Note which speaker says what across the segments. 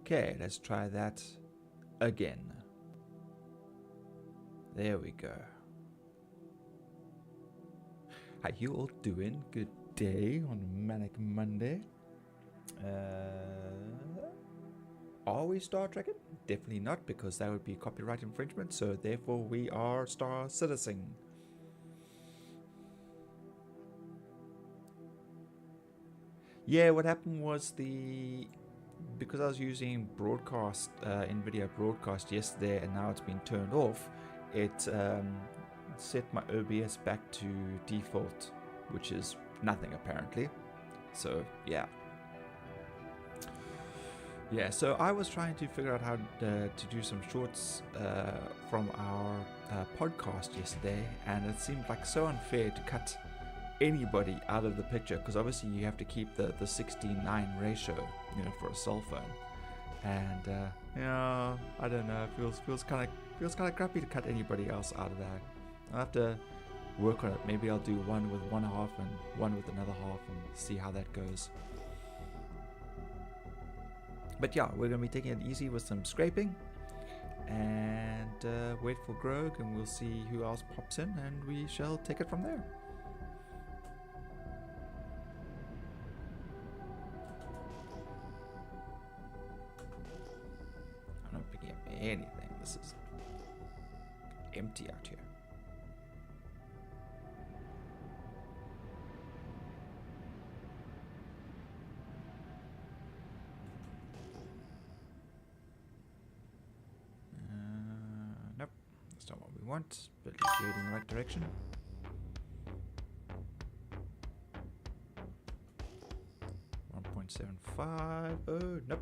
Speaker 1: Okay, let's try that again. There we go. How you all doing? Good day on Manic Monday. Are we Star Trekking? Definitely not, because that would be copyright infringement, so therefore we are Star Citizen. Yeah, what happened was because I was using broadcast, NVIDIA broadcast yesterday, and now it's been turned off, it set my OBS back to default, which is nothing apparently. So yeah. Yeah, so I was trying to figure out how to do some shorts from our podcast yesterday, and it seemed like so unfair to cut anybody out of the picture, because obviously you have to keep the 16:9 ratio, you know, for a cell phone. And yeah, I don't know, it feels kind of crappy to cut anybody else out of that. I'll have to work on it. Maybe I'll do one with one half and one with another half and see how that goes. But yeah, we're going to be taking it easy with some scraping and wait for Grog, and we'll see who else pops in, and we shall take it from there. I'm not picking up anything. This is empty out here. Nope, that's not what we want, but let's go in the right direction. .75. Oh, nope.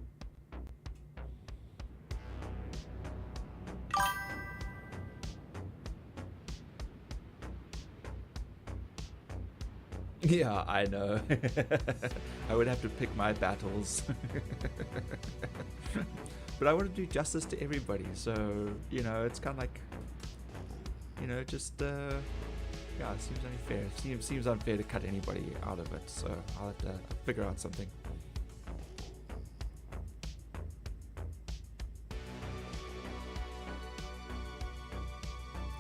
Speaker 1: Yeah, I know. I would have to pick my battles. But I want to do justice to everybody, so, you know, it's kind of like, you know, just, yeah, it seems unfair. It seems unfair to cut anybody out of it, so I'll have to figure out something.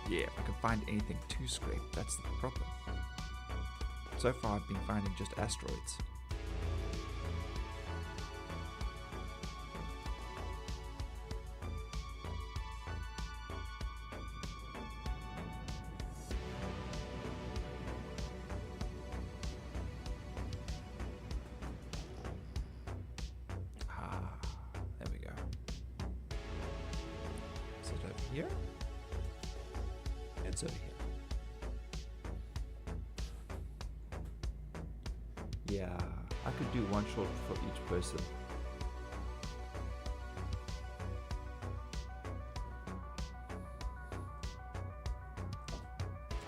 Speaker 1: Yeah, if I can find anything to scrape, that's the problem. So far I've been finding just asteroids. There we go. Is it over here? It's over here. Yeah, I could do one shot for each person.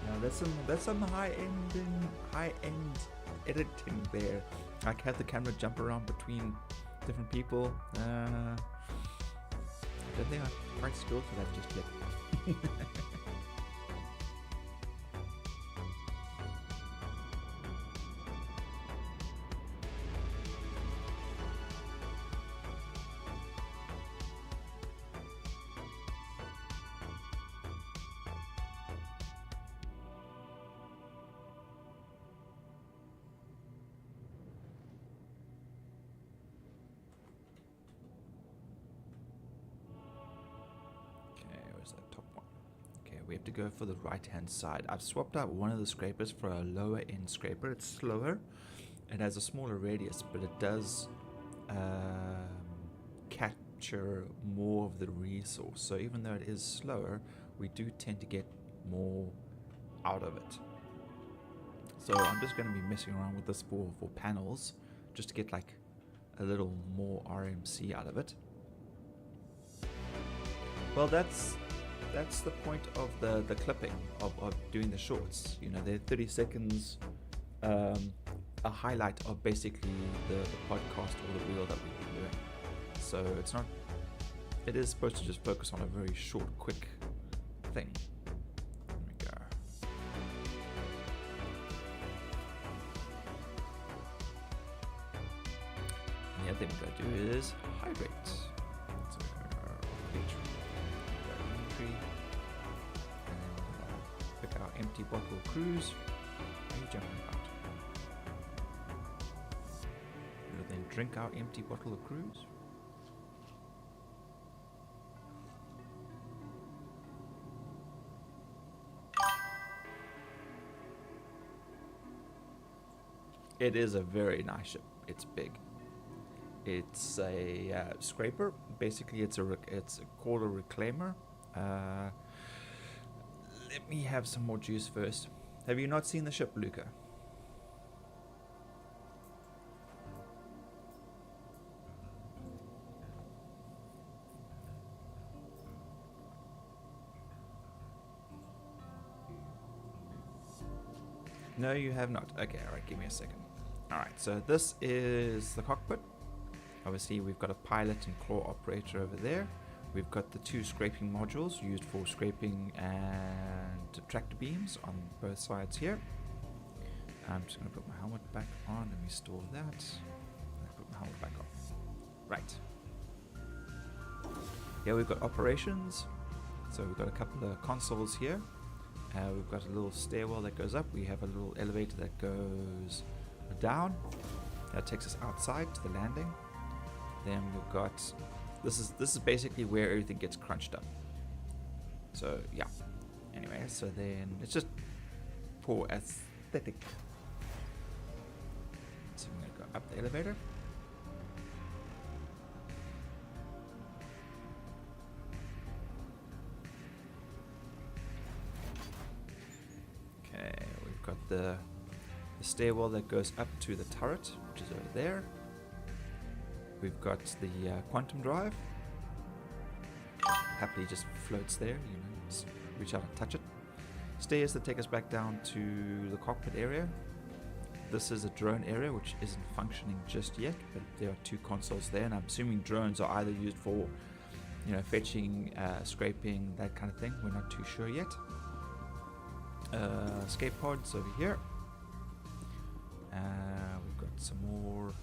Speaker 1: Now that's some high end editing there. I can have the camera jump around between different people. I don't think I'm quite skilled for that just yet. That top one. Okay, we have to go for the right hand side. I've swapped out one of the scrapers for a lower end scraper. It's slower, it has a smaller radius, but it does capture more of the resource. So even though it is slower, we do tend to get more out of it. So I'm just going to be messing around with this for panels, just to get like a little more RMC out of it. Well, that's the point of the clipping of doing the shorts. You know, they're 30 seconds, a highlight of basically the podcast or the reel that we've been doing. So it's not, it is supposed to just focus on a very short, quick thing. There we go. And the other thing we've got to do is hydrate. empty bottle cruise. What are you jumping about? We'll then drink our empty bottle of cruise. It is a very nice ship. It's big. It's a scraper. Basically, it's called a reclaimer. Let me have some more juice first. Have you not seen the ship, Luca? No, you have not. Okay, alright, give me a second. Alright, so this is the cockpit. Obviously, we've got a pilot and claw operator over there. We've got the two scraping modules used for scraping and tractor beams on both sides here. I'm just going to put my helmet back on. Let me store that. Put my helmet back on. Right. Here we've got operations. So we've got a couple of consoles here. We've got a little stairwell that goes up. We have a little elevator that goes down. That takes us outside to the landing. Then we've got this is basically where everything gets crunched up. So yeah. Anyway, so then it's just for aesthetic. So I'm gonna go up the elevator. Okay, we've got the stairwell that goes up to the turret, which is over there. We've got the quantum drive. Happily just floats there, you know, just reach out and touch it. Stairs that take us back down to the cockpit area. This is a drone area which isn't functioning just yet, but there are two consoles there, and I'm assuming drones are either used for, you know, fetching, scraping, that kind of thing. We're not too sure yet. Escape pods over here. We've got some more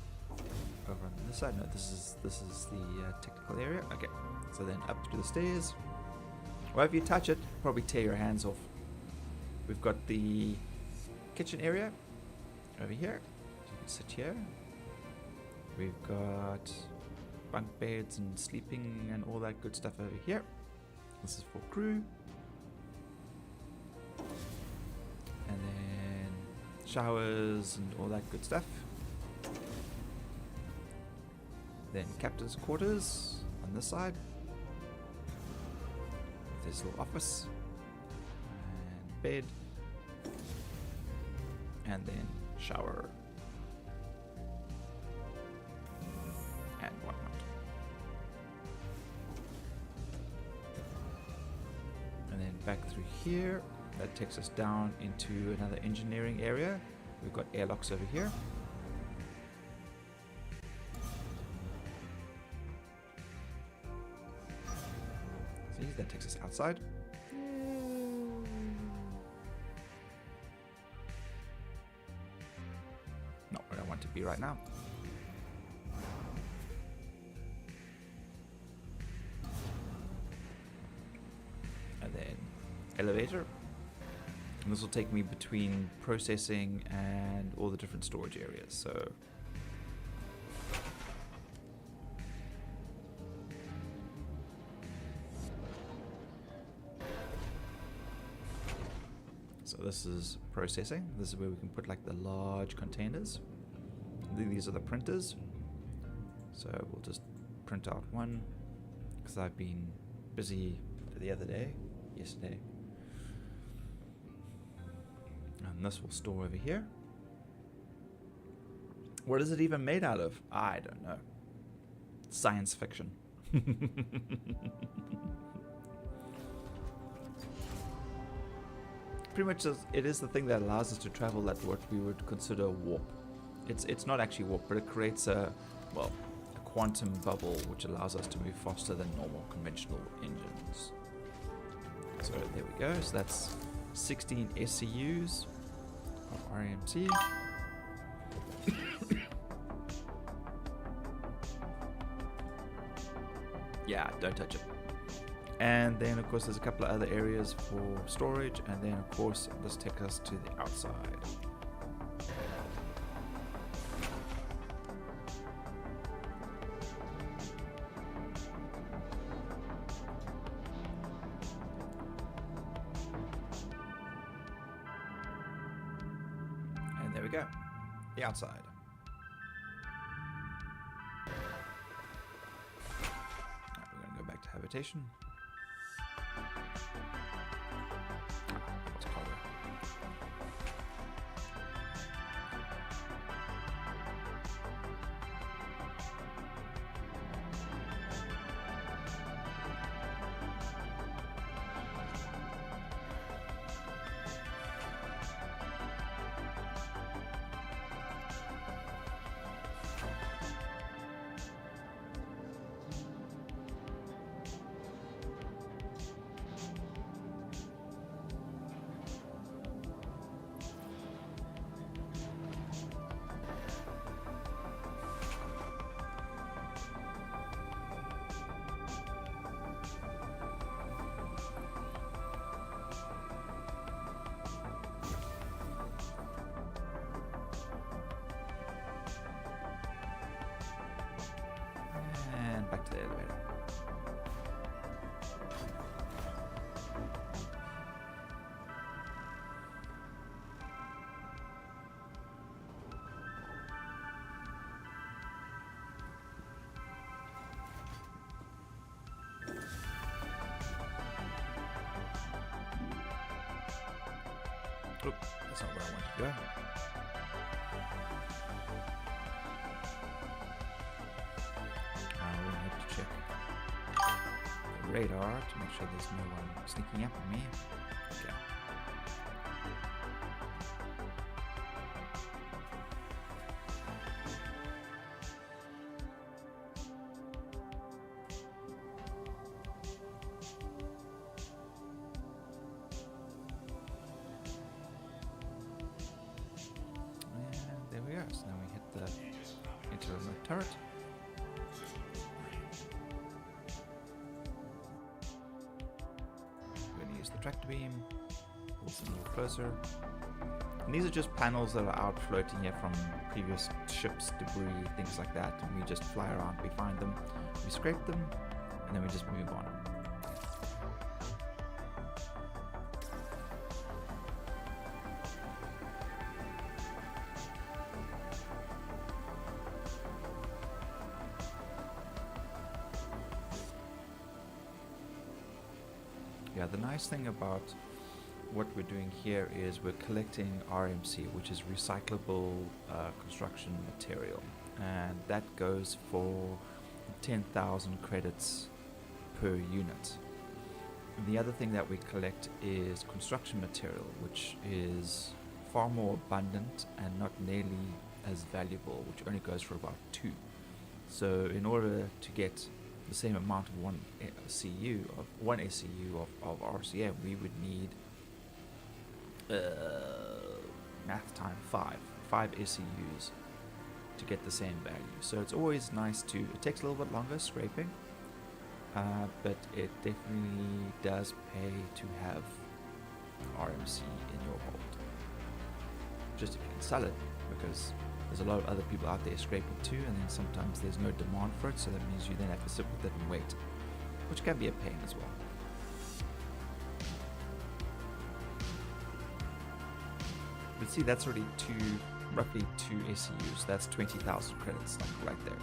Speaker 1: over on this side. No, this is the technical area. Okay, so then up to the stairs. Well, if you touch it, probably tear your hands off. We've got the kitchen area over here. You can sit here. We've got bunk beds and sleeping and all that good stuff over here. This is for crew. And then showers and all that good stuff. Then captain's quarters on this side. With his little office. And bed. And then shower. And whatnot. And then back through here. That takes us down into another engineering area. We've got airlocks over here. See, that takes us outside. Not where I want to be right now. And then elevator. And this will take me between processing and all the different storage areas. So this is processing. This is where we can put like the large containers. These are the printers. So we'll just print out one because I've been busy yesterday. And this will store over here. What is it even made out of? I don't know. Science fiction. Pretty much it is the thing that allows us to travel at what we would consider warp. It's not actually warp, but it creates a quantum bubble which allows us to move faster than normal conventional engines. So there we go. So that's 16 SCUs of RMC. Yeah, don't touch it. And then of course there's a couple of other areas for storage, and then of course this takes us to the outside. And there we go, the outside. We're going to go back to habitation. Back to the elevator. Oop, that's not where I wanted to go. Radar to make sure there's no one sneaking up on me. Okay. And there we go. So now we hit the internal turret. Tractor beam, pull some more closer. And these are just panels that are out floating here from previous ships, debris, things like that. And we just fly around, we find them, we scrape them, and then we just move on. Yeah, the nice thing about what we're doing here is we're collecting RMC, which is recyclable construction material, and that goes for 10,000 credits per unit. And the other thing that we collect is construction material, which is far more abundant and not nearly as valuable, which only goes for about 2. So in order to get the same amount of one SCU of RCM, we would need math time 5 SCUs to get the same value. So it's always nice to, it takes a little bit longer scraping, but it definitely does pay to have RMC in your hold, just if you can sell it, because there's a lot of other people out there scraping too, and then sometimes there's no demand for it, so that means you then have to sit with it and wait, which can be a pain as well. But see, that's already roughly 2 SCUs, that's 20,000 credits, like right there.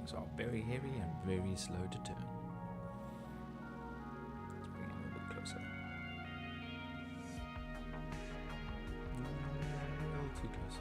Speaker 1: things are very heavy and very slow to turn. Let's bring it a little bit closer. A little too close.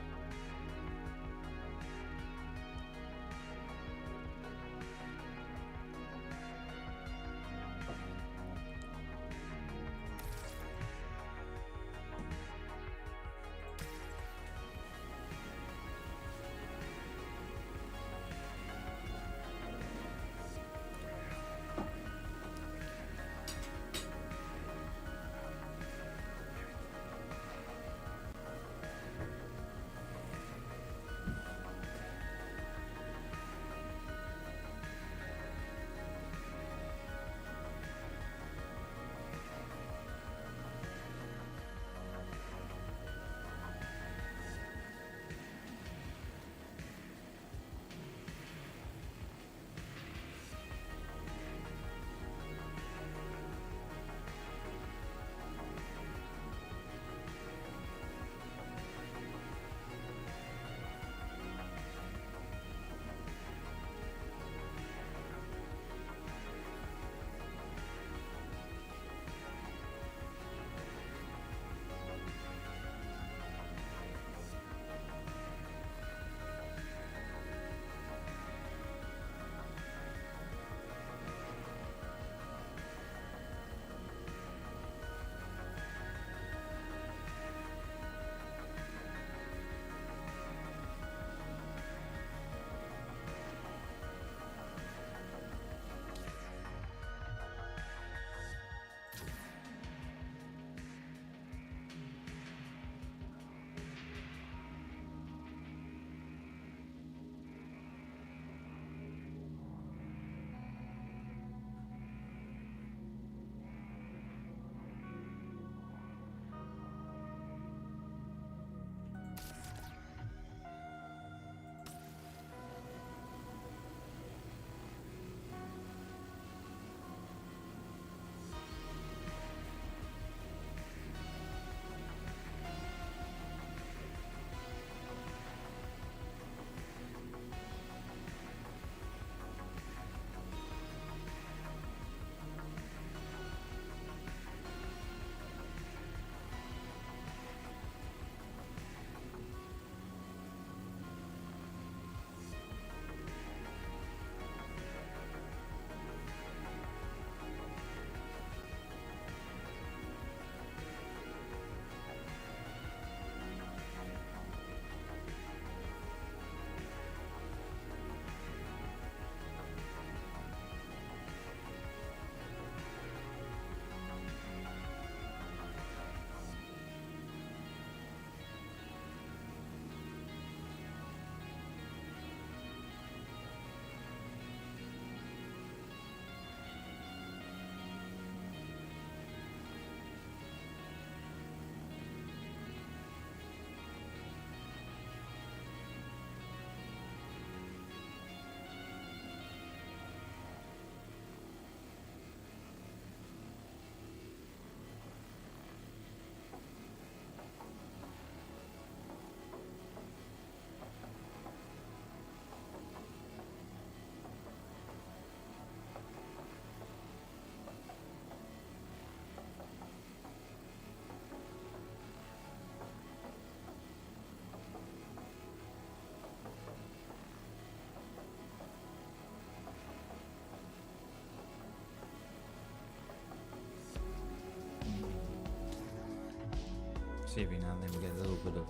Speaker 1: See, every now and then we get a little bit of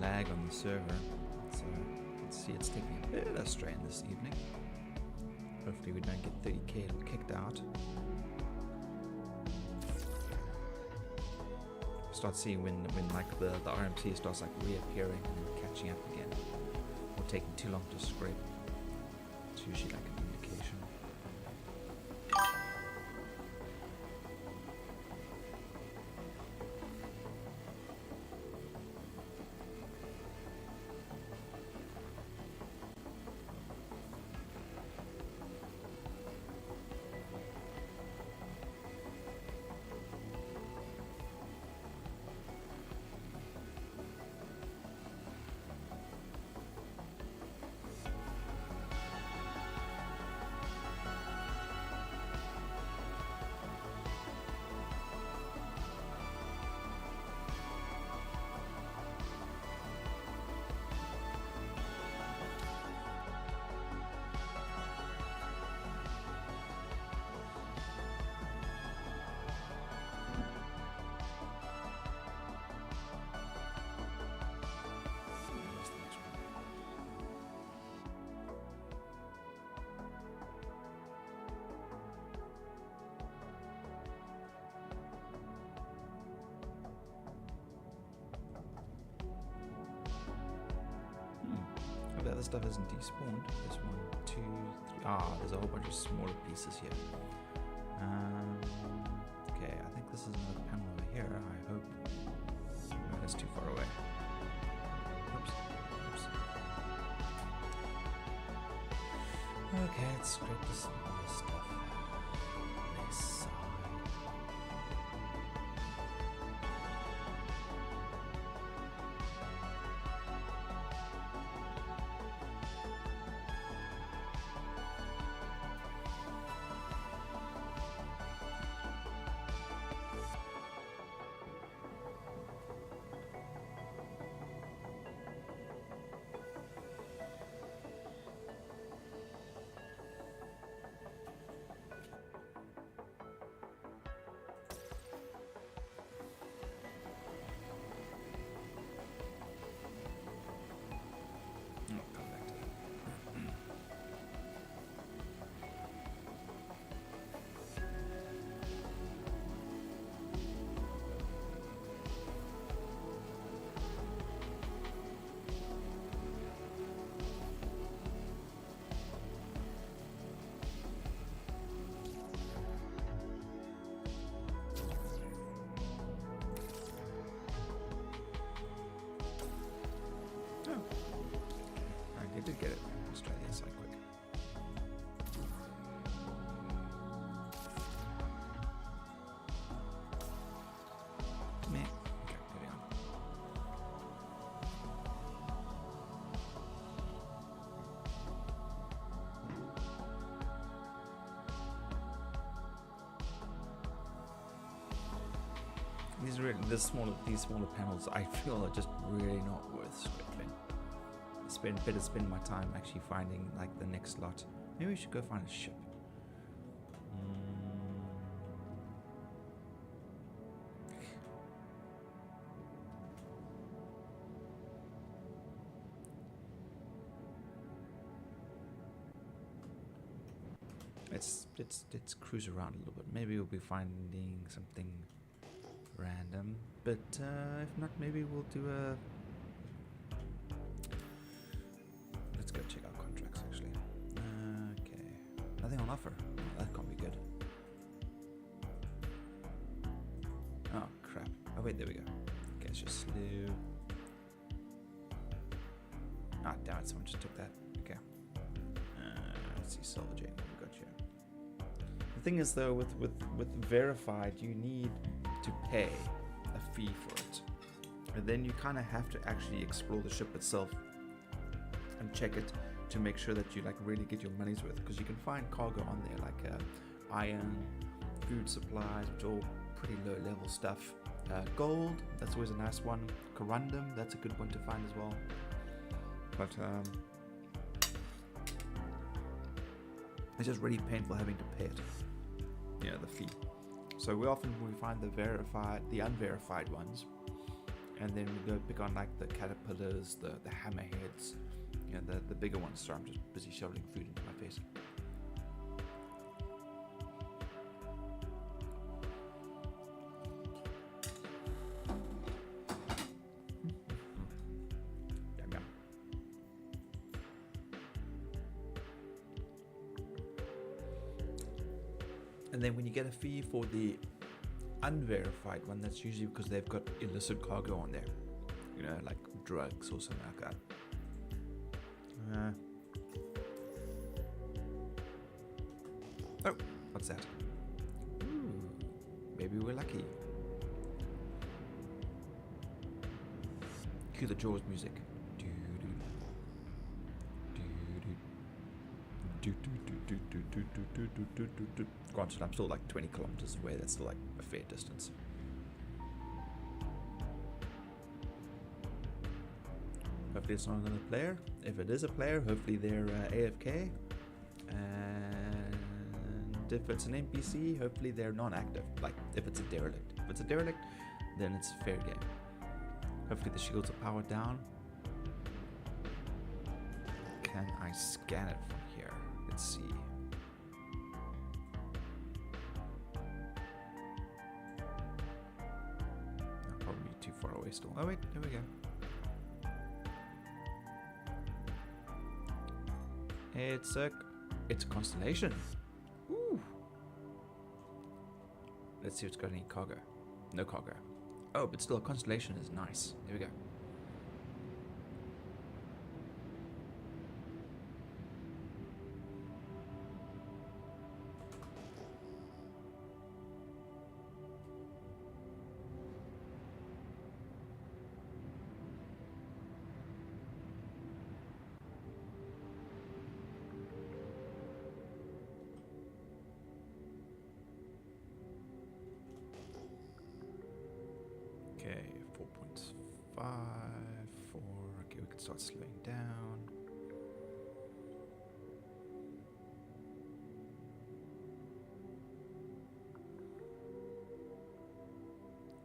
Speaker 1: lag on the server. Let's see, it's taking a bit of strain this evening. Hopefully we don't get 30k kicked out. Start seeing when like the RMC starts like reappearing and then catching up again, or taking too long to scrape. It's usually like an indication. the other stuff isn't despawned. There's 1, 2, 3. Ah, there's a whole bunch of smaller pieces here. Okay, I think this is another panel over here. I hope. No, that's too far away. Oops. Oops. Okay, let's scrape this smaller stuff. This side. I did get it. Let's try the inside quick. Meh. Okay, moving on. These smaller panels, I feel are just really not worth scraping. Better spend my time actually finding like the next lot. Maybe we should go find a ship. Let's cruise around a little bit. Maybe we'll be finding something random, but if not, maybe we'll do a. Let's go check out contracts actually. Okay, nothing on offer. That can't be good. Oh crap! Oh wait, there we go. Okay, it's just slew. Ah, damn it! Someone just took that. Okay. Let's see, salvaging. We got you. The thing is, though, with verified, you need to pay a fee for it, and then you kind of have to actually explore the ship itself and check it to make sure that you like really get your money's worth, because you can find cargo on there like iron, food supplies, which are all pretty low level stuff. Gold, that's always a nice one. Corundum, that's a good one to find as well. But it's just really painful having to pay it. Yeah, the fee. So we find the unverified ones, and then we go pick on like the caterpillars, the hammerheads, the bigger ones. So I'm just busy shoveling food into my face. Yum, yum. And then when you get a fee for the unverified one, that's usually because they've got illicit cargo on there, like drugs or something like that. Oh, what's that? Ooh, maybe we're lucky. Cue the Jaws music. Granted, I'm still like 20 kilometers away. That's still like a fair distance. Hopefully it's not another player. If it is a player, hopefully they're AFK. And if it's an NPC, hopefully they're non-active. Like if it's a derelict. If it's a derelict, then it's fair game. Hopefully the shields are powered down. Can I scan it from here? Let's see. Probably too far away still. Oh wait, here we go. It's a constellation. Ooh. Let's see if it's got any cargo. No cargo. Oh, but still, a constellation is nice. There we go. Okay, 4.5, 4. Okay, we can start slowing down.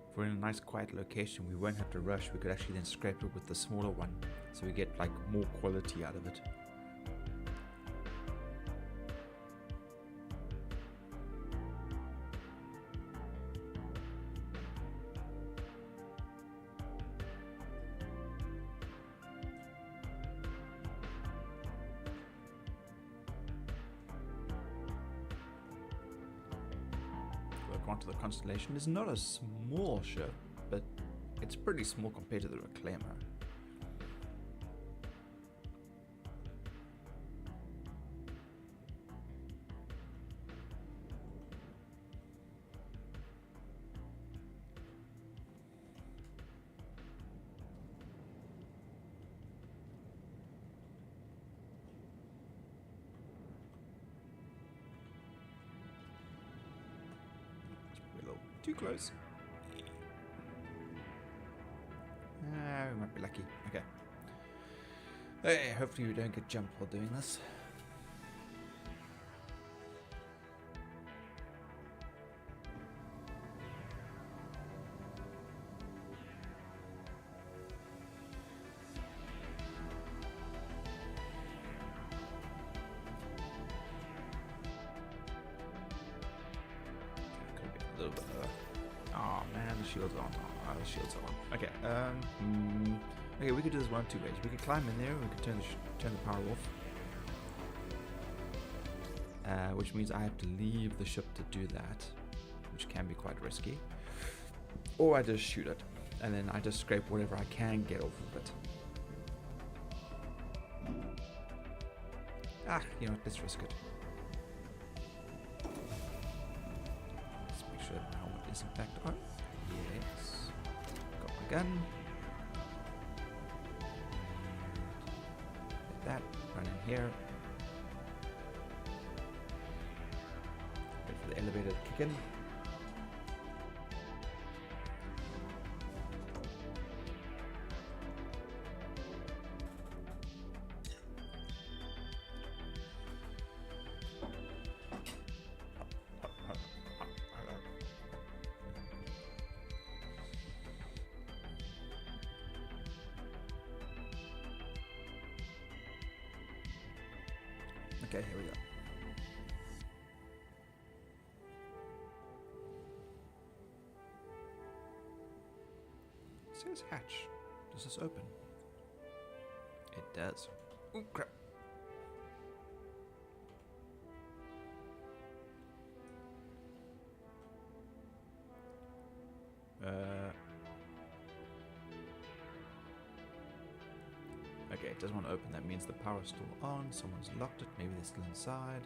Speaker 1: If we're in a nice quiet location, we won't have to rush. We could actually then scrape it with the smaller one, so we get like more quality out of it. Onto the Constellation is not a small ship, but it's pretty small compared to the Reclaimer. Too close. We might be lucky. Okay. Hey, hopefully we don't get jumped while doing this. Oh man, the shield's on. Oh, the shield's on. Okay. Okay, we could do this one of two ways. We could climb in there, and we could turn the power off. Which means I have to leave the ship to do that, which can be quite risky. Or I just shoot it, and then I just scrape whatever I can get off of it. You know what? Let's risk it. The helmet is in fact on. Yes. Got my gun. Like that. Run in here. Wait for the elevator to kick in. Okay, here we go. It says hatch. Does this open? It does. Oh, crap. Okay, it doesn't want to open. That means the power's still on. Someone's locked it. Maybe they're still inside.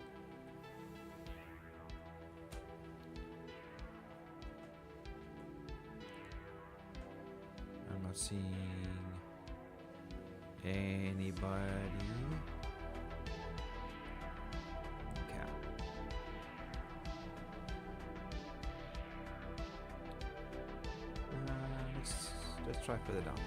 Speaker 1: I'm not seeing anybody. Okay. Let's try further down.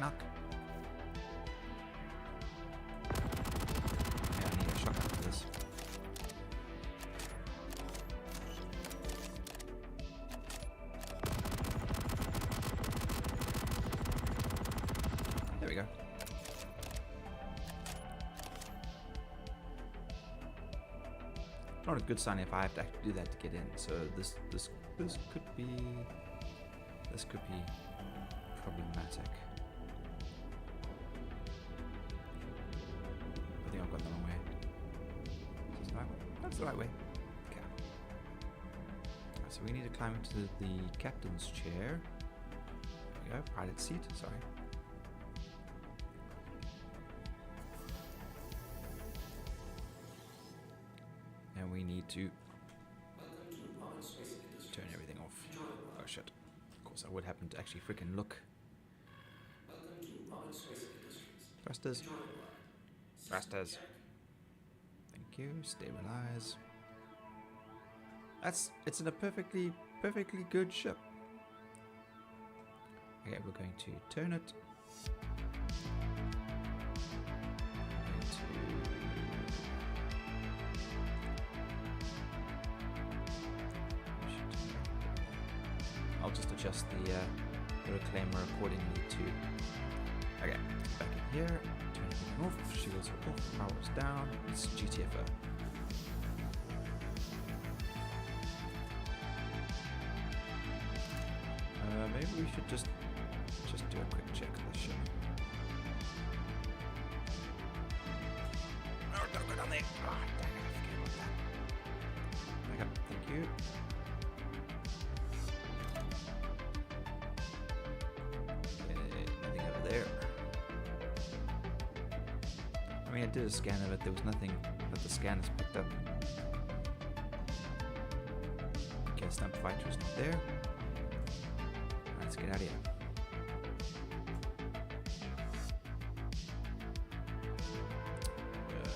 Speaker 1: Knock. Yeah, I need a shotgun for this. There we go. not a good sign if I have to actually do that to get in. So this could be problematic. I think I've gone the wrong way. Is this the right way? That's the right way. Okay. So we need to climb into the captain's chair. There we go. Pilot seat. Sorry. And we need to turn everything off. Oh shit. Of course I would happen to actually freaking look. Thrusters. Thrusters. Thank you. Stabilize. It's in a perfectly good ship. Okay, we're going to turn it. I'll just adjust the reclaimer accordingly to. Okay, back in here. Turn everything off. Shields are off. Power's down. It's GTFO. Maybe we should just do a quick check of this ship. Oh, don't go down there. Oh, dang it, I forget about that. Back up, thank you. Nothing over there. I mean, I did a scan of it. There was nothing that the scanners picked up. Okay, stump fighter is not there. Let's get out of here.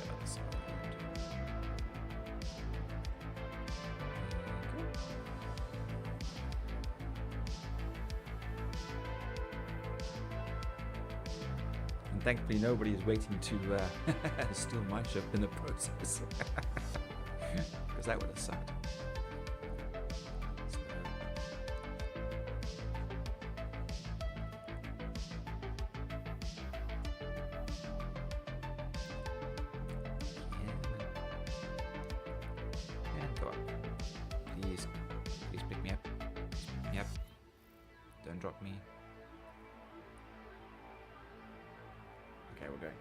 Speaker 1: Other side. And thankfully nobody is waiting to steal my ship in the process. Because that would have sucked. Drop me. Okay, we're going.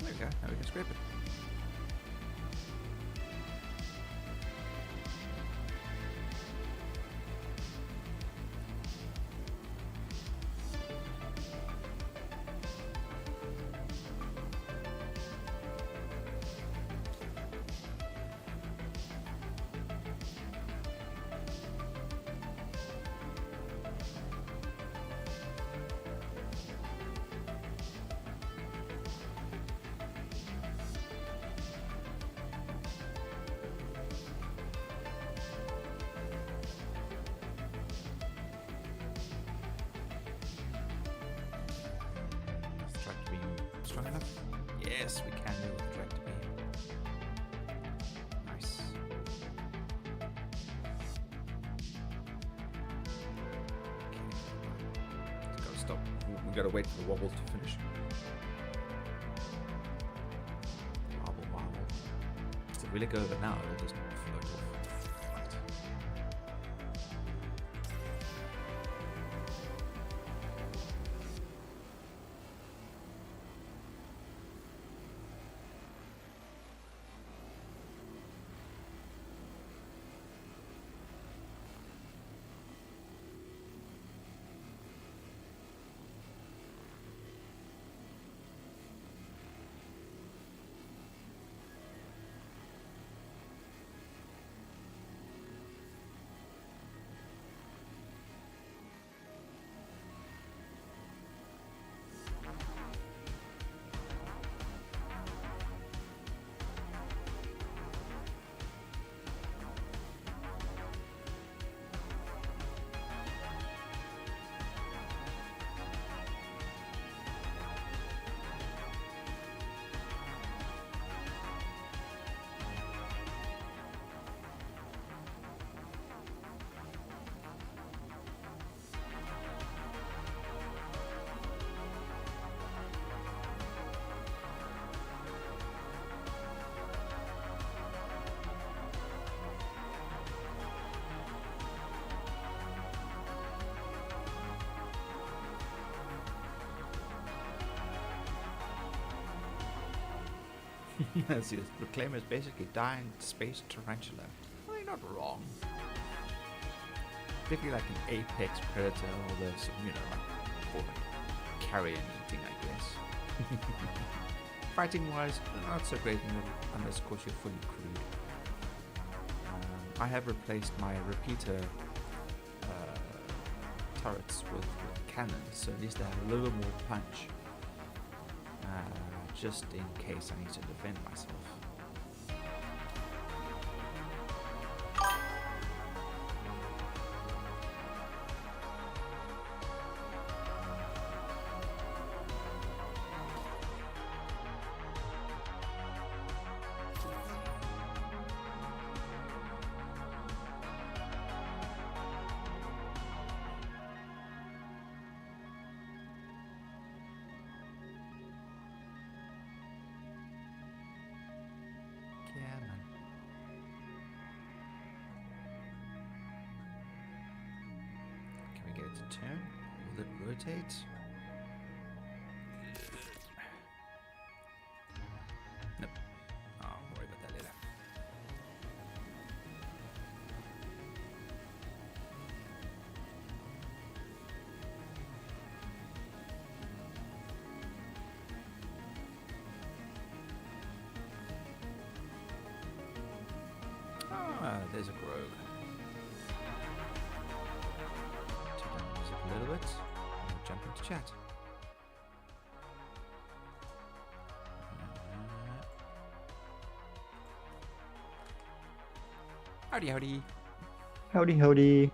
Speaker 1: There we go. Now we can scrape it. Strong enough? Yes, we can do it with direct beam. Nice. Okay. It's gotta stop. We gotta wait for the wobble to finish. Wobble, wobble. So if we let go of it now, it'll just float off. Right. So the Reclaimer is basically dying space tarantula. Well, you're not wrong. Particularly like an apex predator or the, like forward carrion eating, I guess. Fighting wise, not so great unless of course you're fully crewed. I have replaced my repeater turrets with cannons, so at least they have a little more punch. Just in case I need to defend myself. Turn? Will it rotate? Nope. I'll worry about that later. Ah, there's a Grove. A little bit, and jump into chat. Howdy, howdy.
Speaker 2: Howdy, howdy.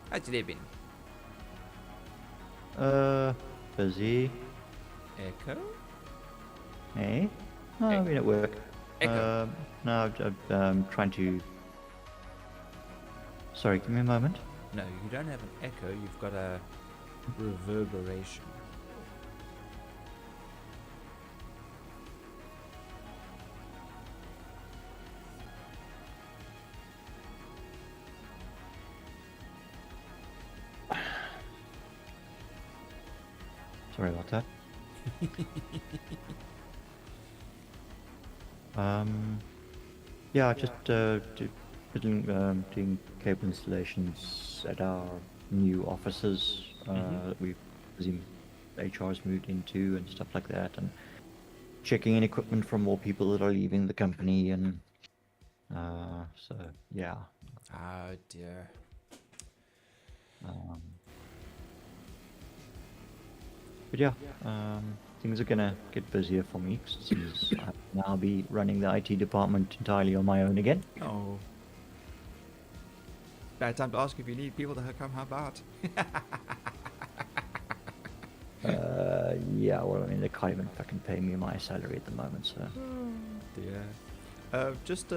Speaker 1: How's your day been?
Speaker 2: Busy.
Speaker 1: Echo?
Speaker 2: Hey? No, I've been at work.
Speaker 1: Echo.
Speaker 2: No, I'm trying to... Sorry, give me a moment.
Speaker 1: No, you don't have an echo, you've got a reverberation.
Speaker 2: Sorry about that. Yeah, just doing cable installations at our new offices that we've HR's moved into and stuff like that, and checking in equipment from more people that are leaving the company, and so yeah.
Speaker 1: Oh dear.
Speaker 2: But yeah, things are gonna get busier for me since I'll now be running the IT department entirely on my own again.
Speaker 1: Oh. Bad time to ask if you need people to come help out.
Speaker 2: Yeah, well, I mean, they can't even fucking pay me my salary at the moment, so.
Speaker 1: Dear. Just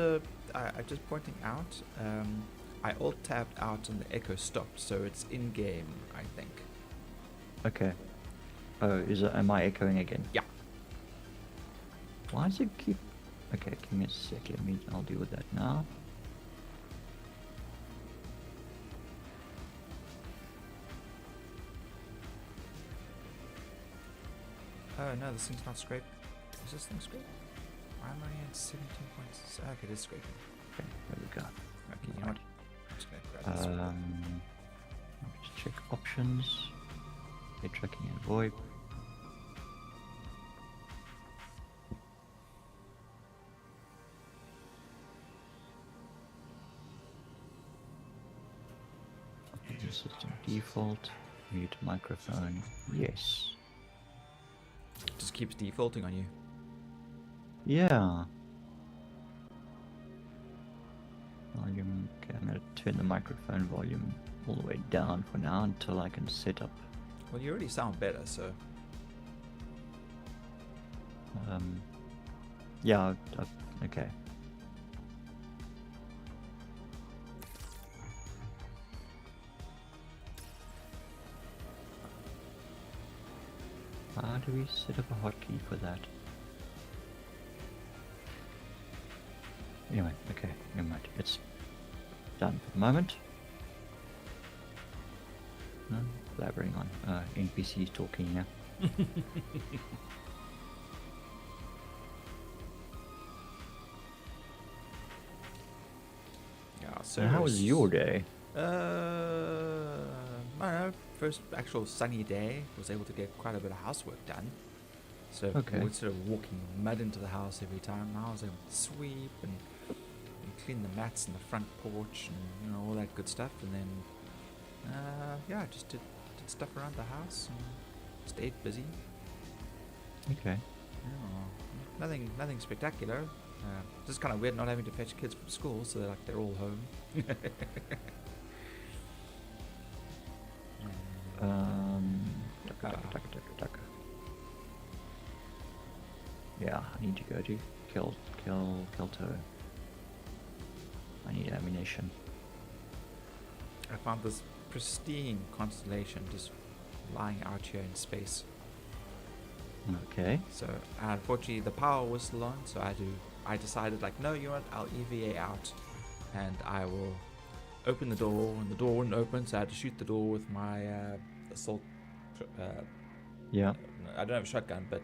Speaker 1: pointing out, I alt tabbed out and the echo stopped, so it's in game, I think.
Speaker 2: Okay. Oh, am I echoing again?
Speaker 1: Yeah.
Speaker 2: Why does it keep... Okay, give me a sec, I'll deal with that now.
Speaker 1: Oh no, this thing's not scraping. Is this thing scraping? Why am I at 17 points? Okay, it is scraping.
Speaker 2: Okay, there we go.
Speaker 1: Okay, you know what? I'm just gonna grab this one.
Speaker 2: I'll just check options. Head tracking and VoIP. System default. Mute microphone. Yes.
Speaker 1: Just keeps defaulting on you.
Speaker 2: Yeah. Volume. Okay, I'm gonna turn the microphone volume all the way down for now until I can set up.
Speaker 1: Well, you already sound better, so.
Speaker 2: Yeah. Okay. How do we set up a hotkey for that? Anyway, okay, never mind. It's done for the moment. No, blabbering on. NPCs talking now. And how was your day?
Speaker 1: I don't know. First actual sunny day, was able to get quite a bit of housework done. So
Speaker 2: Okay.
Speaker 1: instead of walking mud into the house every time, I was able to sweep and clean the mats in the front porch and all that good stuff. And then, yeah, just did stuff around the house and stayed busy.
Speaker 2: Okay.
Speaker 1: Nothing spectacular. Just kind of weird not having to fetch kids from school, so they're all home.
Speaker 2: Tucker. Yeah, I need to go to Kelto. I need ammunition.
Speaker 1: I found this pristine constellation just lying out here in space.
Speaker 2: Okay.
Speaker 1: So unfortunately the power was still on, so I decided like, no, you know what, I'll EVA out and I will open the door, and the door wouldn't open, so I had to shoot the door with my assault
Speaker 2: Yeah.
Speaker 1: I don't have a shotgun, but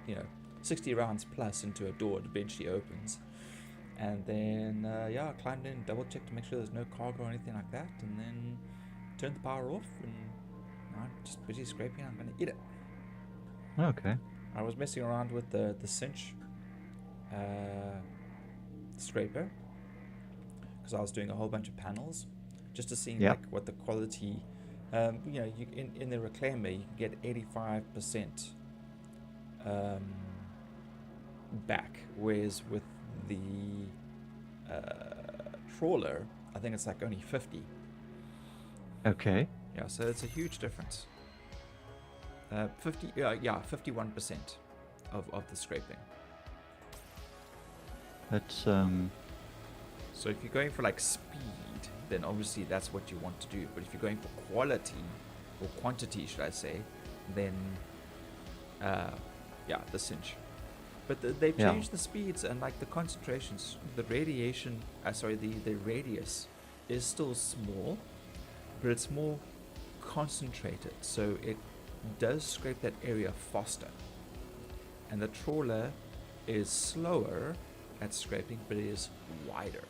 Speaker 1: 60 rounds plus into a door, it eventually opens. And then I climbed in, double checked to make sure there's no cargo or anything like that, and then turned the power off, and I'm just busy scraping. I'm gonna eat it.
Speaker 2: Okay.
Speaker 1: I was messing around with the cinch scraper because I was doing a whole bunch of panels just to see like what the quality. You in the reclaimer you can get 85% back, whereas with the trawler I think it's like only 50.
Speaker 2: Okay.
Speaker 1: Yeah, so it's a huge difference. 51% of the scraping.
Speaker 2: That's
Speaker 1: So if you're going for like speed, then obviously that's what you want to do. But if you're going for quality or quantity, should I say, then the cinch. But they've changed the speeds and like the concentrations. The radiation, the radius is still small, but it's more concentrated, so it does scrape that area faster. And the trawler is slower at scraping, but it is wider.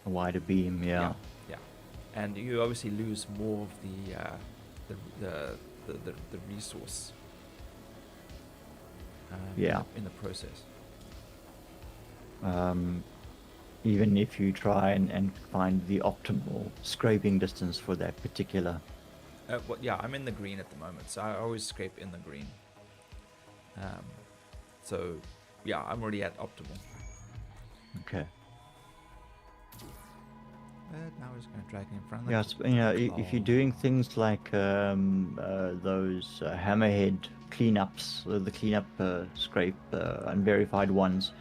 Speaker 2: a wider beam, yeah.
Speaker 1: And you obviously lose more of the resource in the process.
Speaker 2: Even if you try and find the optimal scraping distance for that particular.
Speaker 1: I'm in the green at the moment, so I always scrape in the green. I'm already at optimal.
Speaker 2: Okay.
Speaker 1: But now we're just going to drag it in front.
Speaker 2: Yes, if you're doing things like those hammerhead cleanups, the cleanup scrape, unverified ones,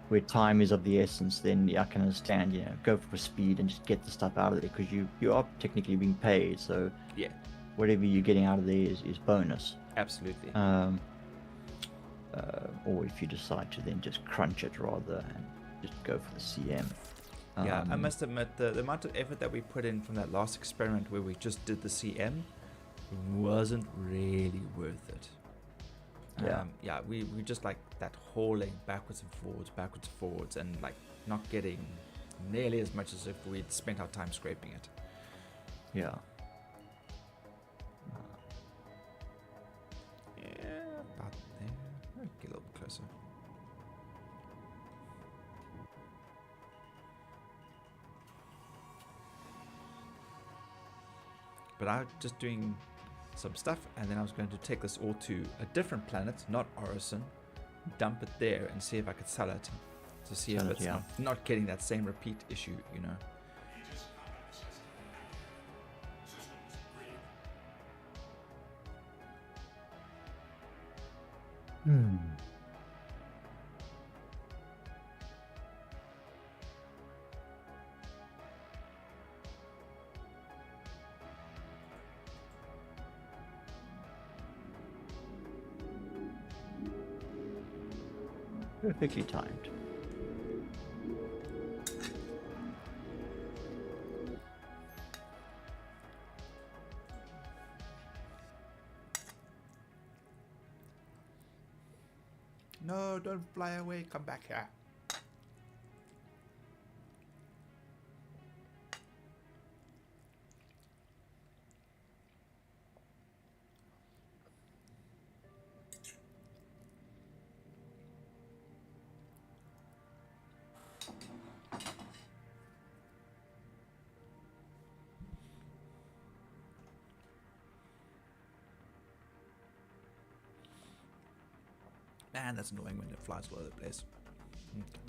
Speaker 2: where time is of the essence, then I can understand, go for speed and just get the stuff out of there, because you are technically being paid, so whatever you're getting out of there is bonus.
Speaker 1: Absolutely.
Speaker 2: Or if you decide to then just crunch it rather and just go for the CM.
Speaker 1: I must admit the amount of effort that we put in from that last experiment where we just did the CM wasn't really worth it. We just like that hauling backwards and forwards, and like not getting nearly as much as if we'd spent our time scraping it.
Speaker 2: Yeah.
Speaker 1: About there. Get a little bit closer. But I'm just doing some stuff, and then I was going to take this all to a different planet, not Orison, dump it there and see if I could sell it, to see if it's not getting that same repeat issue,
Speaker 2: Perfectly timed.
Speaker 1: No, don't fly away. Come back here. Man, that's annoying when it flies all over the place. Okay.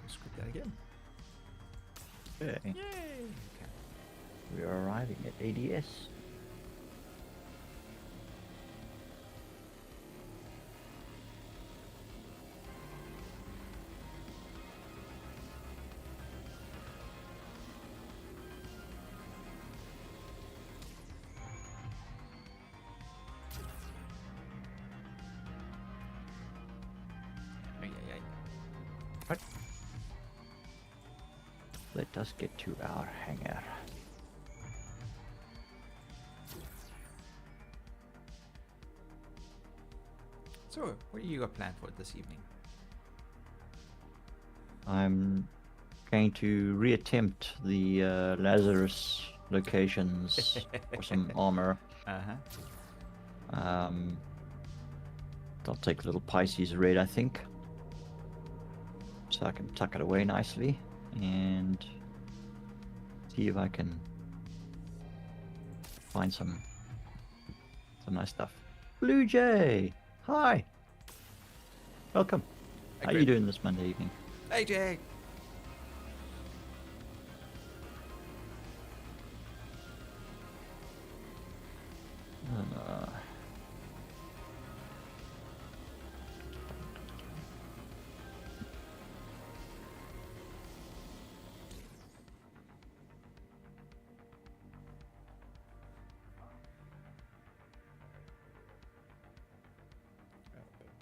Speaker 1: Script that again.
Speaker 2: Okay.
Speaker 1: Yay! Okay.
Speaker 2: We are arriving at ADS.
Speaker 1: Right.
Speaker 2: Let us get to our hangar.
Speaker 1: So, what do you got planned for this evening?
Speaker 2: I'm going to reattempt the Lazarus locations for some armor.
Speaker 1: Uh-huh.
Speaker 2: I'll take a little Pisces red, I think, so I can tuck it away nicely and see if I can find some nice stuff. Blue Jay, hi, welcome. How you doing this Monday evening?
Speaker 1: Hey, Jay!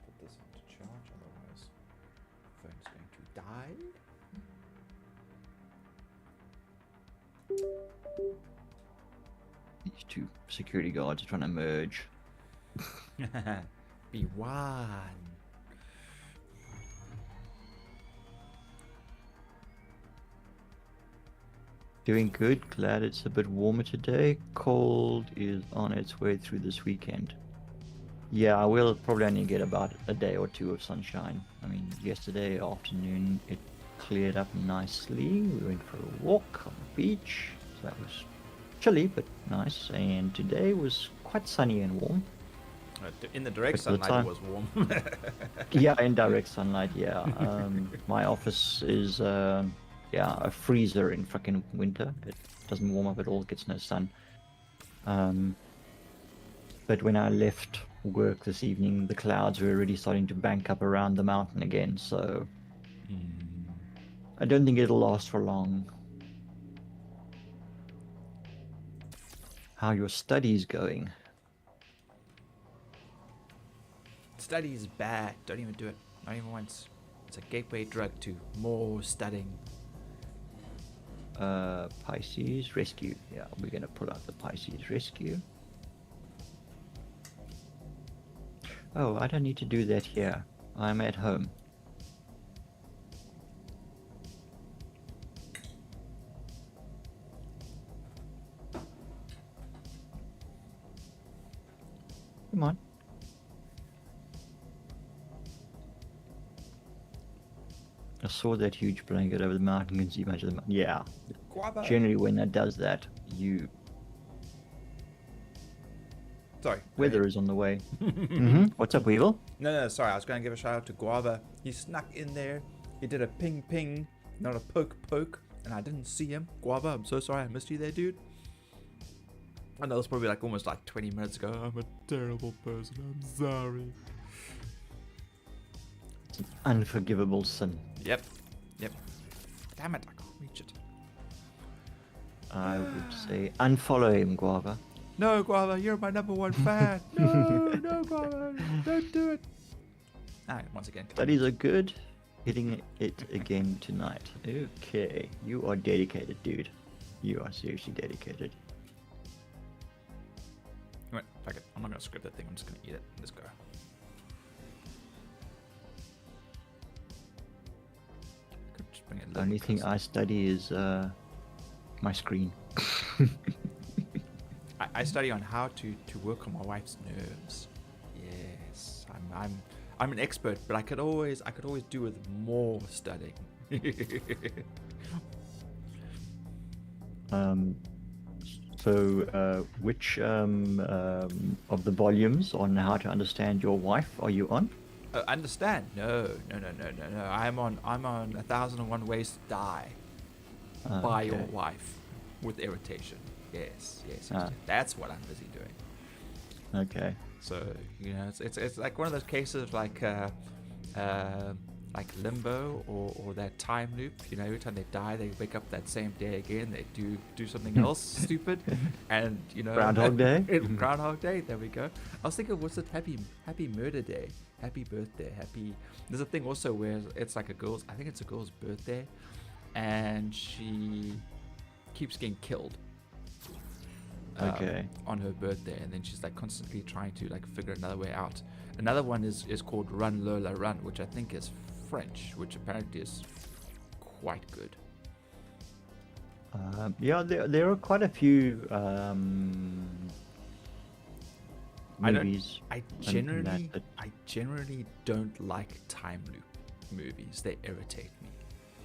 Speaker 1: Put this into charge, otherwise the phone's going to die.
Speaker 2: These two security guards are trying to merge.
Speaker 1: Be one.
Speaker 2: Doing good. Glad it's a bit warmer today. Cold is on its way through this weekend. Yeah, I will probably only get about a day or two of sunshine. I mean, yesterday afternoon it cleared up nicely. We went for a walk on the beach. So that was chilly but nice. And today was quite sunny and warm.
Speaker 1: In the direct
Speaker 2: But for the
Speaker 1: sunlight, it
Speaker 2: time-
Speaker 1: was warm.
Speaker 2: Yeah, in direct sunlight, yeah. My office is, a freezer in fucking winter. It doesn't warm up at all, gets no sun. But when I left work this evening, the clouds were already starting to bank up around the mountain again, so I don't think it'll last for long. How are your studies going?
Speaker 1: Study's bad. Don't even do it. Not even once. It's a gateway drug to more studying.
Speaker 2: Pisces Rescue. Yeah, we're gonna pull out the Pisces Rescue. Oh, I don't need to do that here. I'm at home. Come on. I saw that huge blanket over the mountain. You can see much of the mountain. Yeah.
Speaker 1: Guava.
Speaker 2: Generally, when that does that,
Speaker 1: Sorry. go
Speaker 2: weather
Speaker 1: ahead.
Speaker 2: is on the way. What's up, Weevil?
Speaker 1: No, sorry. I was going to give a shout out to Guava. He snuck in there. He did a ping ping, not a poke poke, and I didn't see him. Guava, I'm so sorry I missed you there, dude. And that was probably like almost like 20 minutes ago. I'm a terrible person. I'm sorry.
Speaker 2: It's an unforgivable sin.
Speaker 1: Yep. Damn it, I can't reach it.
Speaker 2: I would say unfollow him, Guava.
Speaker 1: No, Guava, you're my number one fan. No, Guava, don't do it. Alright, once again.
Speaker 2: Studies are good. Hitting it again tonight. Okay, you are dedicated, dude. You are seriously dedicated.
Speaker 1: Wait, fuck it. I'm not gonna script that thing. I'm just gonna eat it. Let's go. bring it a
Speaker 2: The
Speaker 1: little
Speaker 2: only
Speaker 1: bit
Speaker 2: thing
Speaker 1: closer.
Speaker 2: I study is my screen.
Speaker 1: I study on how to work on my wife's nerves. Yes, I'm an expert, but I could always do with more studying.
Speaker 2: So, which of the volumes on how to understand your wife are you on?
Speaker 1: Understand? No. I'm on 1001 Ways to Die by your
Speaker 2: Okay.
Speaker 1: wife with irritation. Yes.
Speaker 2: Ah,
Speaker 1: That's what I'm busy doing.
Speaker 2: okay.
Speaker 1: So it's like one of those cases like Limbo or that time loop. Every time they die, they wake up that same day again. They do something else stupid, and
Speaker 2: Groundhog Day?
Speaker 1: Groundhog Day. There we go. I was thinking, what's it? Happy Murder Day, Happy Birthday, Happy. There's a thing also where it's like I think it's a girl's birthday, and she keeps getting killed.
Speaker 2: Okay.
Speaker 1: On her birthday, and then she's like constantly trying to like figure another way out. Another one is called Run Lola Run, which I think is French, which apparently is quite good.
Speaker 2: Yeah, there are quite a few movies.
Speaker 1: I generally don't like time loop movies. They irritate me.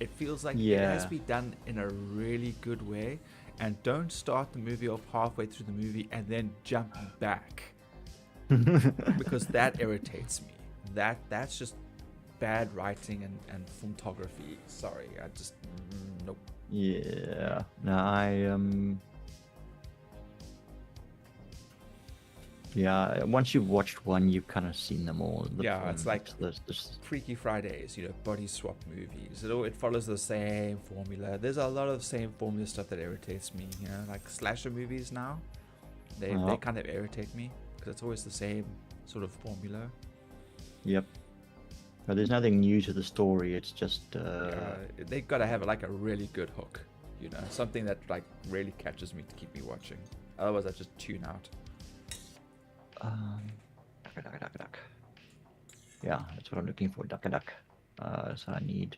Speaker 1: It feels like it has to be done in a really good way, and don't start the movie off halfway through the movie and then jump back, because that irritates me. That's just bad writing and filmography. Sorry, I just nope.
Speaker 2: Yeah. No, yeah, once you've watched one, you've kind of seen them all.
Speaker 1: It's like Freaky Fridays, body swap movies. It follows the same formula. There's a lot of same formula stuff that irritates me. Like slasher movies now, they kind of irritate me because it's always the same sort of formula.
Speaker 2: Yep. But there's nothing new to the story. It's just
Speaker 1: they gotta have like a really good hook, something that like really catches me to keep me watching. Otherwise, I just tune out.
Speaker 2: Duck. Yeah, that's what I'm looking for. Duck. So I need.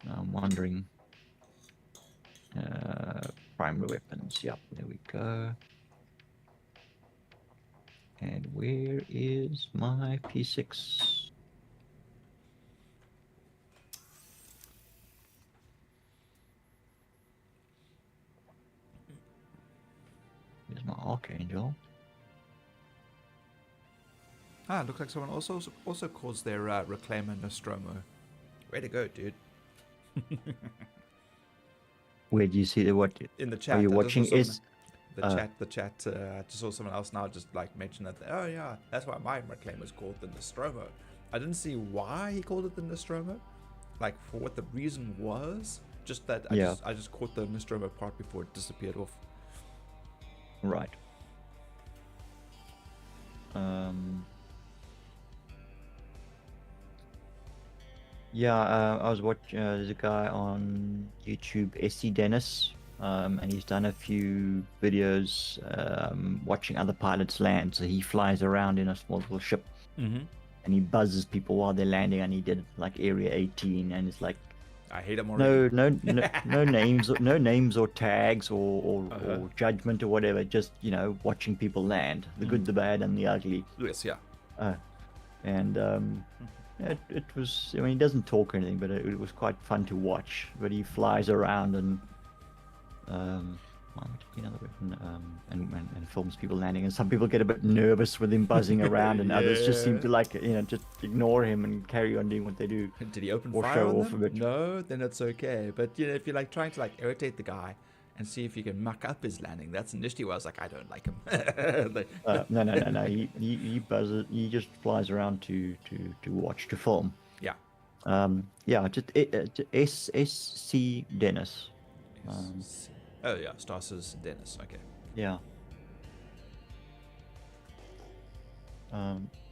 Speaker 2: I'm wondering. Primary weapons. Yep, there we go. And where is my P6? Here's my Archangel.
Speaker 1: Looks like someone also calls their Reclaimer Nostromo. Way to go, dude.
Speaker 2: Where do you see the what?
Speaker 1: In the chat.
Speaker 2: Are you watching?
Speaker 1: The chat. I just saw someone else now just like mention that. Oh yeah, that's why my Reclaimer's called the Nostromo. I didn't see why he called it the Nostromo, like for what the reason was. Just that I just caught the Nostromo part before it disappeared off.
Speaker 2: Right. I was watching. There's a guy on YouTube, SC Dennis, and he's done a few videos watching other pilots land. So he flies around in a small little ship, and he buzzes people while they're landing. And he did like Area 18, and it's like,
Speaker 1: I hate him already.
Speaker 2: No names or tags or judgment or whatever. Just watching people land, the good, the bad, and the ugly.
Speaker 1: Yes, yeah.
Speaker 2: It was. I mean, he doesn't talk or anything, but it was quite fun to watch. But he flies around and films people landing, and some people get a bit nervous with him buzzing around, and others just seem to like just ignore him and carry on doing what they do.
Speaker 1: Did he open
Speaker 2: or
Speaker 1: fire
Speaker 2: show
Speaker 1: on
Speaker 2: off
Speaker 1: them?
Speaker 2: a bit?
Speaker 1: No, then it's okay. But if you're like trying to like irritate the guy and see if you can muck up his landing, that's initially where I was like, I don't like him.
Speaker 2: No. He buzzes. He just flies around to watch, to film.
Speaker 1: Yeah.
Speaker 2: Just SC Dennis.
Speaker 1: Oh yeah, Starrrr Dennis. Okay.
Speaker 2: Yeah.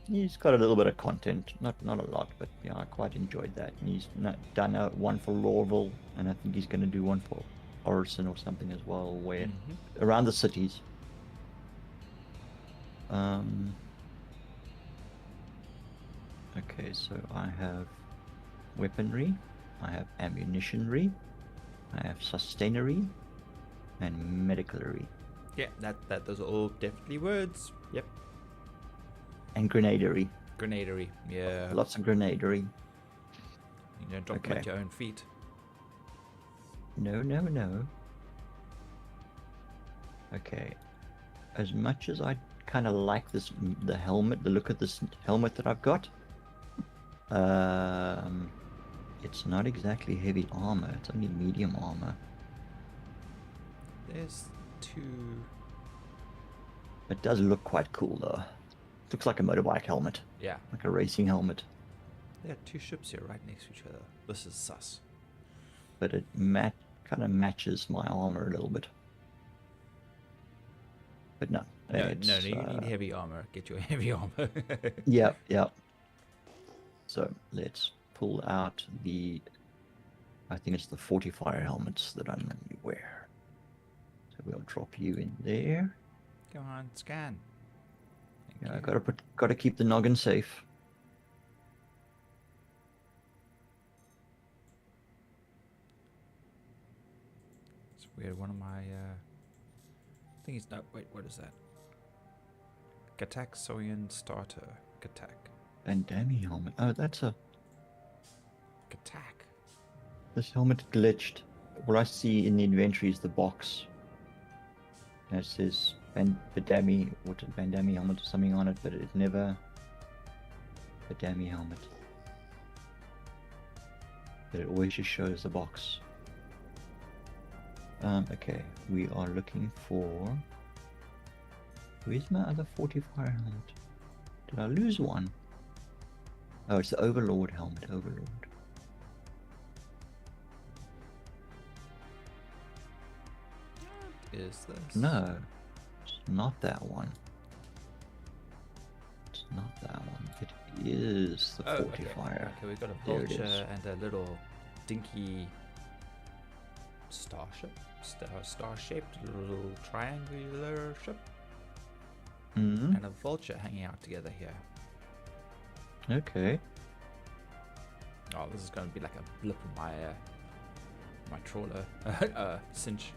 Speaker 2: He's got a little bit of content, not a lot, but I quite enjoyed that. And he's done one for Weevil, and I think he's going to do one for Orison or something as well, where around the cities. Okay, so I have weaponry. I have ammunitionary, I have sustainery, and medicalary.
Speaker 1: Yeah, those are all definitely words. Yep.
Speaker 2: And grenadery.
Speaker 1: Grenadery, yeah.
Speaker 2: Lots of grenadery.
Speaker 1: You don't drop them at your own feet.
Speaker 2: No, no, no. Okay. As much as I kind of like the helmet, the look of this helmet that I've got, it's not exactly heavy armor. It's only medium armor.
Speaker 1: There's 2.
Speaker 2: It does look quite cool though. Looks like a motorbike helmet.
Speaker 1: Yeah.
Speaker 2: Like a racing helmet.
Speaker 1: There are 2 ships here right next to each other. This is sus.
Speaker 2: But it kind of matches my armor a little bit. But no.
Speaker 1: No, you need heavy armor. Get your heavy armor.
Speaker 2: Yep. So let's pull out I think it's the fortifier helmets that I normally wear. So we'll drop you in there.
Speaker 1: Come on, scan.
Speaker 2: Yeah, gotta keep the noggin safe.
Speaker 1: It's weird. One of my thingies. No, wait. What is that? Gatak Soyan starter. Gatak.
Speaker 2: Bandami helmet. Oh, that's a.
Speaker 1: Gatak.
Speaker 2: This helmet glitched. What I see in the inventory is the box. And it says Bandami helmet or something on it, but it never. Bandami helmet. But it always just shows the box. Okay, we are looking for. Where's my other fortifier helmet? Did I lose one? Oh, it's the Overlord helmet. Overlord.
Speaker 1: What is this?
Speaker 2: No, it's not that one. It's not that one. It is the fortifier.
Speaker 1: Okay, we've got a vulture and a little dinky star-shaped little triangular ship.
Speaker 2: Mm-hmm.
Speaker 1: And a vulture hanging out together here.
Speaker 2: Okay.
Speaker 1: Oh, this is going to be like a blip in my trawler. Cinch.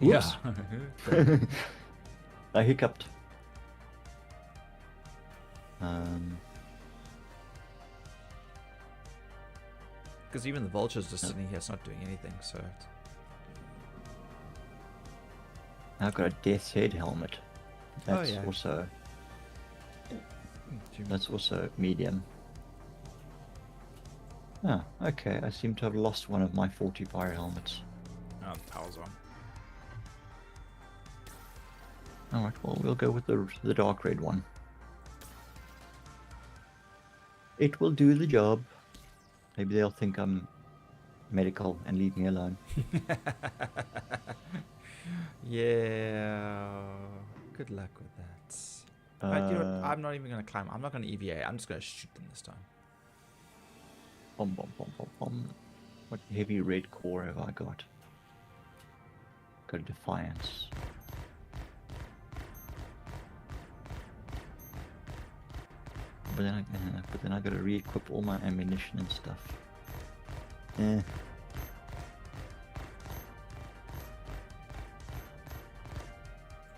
Speaker 2: Yeah. I hiccuped.
Speaker 1: Because even the vulture's just sitting here, it's not doing anything, so...
Speaker 2: I've got a Death's Head helmet. That's also... That's also medium. Ah, okay. I seem to have lost one of my fortifier helmets.
Speaker 1: Oh, the power's on.
Speaker 2: Alright, well, we'll go with the dark red one. It will do the job. Maybe they'll think I'm medical and leave me alone.
Speaker 1: Yeah. Good luck with that. But you know what? I'm not even going to climb. I'm not going to EVA. I'm just going to shoot them this time.
Speaker 2: Bom, bom, bom, bom, bom. What heavy red core have I got? Got a Defiance. But then I gotta re-equip all my ammunition and stuff.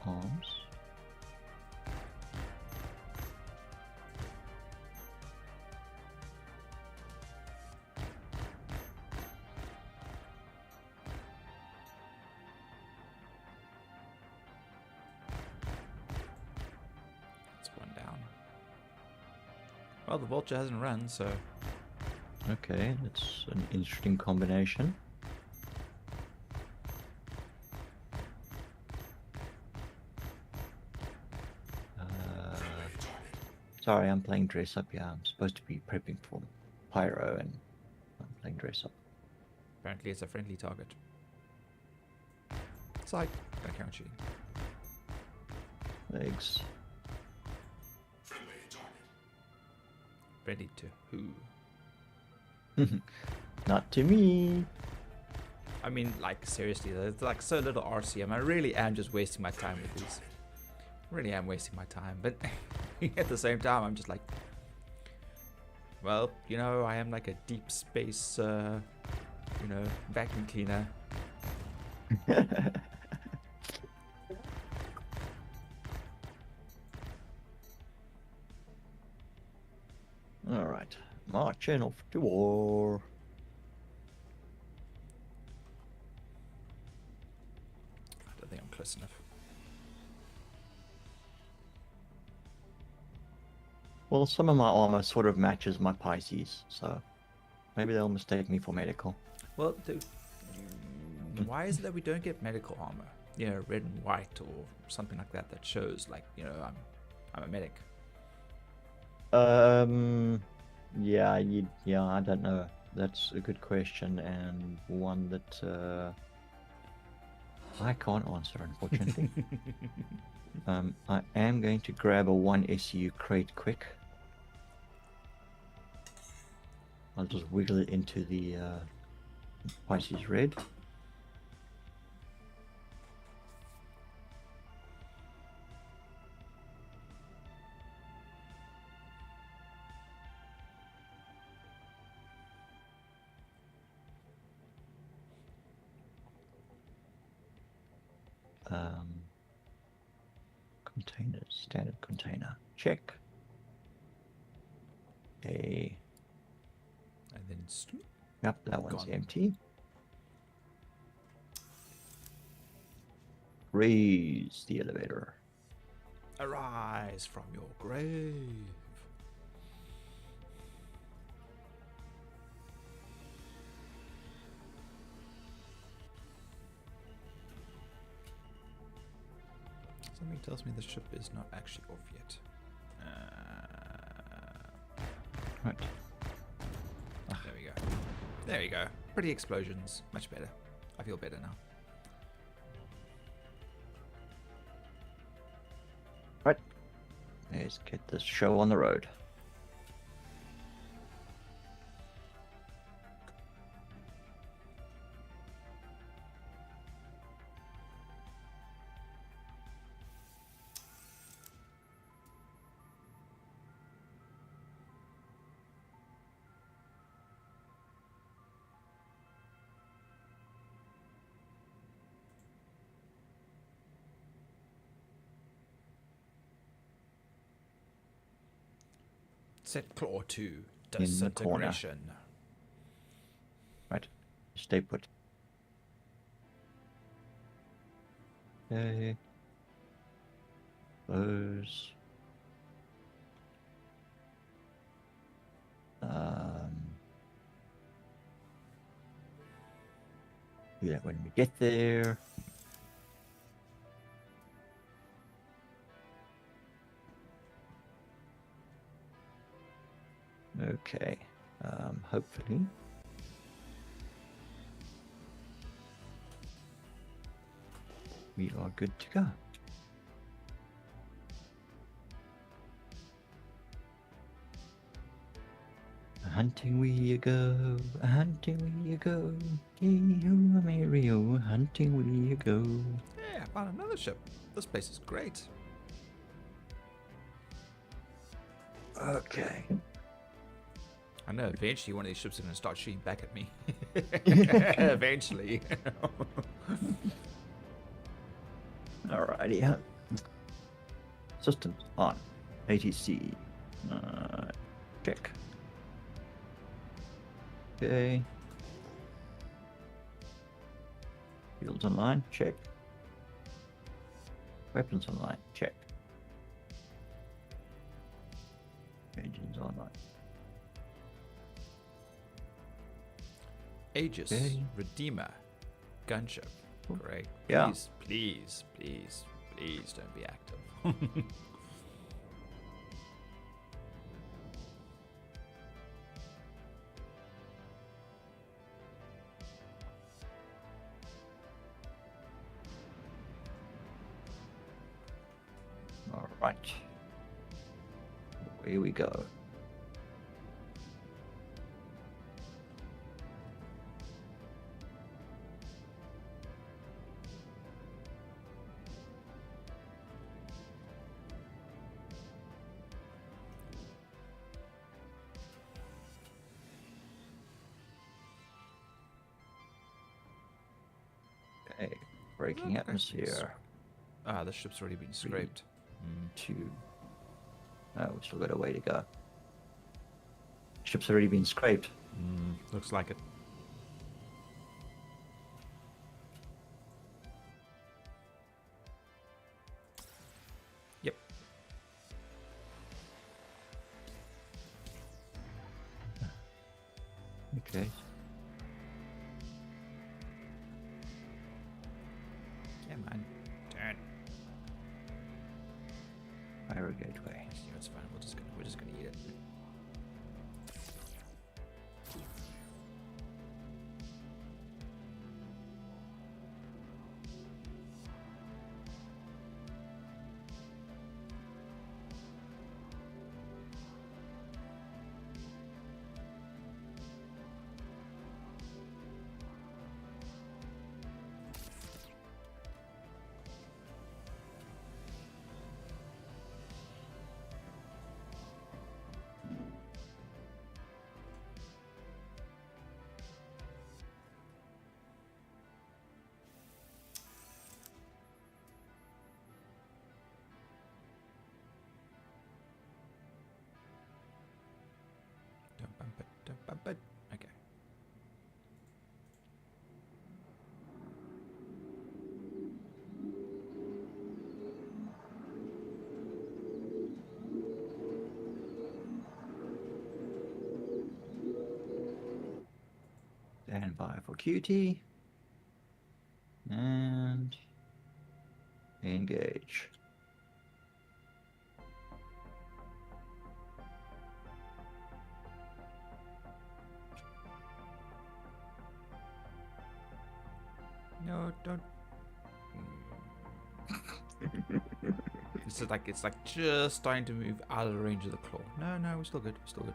Speaker 2: Arms.
Speaker 1: That's one down. Well, the vulture hasn't run, so...
Speaker 2: Okay, that's an interesting combination. Sorry, I'm playing dress up. Yeah, I'm supposed to be prepping for pyro, and I'm playing dress up.
Speaker 1: Apparently it's a friendly target. Psych. I can't shoot.
Speaker 2: Legs.
Speaker 1: Ready to who?
Speaker 2: Not to me.
Speaker 1: I mean, like, seriously, there's like so little RCM. I really am just wasting my time with these. Really am wasting my time, but at the same time, I'm just like, Well, I am like a deep space, vacuum cleaner.
Speaker 2: All right, marching off to war.
Speaker 1: I don't think I'm close enough.
Speaker 2: Well, some of my armor sort of matches my Pisces, so maybe they'll mistake me for medical.
Speaker 1: Well, why is it that we don't get medical armor? Red and white or something like that shows like, I'm a medic.
Speaker 2: Yeah, I don't know. That's a good question, and one that I can't answer, unfortunately. I am going to grab a 1 SU crate quick. I'll just wiggle it into the Pisces red. Containers, standard container, check. Okay.
Speaker 1: And then
Speaker 2: Yep, that one's
Speaker 1: gone.
Speaker 2: empty. Raise the elevator.
Speaker 1: Arise from your grave. Something tells me the ship is not actually off yet.
Speaker 2: Right.
Speaker 1: There we go. There we go. Pretty explosions. Much better. I feel better now.
Speaker 2: Right. Let's get this show on the road.
Speaker 1: Set claw 2.
Speaker 2: In the corner.
Speaker 1: Disintegration.
Speaker 2: Right. Stay put. Okay. Close. Do that when we get there. Okay. Hopefully. We are good to go. Hunting we go, hunting we go, Mario, hunting we go.
Speaker 1: Yeah, I found another ship. This place is great.
Speaker 2: Okay.
Speaker 1: I know eventually one of these ships are going to start shooting back at me. Eventually.
Speaker 2: Alrighty. Huh? Systems on. ATC. Check. Okay. Fields online. Check. Weapons online. Check. Engines online.
Speaker 1: Aegis,
Speaker 2: Okay.
Speaker 1: Redeemer, gunship. Great.
Speaker 2: Yeah.
Speaker 1: Please, please, please, please don't be active.
Speaker 2: All right. Away we go. Okay. Breaking atmosphere.
Speaker 1: Ah, the ship's already been scraped.
Speaker 2: 2. Oh, we still got a way to go. Ship's already been scraped.
Speaker 1: Looks like it. Yep.
Speaker 2: Okay.
Speaker 1: Yeah, man. Turn.
Speaker 2: Fire gateway.
Speaker 1: Yeah, it's fine. We're just gonna eat it. Don't bump it. Don't bump it. Okay.
Speaker 2: Stand by for QT. And engage.
Speaker 1: No, don't. It's like just starting to move out of the range of the claw. No, we're still good. We're still good.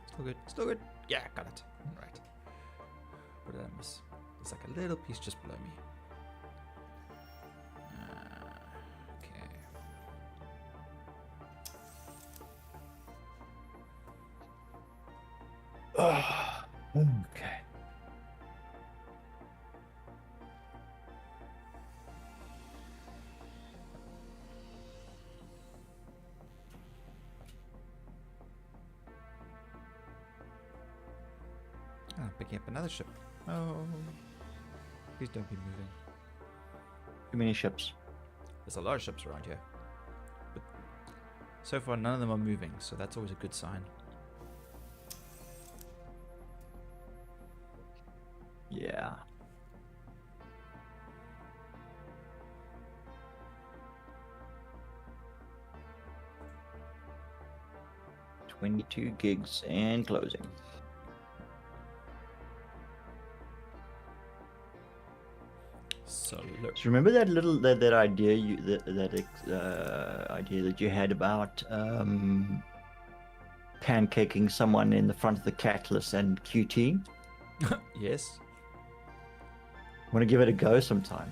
Speaker 1: Still good. Still good. Yeah, got it. Right. What did I miss? There's like a little piece just below me. Okay.
Speaker 2: Okay.
Speaker 1: Ah, picking up another ship. Oh. Please don't be moving.
Speaker 2: Too many ships.
Speaker 1: There's a lot of ships around here. But so far, none of them are moving, so that's always a good sign.
Speaker 2: Yeah. $22 gigs and closing.
Speaker 1: So look.
Speaker 2: So remember that little that idea idea that you had about pancaking someone in the front of the Catalyst and QT?
Speaker 1: Yes.
Speaker 2: Want to give it a go sometime?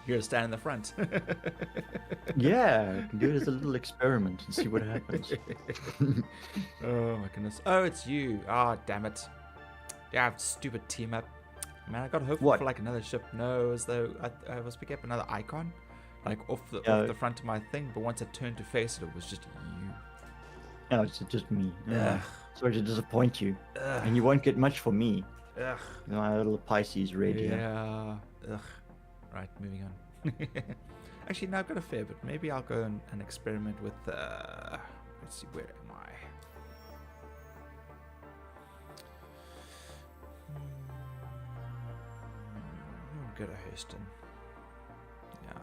Speaker 1: You're gonna stand in the front.
Speaker 2: Yeah, I can do it as a little experiment and see what happens.
Speaker 1: Oh my goodness. Oh, it's you. Ah, damn it. Yeah, stupid team up. Man, I got hopeful
Speaker 2: What?
Speaker 1: for like another ship. No, as though I was picking up another icon, like off the front of my thing. But once I turned to face it, it was just you.
Speaker 2: No, it's just me.
Speaker 1: Ugh.
Speaker 2: Sorry to disappoint you.
Speaker 1: Ugh.
Speaker 2: And you won't get much from me.
Speaker 1: Ugh.
Speaker 2: My little Pisces red here.
Speaker 1: Yeah. Ugh. Right, moving on. Actually, now I've got a fair bit. Maybe I'll go and experiment with. Let's see, where am I? Go to Houston. Yeah.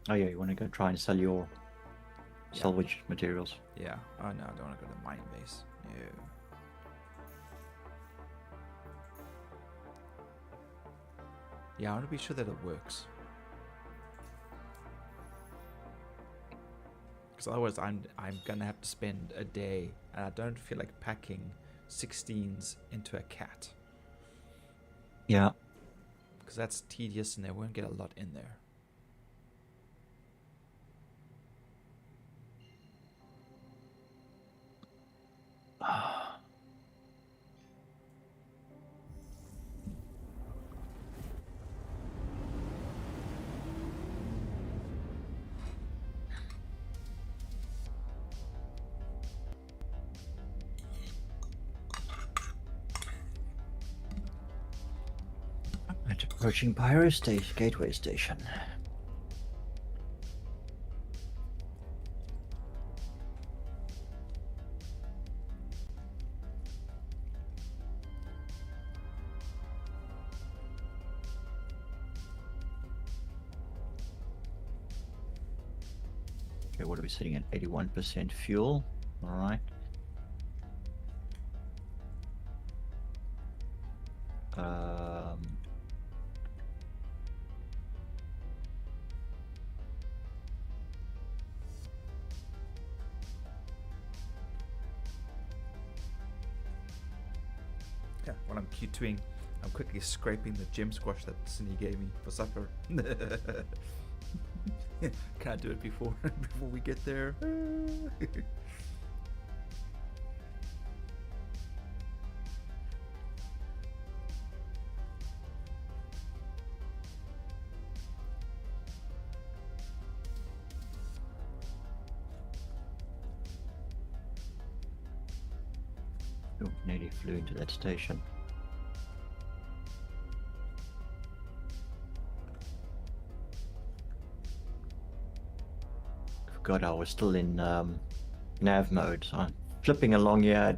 Speaker 2: Oh yeah, you want to go try and sell your salvage materials.
Speaker 1: Yeah. Oh no, I don't want to go to the mining base. No. Yeah, I want to be sure that it works. Because otherwise I'm gonna have to spend a day, and I don't feel like packing 16s into a cat.
Speaker 2: Yeah.
Speaker 1: Because that's tedious and they won't get a lot in there.
Speaker 2: Approaching Pyro Station, Gateway Station. Okay, what are we sitting at? 81% fuel. All right.
Speaker 1: Yeah, while I'm Q2ing, I'm quickly scraping the gem squash that Cindy gave me for supper. Can I do it before we get there?
Speaker 2: Oh, nearly flew into that station. God, I was still in nav mode, so I'm flipping along here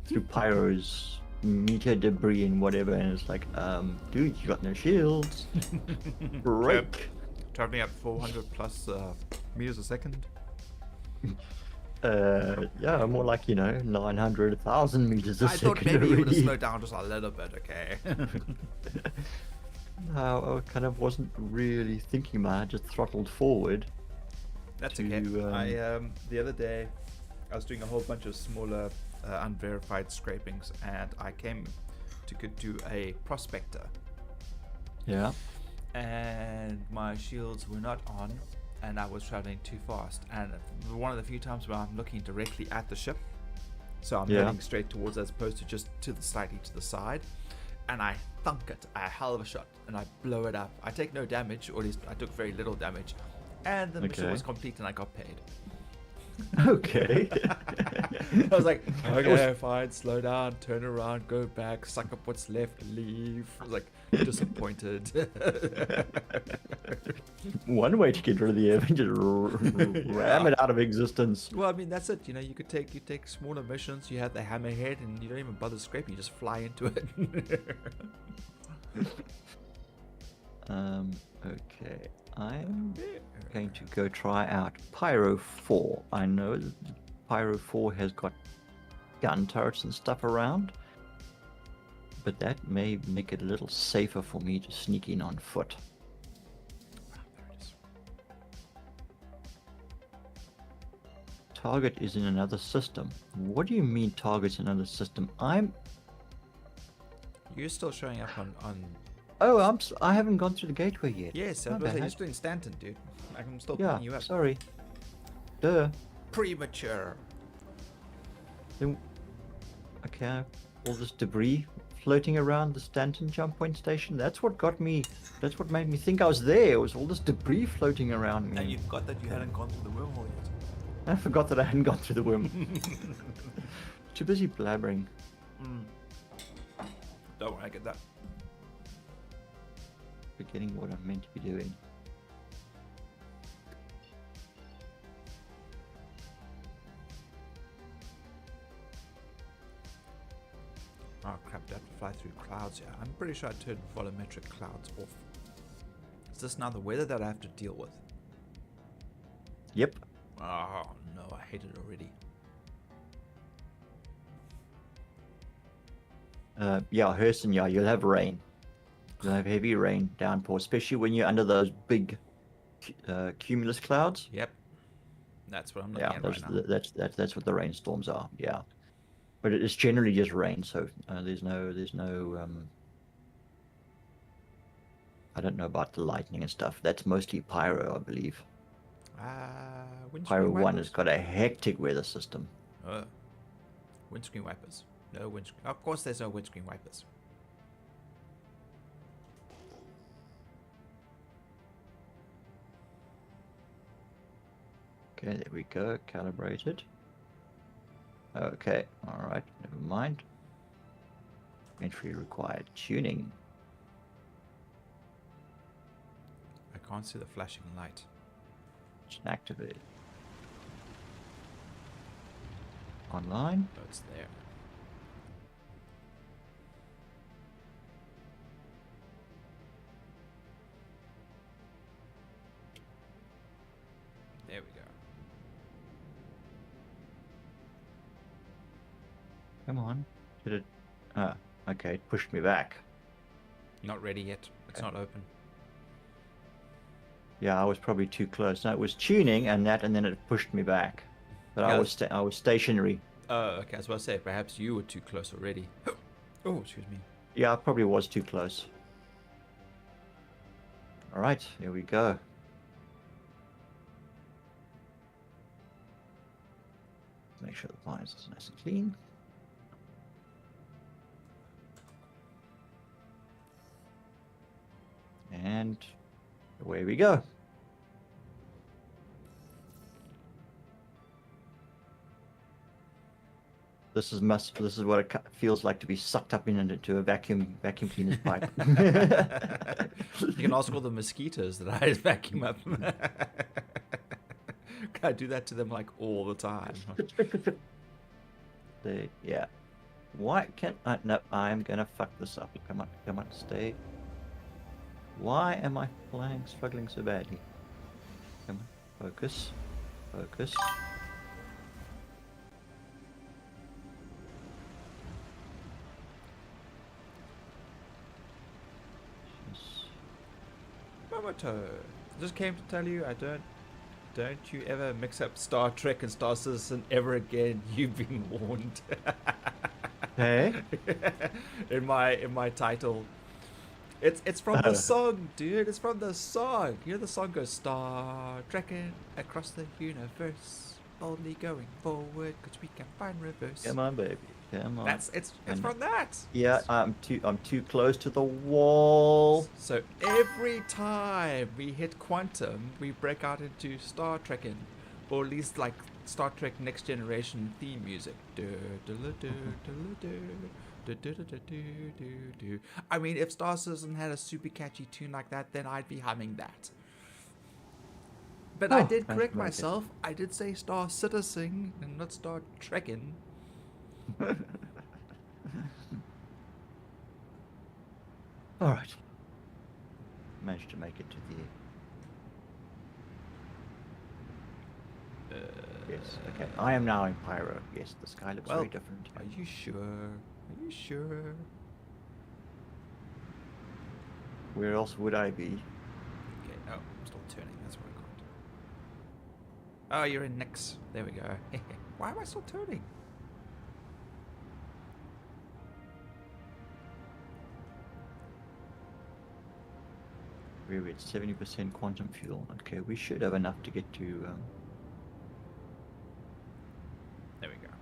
Speaker 2: through pyros, meteor debris and whatever, and it's like, dude, you got no shields. Break.
Speaker 1: Traveling at 400 plus meters a second.
Speaker 2: Yeah, more like, 900, 1,000 meters a second.
Speaker 1: I thought maybe you would have
Speaker 2: already.
Speaker 1: slowed down just a little bit, okay?
Speaker 2: No, I kind of wasn't really thinking about it, just throttled forward.
Speaker 1: That's okay. I the other day I was doing a whole bunch of smaller unverified scrapings, and I came to do a prospector.
Speaker 2: Yeah.
Speaker 1: And my shields were not on, and I was traveling too fast. And one of the few times where I'm looking directly at the ship, so I'm heading straight towards as opposed to just slightly to the side, and I thunk it a hell of a shot, and I blow it up. I take no damage, or at least I took very little damage. And the mission was complete, and I got paid.
Speaker 2: Okay.
Speaker 1: I was like, okay, fine, slow down, turn around, go back, suck up what's left, leave. I was like, disappointed.
Speaker 2: One way to get rid of the air, just ram it out of existence.
Speaker 1: Well, I mean, that's it. You take smaller missions. You have the hammerhead, and you don't even bother scraping. You just fly into it.
Speaker 2: Okay. I'm going to go try out Pyro 4. I know that Pyro 4 has got gun turrets and stuff around, but that may make it a little safer for me to sneak in on foot.
Speaker 1: There it is.
Speaker 2: Target is in another system. What do you mean target's in another system?
Speaker 1: You're still showing up on.
Speaker 2: Oh, I haven't gone through the gateway yet.
Speaker 1: Yes, I was just doing Stanton, dude. I'm still picking you up.
Speaker 2: Sorry. Duh.
Speaker 1: Premature.
Speaker 2: Then, okay, all this debris floating around the Stanton jump point station. That's what That's what made me think I was there. It was all this debris floating around me.
Speaker 1: And you forgot that you hadn't gone through the wormhole yet.
Speaker 2: I forgot that I hadn't gone through the worm. Too busy blabbering.
Speaker 1: Don't worry, I get that.
Speaker 2: Forgetting what I'm meant to be doing.
Speaker 1: Oh crap, do I have to fly through clouds here? I'm pretty sure I turned volumetric clouds off. Is this now the weather that I have to deal with?
Speaker 2: Yep.
Speaker 1: Oh no, I hate it already.
Speaker 2: Yeah, Hurston, yeah, you'll have rain. You'll have heavy rain downpour, especially when you're under those big cumulus clouds.
Speaker 1: Yep. That's what I'm looking at right now.
Speaker 2: That's what the rainstorms are. Yeah, but it's generally just rain. So there's no I don't know about the lightning and stuff. That's mostly pyro, I believe. Pyro 1 has got a hectic weather system.
Speaker 1: Windscreen wipers. No windscreen. Of course, there's no windscreen wipers.
Speaker 2: Okay, there we go. Calibrated. Okay, alright, never mind. Entry required tuning.
Speaker 1: can't see the flashing light.
Speaker 2: It's activated. Online.
Speaker 1: Oh, it's there. There we go.
Speaker 2: Come on. Did it? Ah, okay. It pushed me back.
Speaker 1: Not ready yet. It's not open.
Speaker 2: Yeah, I was probably too close. No, it was tuning and then it pushed me back. But I was stationary.
Speaker 1: Oh, okay. I was about to say, perhaps you were too close already. Oh, excuse me.
Speaker 2: Yeah, I probably was too close. All right, here we go. Make sure the vines is nice and clean. And away we go. This is what it feels like to be sucked up into a vacuum cleaner's pipe.
Speaker 1: You can ask all the mosquitoes that I vacuum up. I do that to them like all the time.
Speaker 2: Yeah. Why can't I? No, I'm gonna fuck this up. Come on, stay. Why am I struggling so badly? Come on, focus.
Speaker 1: Momoto, just came to tell you, don't you ever mix up Star Trek and Star Citizen ever again. You've been warned.
Speaker 2: Hey.
Speaker 1: in my title. It's from the song, dude. It's from the song. You know the song goes Star trekking across the universe, boldly going forward, 'cause we can find reverse.
Speaker 2: Come on, baby. Come on.
Speaker 1: It's from that.
Speaker 2: Yeah, I'm too close to the wall.
Speaker 1: So every time we hit quantum, we break out into Star Trekking, or at least like Star Trek Next Generation theme music. I mean, if Star Citizen had a super catchy tune like that, then I'd be humming that. But I did correct myself. I did say Star Citizen and not Star Trekking.
Speaker 2: All right. Managed to make it to the. Yes. Okay. I am now in Pyro. Yes, the sky looks very different.
Speaker 1: Are you sure? Are you sure?
Speaker 2: Where else would I be?
Speaker 1: Okay. Oh, I'm still turning. That's what I got. Oh, you're in Nix. There we go. Why am I still turning?
Speaker 2: We're at 70% quantum fuel. Okay, we should have enough to get to.
Speaker 1: There we go.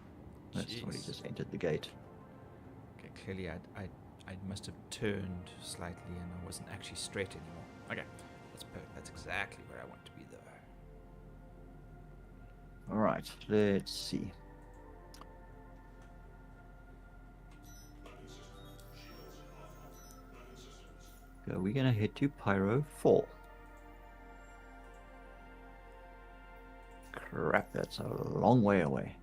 Speaker 2: That's somebody just entered the gate.
Speaker 1: Okay, clearly I must have turned slightly and I wasn't actually straight anymore. Okay, that's perfect. That's exactly where I want to be, though.
Speaker 2: All right, let's see. So we're gonna head to Pyro 4. Crap, that's a long way away.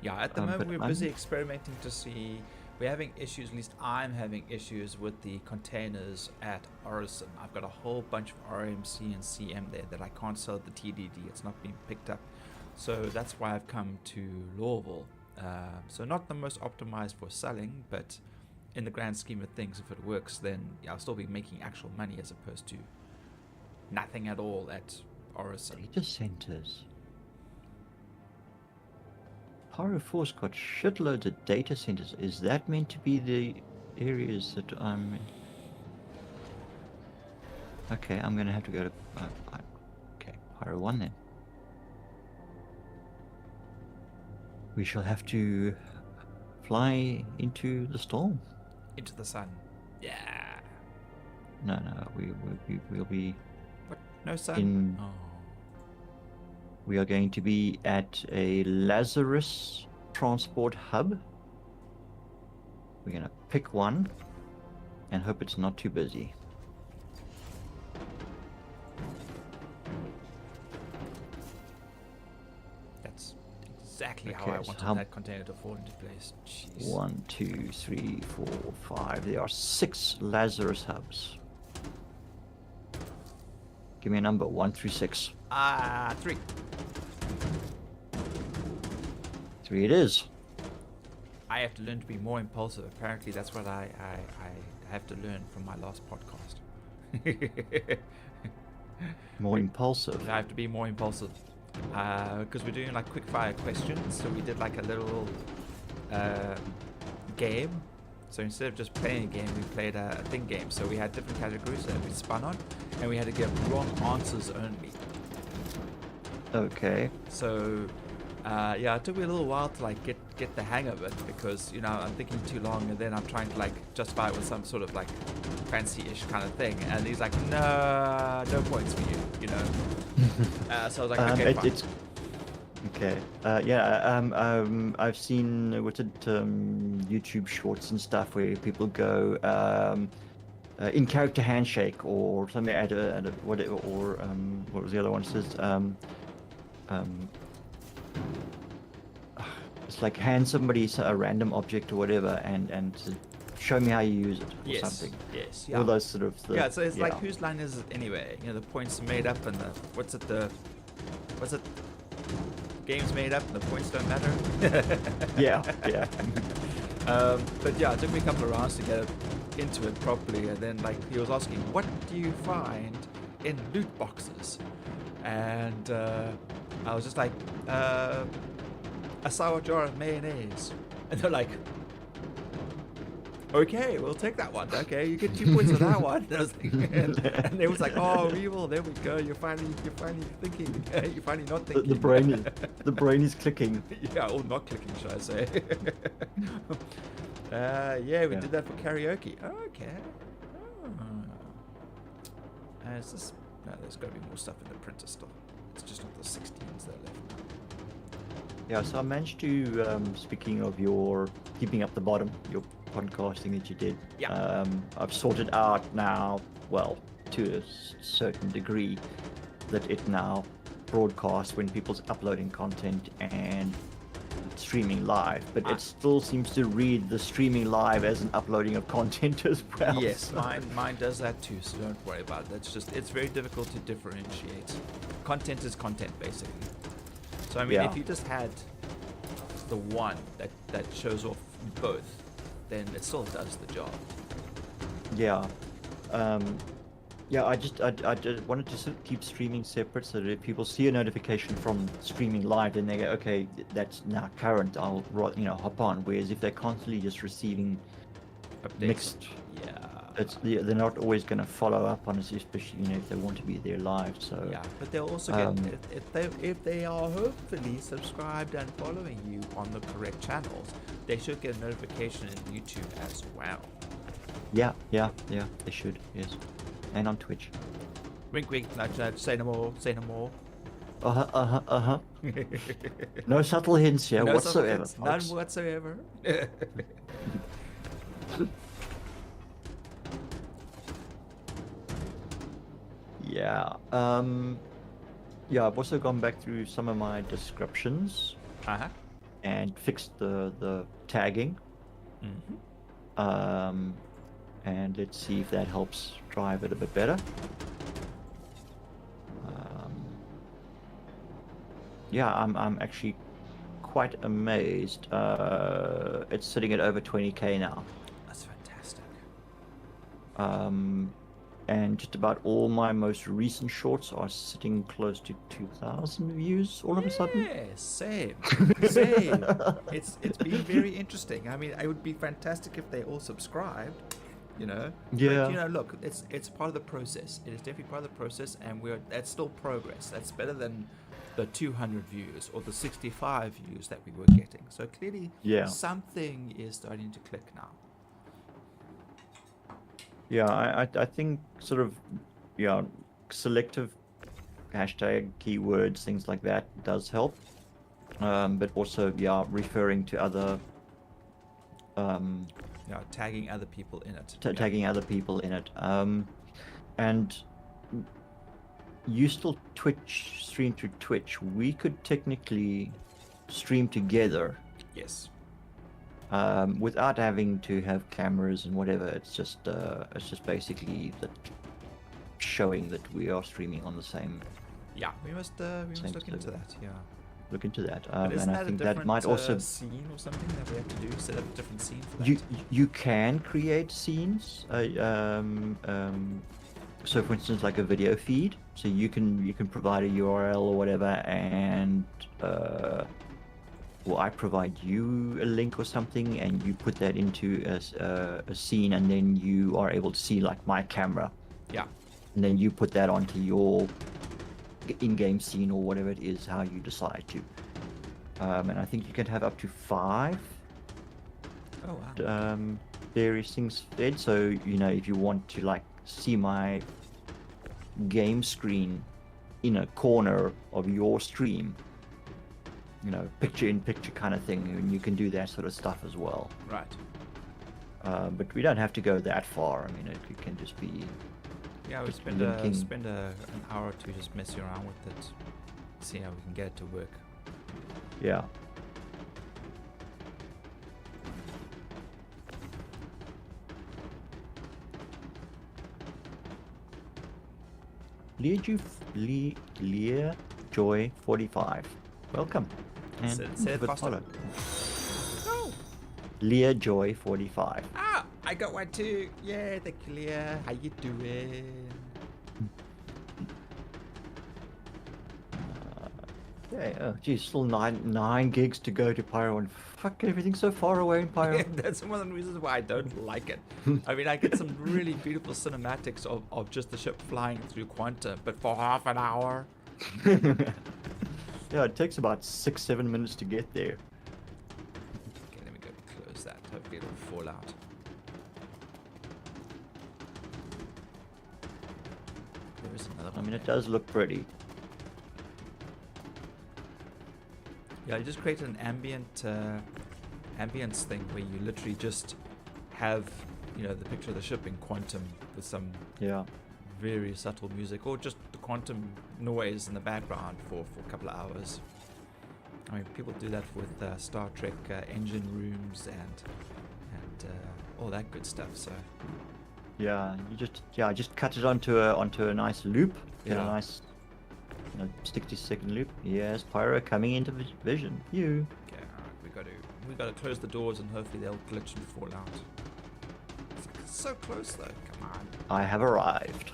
Speaker 1: Yeah, at the moment we're busy experimenting to see. We're having issues, at least I'm having issues with the containers at Orison. I've got a whole bunch of RMC and CM there that I can't sell at the TDD. It's not being picked up. So that's why I've come to Louisville. So not the most optimized for selling, but in the grand scheme of things, if it works, then I'll still be making actual money as opposed to nothing at all at Orison.
Speaker 2: Data centers. Pyro 4's got shitloads of data centers. Is that meant to be the areas that I'm in? Okay, I'm gonna have to go to okay, Pyro 1 then. We shall have to fly into the storm.
Speaker 1: Into the sun. Yeah.
Speaker 2: No, we'll be.
Speaker 1: What? No sun?
Speaker 2: we are going to be at a Lazarus transport hub. We're going to pick one and hope it's not too busy.
Speaker 1: That's exactly how
Speaker 2: Okay,
Speaker 1: I
Speaker 2: so
Speaker 1: wanted
Speaker 2: how-
Speaker 1: that container to fall into place. Jeez.
Speaker 2: 1, 2, 3, 4, 5. There are 6 Lazarus hubs. Give me a number, 1 through 6.
Speaker 1: 3.
Speaker 2: 3 it is.
Speaker 1: I have to learn to be more impulsive. Apparently, that's what I have to learn from my last podcast.
Speaker 2: More impulsive.
Speaker 1: I have to be more impulsive. Because we're doing like quick fire questions. So we did like a little game. So instead of just playing a game, we played a thing game. So we had different categories that we spun on, and we had to get wrong answers only.
Speaker 2: Okay.
Speaker 1: So yeah, it took me a little while to like get the hang of it, because I'm thinking too long, and then I'm trying to like justify it with some sort of like fancy-ish kind of thing, and he's like, no points for you, so I was like, okay, fine.
Speaker 2: It's okay. I've seen YouTube shorts and stuff where people go in character handshake or something what was the other one? It says it's like hand somebody a random object or whatever and show me how you use it or something.
Speaker 1: Yes, yeah.
Speaker 2: All those sort of
Speaker 1: So it's like, whose line is it anyway? The points are made up, and game's made up and the points don't matter.
Speaker 2: yeah.
Speaker 1: But yeah, it took me a couple of rounds to get into it properly, and then like he was asking, what do you find in loot boxes? And I was just like, a sour jar of mayonnaise. And they're like, okay, we'll take that one. Okay, you get 2 points for that one. And I was like, and they was like, oh, Weevil, there we go. You're finally thinking. You're finally not thinking.
Speaker 2: The brain is clicking.
Speaker 1: Yeah, or not clicking, should I say? Yeah, we did that for karaoke. Okay. Is this? No, there's got to be more stuff in the printer still. It's just not the 16s that are left.
Speaker 2: Yeah, so I managed to, speaking of your keeping up the bottom, your podcasting that you did, I've sorted out now, well, to a certain degree, that it now broadcasts when people's uploading content and streaming live, but it still seems to read the streaming live as an uploading of content as well.
Speaker 1: Yes, mine does that too, so don't worry about it. It's very difficult to differentiate. Content is content, basically. So I mean, if you just had the one that shows off both, then it still does the job.
Speaker 2: Yeah. I just wanted to sort of keep streaming separate, so that if people see a notification from streaming live, then they go, okay, that's now current, I'll hop on. Whereas if they're constantly just receiving
Speaker 1: Updates.
Speaker 2: mixed, they're not always going to follow up on it, especially if they want to be there live. So
Speaker 1: yeah, but they'll also get if they are hopefully subscribed and following you on the correct channels, they should get a notification in YouTube as well.
Speaker 2: Yeah, they should, yes. And on Twitch.
Speaker 1: Wink, wink, nudge, nudge, say no more.
Speaker 2: No subtle hints here
Speaker 1: No
Speaker 2: whatsoever.
Speaker 1: none whatsoever.
Speaker 2: Yeah. I've also gone back through some of my descriptions and fixed the tagging. And let's see if that helps drive it a bit better. I'm actually quite amazed. It's sitting at over 20k now.
Speaker 1: That's fantastic.
Speaker 2: And just about all my most recent shorts are sitting close to 2,000 views all of a sudden.
Speaker 1: Yeah, same. It's been very interesting. I mean, it would be fantastic if they all subscribed.
Speaker 2: Yeah.
Speaker 1: But, look, it's part of the process. It is definitely part of the process, and that's still progress. That's better than the 200 views or the 65 views that we were getting. So clearly, something is starting to click now.
Speaker 2: Yeah, I think sort of, selective hashtag, keywords, things like that does help. But also, yeah, referring to other,
Speaker 1: tagging other people in it.
Speaker 2: tagging other people in it. And you still stream through Twitch. We could technically stream together.
Speaker 1: Yes.
Speaker 2: Without having to have cameras and whatever. It's just basically that showing that we are streaming on the same.
Speaker 1: Yeah, we must look into that. Yeah.
Speaker 2: Look into that.
Speaker 1: But isn't
Speaker 2: and
Speaker 1: that
Speaker 2: I think
Speaker 1: a different
Speaker 2: that might also
Speaker 1: scene or something that we have to do? Set up a different scene for that.
Speaker 2: you can create scenes. So for instance, like a video feed. So you can provide a URL or whatever, and I provide you a link or something, and you put that into a scene, and then you are able to see like my camera.
Speaker 1: Yeah.
Speaker 2: And then you put that onto your in-game scene or whatever it is, how you decide to. And I think you can have up to 5
Speaker 1: Oh wow.
Speaker 2: various things fed. So if you want to like see my game screen in a corner of your stream, picture in picture kind of thing, and you can do that sort of stuff as well.
Speaker 1: Right.
Speaker 2: But we don't have to go that far. I mean, it can just be.
Speaker 1: Yeah, we spend an hour or two just messing around with it, see how we can get it to work.
Speaker 2: Yeah. Leah Joy 45. Welcome. And
Speaker 1: Say it
Speaker 2: for the
Speaker 1: faster.
Speaker 2: follow.
Speaker 1: No.
Speaker 2: Leah Joy 45.
Speaker 1: Ah, I got one too. Yeah, the clear. How you doing?
Speaker 2: Yeah. Oh, geez, still nine gigs to go to Pyro, and fuck, everything's so far away in Pyro.
Speaker 1: That's one of the reasons why I don't like it. I mean, I get some really beautiful cinematics of just the ship flying through Quantum, but for half an hour.
Speaker 2: Yeah, it takes about 6-7 minutes to get there.
Speaker 1: Okay, let me go close that. Hopefully it'll fall out. There is another one.
Speaker 2: I mean, it does look pretty.
Speaker 1: Yeah, I just created an ambience thing where you literally just have, the picture of the ship in Quantum with some very subtle music, or just the Quantum noise in the background for a couple of hours. I mean, people do that with Star Trek engine rooms and all that good stuff. So
Speaker 2: Yeah, you just cut it onto a nice loop. Get a
Speaker 1: Yeah.
Speaker 2: nice 60-second loop. Yes, Pyro coming into vision. You.
Speaker 1: okay, alright, we got to close the doors and hopefully they'll glitch and fall out. It's so close though. Come on.
Speaker 2: I have arrived.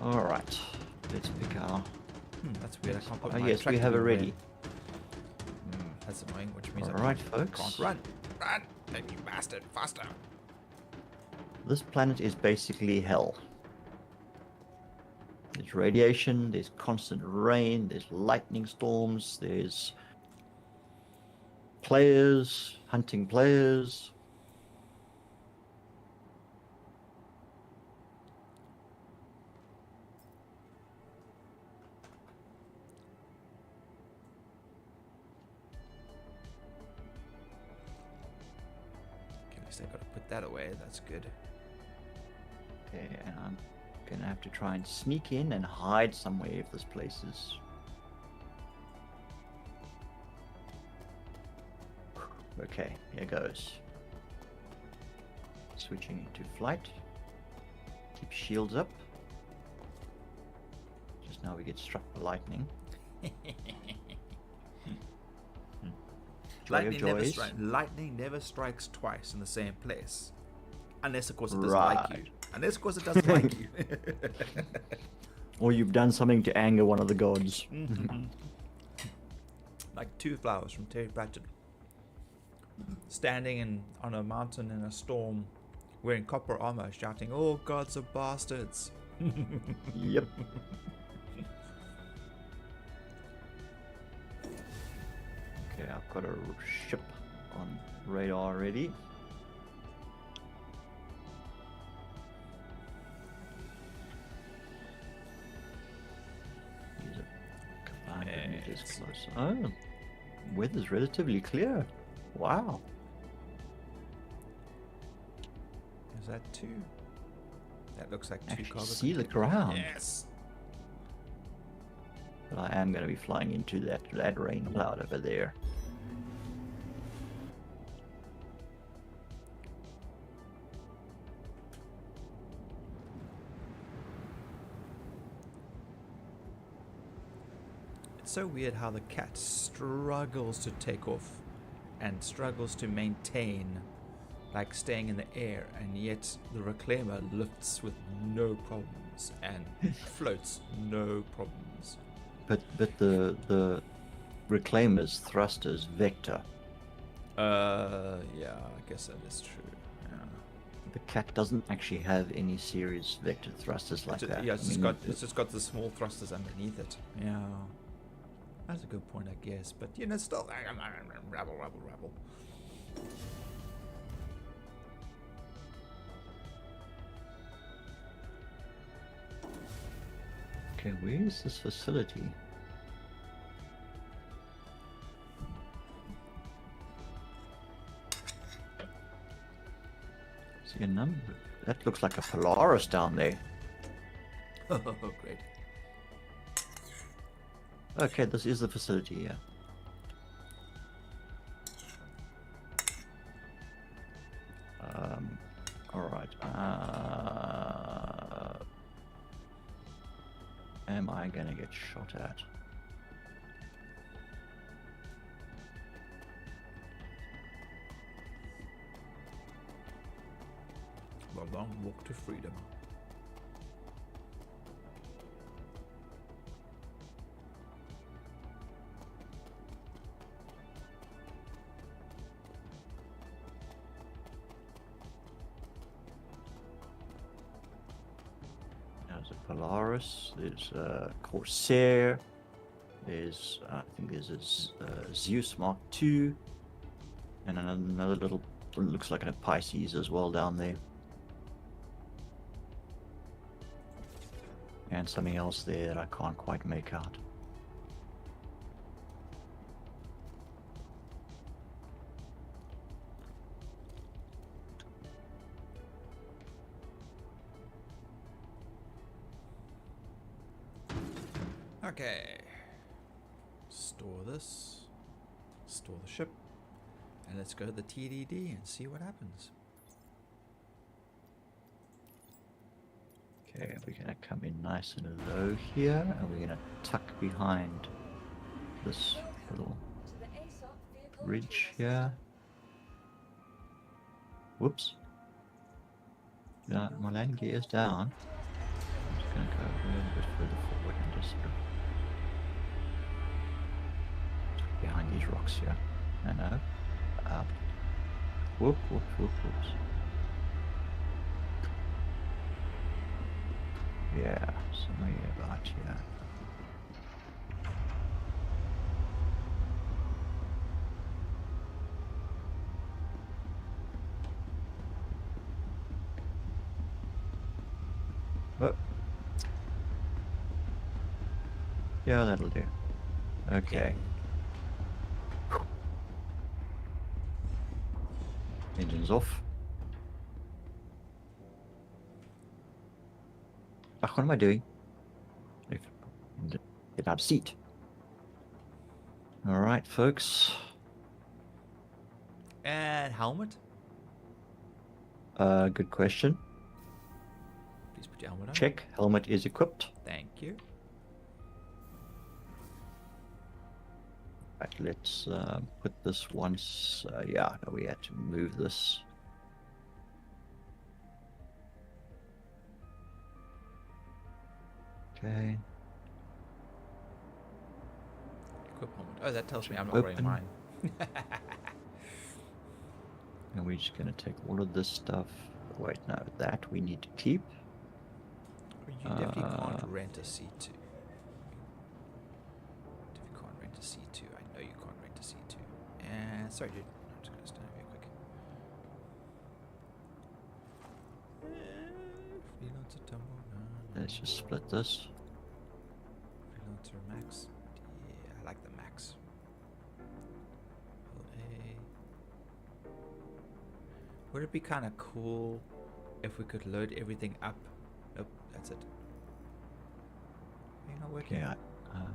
Speaker 2: All right, let's pick our.
Speaker 1: That's weird. I can't put
Speaker 2: Oh
Speaker 1: my
Speaker 2: yes, we
Speaker 1: tractor
Speaker 2: have
Speaker 1: in
Speaker 2: already.
Speaker 1: red. That's annoying, which means
Speaker 2: All right,
Speaker 1: I
Speaker 2: folks.
Speaker 1: can't run. Run, you bastard! Faster!
Speaker 2: This planet is basically hell. There's radiation, there's constant rain, there's lightning storms, there's players hunting players.
Speaker 1: Okay, at least I got to put that away. That's good.
Speaker 2: Okay, and I'm gonna have to try and sneak in and hide somewhere if this place is. Okay, here goes. Switching into flight. Keep shields up. Just now we get struck by lightning. Joy of joys.
Speaker 1: Lightning never strikes twice in the same place. Unless, of course, it doesn't
Speaker 2: Right.
Speaker 1: like you. Unless, of course, it doesn't like you.
Speaker 2: Or you've done something to anger one of the gods.
Speaker 1: Like Two Flowers from Terry Pratchett. Standing on a mountain in a storm, wearing copper armor, shouting, "Oh, gods are bastards."
Speaker 2: Yep. Okay, I've got a ship on radar already. is close. Oh, weather's relatively clear. Wow.
Speaker 1: Is that 2? That looks like 2
Speaker 2: Actually
Speaker 1: cargo
Speaker 2: see the
Speaker 1: containers.
Speaker 2: ground.
Speaker 1: Yes.
Speaker 2: But I am going to be flying into that rain cloud over there.
Speaker 1: It's so weird how the cat struggles to take off and struggles to maintain, like staying in the air, and yet the reclaimer lifts with no problems and floats no problems.
Speaker 2: But the reclaimer's thrusters vector.
Speaker 1: Yeah, I guess that is true. Yeah.
Speaker 2: The cat doesn't actually have any serious vector thrusters like that.
Speaker 1: Yeah, it's just got the small thrusters underneath it. Yeah. That's a good point, I guess. But, you know, still... Rabble.
Speaker 2: Okay, where is this facility? See a number. That looks like a Polaris down there.
Speaker 1: Oh, great.
Speaker 2: Okay, this is the facility, yeah. Alright. Am I gonna get shot at?
Speaker 1: The long walk to freedom.
Speaker 2: There's a Polaris, there's a Corsair, there's, I think there's a Zeus Mark II, and another little, looks like a Pisces as well down there. And something else there that I can't quite make out.
Speaker 1: Okay. Store this. Store the ship. And let's go to the TDD and see what happens.
Speaker 2: Okay, we're going to come in nice and low here, and we're going to tuck behind this little ridge here. Whoops. Yeah, my landing gear is down. I'm just going to go a little bit further forward and just sort of tuck behind these rocks here. No. Up. Whoops. Yeah, somewhere about here. Oh. Yeah, that'll do. Okay. Engines off. What am I doing? Get out of seat. Alright, folks.
Speaker 1: And helmet?
Speaker 2: Good question.
Speaker 1: Please put your helmet on.
Speaker 2: Check. Helmet is equipped.
Speaker 1: Thank you.
Speaker 2: Right, let's put this once. Yeah, no, we had to move this. Okay.
Speaker 1: Equip helmet. Oh, that tells me I'm not
Speaker 2: Open.
Speaker 1: wearing mine.
Speaker 2: And we're just going to take all of this stuff. Wait, no, that we need to keep.
Speaker 1: You definitely can't rent a C2. Definitely can't rent a C2. I know you can't rent a C2. Sorry, dude. I'm just going to stand over here quick. Freelancer tumble. No.
Speaker 2: Let's just split this.
Speaker 1: Freelancer max. Yeah, I like Would it be kind of cool if we could load everything up? Nope, that's it. Are you not working?
Speaker 2: Yeah.
Speaker 1: Not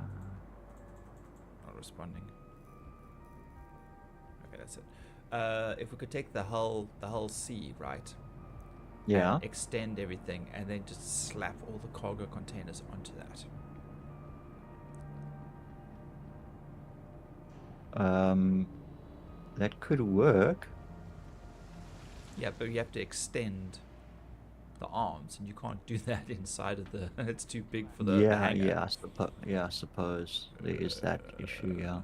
Speaker 1: responding. Okay, that's it. If we could take the whole sea, right?
Speaker 2: Yeah.
Speaker 1: And extend everything, and then just slap all the cargo containers onto that.
Speaker 2: That could work.
Speaker 1: Yeah, but you have to extend the arms, and you can't do that inside of the. It's too big for the hangar.
Speaker 2: I suppose there is that issue. Yeah.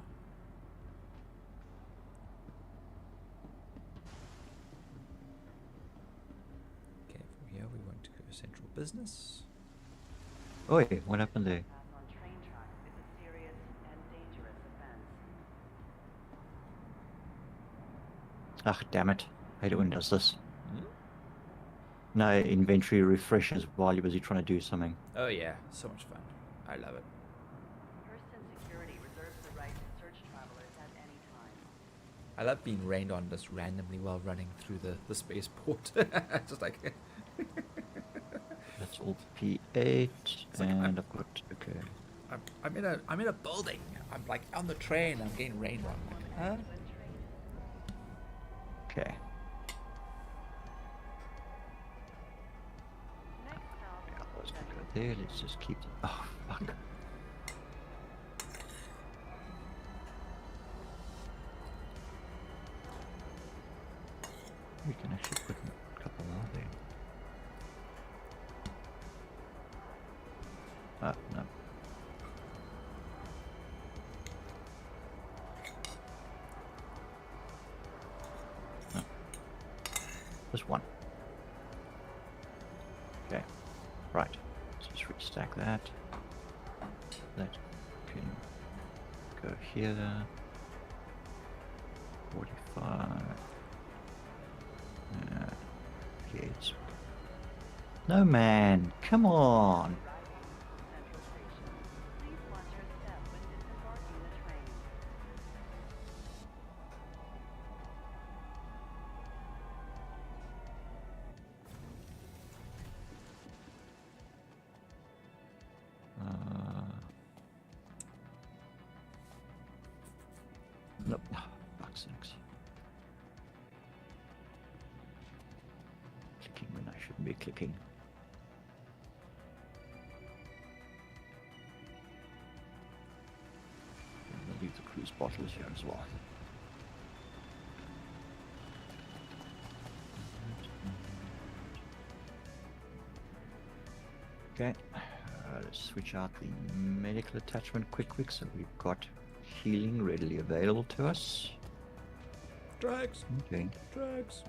Speaker 1: Okay, from here we want to go central business.
Speaker 2: Oh, wait, what happened there?
Speaker 3: On train tracks is a serious and dangerous offense.
Speaker 2: Ah, damn it. I hate it when it does this.
Speaker 1: Hmm?
Speaker 2: No, inventory refreshes while you're busy trying to do something.
Speaker 1: Oh yeah, so much fun. I love it.
Speaker 3: Hurston Security reserves the right to search travelers at any time.
Speaker 1: I love being rained on just randomly while running through the spaceport. Just like.
Speaker 2: That's all P8,
Speaker 1: like
Speaker 2: and I've got, okay.
Speaker 1: I'm in a building. I'm like on the train. I'm getting rained on. Like, huh?
Speaker 2: Okay.
Speaker 3: Next stop,
Speaker 2: Yeah, let's go there. Let's just keep. Oh, fuck. We can actually put a couple out there. Ah, no. No. Just one. Okay. Right. Let's just restack that. That can go here. 45. Gates. No, man. Come on.
Speaker 3: Central Station. Please watch your step when disembarking the train.
Speaker 2: Nope. Fuck's sakes. Clicking when I shouldn't be clicking. I'm gonna leave the cruise bottles here as well. Okay, let's switch out the medical attachment quick, so we've got healing readily available to us.
Speaker 1: Drugs.
Speaker 2: Okay.
Speaker 1: Drugs.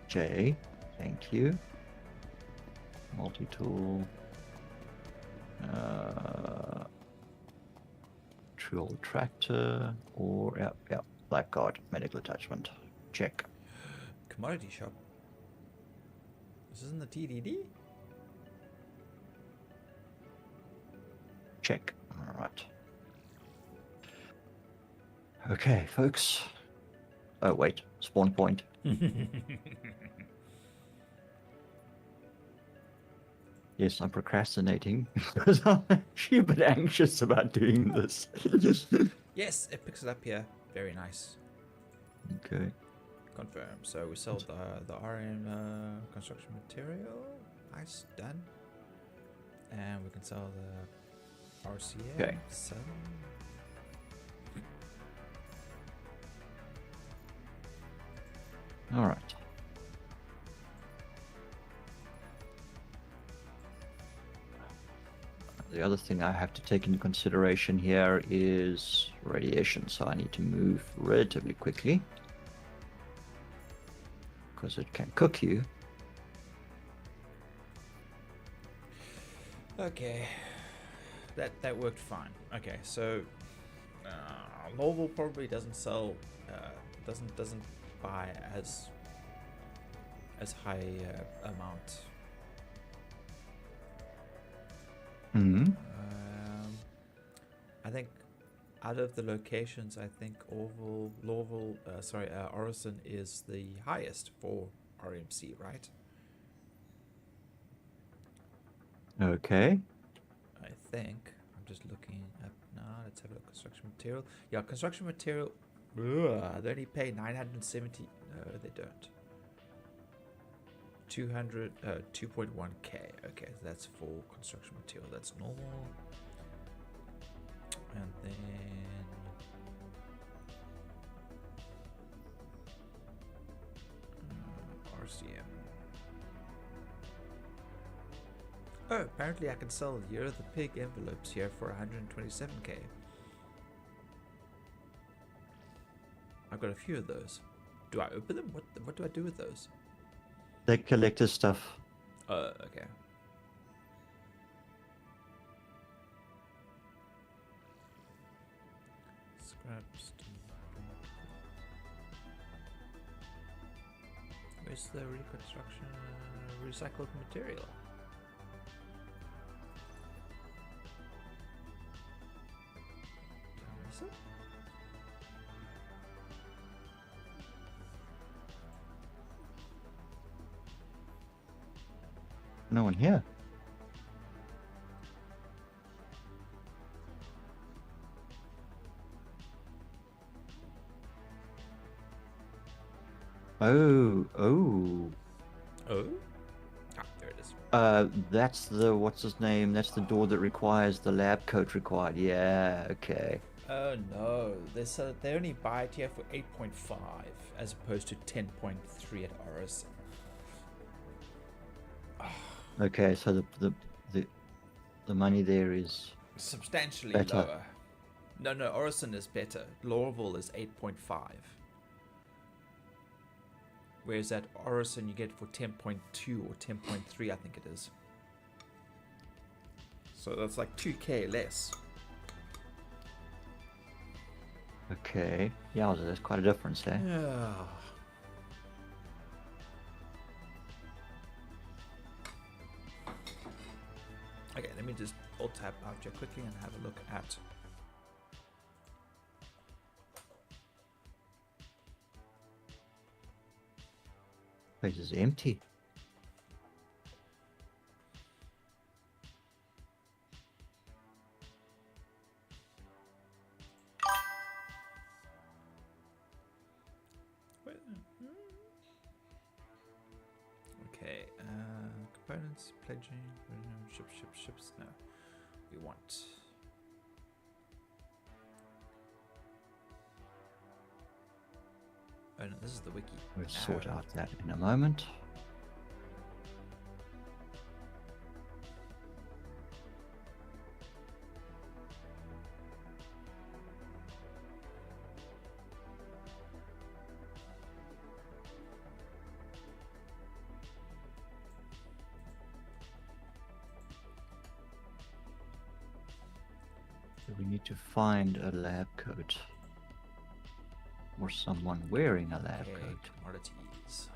Speaker 2: J, thank you. Multi-tool. Trill tractor, or yeah, Blackguard medical attachment. Check.
Speaker 1: Commodity shop. This isn't the TDD?
Speaker 2: Check. All right. Okay, folks. Oh wait, spawn point. Yes, I'm procrastinating because I'm actually a bit anxious about doing this.
Speaker 1: Yes, it picks it up here. Very nice.
Speaker 2: Okay.
Speaker 1: Confirm. So we sold the RM construction material. Nice, done. And we can sell the RCA.
Speaker 2: Okay.
Speaker 1: Sell.
Speaker 2: All right. The other thing I have to take into consideration here is radiation, so I need to move relatively quickly because it can cook you.
Speaker 1: Okay, that worked fine. Okay, so Louisville probably doesn't sell, doesn't buy as high amount.
Speaker 2: Mm-hmm.
Speaker 1: I think out of the locations, I think Orville, Lorville, Orison is the highest for RMC, right?
Speaker 2: Okay.
Speaker 1: I think. I'm just looking up now. Let's have a look. Construction material. Yeah, construction material. They only pay 970. No, they don't. 2.1k. Okay, so that's for construction material. That's normal. And then RCM. Oh, apparently I can sell Year of the Pig envelopes here for 127k. I've got a few of those. Do I open them? What do I do with those?
Speaker 2: They're collector stuff.
Speaker 1: Okay. Scraps. Where's the reconstruction recycled material? Did I miss it?
Speaker 2: No one here. Oh.
Speaker 1: Oh? Ah, there it is.
Speaker 2: That's the, what's his name? That's the door that requires the lab coat required. Yeah, okay.
Speaker 1: Oh no, they only buy it here for 8.5 as opposed to 10.3 at Orison.
Speaker 2: Okay, so the money there is
Speaker 1: Substantially
Speaker 2: better.
Speaker 1: lower. No, Orison is better. Lorville is 8.5. Whereas at Orison you get for 10.2 or 10.3, I think it is. So that's like 2k less.
Speaker 2: Okay. Yeah, so there's quite a difference there.
Speaker 1: Yeah. Okay, let me just alt tab out here quickly and have a look at.
Speaker 2: Place is empty.
Speaker 1: Okay, components, pledging, ships. No, we want. Oh no, this is the wiki.
Speaker 2: We'll sort out that in a moment. So we need to find a lab coat. Or someone wearing a lab
Speaker 1: Okay,
Speaker 2: coat.
Speaker 1: commodities.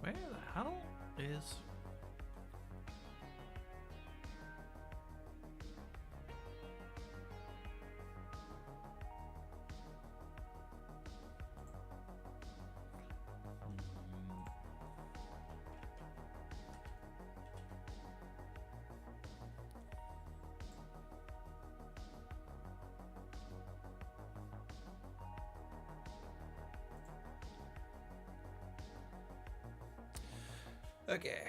Speaker 1: Where the hell is... Okay.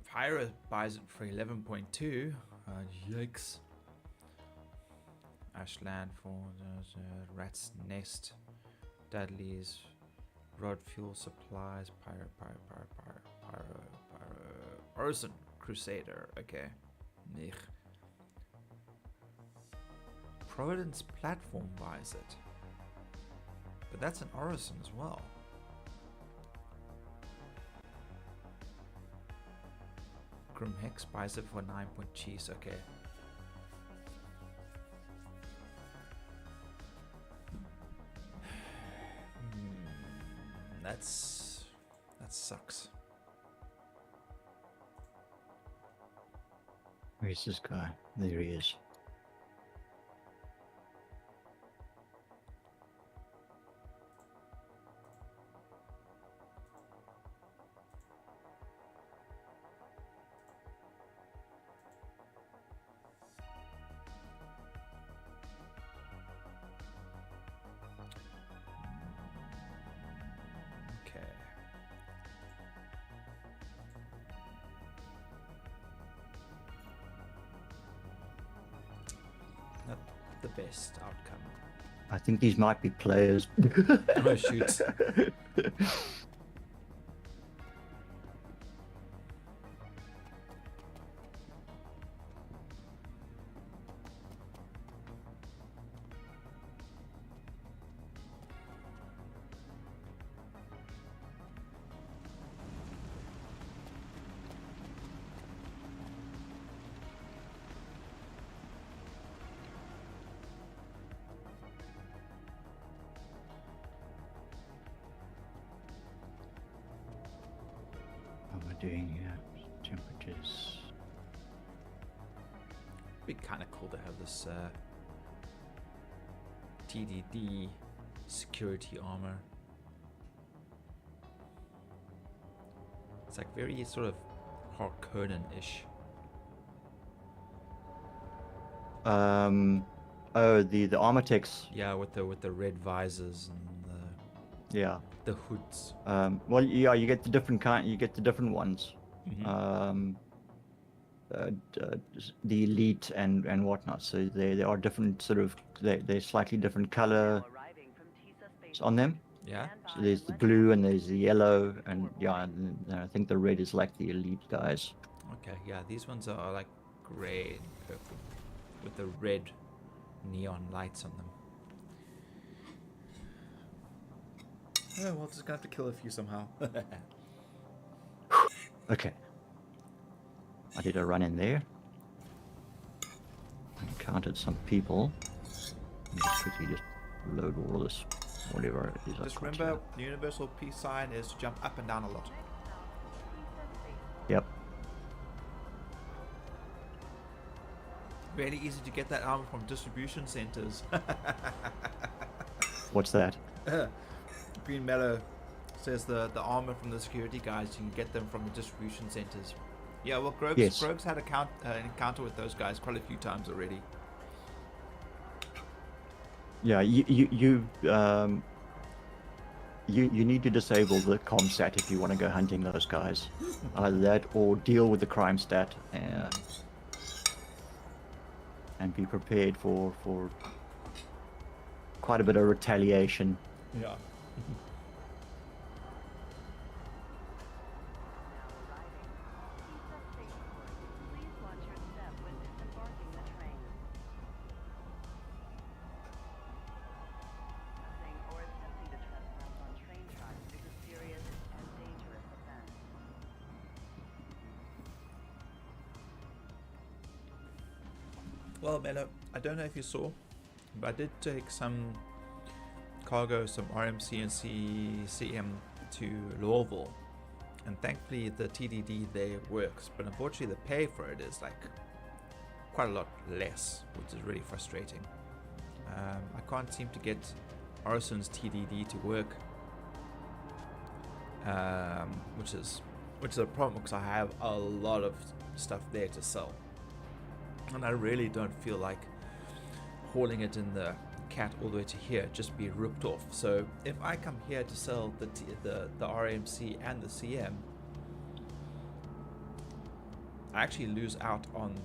Speaker 1: Pyro buys it for 11.2. Yikes. Ashland for the Rat's Nest. Dudley's Rod fuel supplies, Arson Crusader, okay. Nich. Providence platform buys it. But that's an Orison as well. Grim Hex buys it for 9 point cheese, okay. That sucks.
Speaker 2: Where's this guy? There he is.
Speaker 1: Okay. Not the best outcome.
Speaker 2: I think these might be players.
Speaker 1: Oh shoot.
Speaker 2: What am I doing here? Temperatures.
Speaker 1: Be kind of cool to have this TDD security armor. It's like very sort of Harkonnen-ish.
Speaker 2: Oh, the armor techs.
Speaker 1: Yeah, with the red visors and
Speaker 2: Yeah.
Speaker 1: the hoods.
Speaker 2: Well, yeah, you get the different kind. You get the different ones.
Speaker 1: Mhm.
Speaker 2: The elite and whatnot. So they are different sort of. They're slightly different color
Speaker 3: Arriving from TISA space
Speaker 2: on them.
Speaker 1: Yeah.
Speaker 2: So there's the blue and there's the yellow and yeah, and I think the red is like the elite guys.
Speaker 1: Okay. Yeah, these ones are like gray and purple with the red neon lights on them. Oh, well, just gonna have to kill a few somehow.
Speaker 2: Okay. I did a run in there. Encountered some people. Just quickly just load all this, whatever it is. I've
Speaker 1: Just
Speaker 2: got
Speaker 1: remember,
Speaker 2: here.
Speaker 1: the universal peace sign is to jump up and down a lot.
Speaker 2: Yep.
Speaker 1: Really easy to get that armor from distribution centers.
Speaker 2: What's that?
Speaker 1: Green Mellow says the armor from the security guys, you can get them from the distribution centers. Yeah, well, Grogs,
Speaker 2: Yes.
Speaker 1: Grogs had an encounter with those guys quite a few times already.
Speaker 2: Yeah, you need to disable the comm stat if you want to go hunting those guys. Either that or deal with the crime stat and be prepared for quite a bit of retaliation.
Speaker 1: Yeah.
Speaker 3: Please watch your step when disembarking the train. Or attempting to trespass on train tracks is a serious and dangerous offense.
Speaker 1: Well, Mello, I don't know if you saw, but I did take some cargo, some RMC and CM to Louisville, and thankfully the TDD there works, but unfortunately the pay for it is like quite a lot less, which is really frustrating. I can't seem to get Orison's TDD to work, which is a problem because I have a lot of stuff there to sell. And I really don't feel like hauling it in the cat all the way to here, just be ripped off. So if I come here to sell the RMC and the CM, I actually lose out on,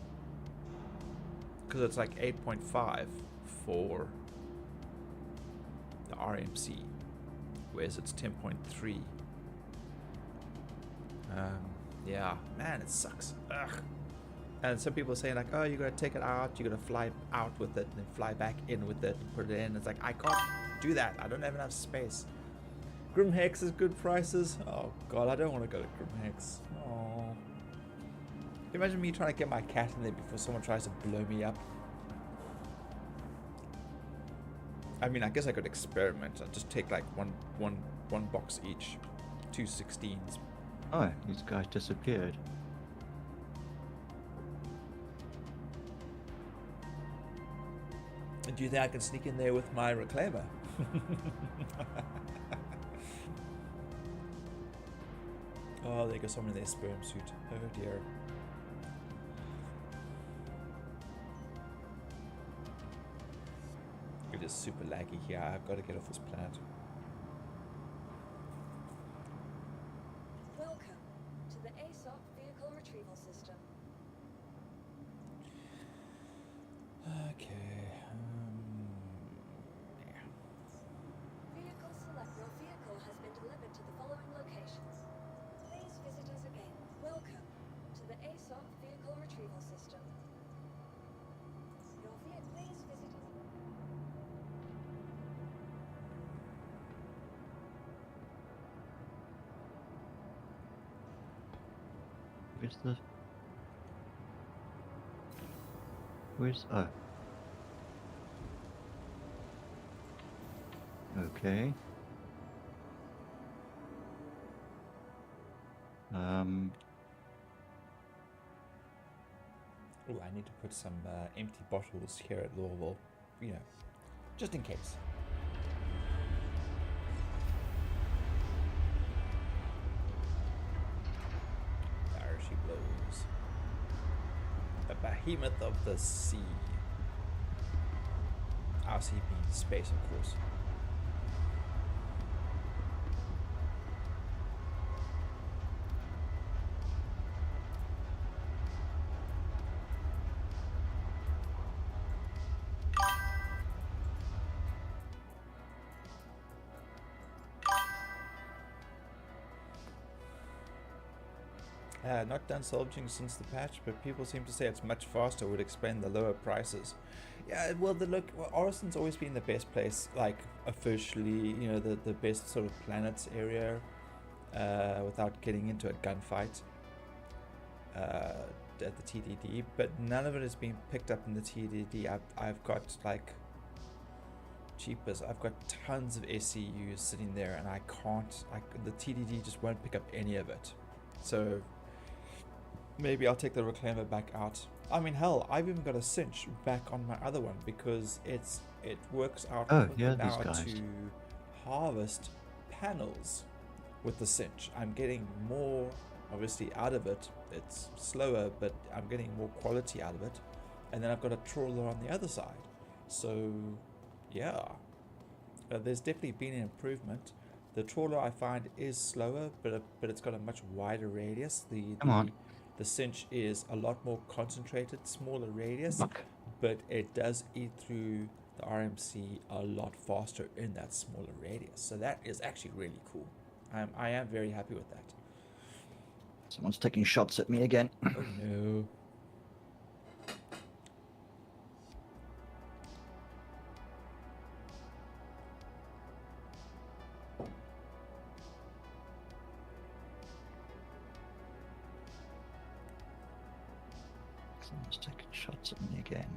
Speaker 1: because it's like 8.5 for the RMC whereas it's 10.3. Yeah, man, it sucks. Ugh. And some people are saying like, oh, you gotta take it out, you gotta fly out with it, and then fly back in with it and put it in. It's like, I can't do that. I don't have enough space. Grimhex is good prices. Oh god, I don't want to go to Grimhex. Oh. Imagine me trying to get my cat in there before someone tries to blow me up. I mean, I guess I could experiment. I'd just take like one box each. 2 16s.
Speaker 2: Oh, these guys disappeared.
Speaker 1: And do you think I can sneak in there with my reclaimer? Oh, there goes someone in their sperm suit. Oh dear. It is super laggy here. I've got to get off this planet.
Speaker 4: Welcome to the ASOP vehicle retrieval system.
Speaker 1: Okay. Yeah.
Speaker 4: Vehicle select. Your vehicle has been delivered to the following locations. Please visit us again. Welcome to the ASOP vehicle retrieval system. Your vehicle. Please visit us.
Speaker 2: Where's the... Where's... Oh. Okay.
Speaker 1: Oh, I need to put some empty bottles here at Louisville, you know, just in case. There she blows. The behemoth of the sea. Our sea being space, of course. Not done salvaging since the patch, but people seem to say it's much faster, would explain the lower prices. Yeah, well, Orison's always been the best place, like, officially, you know, the best sort of planets area, without getting into a gunfight, at the TDD, but none of it has been picked up in the TDD. I've got, like, cheapers, I've got tons of SCUs sitting there, and I can't, the TDD just won't pick up any of it. So maybe I'll take the reclaimer back out. I mean, hell, I've even got a cinch back on my other one because it works out
Speaker 2: yeah,
Speaker 1: now
Speaker 2: these guys.
Speaker 1: to harvest panels with the cinch. I'm getting more, obviously, out of it. It's slower, but I'm getting more quality out of it. And then I've got a trawler on the other side. So, yeah, there's definitely been an improvement. The trawler I find is slower, but it's got a much wider radius. The cinch is a lot more concentrated, smaller radius, but it does eat through the RMC a lot faster in that smaller radius. So that is actually really cool. I am very happy with that.
Speaker 2: Someone's taking shots at me again.
Speaker 1: Oh no.
Speaker 2: Someone's taking shots at me again.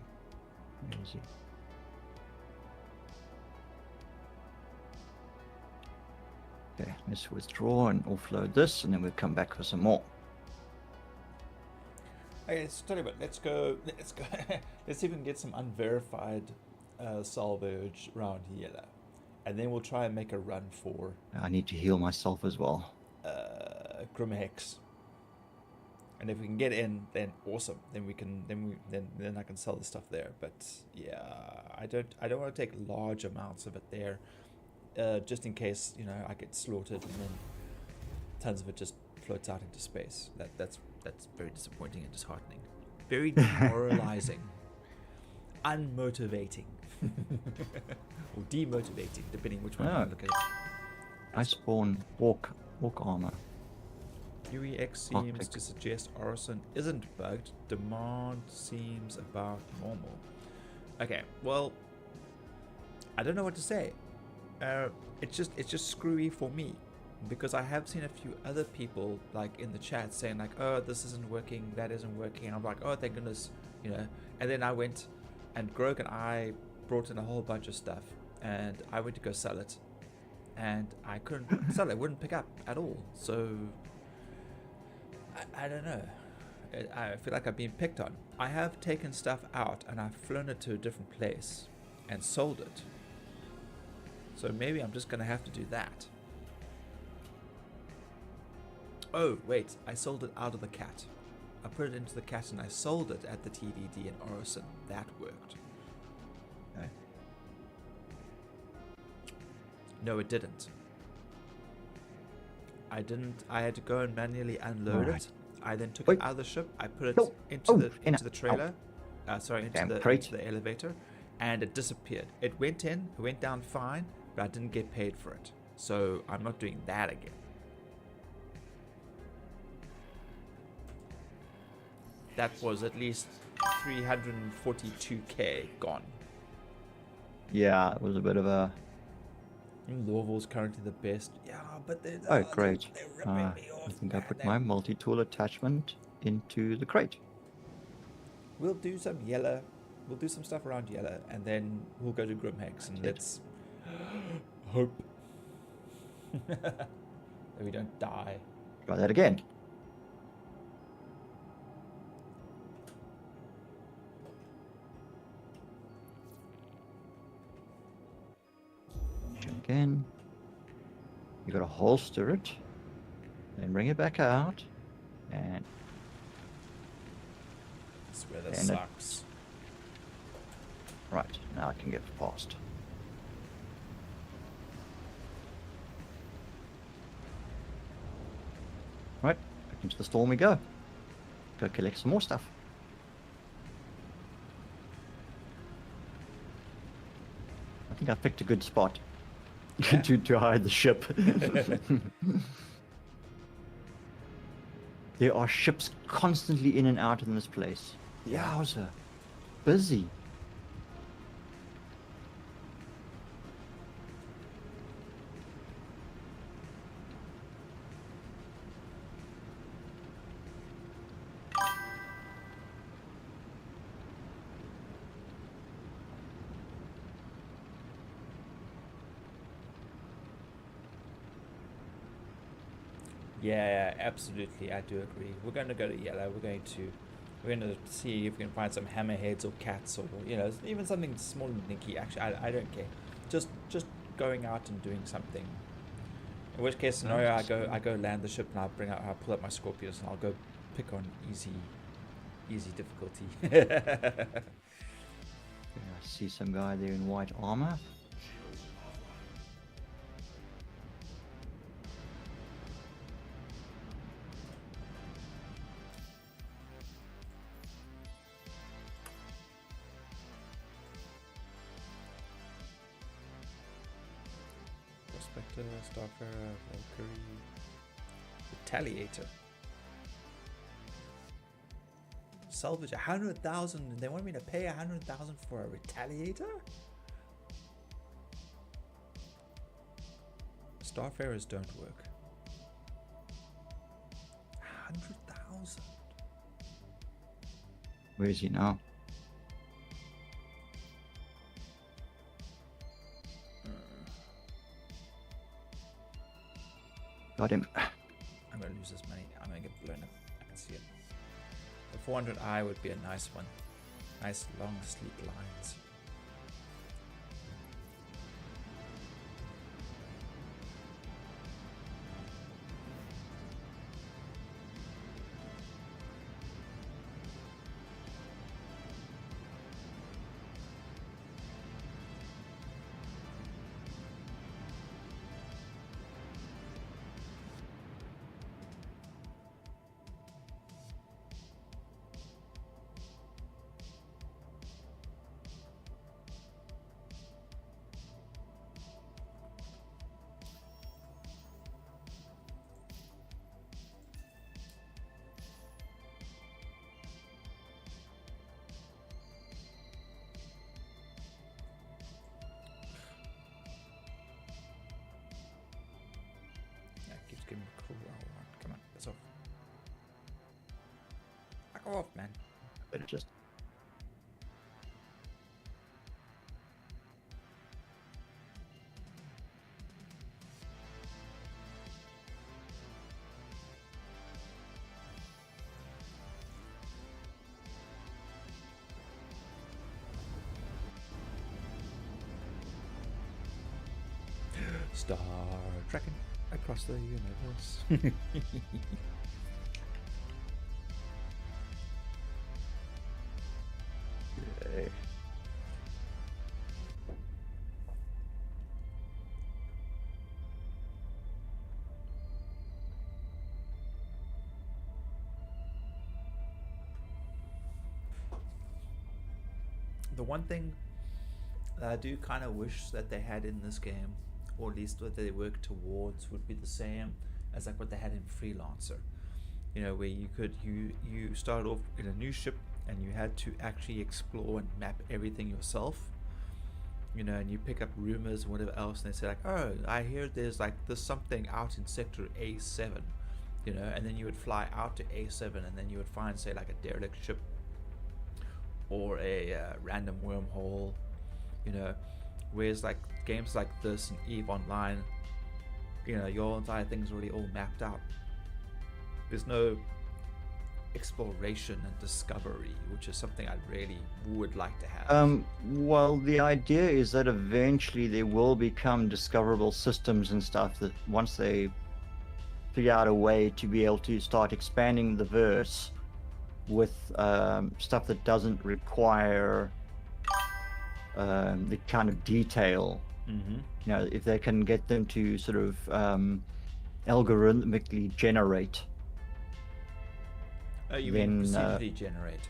Speaker 2: Where is he? Okay, let's withdraw and offload this, and then we'll come back for some more.
Speaker 1: Okay, let's tell you what. Let's go. Let's see if we can get some unverified salvage around here, and then we'll try and make a run for
Speaker 2: I need to heal myself as well.
Speaker 1: Grimhex. And if we can get in, then awesome. Then we can. Then I can sell the stuff there. But yeah, I don't want to take large amounts of it there, just in case, you know, I get slaughtered and then tons of it just floats out into space. That's very disappointing and disheartening. Very demoralizing, unmotivating, or demotivating, depending which one you look at it.
Speaker 2: I spawn orc armor.
Speaker 1: UEX seems
Speaker 2: Arctic.
Speaker 1: to suggest Orison isn't bugged. Demand seems about normal. Okay, well, I don't know what to say. It's just screwy for me, because I have seen a few other people like in the chat saying like, oh, this isn't working, that isn't working. I'm like, oh, thank goodness, you know. And then I went, and Grog and I brought in a whole bunch of stuff, and I went to go sell it, and I couldn't sell it. It wouldn't pick up at all. So I don't know. I feel like I've been picked on. I have taken stuff out and I've flown it to a different place and sold it. So maybe I'm just going to have to do that. Oh, wait. I sold it out of the cat. I put it into the cat and I sold it at the TDD in Orison. That worked.
Speaker 2: Okay.
Speaker 1: No, it didn't. I had to go and manually unload it. I then took it out of the ship. I put it into the trailer. Into the elevator, and it disappeared. It went down fine, but I didn't get paid for it. So I'm not doing that again. That was at least 342k gone.
Speaker 2: Yeah, it was a bit of a...
Speaker 1: Louisville's currently the best. Yeah, but they're...
Speaker 2: Oh, great.
Speaker 1: They're ripping me off,
Speaker 2: I think I put
Speaker 1: man.
Speaker 2: my multi-tool attachment into the crate.
Speaker 1: We'll do some yellow. We'll do some stuff around yellow, and then we'll go to Grimhex, and let's hope that we don't die.
Speaker 2: Try that again. Again. You gotta holster it, then bring it back out, and
Speaker 1: That's where this sucks.
Speaker 2: Right, now I can get past. Right, back into the storm we go. Go collect some more stuff. I think I picked a good spot.
Speaker 1: Yeah.
Speaker 2: to hide the ship. There are ships constantly in and out in this place. Yowza. Busy.
Speaker 1: Yeah, absolutely. I do agree. We're going to go to yellow. We're going to see if we can find some hammerheads or cats, or even something small and nicky. Actually, I don't care. Just going out and doing something. In which case scenario, I go land the ship and I'll pull up my Scorpius and I'll go pick on easy difficulty.
Speaker 2: Yeah, I see some guy there in white armor.
Speaker 1: Prospector, Starrrr, Valkyrie, Retaliator. Salvage 100,000. They want me to pay 100,000 for a Retaliator? Starfarers don't work. 100,000.
Speaker 2: Where is he now? Got him.
Speaker 1: I'm gonna lose this money. I'm gonna get blown up. I can see it. The 400i would be a nice one. Nice long sleek lines. Just give him a cool one. Come on, that's off. Back off, man.
Speaker 2: But it just
Speaker 1: Star trekking across the universe.
Speaker 2: Yay.
Speaker 1: The one thing that I do kind of wish that they had in this game, or at least what they work towards, would be the same as like what they had in Freelancer. You know, where you started off in a new ship and you had to actually explore and map everything yourself. You know, and you pick up rumors and whatever else, and they say like, oh, I hear there's something out in sector A7. You know, and then you would fly out to A7, and then you would find, say, like a derelict ship or a random wormhole. You know, whereas like games like this and EVE Online, you know, your entire thing's already all mapped out. There's no exploration and discovery, which is something I really would like to have.
Speaker 2: Well, the idea is that eventually there will become discoverable systems and stuff that once they figure out a way to be able to start expanding the verse with stuff that doesn't require the kind of detail.
Speaker 1: Mm-hmm.
Speaker 2: You know, if they can get them to sort of algorithmically generate.
Speaker 1: You
Speaker 2: then,
Speaker 1: mean procedurally generate?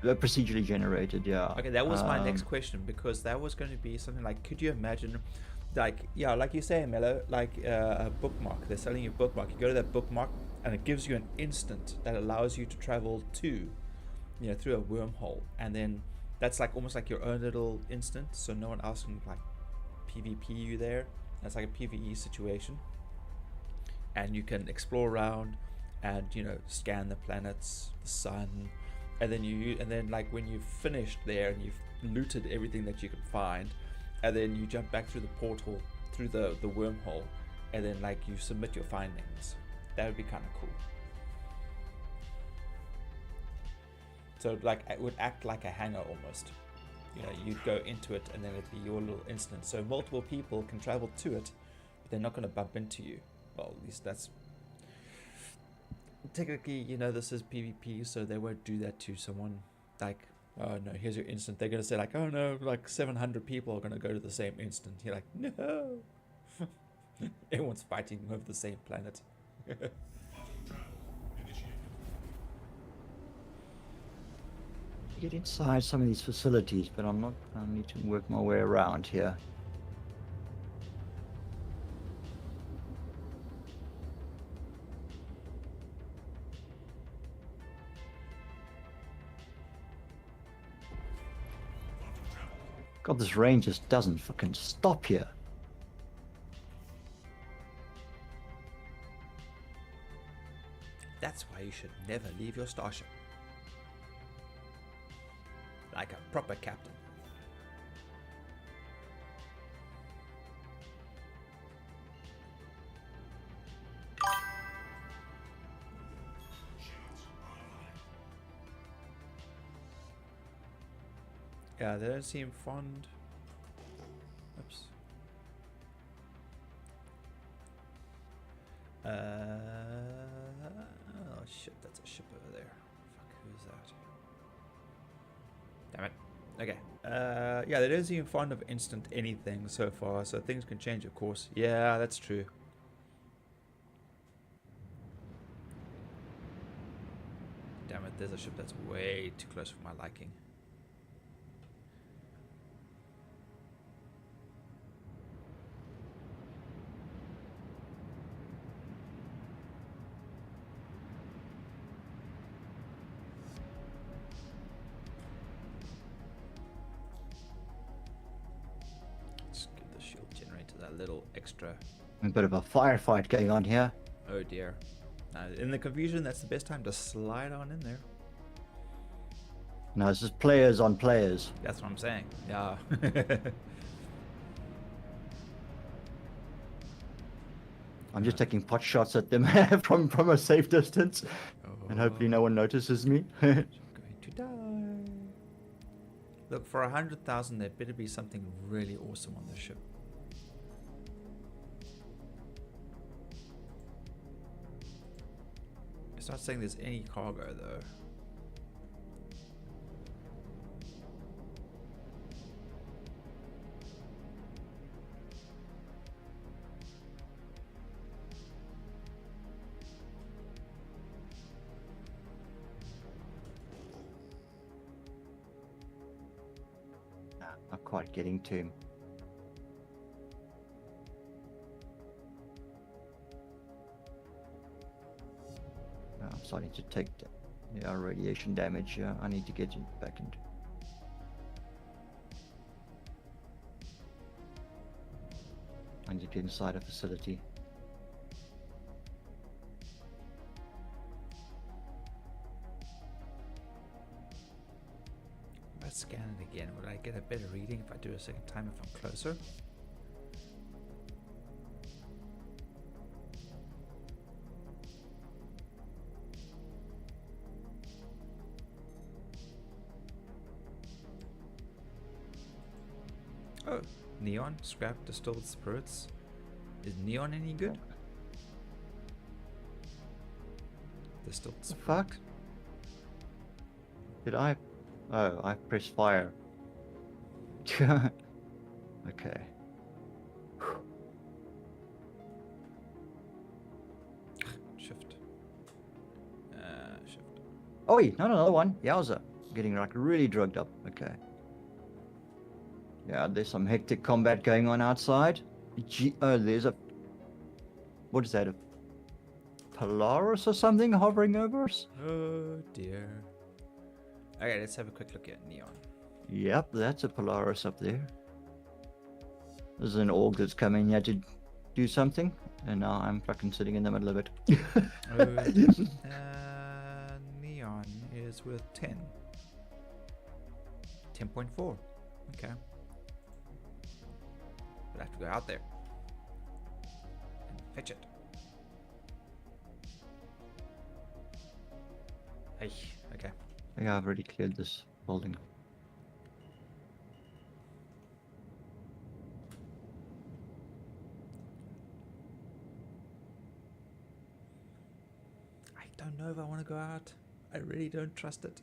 Speaker 2: Procedurally generated, yeah.
Speaker 1: Okay, that was my next question, because that was going to be something like, could you imagine, like, yeah, like you say, Mello, like a bookmark. They're selling you a bookmark. You go to that bookmark, and it gives you an instant that allows you to travel to, you know, through a wormhole, and then that's like almost like your own little instant, so no one else can like PvP you there. That's like a PvE situation, and you can explore around and, you know, scan the planets, the sun, and then like when you've finished there and you've looted everything that you can find, and then you jump back through the portal, through the wormhole, and then like you submit your findings. That would be kind of cool. So like it would act like a hangar almost. You know, you'd go into it and then it'd be your little instance. So multiple people can travel to it, but they're not going to bump into you. Well, at least that's... Technically, you know, this is PvP, so they won't do that to someone like, oh no, here's your instant. They're going to say like, oh no, like 700 people are going to go to the same instant. You're like, no. Everyone's fighting over the same planet.
Speaker 2: Get inside some of these facilities, but I need to work my way around here. God, this rain just doesn't fucking stop here.
Speaker 1: That's why you should never leave your starship. Like a proper captain. Yeah, they don't seem fond. Oops. Oh shit, that's a ship over there. Fuck, who's that? Damn it. Okay. Yeah, they don't seem fond of instant anything so far, so things can change, of course. Yeah, that's true. Damn it, there's a ship that's way too close for my liking. Let's give the shield generator that little extra.
Speaker 2: A bit of a firefight going on here.
Speaker 1: Oh dear. In the confusion, that's the best time to slide on in there.
Speaker 2: No, this is players on players.
Speaker 1: That's what I'm saying. Yeah.
Speaker 2: I'm just taking pot shots at them from a safe distance, and hopefully no one notices me.
Speaker 1: Going to die. Look, for 100,000, there better be something really awesome on the ship. It's not saying there's any cargo though.
Speaker 2: Not quite getting to him. I'm starting to take radiation damage. I need to get back into. I need to get inside a facility.
Speaker 1: Let's scan it again. Would I get a better reading if I do a second time if I'm closer? Oh, neon, scrap, distilled spirits. Is neon any good? Distilled
Speaker 2: The
Speaker 1: spirits.
Speaker 2: fuck? Did I? Oh, I pressed fire. Okay.
Speaker 1: Shift. Shift.
Speaker 2: Oh, wait, not another one. Yowza. Getting like really drugged up. Okay. Yeah, there's some hectic combat going on outside. Oh, there's a. What is that? A Polaris or something hovering over us?
Speaker 1: Oh dear. Okay, let's have a quick look at neon.
Speaker 2: Yep, that's a Polaris up there. There's an org that's coming here to do something, and now I'm fucking sitting in the middle of it.
Speaker 1: Neon is with 10. 10.4. Okay. But I have to go out there and fetch it. Hey, okay.
Speaker 2: Yeah, I've already cleared this building.
Speaker 1: I don't know if I want to go out. I really don't trust it.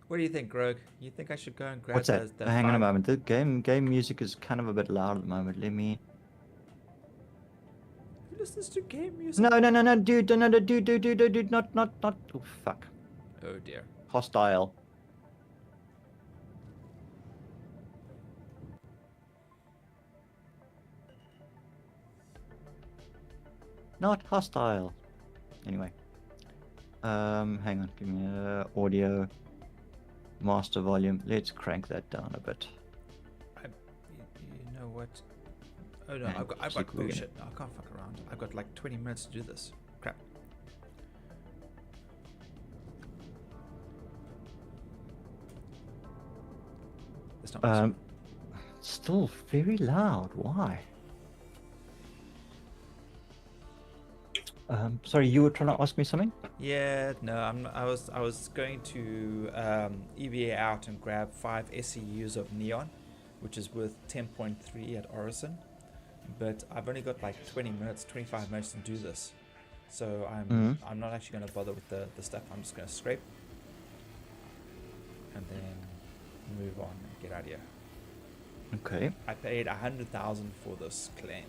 Speaker 1: What do you think, Grog? You think I should go and grab
Speaker 2: What's that?
Speaker 1: the
Speaker 2: Hang on a
Speaker 1: five-
Speaker 2: moment. The game music is kind of a bit loud at the moment. Let me.
Speaker 1: Who listens to game music?
Speaker 2: No, dude, no, dude, not. Oh, fuck.
Speaker 1: Oh dear.
Speaker 2: Hostile. Not hostile. Anyway. Hang on. Give me audio. Master volume. Let's crank that down a bit.
Speaker 1: You know what? Oh no,
Speaker 2: Man,
Speaker 1: I've got
Speaker 2: keep moving.
Speaker 1: bullshit. No, I can't fuck around. I've got like 20 minutes to do this. Crap. It's not
Speaker 2: Still very loud. Why? Sorry, you were trying to ask me something?
Speaker 1: Yeah, no, I was going to EVA out and grab 5 SCUs of neon, which is worth 10.3 at Orison, but I've only got like 20 minutes, 25 minutes to do this, so I'm not actually going to bother with the stuff. I'm just going to scrape and then move on and get out of here.
Speaker 2: Okay.
Speaker 1: I paid 100,000 for this claim.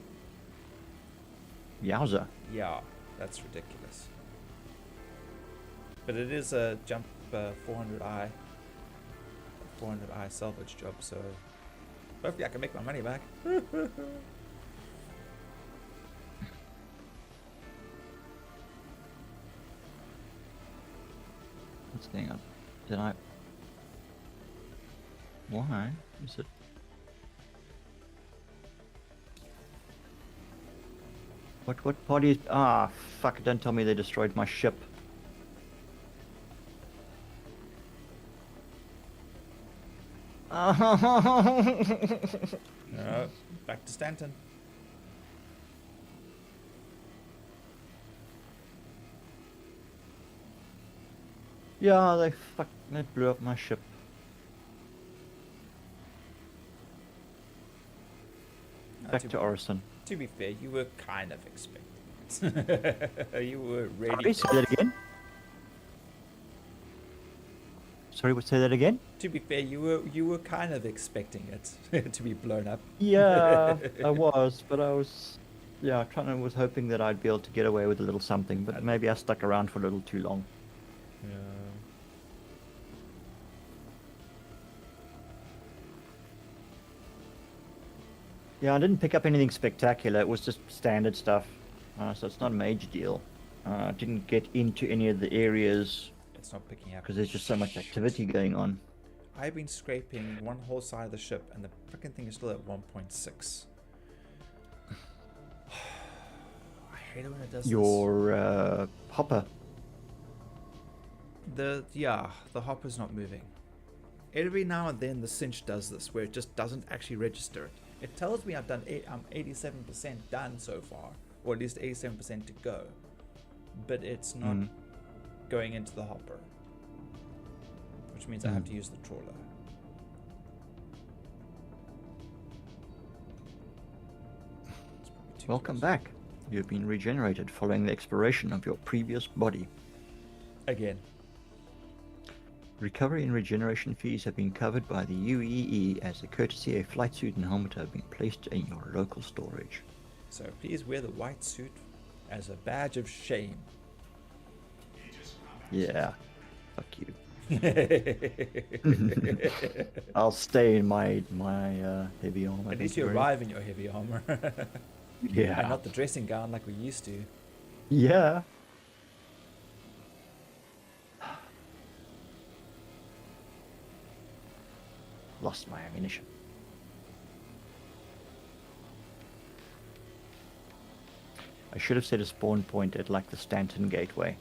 Speaker 2: Yowza.
Speaker 1: Yeah, that's ridiculous. But it is a jump 400i salvage job, so hopefully I can make my money back.
Speaker 2: What's going on? Did I? Why is it? What party is... Ah, fuck, don't tell me they destroyed my ship.
Speaker 1: No, back to Stanton.
Speaker 2: Yeah, they blew up my ship. Back to Orison.
Speaker 1: To be fair, you were kind of expecting it. You were ready.
Speaker 2: Sorry, say that again? Sorry, say that again?
Speaker 1: To be fair, you were kind of expecting it to be blown up.
Speaker 2: Yeah, I was, but I was... Yeah, was hoping that I'd be able to get away with a little something, but maybe I stuck around for a little too long.
Speaker 1: Yeah.
Speaker 2: Yeah, I didn't pick up anything spectacular. It was just standard stuff. So it's not a major deal. I didn't get into any of the areas
Speaker 1: It's not picking up.
Speaker 2: because there's just so much activity going on.
Speaker 1: I've been scraping one whole side of the ship, and the freaking thing is still at 1.6. I hate it when it does
Speaker 2: Your hopper.
Speaker 1: this. The hopper's not moving. Every now and then the cinch does this, where it just doesn't actually register it. It tells me I'm 87% done so far, or at least 87% to go, but it's not going into the hopper, which means I have to use the trawler. It's probably too
Speaker 2: Welcome
Speaker 1: close.
Speaker 2: back. You have been regenerated following the expiration of your previous body.
Speaker 1: Again.
Speaker 2: Recovery and regeneration fees have been covered by the UEE as a courtesy a flight suit and helmet have been placed in your local storage.
Speaker 1: So please wear the white suit as a badge of shame.
Speaker 2: Yeah. Fuck you. I'll stay in my heavy armor.
Speaker 1: At least
Speaker 2: thank
Speaker 1: you
Speaker 2: very-
Speaker 1: arrive in your heavy armor.
Speaker 2: Yeah.
Speaker 1: And not the dressing gown like we used to.
Speaker 2: Yeah. Lost my ammunition. I should have set a spawn point at like the Stanton Gateway.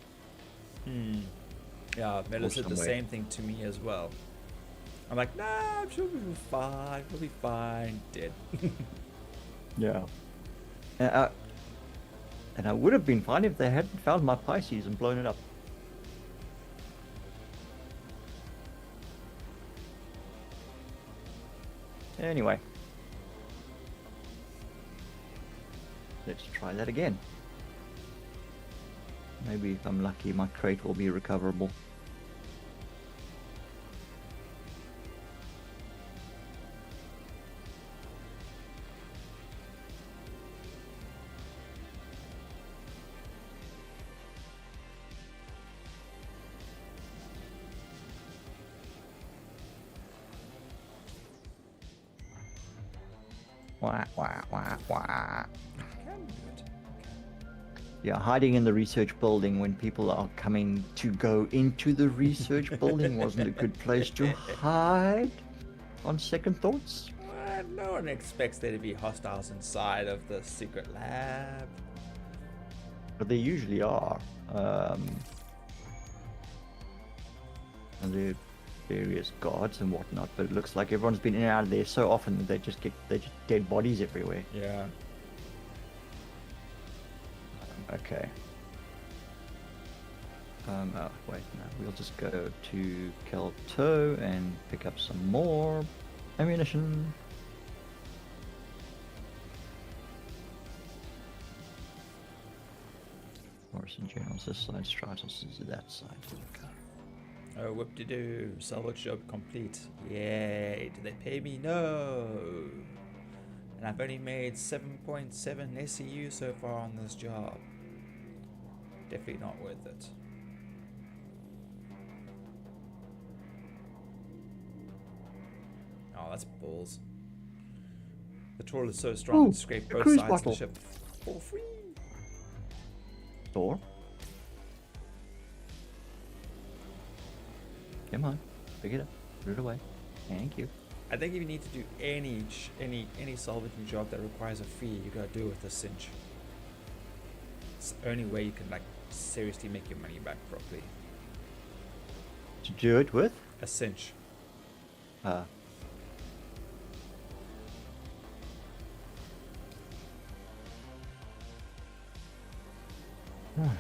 Speaker 1: Yeah, Miller said the
Speaker 2: somewhere.
Speaker 1: same thing to me as well. I'm like, nah, I'm sure we'll be fine. We'll be fine. Dead.
Speaker 2: Yeah. And I would have been fine if they hadn't found my Pisces and blown it up. Anyway. Let's try that again. Maybe if I'm lucky, my crate will be recoverable. Wah, wah, wah, wah.
Speaker 1: Can do it.
Speaker 2: Yeah, hiding in the research building when people are coming to go into the research building wasn't a good place to hide, on second thoughts.
Speaker 1: Well, no one expects there to be hostiles inside of the secret lab.
Speaker 2: But they usually are. And there are various guards and whatnot, but it looks like everyone's been in and out of there so often that they're just dead bodies everywhere.
Speaker 1: Yeah.
Speaker 2: Okay. Oh, wait, no. We'll just go to Kelto and pick up some more ammunition. Morrison General's this side, Stratus is that side. Okay.
Speaker 1: Oh, whoop-de-doo. Salvage job complete. Yay. Did they pay me? No. And I've only made 7.7 SEU so far on this job. Definitely not worth it. Oh, that's balls. The trawler is so strong
Speaker 2: Ooh,
Speaker 1: it scraped
Speaker 2: a
Speaker 1: both
Speaker 2: cruise
Speaker 1: sides
Speaker 2: bottle.
Speaker 1: of the ship for free.
Speaker 2: Door. Come on, pick it up, put it away. Thank you.
Speaker 1: I think if you need to do any salvaging job that requires a fee, you gotta do it with a cinch. It's the only way you can like seriously make your money back properly.
Speaker 2: To do it with?
Speaker 1: A cinch.
Speaker 2: Uh, right.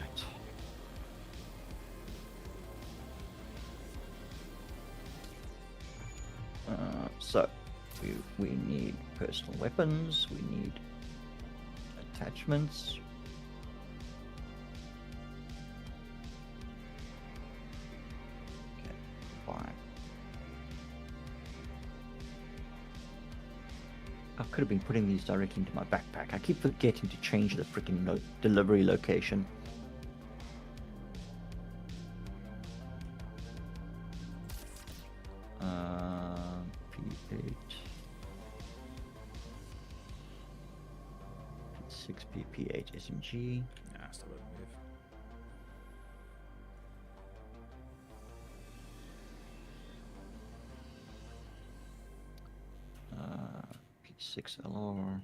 Speaker 2: So, we need personal weapons, we need attachments. Okay, fine. I could have been putting these directly into my backpack. I keep forgetting to change the freaking delivery location. P8. 6P P8 SMG.
Speaker 1: Nah, stop it. Move.
Speaker 2: P6 LR.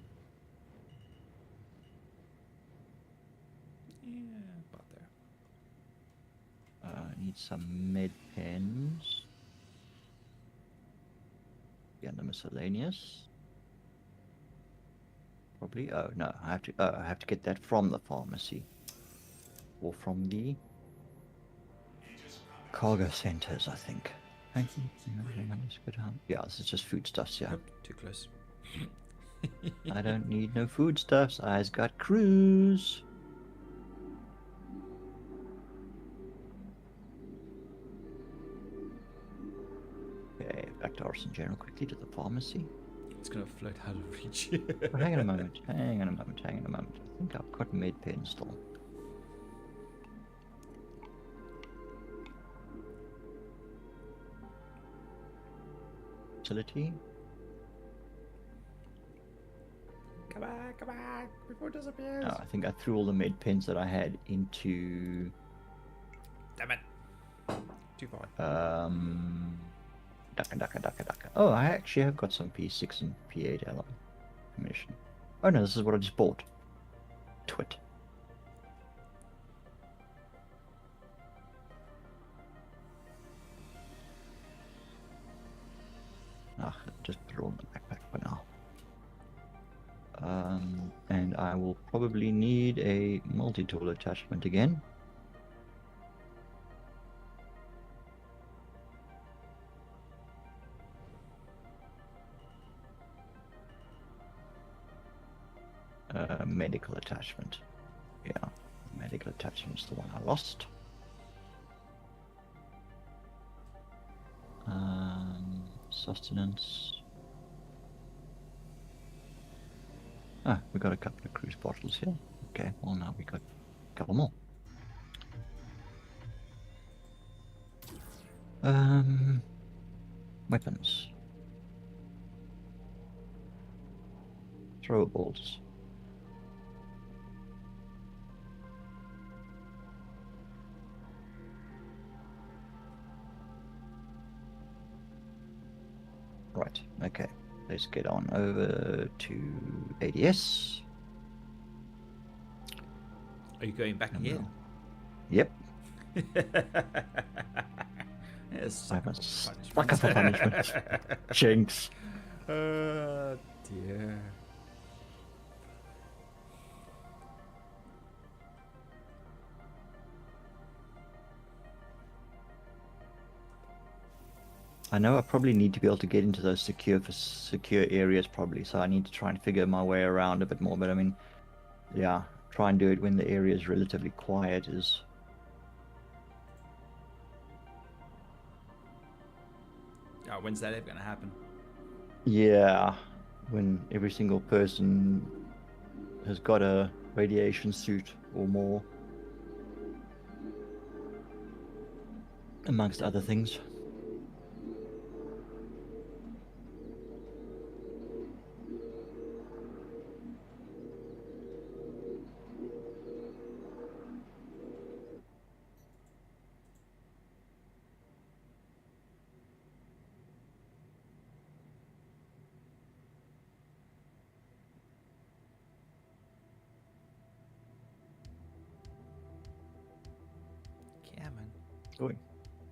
Speaker 1: Yeah, about there.
Speaker 2: I need some med pens. Yeah, the miscellaneous. Probably. Oh no, I have to. I have to get that from the pharmacy, or from the cargo centers, I think. Thank you. Yeah, this is just foodstuffs. Yeah,
Speaker 1: Nope, too close.
Speaker 2: I don't need no foodstuffs. I's got cruise. Okay, back to Arson General quickly to the pharmacy.
Speaker 1: It's gonna float out of reach.
Speaker 2: Oh, hang on a moment. Hang on a moment. Hang on a moment. I think I've got med pen still. Utility.
Speaker 1: Come on, before it disappears.
Speaker 2: I think I threw all the med pens that I had into
Speaker 1: Damn it. Too far.
Speaker 2: Ducka. Oh, I actually have got some P6 and P8 alloy ammunition. Oh no, this is what I just bought. Twit. Just put it all in the backpack for now. And I will probably need a multi-tool attachment again. Medical attachment. Yeah, medical attachment is the one I lost. Sustenance. Ah, we got a couple of cruise bottles here. Okay, well now we got a couple more. Weapons. Throwables. Right, okay. Let's get on over to ADS.
Speaker 1: Are you going back again?
Speaker 2: Yep.
Speaker 1: Yes,
Speaker 2: I'm a sucker for punishment. Jinx.
Speaker 1: Dear.
Speaker 2: I know I probably need to be able to get into those secure areas probably, so I need to try and figure my way around a bit more, but I mean, yeah, try and do it when the area is relatively quiet is...
Speaker 1: Oh, when's that ever gonna happen?
Speaker 2: Yeah, when every single person has got a radiation suit or more, amongst other things. Oh,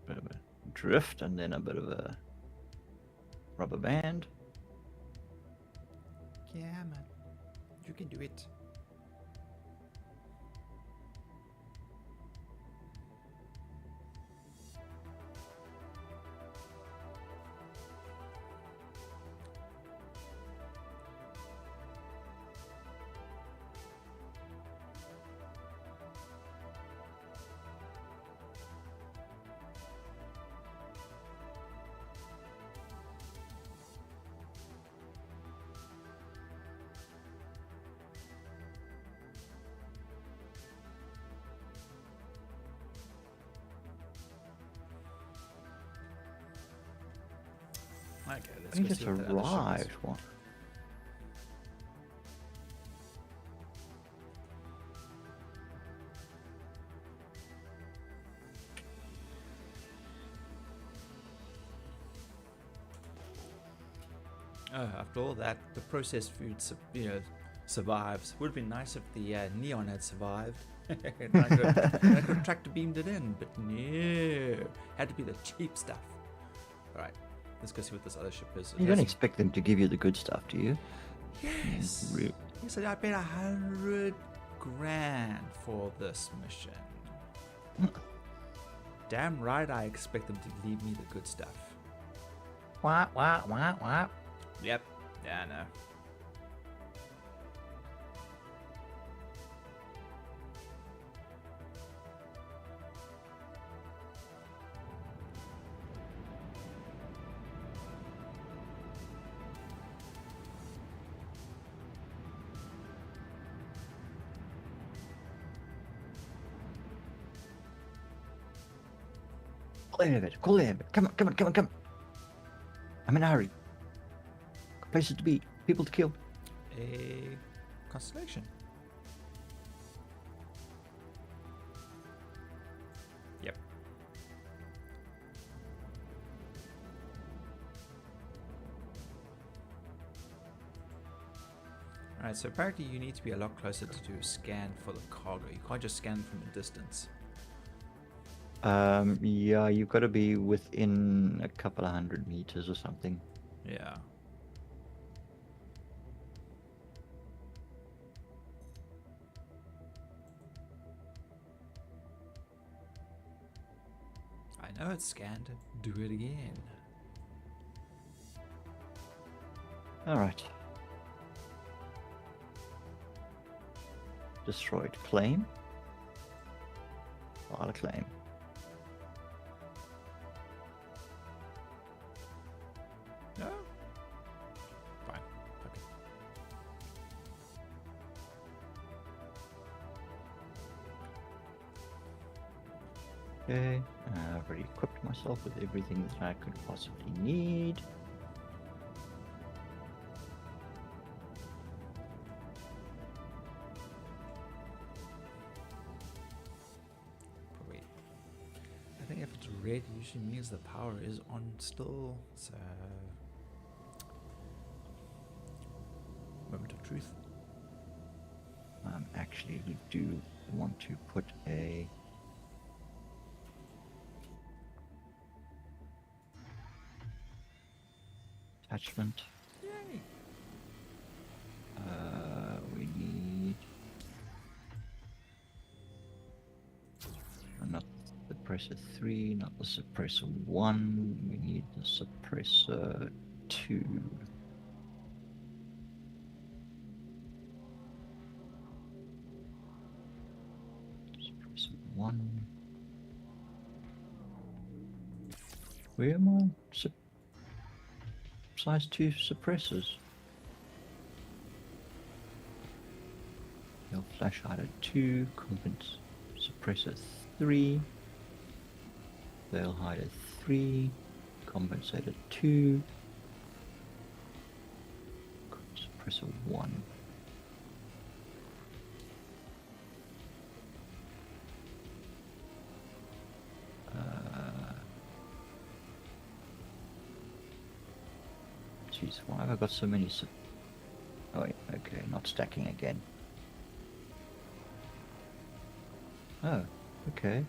Speaker 2: bit of a drift and then a bit of a rubber band.
Speaker 1: Yeah, man. You can do it. Okay, let's
Speaker 2: We
Speaker 1: go
Speaker 2: just
Speaker 1: see what the other ship is.
Speaker 2: arrived. What?
Speaker 1: Oh, after all that, the processed food, survives. Would have been nice if the neon had survived. and I could have tractor beamed it in, but no, had to be the cheap stuff. All right, let's go see what this other ship is. It
Speaker 2: You don't
Speaker 1: has-
Speaker 2: expect them to give you the good stuff, do you?
Speaker 1: Yes.
Speaker 2: Re-
Speaker 1: He said I paid $100,000 for this mission. Damn right, I expect them to leave me the good stuff.
Speaker 2: Wah, wah, wah, wah.
Speaker 1: Yep. Yeah, I know.
Speaker 2: Clear of it. Clear of it. Come on, come on, come on, come on. I'm in a hurry. Places to be. People to kill.
Speaker 1: A constellation. Yep. Alright, so apparently you need to be a lot closer to do a scan for the cargo. You can't just scan from a distance.
Speaker 2: Yeah, you've got to be within a couple of 100 meters or something.
Speaker 1: Yeah. I know it's scanned. Do it again.
Speaker 2: All right. Destroyed claim. File a claim.
Speaker 1: No? Fine. Okay.
Speaker 2: Okay, I've already equipped myself with everything that I could possibly need.
Speaker 1: Probably. I think if it's red, it usually means the power is on still. So. Moment of truth.
Speaker 2: Actually, we do want to put a attachment.
Speaker 1: Yay!
Speaker 2: We need not the suppressor 3, not the suppressor 1. We need the suppressor 2. Suppressor 1. Where are my size 2 suppressors? They'll flash hider 2, compensator suppressor 3, they'll hider 3, compensator 2, suppressor 1. Jeez, why have I got so many oh, wait, okay, not stacking again. Oh, okay.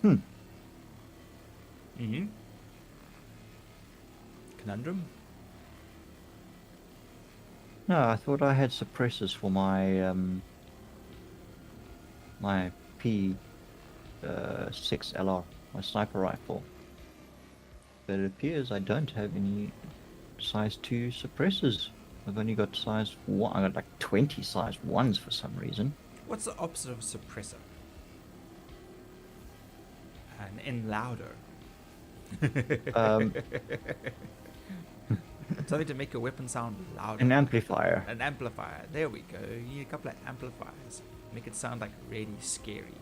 Speaker 2: Hmm.
Speaker 1: Mm-hmm. Conundrum?
Speaker 2: No, I thought I had suppressors for my P6 LR, my sniper rifle. But it appears I don't have any size 2 suppressors. I've only got size 1. I got like 20 size 1s for some reason.
Speaker 1: What's the opposite of a suppressor? An in louder.
Speaker 2: Um,
Speaker 1: Something to make your weapon sound louder.
Speaker 2: an amplifier.
Speaker 1: An amplifier. There we go. You need a couple of amplifiers. Make it sound like really scary.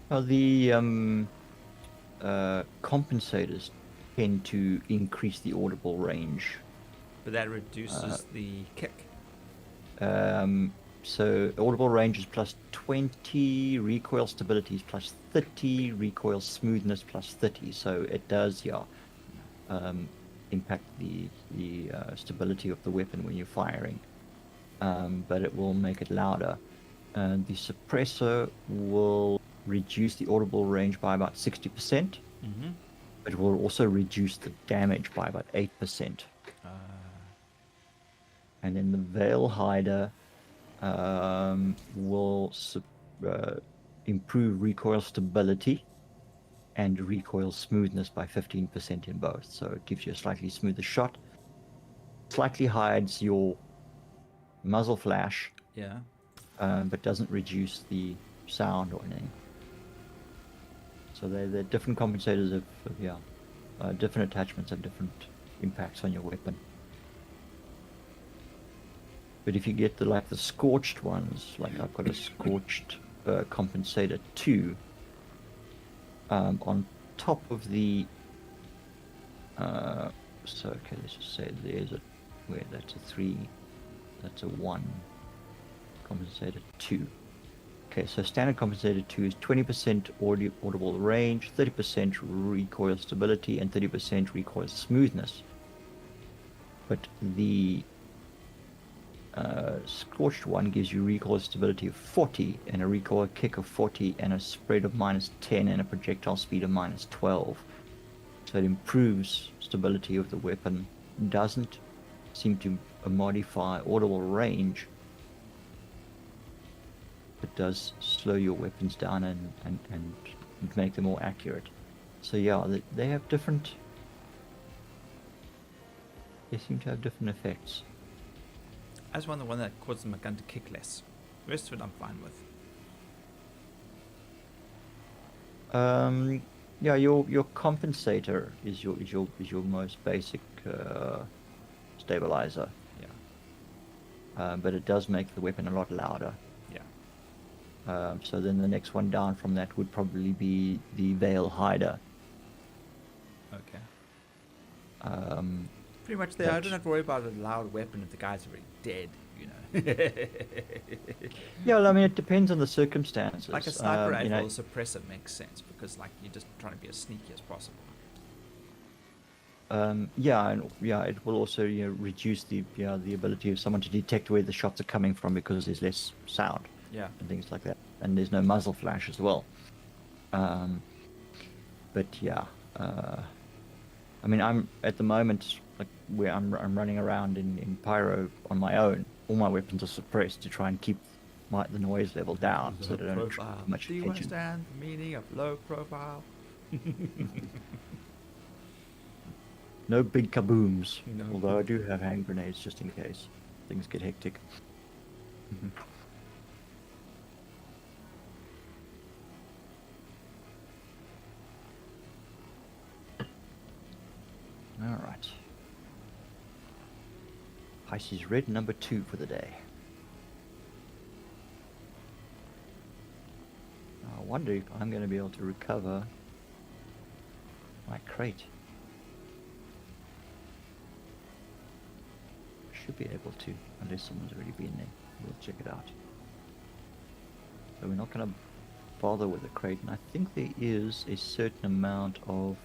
Speaker 2: Well, the compensators tend to increase the audible range.
Speaker 1: But that reduces the kick.
Speaker 2: So audible range is plus 20, recoil stability is plus 30, recoil smoothness plus 30. So it does, impact the stability of the weapon when you're firing. But it will make it louder. The suppressor will reduce the audible range by about 60%.
Speaker 1: Mm-hmm.
Speaker 2: It will also reduce the damage by about 8%. And then the veil hider will improve recoil stability and recoil smoothness by 15% in both. So it gives you a slightly smoother shot. Slightly hides your muzzle flash,
Speaker 1: Yeah.
Speaker 2: but doesn't reduce the sound or anything. So they're different compensators of different attachments have different impacts on your weapon. But if you get the scorched ones, like I've got a scorched compensator 2, on top of the so okay, let's just say that's a 3, that's a 1, compensator 2. Okay, so standard compensator 2 is 20% audible range, 30% recoil stability, and 30% recoil smoothness. But the scorched one gives you recoil stability of 40 and a recoil kick of 40 and a spread of -10 and a projectile speed of -12. So it improves stability of the weapon, doesn't seem to modify audible range. It does slow your weapons down and make them more accurate. So yeah, they have different. They seem to have different effects.
Speaker 1: I just want the one that causes my gun to kick less. The rest of it I'm fine with.
Speaker 2: Yeah, your compensator is your most basic stabilizer.
Speaker 1: Yeah.
Speaker 2: But it does make the weapon a lot louder.
Speaker 1: Yeah.
Speaker 2: So then the next one down from that would probably be the veil hider.
Speaker 1: Okay.
Speaker 2: Um,
Speaker 1: Pretty much there. I don't have to worry about a loud weapon if the guy's already dead, you know.
Speaker 2: yeah, well, I mean, it depends on the circumstances.
Speaker 1: Like a sniper rifle,
Speaker 2: you know,
Speaker 1: suppressor makes sense because like you're just trying to be as sneaky as possible.
Speaker 2: It will also reduce the ability of someone to detect where the shots are coming from because there's less sound.
Speaker 1: Yeah.
Speaker 2: And things like that, and there's no muzzle flash as well. But yeah, I mean, I'm at the moment like where I'm running around in Pyro on my own. All my weapons are suppressed to try and keep the noise level down, so they don't attract much
Speaker 1: Do you
Speaker 2: attention.
Speaker 1: understand the meaning of low profile?
Speaker 2: No big kabooms.
Speaker 1: No.
Speaker 2: Although I do have hand grenades just in case things get hectic. All right. Pisces red number 2 for the day. I wonder if I'm going to be able to recover my crate. Should be able to, unless someone's already been there. We'll check it out. So we're not going to bother with the crate, and I think there is a certain amount of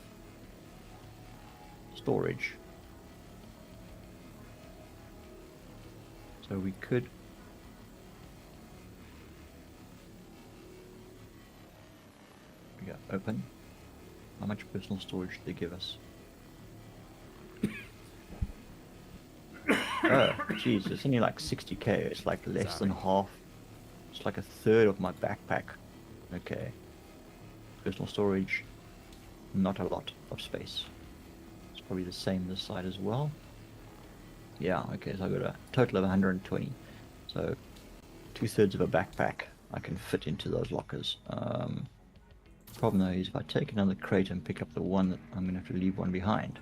Speaker 2: storage. So we could open. How much personal storage did they give us? Oh, jeez, it's only like 60k. It's like less than half. It's like a third of my backpack. Okay. Personal storage, not a lot of space. It's probably the same this side as well. Yeah, okay, so I got a total of 120. So 2/3 of a backpack I can fit into those lockers. Problem though is if I take another crate and pick up the one, that I'm gonna have to leave one behind.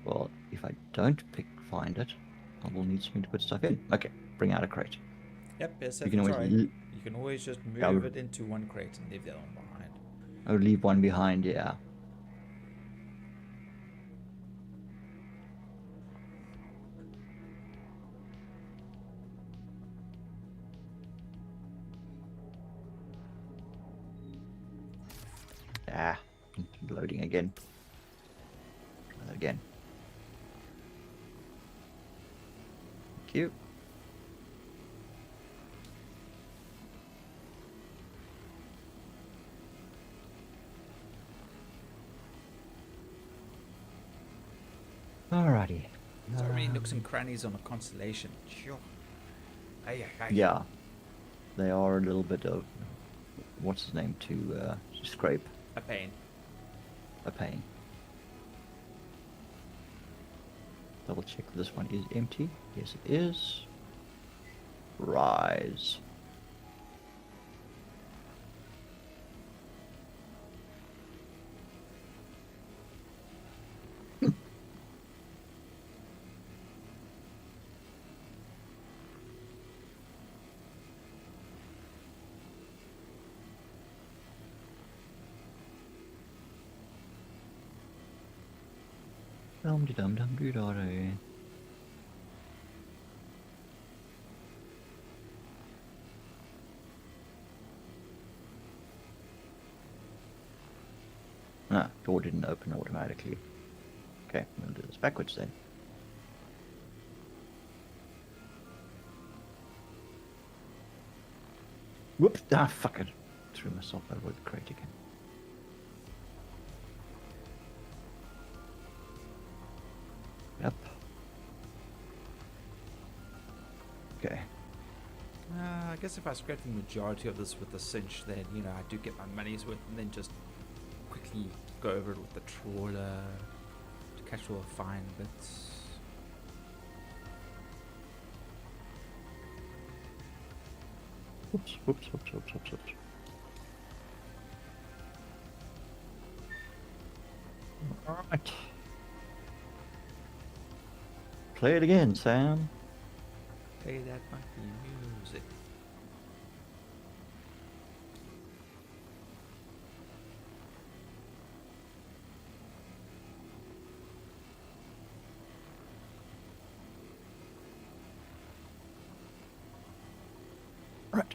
Speaker 2: Well, if I don't find it, I will need something to put stuff in. Okay, bring out a crate.
Speaker 1: Yep, yes,
Speaker 2: You can always
Speaker 1: you can always just
Speaker 2: Yeah,
Speaker 1: move it into one crate and leave the other one behind.
Speaker 2: I'll leave one behind, yeah. Ah, loading again. Try that again. Thank you. Alrighty.
Speaker 1: So many nooks and crannies on a constellation. Sure.
Speaker 2: Yeah, they are a little bit of what's his name to scrape.
Speaker 1: A pain.
Speaker 2: A pain. Double check this one is empty. Yes, it is. Rise. Dum-de-dum-dum-doo-da-day. Ah, door didn't open automatically. Okay, we'll do this backwards then. Whoops! Ah, fuck it. Threw myself over the crate again. Yep. Okay.
Speaker 1: I guess if I scrape the majority of this with the cinch, then, you know, I do get my money's worth, and then just quickly go over it with the trawler to catch all the fine bits.
Speaker 2: Whoops, whoops, whoops, whoops, whoops, whoops. Alright. Play it again, Sam.
Speaker 1: Play that funky music.
Speaker 2: Right.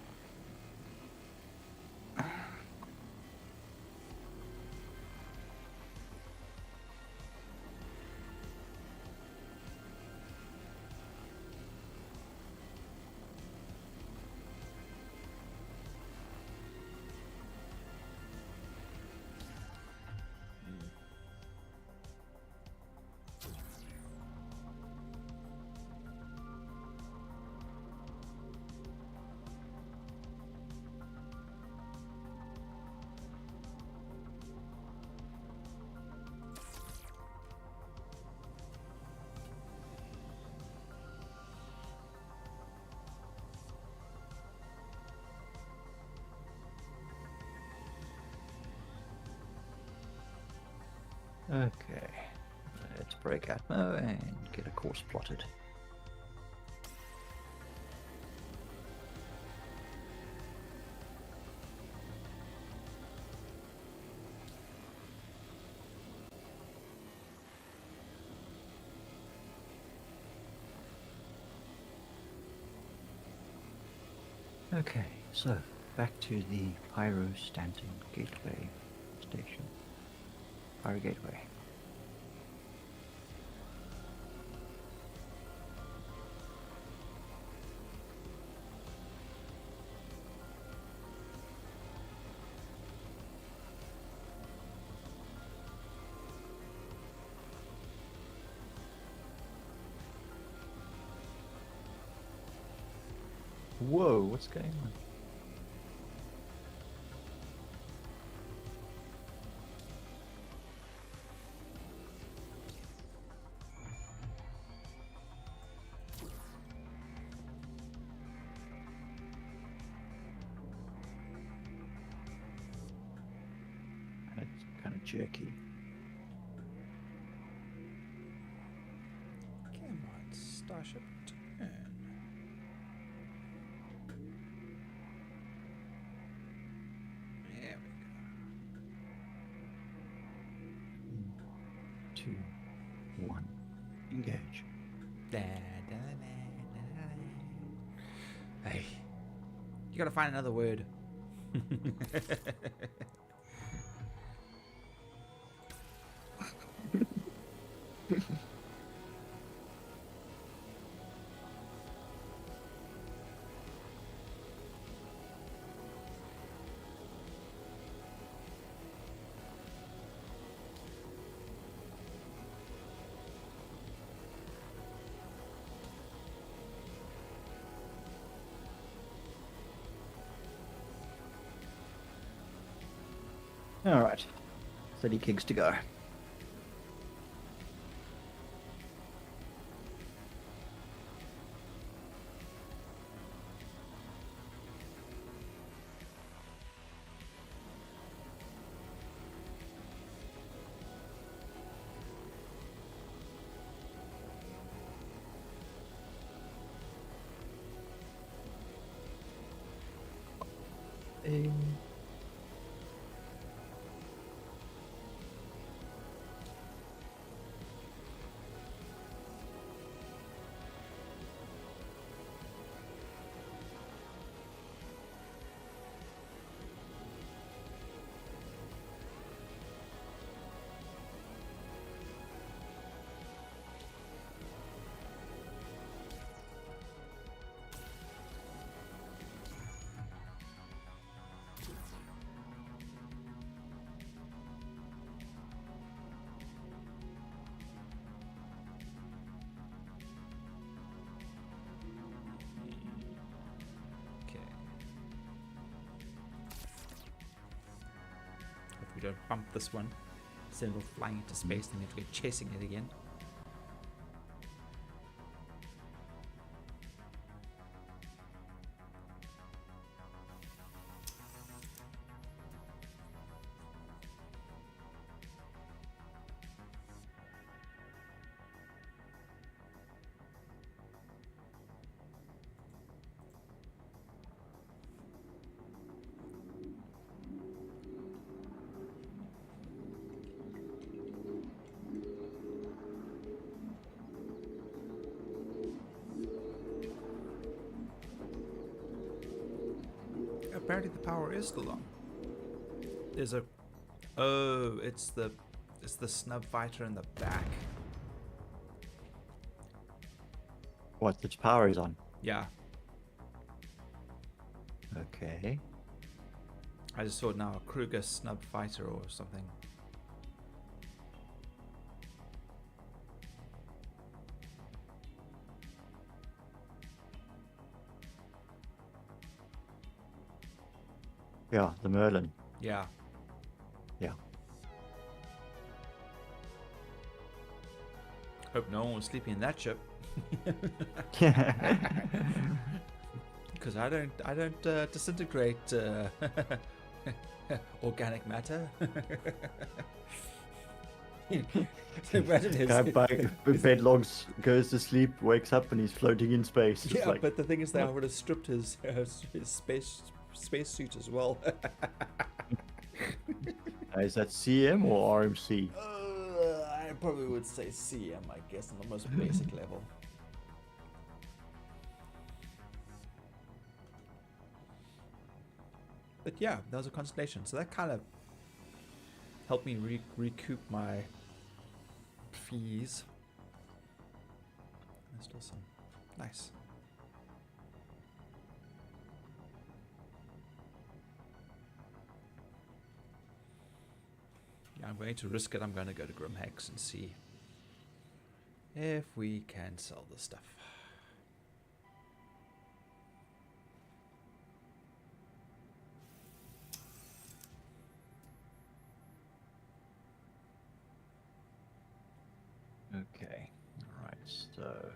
Speaker 2: Okay, let's break Atmo and get a course plotted. Okay, so back to the Pyro Stanton Gateway station. Pyro Gateway. Whoa, what's going on? It's kind of jerky.
Speaker 1: Come on, Starship, turn. There we go.
Speaker 2: 2, 1, engage.
Speaker 1: Da, da, da, da, da. Hey, you gotta find another word.
Speaker 2: All right, 30 gigs to go.
Speaker 1: Okay. Hope we don't bump this one. Instead of flying into space, then we have to go chasing it again. Apparently the power is still on. There's a... Oh, it's the snub fighter in the back.
Speaker 2: What? Its power is on.
Speaker 1: Yeah,
Speaker 2: Okay.
Speaker 1: I just saw it now. A Kruger snub fighter or something.
Speaker 2: Yeah, the Merlin.
Speaker 1: Yeah.
Speaker 2: Yeah.
Speaker 1: Hope no one was sleeping in that ship. Because I don't disintegrate organic matter. Imagine his,
Speaker 2: Guy by bed logs, goes to sleep, wakes up, and he's floating in space. Just
Speaker 1: yeah,
Speaker 2: like,
Speaker 1: but the thing is, they
Speaker 2: what?
Speaker 1: would have stripped his space suit as well.
Speaker 2: Is that CM or RMC?
Speaker 1: I probably would say CM, I guess, on the most basic level. But yeah, that was a constellation, so that kind of helped me recoup my fees. There's still some. Nice. Yeah, I'm going to risk it. I'm going to go to Grimhex and see if we can sell this stuff.
Speaker 2: Okay. All right. So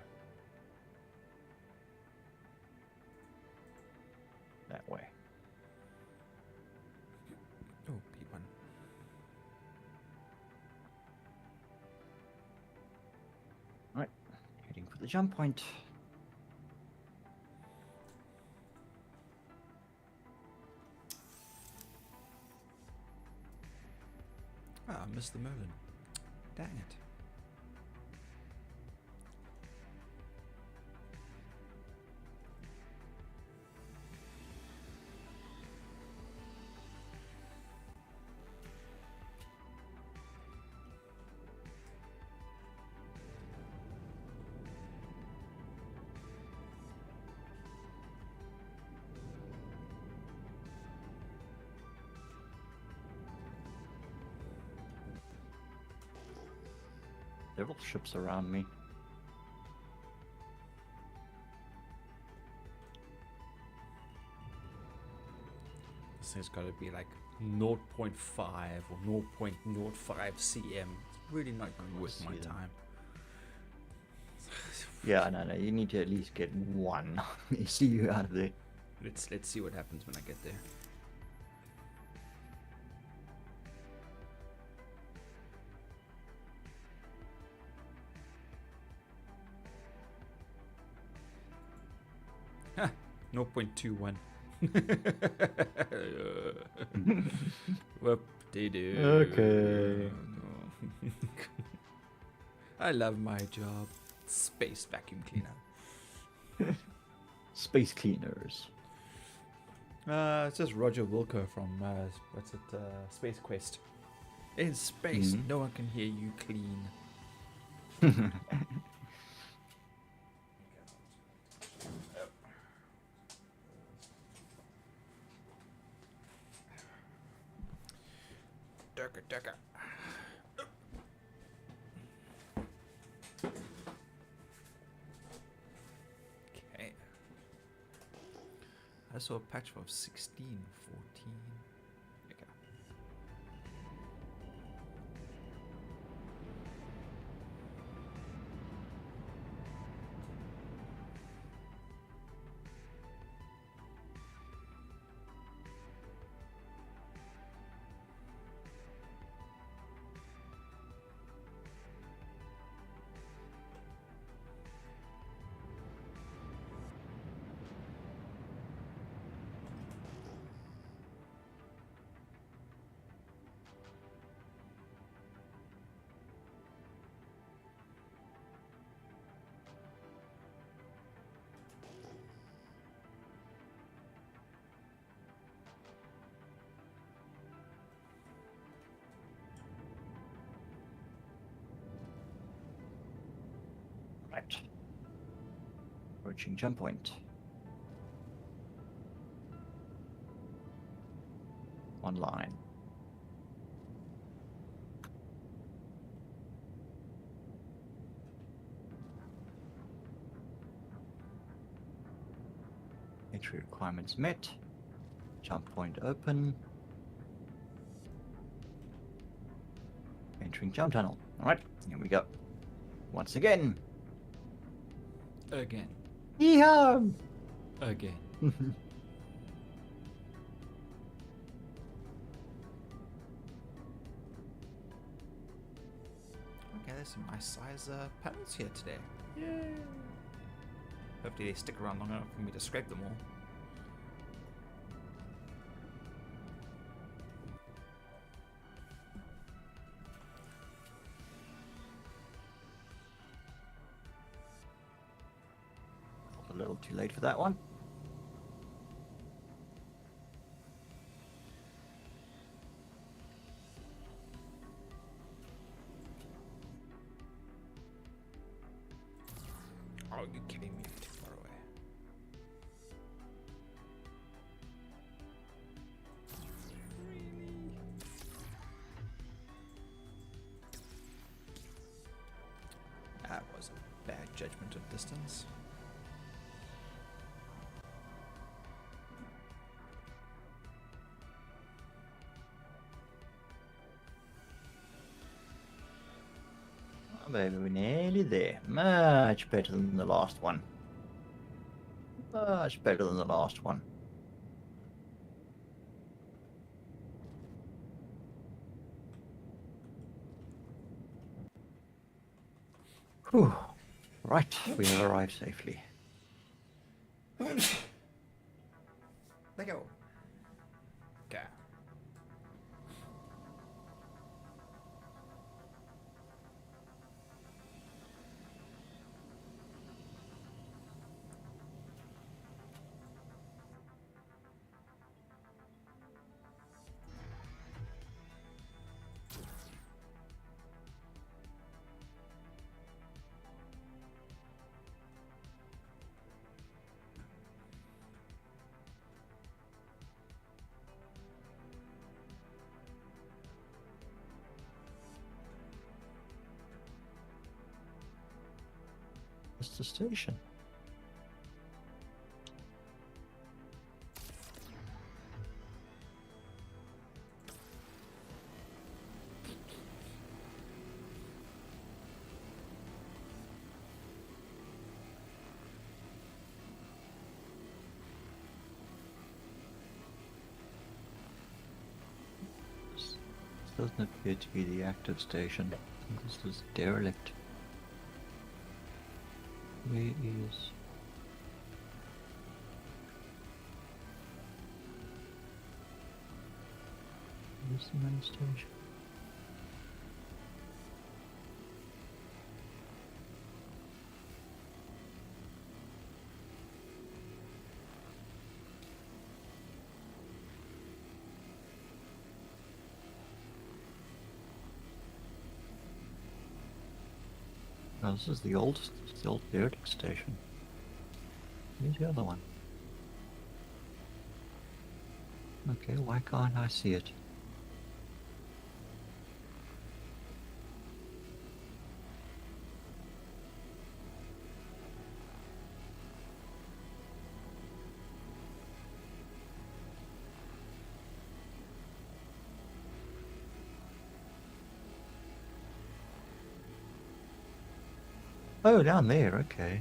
Speaker 2: that way.
Speaker 1: Oh, P1.
Speaker 2: All right. Heading for the jump point.
Speaker 1: Ah, I missed the Merlin. Dang it.
Speaker 2: Several ships around me.
Speaker 1: This thing's got to be like 0.5 or 0.05 cm. It's really not worth my
Speaker 2: see them.
Speaker 1: time.
Speaker 2: Yeah, no. You need to at least get one ECU out of there.
Speaker 1: Let's see what happens when I get there. Ha! 0.21. Whoop-de-doo.
Speaker 2: Okay.
Speaker 1: No. I love my job. Space vacuum cleaner.
Speaker 2: Space cleaners.
Speaker 1: It's just Roger Wilco from Space Quest. In space,
Speaker 2: Mhm.
Speaker 1: no one can hear you clean. Durka. Okay. I saw a patch of 16, 14. Okay.
Speaker 2: Right. Approaching jump point. Online. Entry requirements met. Jump point open. Entering jump tunnel. Alright, here we go. Once again.
Speaker 1: Again.
Speaker 2: Yeehaw!
Speaker 1: Again. Okay, there's some nice size panels here today. Yay! Hopefully they stick around long enough for me to scrape them all.
Speaker 2: A little too late for that one.
Speaker 1: Oh, you're kidding me, too far away. That was a bad judgment of distance.
Speaker 2: Oh, baby, we're nearly there. Much better than the last one. Much better than the last one. Whew. Right, we have arrived safely.
Speaker 1: Let go. Okay.
Speaker 2: It's the station. This doesn't appear to be the active station. I think this is derelict. Where is... Where's the main station? Oh, this is the old derelict station. Here's the other one. Okay, why can't I see it? Oh, down there, okay.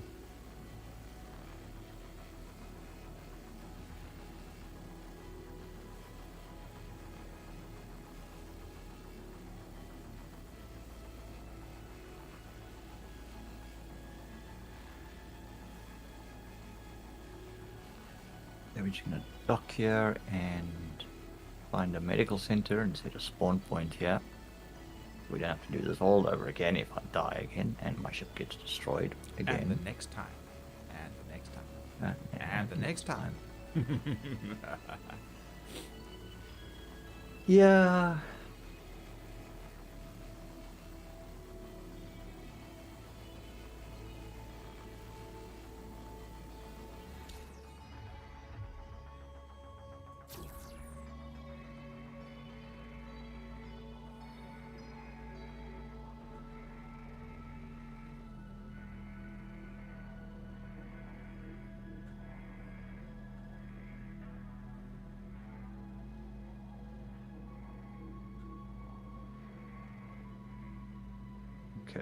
Speaker 2: Then we're just gonna dock here and find a medical center and set a spawn point here. We don't have to do this all over again if I die again and my ship gets destroyed again.
Speaker 1: And the next time. And the next time. And the next time.
Speaker 2: Yeah. Okay.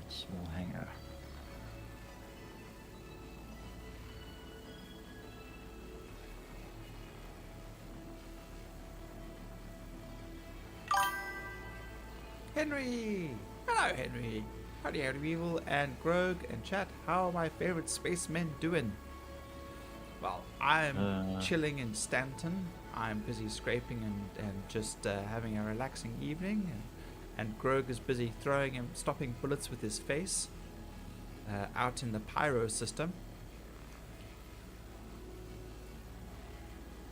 Speaker 2: Small hangar.
Speaker 1: Henry! Hello, Henry. Howdy, Weevil and Grog and chat. How are my favorite spacemen doing? Well, I'm chilling in Stanton. I'm busy scraping and just having a relaxing evening. And Grog is busy stopping bullets with his face out in the pyro system.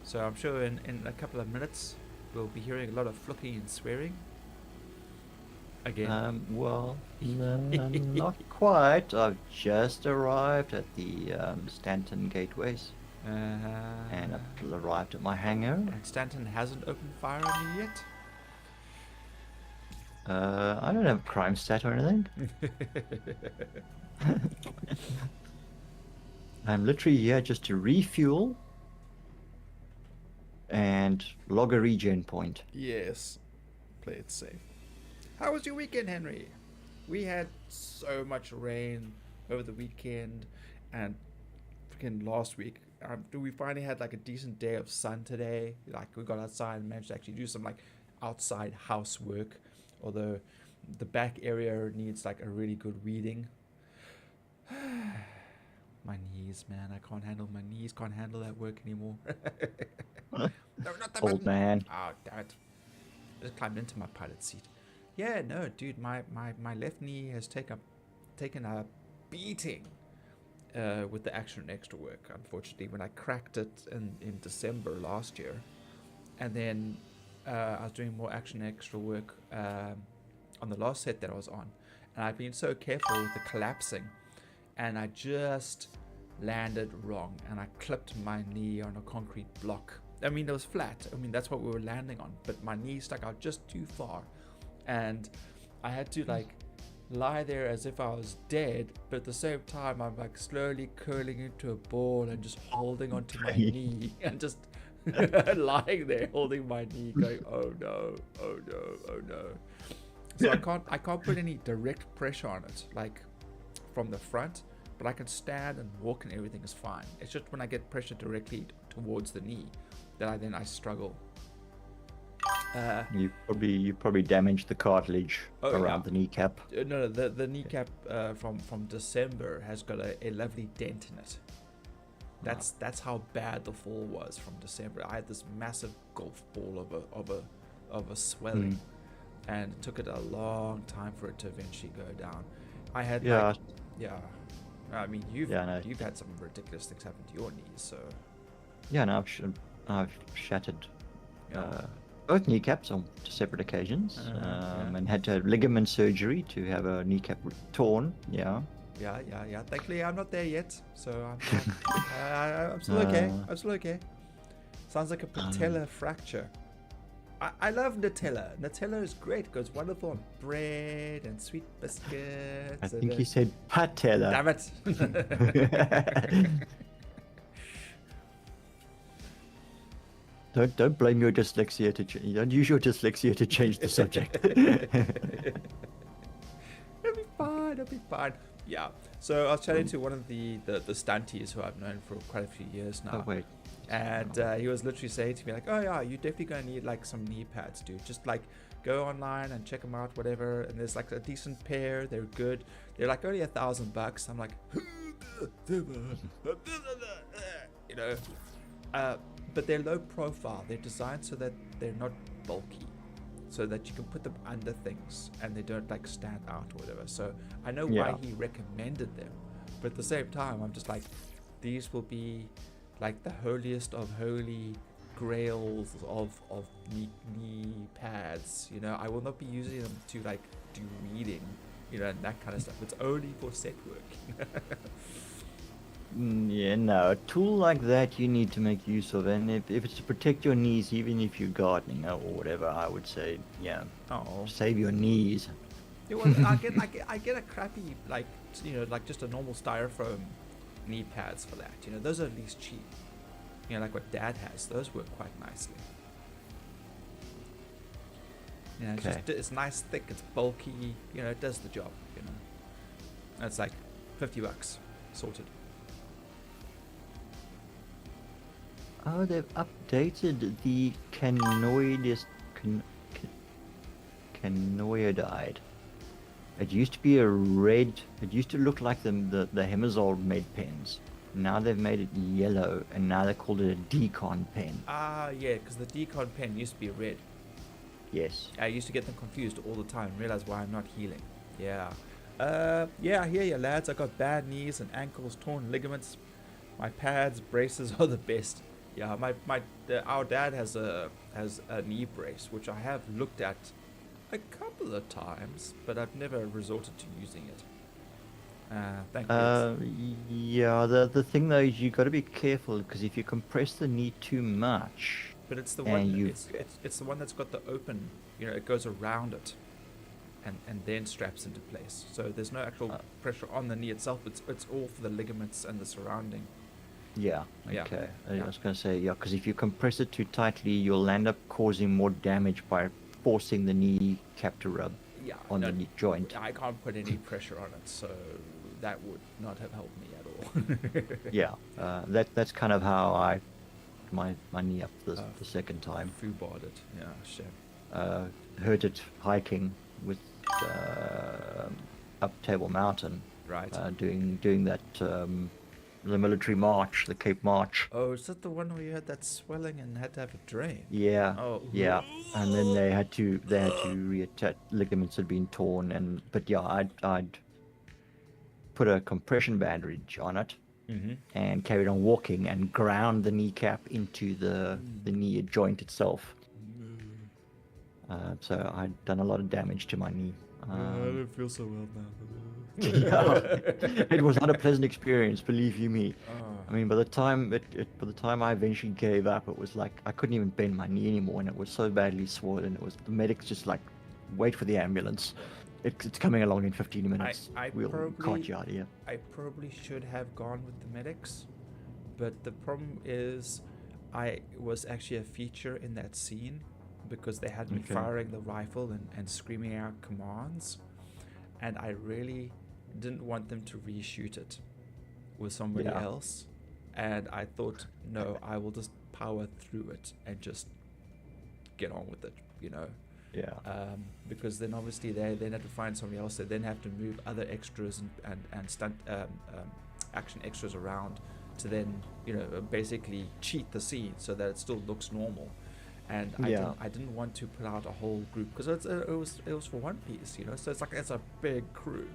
Speaker 1: So I'm sure in a couple of minutes we'll be hearing a lot of flucking and swearing. Again.
Speaker 2: Well, not quite. I've just arrived at the Stanton gateways, and I've arrived at my hangar.
Speaker 1: And Stanton hasn't opened fire on you yet?
Speaker 2: I don't have a crime stat or anything. I'm literally here just to refuel and log a regen point.
Speaker 1: Yes. Play it safe. How was your weekend, Henry? We had so much rain over the weekend and freaking last week. We finally had like a decent day of sun today. Like we got outside and managed to actually do some like outside housework. Although the back area needs like a really good weeding. My knees, man. I can't handle my knees. Can't handle that work anymore. No, not that
Speaker 2: Old
Speaker 1: button.
Speaker 2: man.
Speaker 1: Oh, damn it. Just climbed into my pilot seat. Yeah, no, dude, my left knee has taken a beating with the Action Extra work, unfortunately, when I cracked it in December last year. And then I was doing more Action Extra work on the last set that I was on. And I've been so careful with the collapsing. And I just landed wrong. And I clipped my knee on a concrete block. I mean, it was flat. I mean, that's what we were landing on. But my knee stuck out just too far. And I had to like lie there as if I was dead, but at the same time I'm like slowly curling into a ball and just holding onto my knee and just lying there holding my knee going, oh no, oh no, oh no. So I can't put any direct pressure on it like from the front, but I can stand and walk and everything is fine. It's just when I get pressure directly towards the knee that I struggle.
Speaker 2: You probably damaged the cartilage around the kneecap.
Speaker 1: No, the kneecap from December has got a lovely dent in it. That's how bad the fall was from December. I had this massive golf ball of a swelling, and it took it a long time for it to eventually go down. I had I mean you've had some ridiculous things happen to your knees, so
Speaker 2: No, I've shattered. Both kneecaps on separate occasions, and had to have ligament surgery to have a kneecap torn. Yeah.
Speaker 1: Thankfully, I'm not there yet, so I'm still okay. I'm still okay. Sounds like a patella fracture. I love Nutella. Nutella is great because it's wonderful on bread and sweet biscuits.
Speaker 2: I think you said patella.
Speaker 1: Damn it.
Speaker 2: Don't blame your dyslexia don't use your dyslexia to change the subject.
Speaker 1: It'll be fine. Yeah. So I was chatting to one of the stunties who I've known for quite a few years now.
Speaker 2: Oh wait.
Speaker 1: And he was literally saying to me like, oh yeah, you're definitely gonna need like some knee pads, dude. Just like go online and check them out, whatever. And there's like a decent pair. They're good. They're like only $1,000. I'm like, you know. But they're low profile. They're designed so that they're not bulky, so that you can put them under things and they don't like stand out or whatever. So I know why he recommended them, but at the same time I'm just like, these will be like the holiest of holy grails of knee pads. You know, I will not be using them to like do reading, you know, and that kind of stuff. It's only for set work.
Speaker 2: Yeah, no, a tool like that you need to make use of, and if it's to protect your knees, even if you're gardening or whatever, I would say, save your knees.
Speaker 1: Yeah, well, I get a crappy, like, you know, like just a normal styrofoam knee pads for that. You know, those are at least cheap. You know, like what Dad has, those work quite nicely. You know, it's nice, thick, it's bulky. You know, it does the job. You know, and it's like $50 sorted.
Speaker 2: Oh, they've updated the canoidide. It used to be a red. It used to look like the Hemazol made pens. Now they've made it yellow, and now they called it a decon pen.
Speaker 1: Ah, yeah, because the decon pen used to be red.
Speaker 2: Yes.
Speaker 1: I used to get them confused all the time and realize why I'm not healing. Yeah. Yeah, I hear you, lads. I got bad knees and ankles, torn ligaments. My pads, braces are the best. Yeah, our dad has a knee brace, which I have looked at A couple of times, but I've never resorted to using it. Thank you.
Speaker 2: Yeah. The thing though is you got to be careful because if you compress the knee too much,
Speaker 1: But it's the
Speaker 2: and
Speaker 1: one.
Speaker 2: you,
Speaker 1: It's the one that's got the open. You know, it goes around it, and then straps into place. So there's no actual pressure on the knee itself. It's all for the ligaments and the surrounding.
Speaker 2: yeah,
Speaker 1: Yeah.
Speaker 2: okay.
Speaker 1: Yeah.
Speaker 2: I was gonna say yeah, because if you compress it too tightly, you'll end up causing more damage by forcing the knee cap to rub
Speaker 1: Yeah.
Speaker 2: on
Speaker 1: No,
Speaker 2: the knee joint.
Speaker 1: I can't put any pressure on it, so that would not have helped me at all.
Speaker 2: Yeah, that's kind of how I my knee up the second time.
Speaker 1: Foobarred it. Yeah. Shame.
Speaker 2: Hurt it hiking with up Table Mountain,
Speaker 1: Right.
Speaker 2: doing that the military march, the Cape March.
Speaker 1: Oh, is that the one where you had that swelling and had to have it drained?
Speaker 2: Yeah,
Speaker 1: Oh.
Speaker 2: yeah, and then they had to reattach, ligaments had been torn, but yeah, I'd put a compression bandage on it
Speaker 1: Mm-hmm.
Speaker 2: and carried on walking and ground the kneecap into the knee joint itself. So I'd done a lot of damage to my knee.
Speaker 1: I don't feel so well now.
Speaker 2: Yeah, it was not a pleasant experience, believe you me.
Speaker 1: Oh.
Speaker 2: I mean, by the time by the time I eventually gave up, it was like I couldn't even bend my knee anymore, and it was so badly swollen. It was the medics just like, wait for the ambulance. It's coming along in 15 minutes. We'll cart you out of here.
Speaker 1: I probably should have gone with the medics, but the problem is I was actually a feature in that scene because they had me
Speaker 2: Okay.
Speaker 1: firing the rifle and screaming out commands, and I really didn't want them to reshoot it with somebody
Speaker 2: Yeah.
Speaker 1: else, and I thought, no, I will just power through it and just get on with it, you know.
Speaker 2: Yeah.
Speaker 1: Because then obviously they then have to find somebody else. They then have to move other extras and stunt action extras around to then, you know, basically cheat the scene so that it still looks normal. And
Speaker 2: Yeah.
Speaker 1: I didn't want to put out a whole group because it was for one piece, you know. So it's a big crew,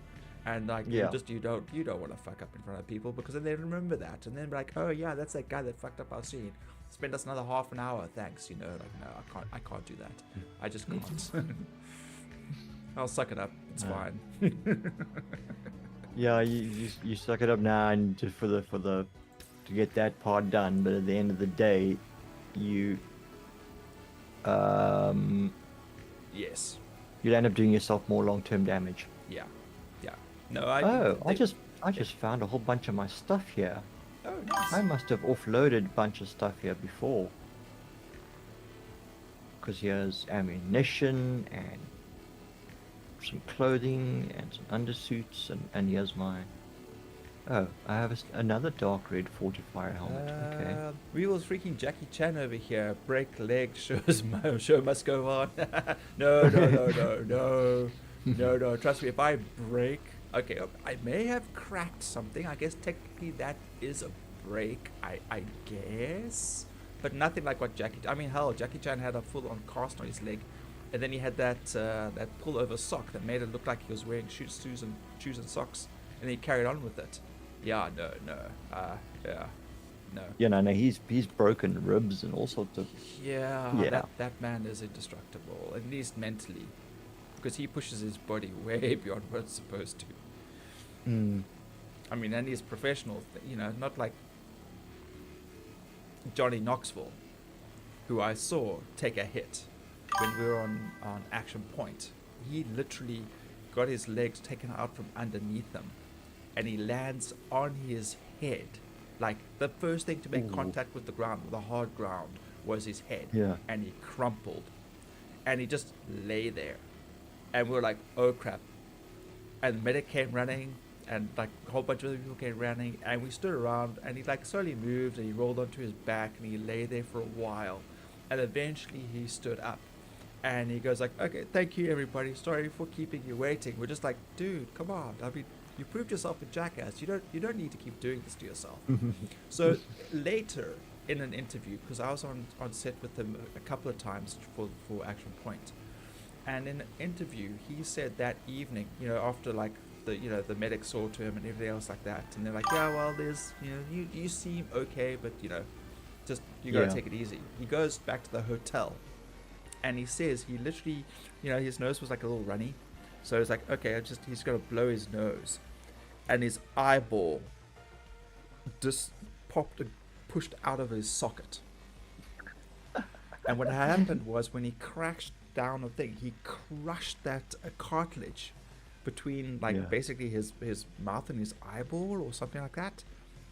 Speaker 1: and like
Speaker 2: Yeah.
Speaker 1: you don't want to fuck up in front of people because then they remember that and then be like, oh yeah, that's that guy that fucked up our scene. Spend us another half an hour, thanks. You know, like no, I can't do that. I just can't. I'll suck it up. It's fine.
Speaker 2: Yeah, you suck it up now and just for the to get that part done, but at the end of the day, you
Speaker 1: Yes.
Speaker 2: you'll end up doing yourself more long-term damage.
Speaker 1: Yeah. Yeah. No,
Speaker 2: I just found a whole bunch of my stuff here.
Speaker 1: Oh, nice.
Speaker 2: I must have offloaded a bunch of stuff here before. Because here's ammunition and some clothing and some undersuits and here's my... Oh, I have another dark red fortifier helmet. Okay.
Speaker 1: Weevil's freaking Jackie Chan over here. Break leg, show must go on. No. No. Trust me, if I break... Okay, I may have cracked something. I guess technically that is a break, I guess. But nothing like what I mean, hell, Jackie Chan had a full-on cast on his leg. And then he had that pull-over sock that made it look like he was wearing shoes and socks. And he carried on with it. Yeah, no. No.
Speaker 2: Yeah, no, he's broken ribs and all sorts of...
Speaker 1: Yeah. That man is indestructible, at least mentally. Because he pushes his body way beyond what it's supposed to. I mean, and he's professional, you know, not like Johnny Knoxville, who I saw take a hit when we were on Action Point. He literally got his legs taken out from underneath him, and he lands on his head. Like, the first thing to make contact with the ground, with the hard ground, was his head.
Speaker 2: Yeah.
Speaker 1: And he crumpled. And he just lay there. And we were like, oh crap. And the medic came running, and like a whole bunch of other people came running, and we stood around, and he like slowly moved, and he rolled onto his back, and he lay there for a while. And eventually he stood up. And he goes like, okay, thank you everybody. Sorry for keeping you waiting. We're just like, dude, come on. I mean, you proved yourself a jackass. You don't need to keep doing this to yourself. So later in an interview, because I was on set with him a couple of times for Action Point, and in an interview he said that evening, you know, after like the medic saw to him and everything else like that, and they're like, yeah, well, there's, you know, you seem okay, but you know, just you gotta take it easy. He goes back to the hotel, and he says he literally, his nose was like a little runny, so it's like, okay, he's gonna blow his nose, and his eyeball just popped and pushed out of his socket. And what happened was when he crashed down the thing, he crushed that cartilage between basically his mouth and his eyeball or something like that.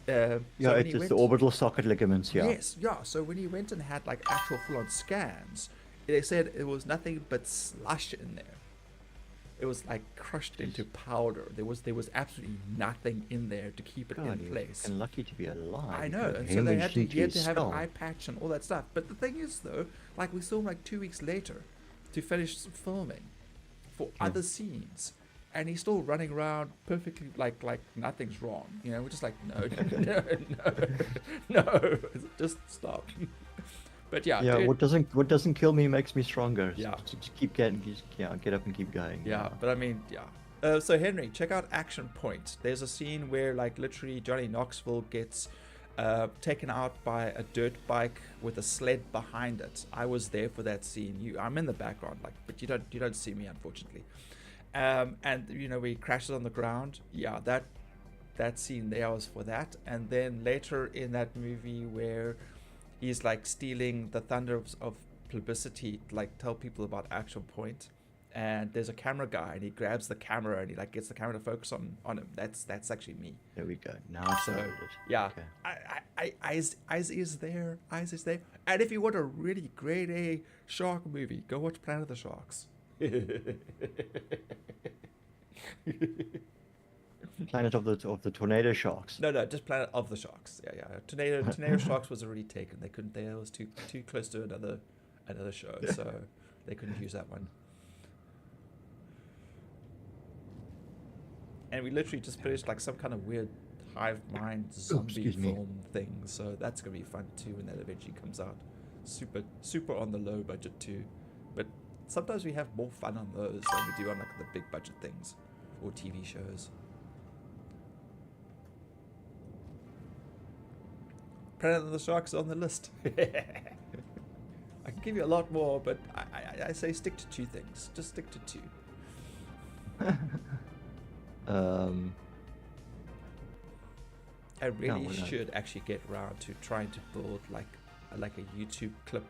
Speaker 2: Yeah, it's just the orbital socket ligaments, yeah.
Speaker 1: Yes, yeah. So when he went and had like actual full-on scans, they said it was nothing but slush in there. It was like crushed into powder. There was absolutely nothing in there to keep it in place.
Speaker 2: And lucky to be alive.
Speaker 1: I know, and so they had to have an eye patch and all that stuff. But the thing is, though, like we saw him like 2 weeks later to finish filming for other scenes, and he's still running around perfectly like nothing's wrong. We're just like, no, just stop. But yeah,
Speaker 2: yeah.
Speaker 1: dude,
Speaker 2: What doesn't kill me makes me stronger.
Speaker 1: Yeah.
Speaker 2: Just get up and keep going.
Speaker 1: Yeah, but I mean, yeah. So Henry, check out Action Point. There's a scene where like literally Johnny Knoxville gets taken out by a dirt bike with a sled behind it. I was there for that scene. I'm in the background, but you don't see me, unfortunately. And where he crashes on the ground. Yeah, that scene there was for that. And then later in that movie where he's like stealing the thunder of publicity to like tell people about Action Point, and there's a camera guy and he grabs the camera and he like gets the camera to focus on him. That's actually me.
Speaker 2: There we go. Now I found it.
Speaker 1: Yeah,
Speaker 2: Okay.
Speaker 1: Eyes is there. And if you want a really grade A shark movie, go watch Planet of the Sharks.
Speaker 2: Planet of the tornado sharks.
Speaker 1: No, just Planet of the Sharks. Yeah. Tornado Sharks was already taken. They couldn't. It was too close to another show, so they couldn't use that one. And we literally just finished like some kind of weird hive mind zombie film thing. So that's gonna be fun too when that eventually comes out. Super on the low budget too, but sometimes we have more fun on those than we do on like the big budget things or TV shows. Planet of the Sharks is on the list. I can give you a lot more, but I say stick to 2 things. Just stick to 2. I really should actually get around to trying to build like a YouTube clip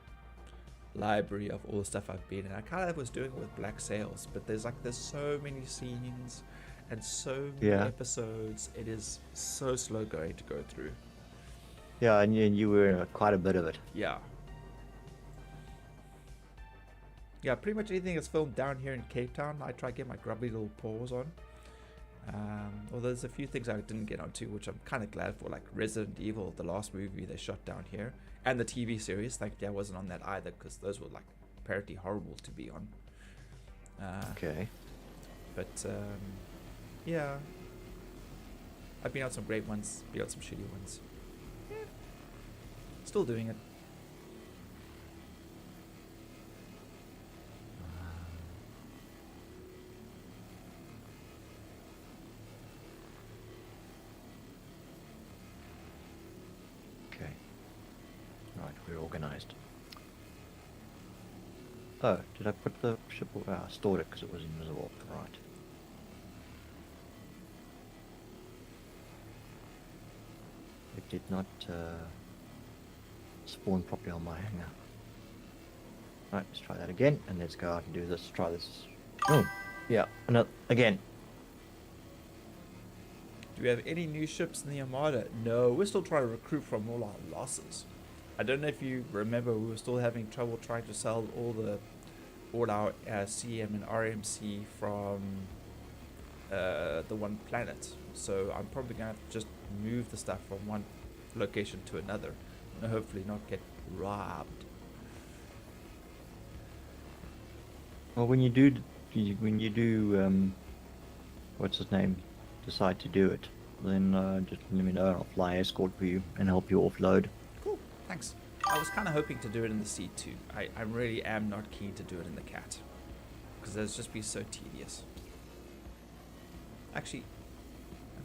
Speaker 1: library of all the stuff I've been in. I kind of was doing it with Black Sails, but there's so many scenes and so many episodes. It is so slow going to go through.
Speaker 2: Yeah, and you were in quite a bit of it.
Speaker 1: Yeah, pretty much anything that's filmed down here in Cape Town, I try to get my grubby little paws on. Although there's a few things I didn't get onto, which I'm kind of glad for, like Resident Evil, the last movie they shot down here, and the TV series. Thankfully I wasn't on that either, because those were like apparently horrible to be on.
Speaker 2: Okay.
Speaker 1: But yeah, I've been on some great ones, been on some shitty ones. Still doing it.
Speaker 2: Okay. Right, we're organized. Oh, did I put the ship? I stored it because it was invisible. Right. It did not spawn properly on my hanger. Right, let's try that again, and let's go out and do this. Try this. Oh, yeah, another again.
Speaker 1: Do we have any new ships in the Armada? No, we're still trying to recruit from all our losses. I don't know if you remember, we were still having trouble trying to sell all our CM and RMC from the one planet. So I'm probably gonna have to just move the stuff from one location to another, and hopefully not get robbed.
Speaker 2: Well, when you do, what's his name, decide to do it, then just let me know. I'll fly escort for you and help you offload.
Speaker 1: Cool, thanks. I was kind of hoping to do it in the C2. I really am not keen to do it in the Cat, because it'll just be so tedious. Actually,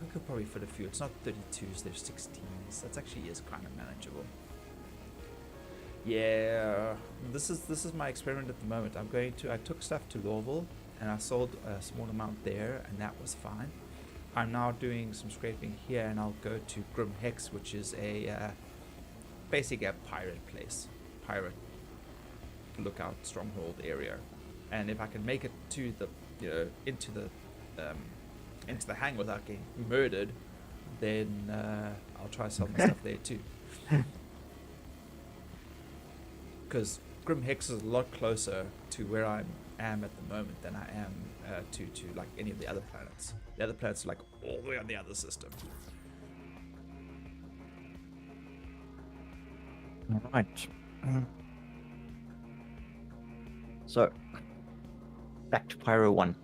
Speaker 1: I could probably fit a few. It's not 32s, they're 16s. That actually is kind of manageable. Yeah, this is my experiment at the moment. I took stuff to Weevil and I sold a small amount there, and that was fine. I'm now doing some scraping here, and I'll go to Grim Hex, which is a basically a pirate place, pirate lookout stronghold area. And if I can make it to the into the hang without getting murdered, then I'll try selling stuff there too. Because Grim Hex is a lot closer to where I am at the moment than I am to like any of the other planets. The other planets are like all the way on the other system.
Speaker 2: All right. So, back to Pyro 1.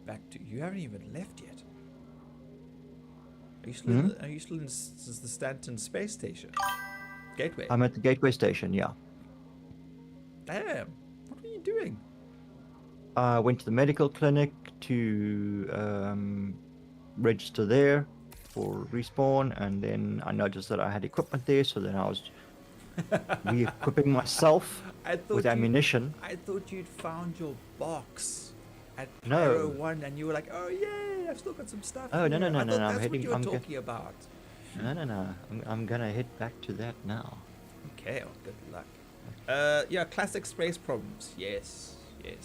Speaker 1: Back to you haven't even left yet. Are you still in the Stanton space station? Gateway.
Speaker 2: I'm at the Gateway Station, yeah.
Speaker 1: Damn. What were you doing?
Speaker 2: I went to the medical clinic to register there for respawn, and then I noticed that I had equipment there, so then I was re-equipping myself with ammunition.
Speaker 1: I thought you'd found your box at
Speaker 2: No.
Speaker 1: Pyro 1 and you were like, oh yay, I've still got some stuff.
Speaker 2: Oh, no,
Speaker 1: here."
Speaker 2: no, no,
Speaker 1: I
Speaker 2: no,
Speaker 1: thought
Speaker 2: no,
Speaker 1: that's what you were
Speaker 2: I'm
Speaker 1: talking about.
Speaker 2: No. I'm gonna head back to that now.
Speaker 1: Okay, well, good luck. Yeah, classic space problems. Yes, yeah.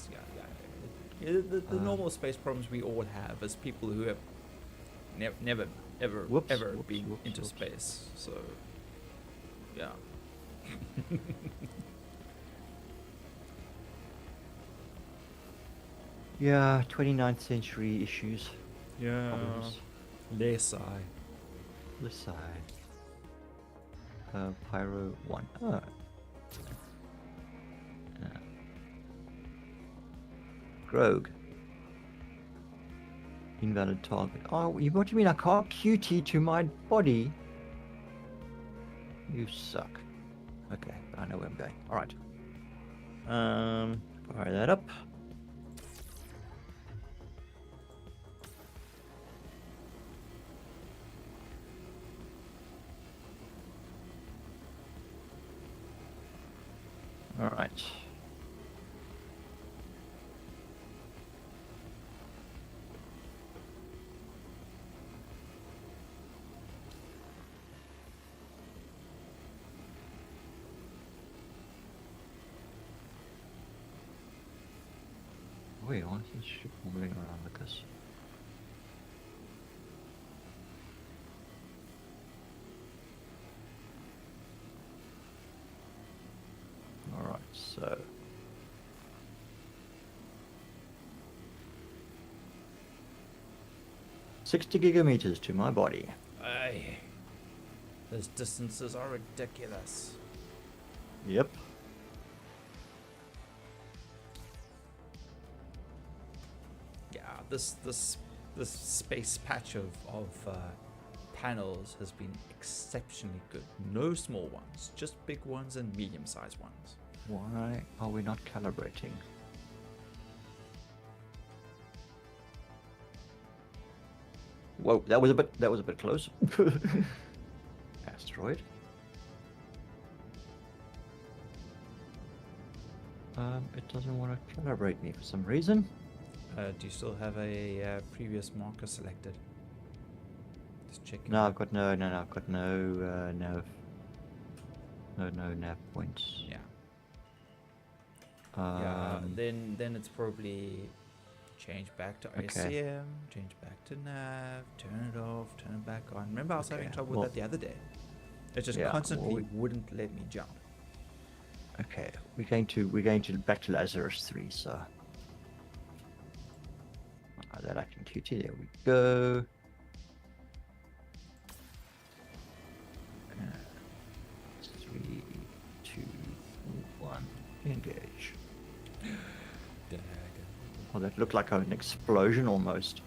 Speaker 1: The normal space problems we all have as people who have never ever been into space. So, yeah.
Speaker 2: Yeah, 29th century issues.
Speaker 1: Yeah.
Speaker 2: Problems.
Speaker 1: Less I.
Speaker 2: This side. Pyro 1. Oh. Grog. Invalid target. Oh, what do you mean I can't QT to my body? You suck. Okay, I know where I'm going. Alright. Fire that up. Alright. Wait, why is this ship moving around like this? Alright, so 60 gigameters to my body.
Speaker 1: Aye. Those distances are ridiculous.
Speaker 2: Yep.
Speaker 1: Yeah, this space patch of panels has been exceptionally good. No small ones, just big ones and medium-sized ones.
Speaker 2: Why are we not calibrating? Whoa, that was a bit close. Asteroid. It doesn't want to calibrate me for some reason.
Speaker 1: Do you still have a previous marker selected? Just checking.
Speaker 2: No, I've got I've got no nav points.
Speaker 1: Yeah. Yeah. Then it's probably change back to
Speaker 2: Okay.
Speaker 1: ICM, change back to nav, turn it off, turn it back on. Remember, I was having
Speaker 2: Okay,
Speaker 1: trouble with
Speaker 2: well-
Speaker 1: that the other day. It just
Speaker 2: Yeah,
Speaker 1: constantly
Speaker 2: well,
Speaker 1: wouldn't let me jump.
Speaker 2: Okay, we're going to back to Lazarus 3, so that I can QT. There we go. 3, 2, 1, engage. Oh, that looked like an explosion almost.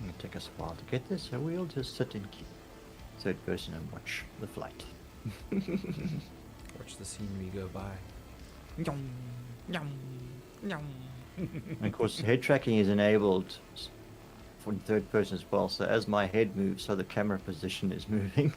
Speaker 2: It'll take us a while to get there, so we'll just sit in third person and watch the flight.
Speaker 1: Watch the scenery go by. Yum, yum, yum.
Speaker 2: And of course, head tracking is enabled for third person as well. So as my head moves, so the camera position is moving.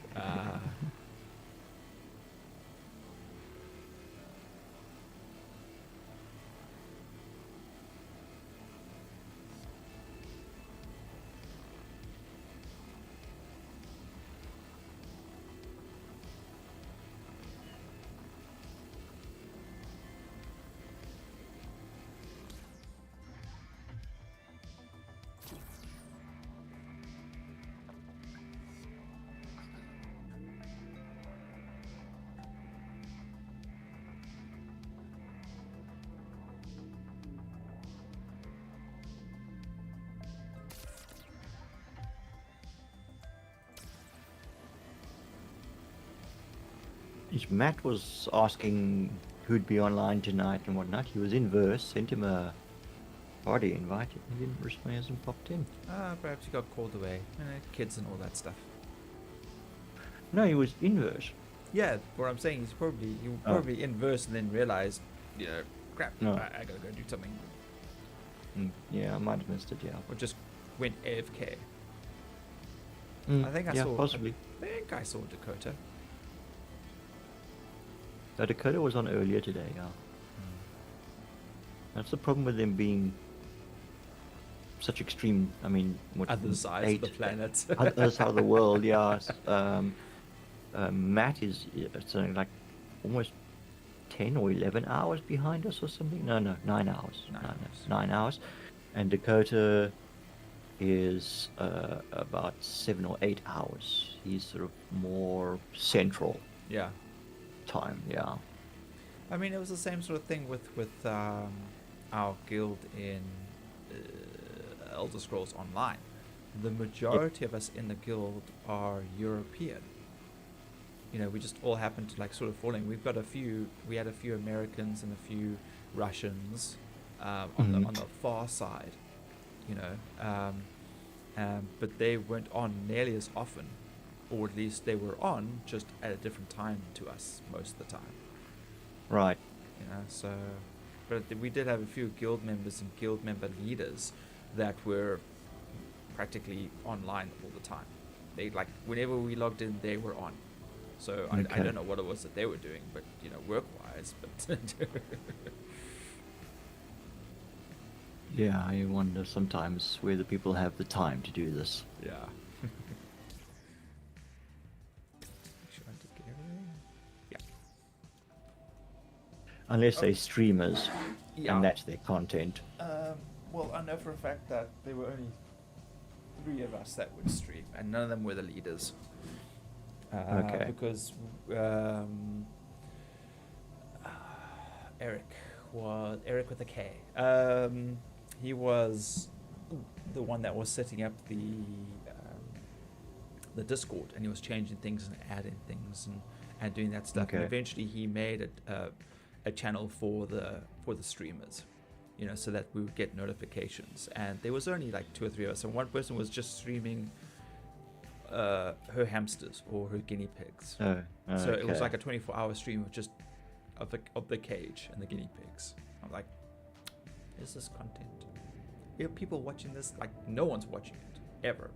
Speaker 2: Matt was asking who'd be online tonight and whatnot. He was in Verse, sent him a party invite. He didn't respond, hasn't popped in.
Speaker 1: Perhaps he got called away. Kids and all that stuff.
Speaker 2: No, he was in Verse.
Speaker 1: Yeah, what I'm saying is he was probably in Verse and then realized, crap,
Speaker 2: No.
Speaker 1: I gotta go do something.
Speaker 2: Yeah, I might have missed it, yeah.
Speaker 1: Or just went AFK.
Speaker 2: Mm,
Speaker 1: I think I
Speaker 2: yeah,
Speaker 1: saw.
Speaker 2: possibly.
Speaker 1: I think I saw Dakota.
Speaker 2: Dakota was on earlier today, yeah. That's the problem with them such extreme. I mean, what,
Speaker 1: Other sides of the planet.
Speaker 2: Other side of the world, yeah. Matt is something like almost 10 or 11 hours behind us or something. No, 9 hours. 9 hours. And Dakota is about 7 or 8 hours. He's sort of more central
Speaker 1: Yeah.
Speaker 2: time, yeah.
Speaker 1: I mean, it was the same sort of thing with our guild in Elder Scrolls Online. The majority of us in the guild are European. We just all happen to like sort of fall in. We had a few Americans and a few Russians on the far side, but they weren't on nearly as often, or at least they were on just at a different time to us most of the time.
Speaker 2: Right.
Speaker 1: But we did have a few guild members and guild member leaders that were practically online all the time. They whenever we logged in, they were on. So I don't know what it was that they were doing, but work-wise. But
Speaker 2: Yeah, I wonder sometimes where the people have the time to do this.
Speaker 1: yeah. Sure I did get everything. Yeah.
Speaker 2: Unless they're streamers,
Speaker 1: Yeah.
Speaker 2: and that's their content.
Speaker 1: Well, I know for a fact that there were only 3 of us that would stream, and none of them were the leaders.
Speaker 2: Okay.
Speaker 1: Because Eric with a K. He was the one that was setting up the Discord, and he was changing things and adding things and doing that stuff. And
Speaker 2: Okay.
Speaker 1: eventually, he made a channel for the streamers, so that we would get notifications. And there was only like 2 or 3 of us, and one person was just streaming her hamsters or her guinea pigs.
Speaker 2: Oh,
Speaker 1: So it was
Speaker 2: okay.
Speaker 1: like a 24-hour stream of just of the cage and the guinea pigs. I'm like, is this content? Are people watching this? Like, no one's watching it ever.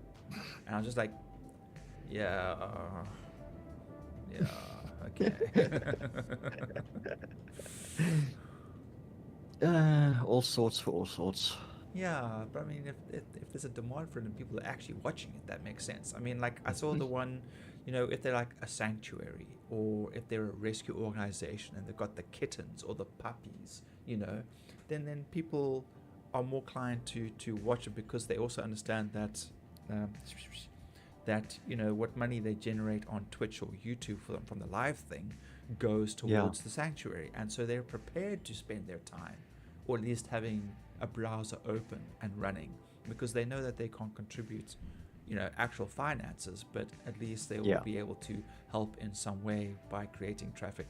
Speaker 1: And I was just like, yeah, okay.
Speaker 2: All sorts for all sorts.
Speaker 1: Yeah, but I mean, if there's a demand for it and people are actually watching it, that makes sense. I mean, like, I saw the one, if they're like a sanctuary, or if they're a rescue organization and they've got the kittens or the puppies, then people are more inclined to watch it, because they also understand that what money they generate on Twitch or YouTube from the live thing goes towards the sanctuary, and so they're prepared to spend their time, or at least having a browser open and running, because they know that they can't contribute actual finances, but at least they will be able to help in some way by creating traffic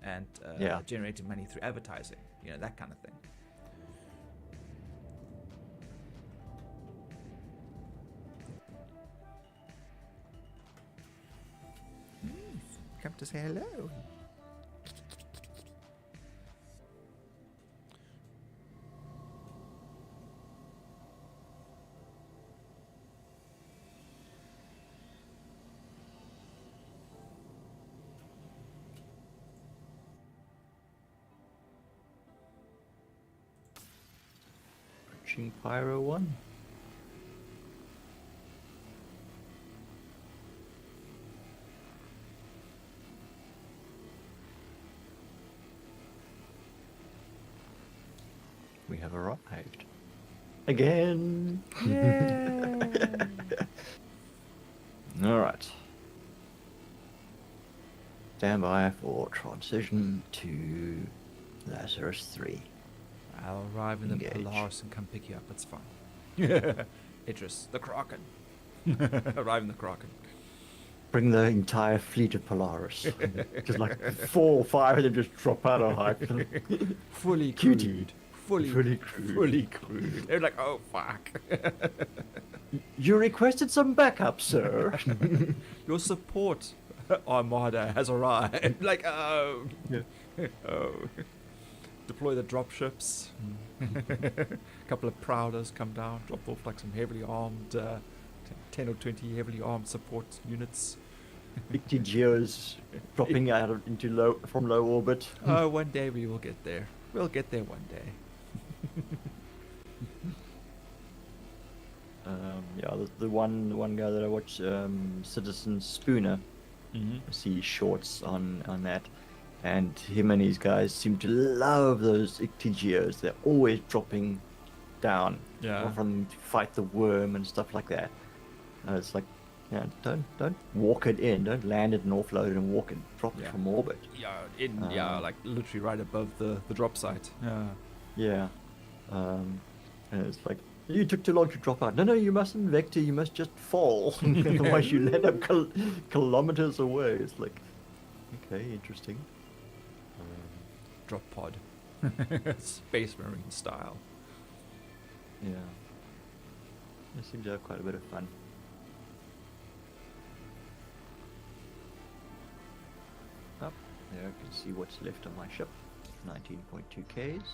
Speaker 1: and generating money through advertising, that kind of thing. to say hello.
Speaker 2: Approaching Pyro 1. We have arrived. Again! Alright. Stand by for transition to Lazarus 3.
Speaker 1: I'll arrive in the
Speaker 2: Engage.
Speaker 1: Polaris and come pick you up. It's fine. Idris, the Kraken. Arrive in the Kraken.
Speaker 2: Bring the entire fleet of Polaris. Just like 4 or 5 of them just drop out of hype.
Speaker 1: Fully
Speaker 2: Cutie.
Speaker 1: crude. Fully
Speaker 2: Fully crude.
Speaker 1: Fully crude. They're like, oh fuck.
Speaker 2: You requested some backup, sir.
Speaker 1: Your support armada has arrived. Like, oh.
Speaker 2: Yeah.
Speaker 1: Oh. Deploy the dropships. A couple of Prowlers come down, drop off like some heavily armed, 10 or 20 heavily armed support units.
Speaker 2: Big Geos dropping out into from low orbit.
Speaker 1: Oh, one day we will get there. We'll get there one day.
Speaker 2: Yeah, the one guy that I watch, Citizen Spooner,
Speaker 1: Mm-hmm.
Speaker 2: I see shorts on that, and him and his guys seem to love those Ictigeos. They're always dropping down
Speaker 1: Yeah.
Speaker 2: from to fight the worm and stuff like that. It's like, yeah, don't walk it in, don't land it and offload it and walk it, drop it
Speaker 1: Yeah.
Speaker 2: from orbit.
Speaker 1: Yeah, like literally right above the drop site. Yeah.
Speaker 2: Yeah, and it's like, you took too long to drop out. No, you mustn't vector. You must just fall. Otherwise, you end up kilometers away. It's like, okay, interesting.
Speaker 1: Drop pod. Space Marine style.
Speaker 2: Yeah, they seem to have quite a bit of fun. Up there, I can see what's left on my ship. 19.2 Ks.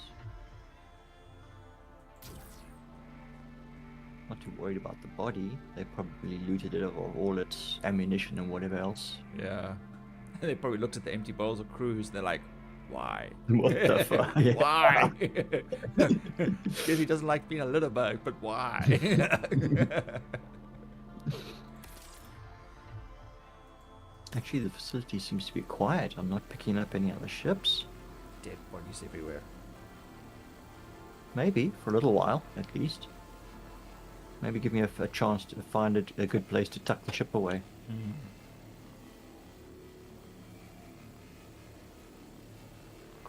Speaker 2: Not too worried about the body. They probably looted it of all its ammunition and whatever else.
Speaker 1: Yeah. They probably looked at the empty bottles of cruise and they're like, why?
Speaker 2: What the fuck? Yeah.
Speaker 1: Why? Because he doesn't like being a little bug, but why?
Speaker 2: Actually, the facility seems to be quiet. I'm not picking up any other ships.
Speaker 1: Dead bodies everywhere.
Speaker 2: Maybe, for a little while, at least. Maybe give me a chance to find a good place to tuck the ship away.
Speaker 1: Mm.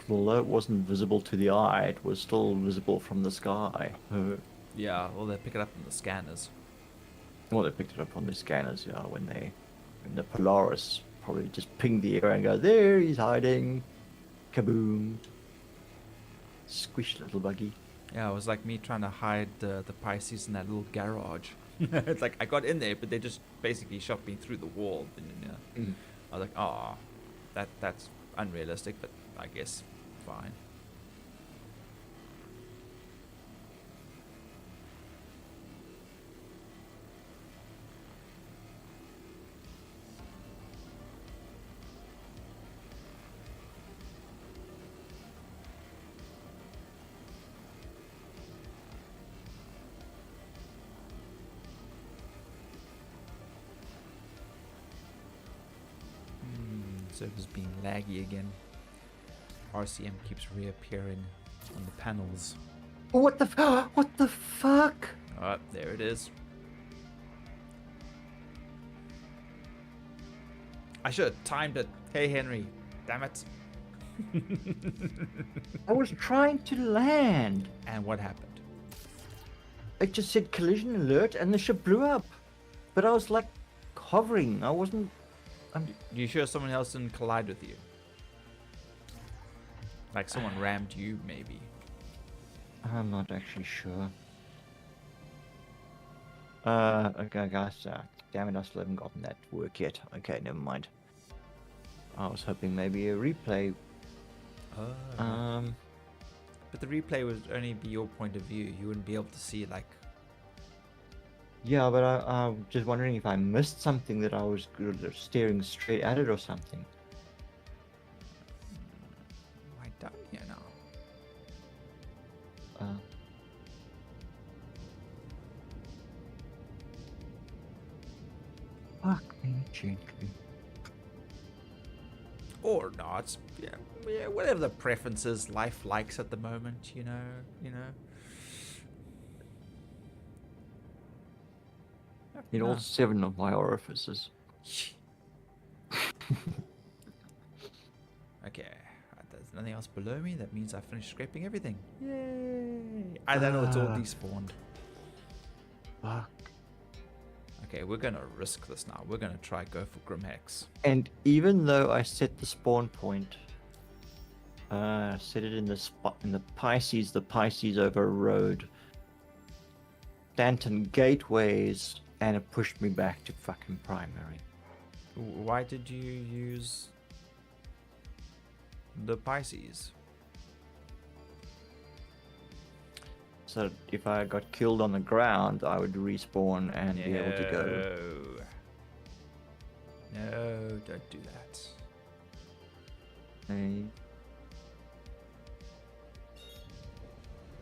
Speaker 2: Although it wasn't visible to the eye, it was still visible from the sky.
Speaker 1: Yeah, well, they pick it up from the scanners.
Speaker 2: Well, they picked it up from the scanners, yeah, when the Polaris probably just pinged the air and go, there he's hiding. Kaboom. Squish, little buggy.
Speaker 1: Yeah, it was like me trying to hide the Pisces in that little garage. It's like I got in there, but they just basically shot me through the wall. And,
Speaker 2: Mm.
Speaker 1: I was like, oh, that's unrealistic, but I guess fine. Server's being laggy again. RCM keeps reappearing on the panels.
Speaker 2: What the what the fuck?
Speaker 1: Oh, there it is. I should have timed it. Hey, Henry. Damn it.
Speaker 2: I was trying to land.
Speaker 1: And what happened?
Speaker 2: It just said collision alert and the ship blew up. But I was like hovering. I wasn't.
Speaker 1: You sure someone else didn't collide with you? Like someone rammed you, maybe.
Speaker 2: I'm not actually sure. Okay, guys. Damn it, I still haven't gotten that to work yet. Okay, never mind. I was hoping maybe a replay.
Speaker 1: Oh. But the replay would only be your point of view. You wouldn't be able to see like.
Speaker 2: Yeah, but I'm just wondering if I missed something that I was staring straight at it or something.
Speaker 1: Right down here now.
Speaker 2: Fuck me gently.
Speaker 1: Or not. Yeah, whatever the preferences life likes at the moment, you know.
Speaker 2: In all 7 of my orifices.
Speaker 1: Okay, there's nothing else below me. That means I finished scraping everything. Yay! I don't know, it's all despawned.
Speaker 2: Fuck.
Speaker 1: Okay, we're gonna risk this now. We're gonna try go for Grimhex.
Speaker 2: And even though I set the spawn point, set it in the spot in the Pisces overrode Stanton gateways, and it pushed me back to fucking primary.
Speaker 1: Why did you use the Pisces?
Speaker 2: So if I got killed on the ground, I would respawn and be able to go.
Speaker 1: No, don't do that.
Speaker 2: Then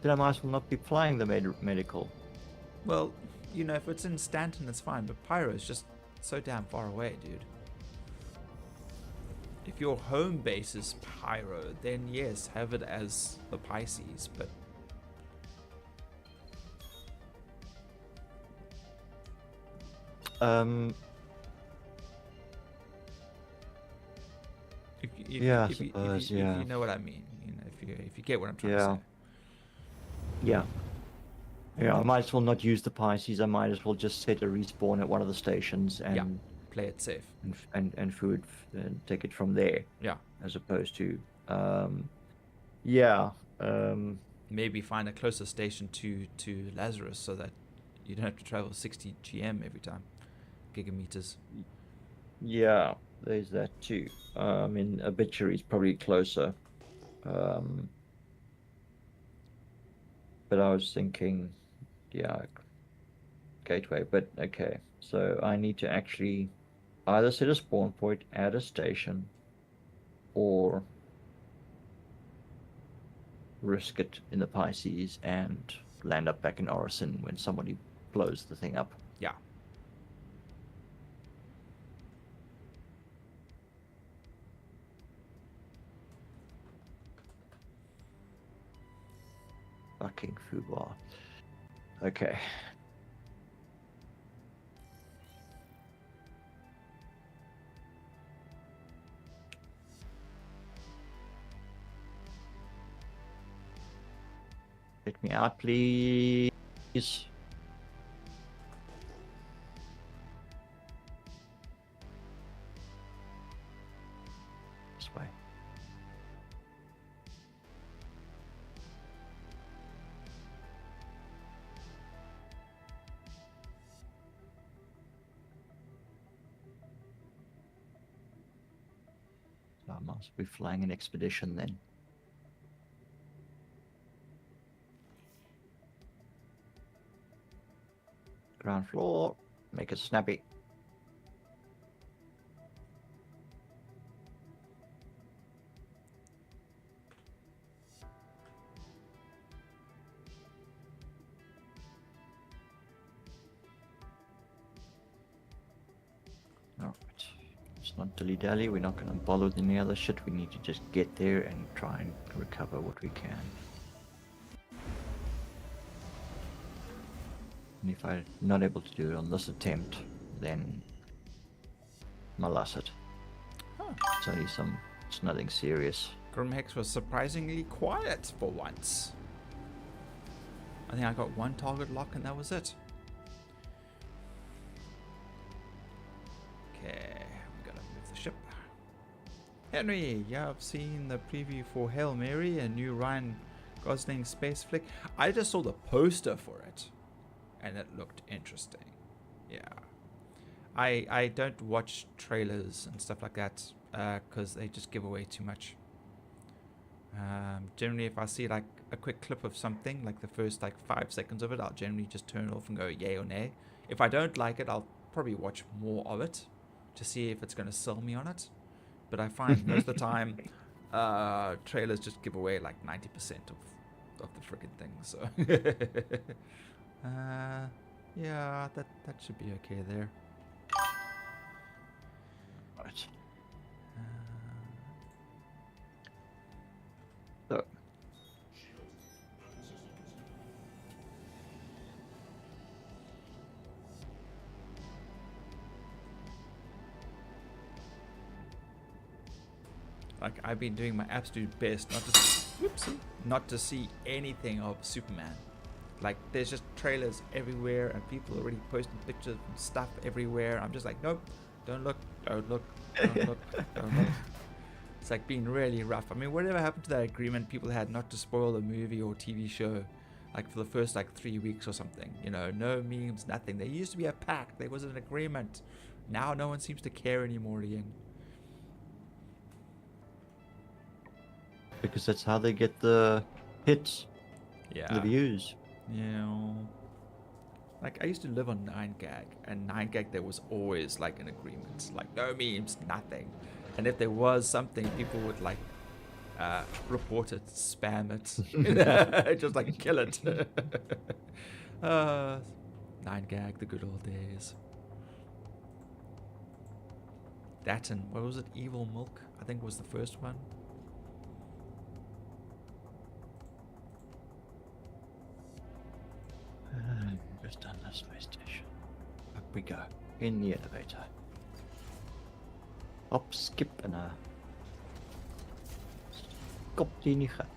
Speaker 2: I might as well not be flying the medical.
Speaker 1: Well, you know, if it's in Stanton, it's fine, but Pyro is just so damn far away, dude. If your home base is Pyro, then yes, have it as the Pisces, but if you know what I mean, you know, if you get what I'm trying to say.
Speaker 2: Yeah, I might as well not use the Pisces. I might as well just set a respawn at one of the stations and
Speaker 1: play it safe
Speaker 2: and food and take it from there.
Speaker 1: Yeah,
Speaker 2: as opposed to
Speaker 1: maybe find a closer station to Lazarus so that you don't have to travel 60 GM every time. Gigameters.
Speaker 2: Yeah, there's that too. I mean, Obituary is probably closer. But I was thinking, Gateway. But okay, so I need to actually either set a spawn point at a station or risk it in the Pisces and land up back in Orison when somebody blows the thing up.
Speaker 1: Yeah.
Speaker 2: Fucking foobar. Okay. Let me out, please. This way. So I must be flying an expedition then. Ground floor, make it snappy. Alright, it's not dilly-dally, we're not going to bother with any other shit, we need to just get there and try and recover what we can. And if I'm not able to do it on this attempt, then malass it.
Speaker 1: Huh.
Speaker 2: It's nothing serious.
Speaker 1: Grimhex was surprisingly quiet for once. I think I got one target lock and that was it. Okay, we gotta move the ship. Henry, yeah, I've seen the preview for Hail Mary, a new Ryan Gosling space flick. I just saw the poster for it. And it looked interesting. Yeah. I don't watch trailers and stuff like that because they just give away too much. Generally, if I see like a quick clip of something, like the first like 5 seconds of it, I'll generally just turn it off and go yay or nay. If I don't like it, I'll probably watch more of it to see if it's going to sell me on it. But I find most of the time, trailers just give away like 90% of the freaking thing. So, yeah, that should be okay there.
Speaker 2: Right. So.
Speaker 1: Like, I've been doing my absolute best not to see anything of Superman. Like, there's just trailers everywhere and people are already posting pictures and stuff everywhere. I'm just like, nope, don't look, don't look, don't look, don't look. It's like being really rough. I mean, whatever happened to that agreement people had not to spoil the movie or TV show, like for the first like 3 weeks or something, you know, no memes, nothing. There used to be a pact, there was an agreement. Now no one seems to care anymore again.
Speaker 2: Because that's how they get the hits,
Speaker 1: Yeah.
Speaker 2: the views.
Speaker 1: Yeah. Like, I used to live on 9gag, and 9gag there was always like an agreement, like no memes, nothing. And if there was something, people would like report it, spam it, just like kill it. 9gag, the good old days. That and what was it? Evil Milk, I think was the first one.
Speaker 2: Just done the space station. Up we go. In the elevator. Hop, skip en kop die nie gaat.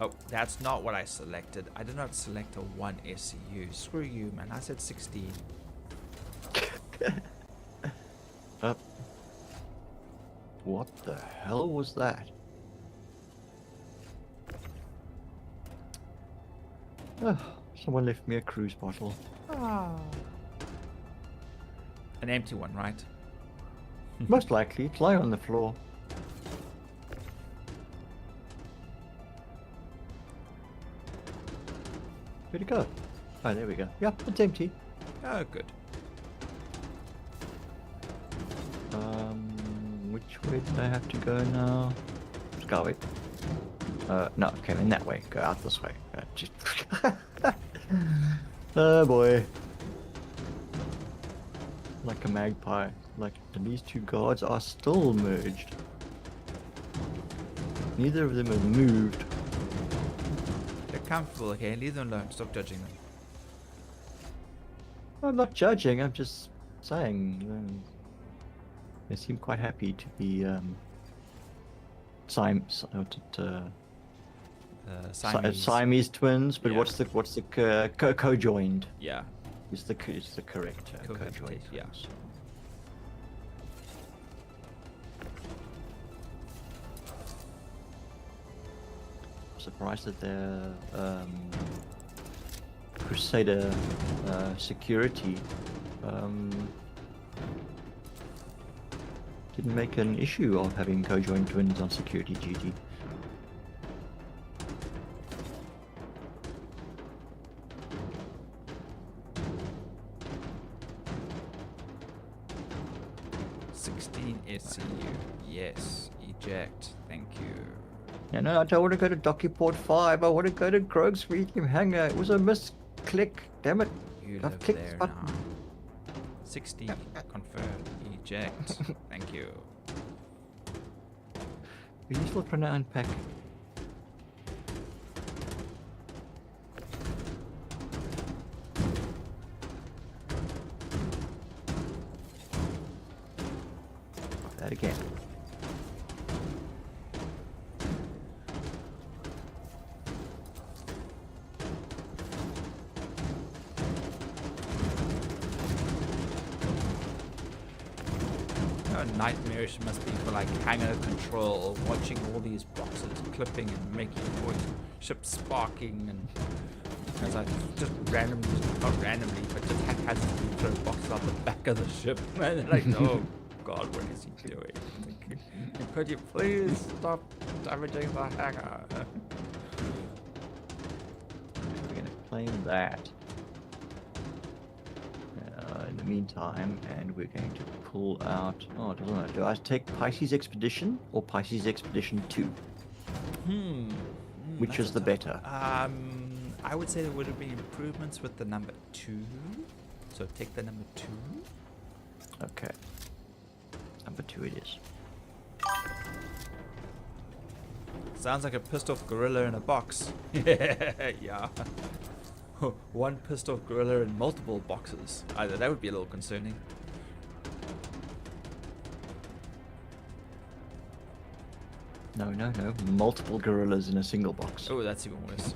Speaker 1: Oh, that's not what I selected. I did not select a 1 SCU. Screw you, man. I said 16.
Speaker 2: Up. What the hell was that? Oh, someone left me a cruise bottle.
Speaker 1: An empty one, right?
Speaker 2: Most likely, it's lying on the floor. Where'd it go? Oh, there we go. Yeah, it's empty.
Speaker 1: Oh, good.
Speaker 2: Which way did I have to go now? Scarway. No, okay, in that way. Go out this way. Oh boy. Like a magpie. Like, these two guards are still merged. Neither of them have moved.
Speaker 1: They're comfortable, okay? Leave them alone. Stop judging them.
Speaker 2: I'm not judging, I'm just saying. They seem quite happy to be Siamese twins, but
Speaker 1: Yeah.
Speaker 2: what's the co-joined?
Speaker 1: Yeah.
Speaker 2: Is the correct
Speaker 1: Co-habitate,
Speaker 2: co-joined
Speaker 1: yeah.
Speaker 2: twins. I'm surprised that their Crusader security didn't make an issue of having co-joined twins on security duty.
Speaker 1: SCU. Yes. Eject. Thank you.
Speaker 2: Yeah, no, I don't want to go to Dockiport 5. I want to go to Grogs Medium Hangar. It was a misclick. Damn it.
Speaker 1: You
Speaker 2: I've
Speaker 1: live
Speaker 2: clicked
Speaker 1: there
Speaker 2: the button.
Speaker 1: now. 16. Confirmed. Eject. Thank you.
Speaker 2: Are you still trying to unpack? That again.
Speaker 1: How nightmarish it must be for like hangar control, watching all these boxes clipping and making noise, ships sparking and as I just randomly, not randomly, but just haphazardly throw boxes out the back of the ship. And they're like, oh god, what is he doing? Like, could you please stop damaging the hangar?
Speaker 2: We're going to claim that. In the meantime, and we're going to pull out. Oh, it doesn't matter. Do I take Pisces Expedition or Pisces Expedition 2? Which
Speaker 1: That's
Speaker 2: is
Speaker 1: a
Speaker 2: the
Speaker 1: tough-
Speaker 2: better?
Speaker 1: I would say there would have been improvements with the number 2. So take the number 2.
Speaker 2: Okay. Number 2 it is.
Speaker 1: Sounds like a pissed off gorilla in a box. Yeah. One pissed off gorilla in multiple boxes. Either that would be a little concerning.
Speaker 2: No. Multiple gorillas in a single box.
Speaker 1: Oh, that's even worse.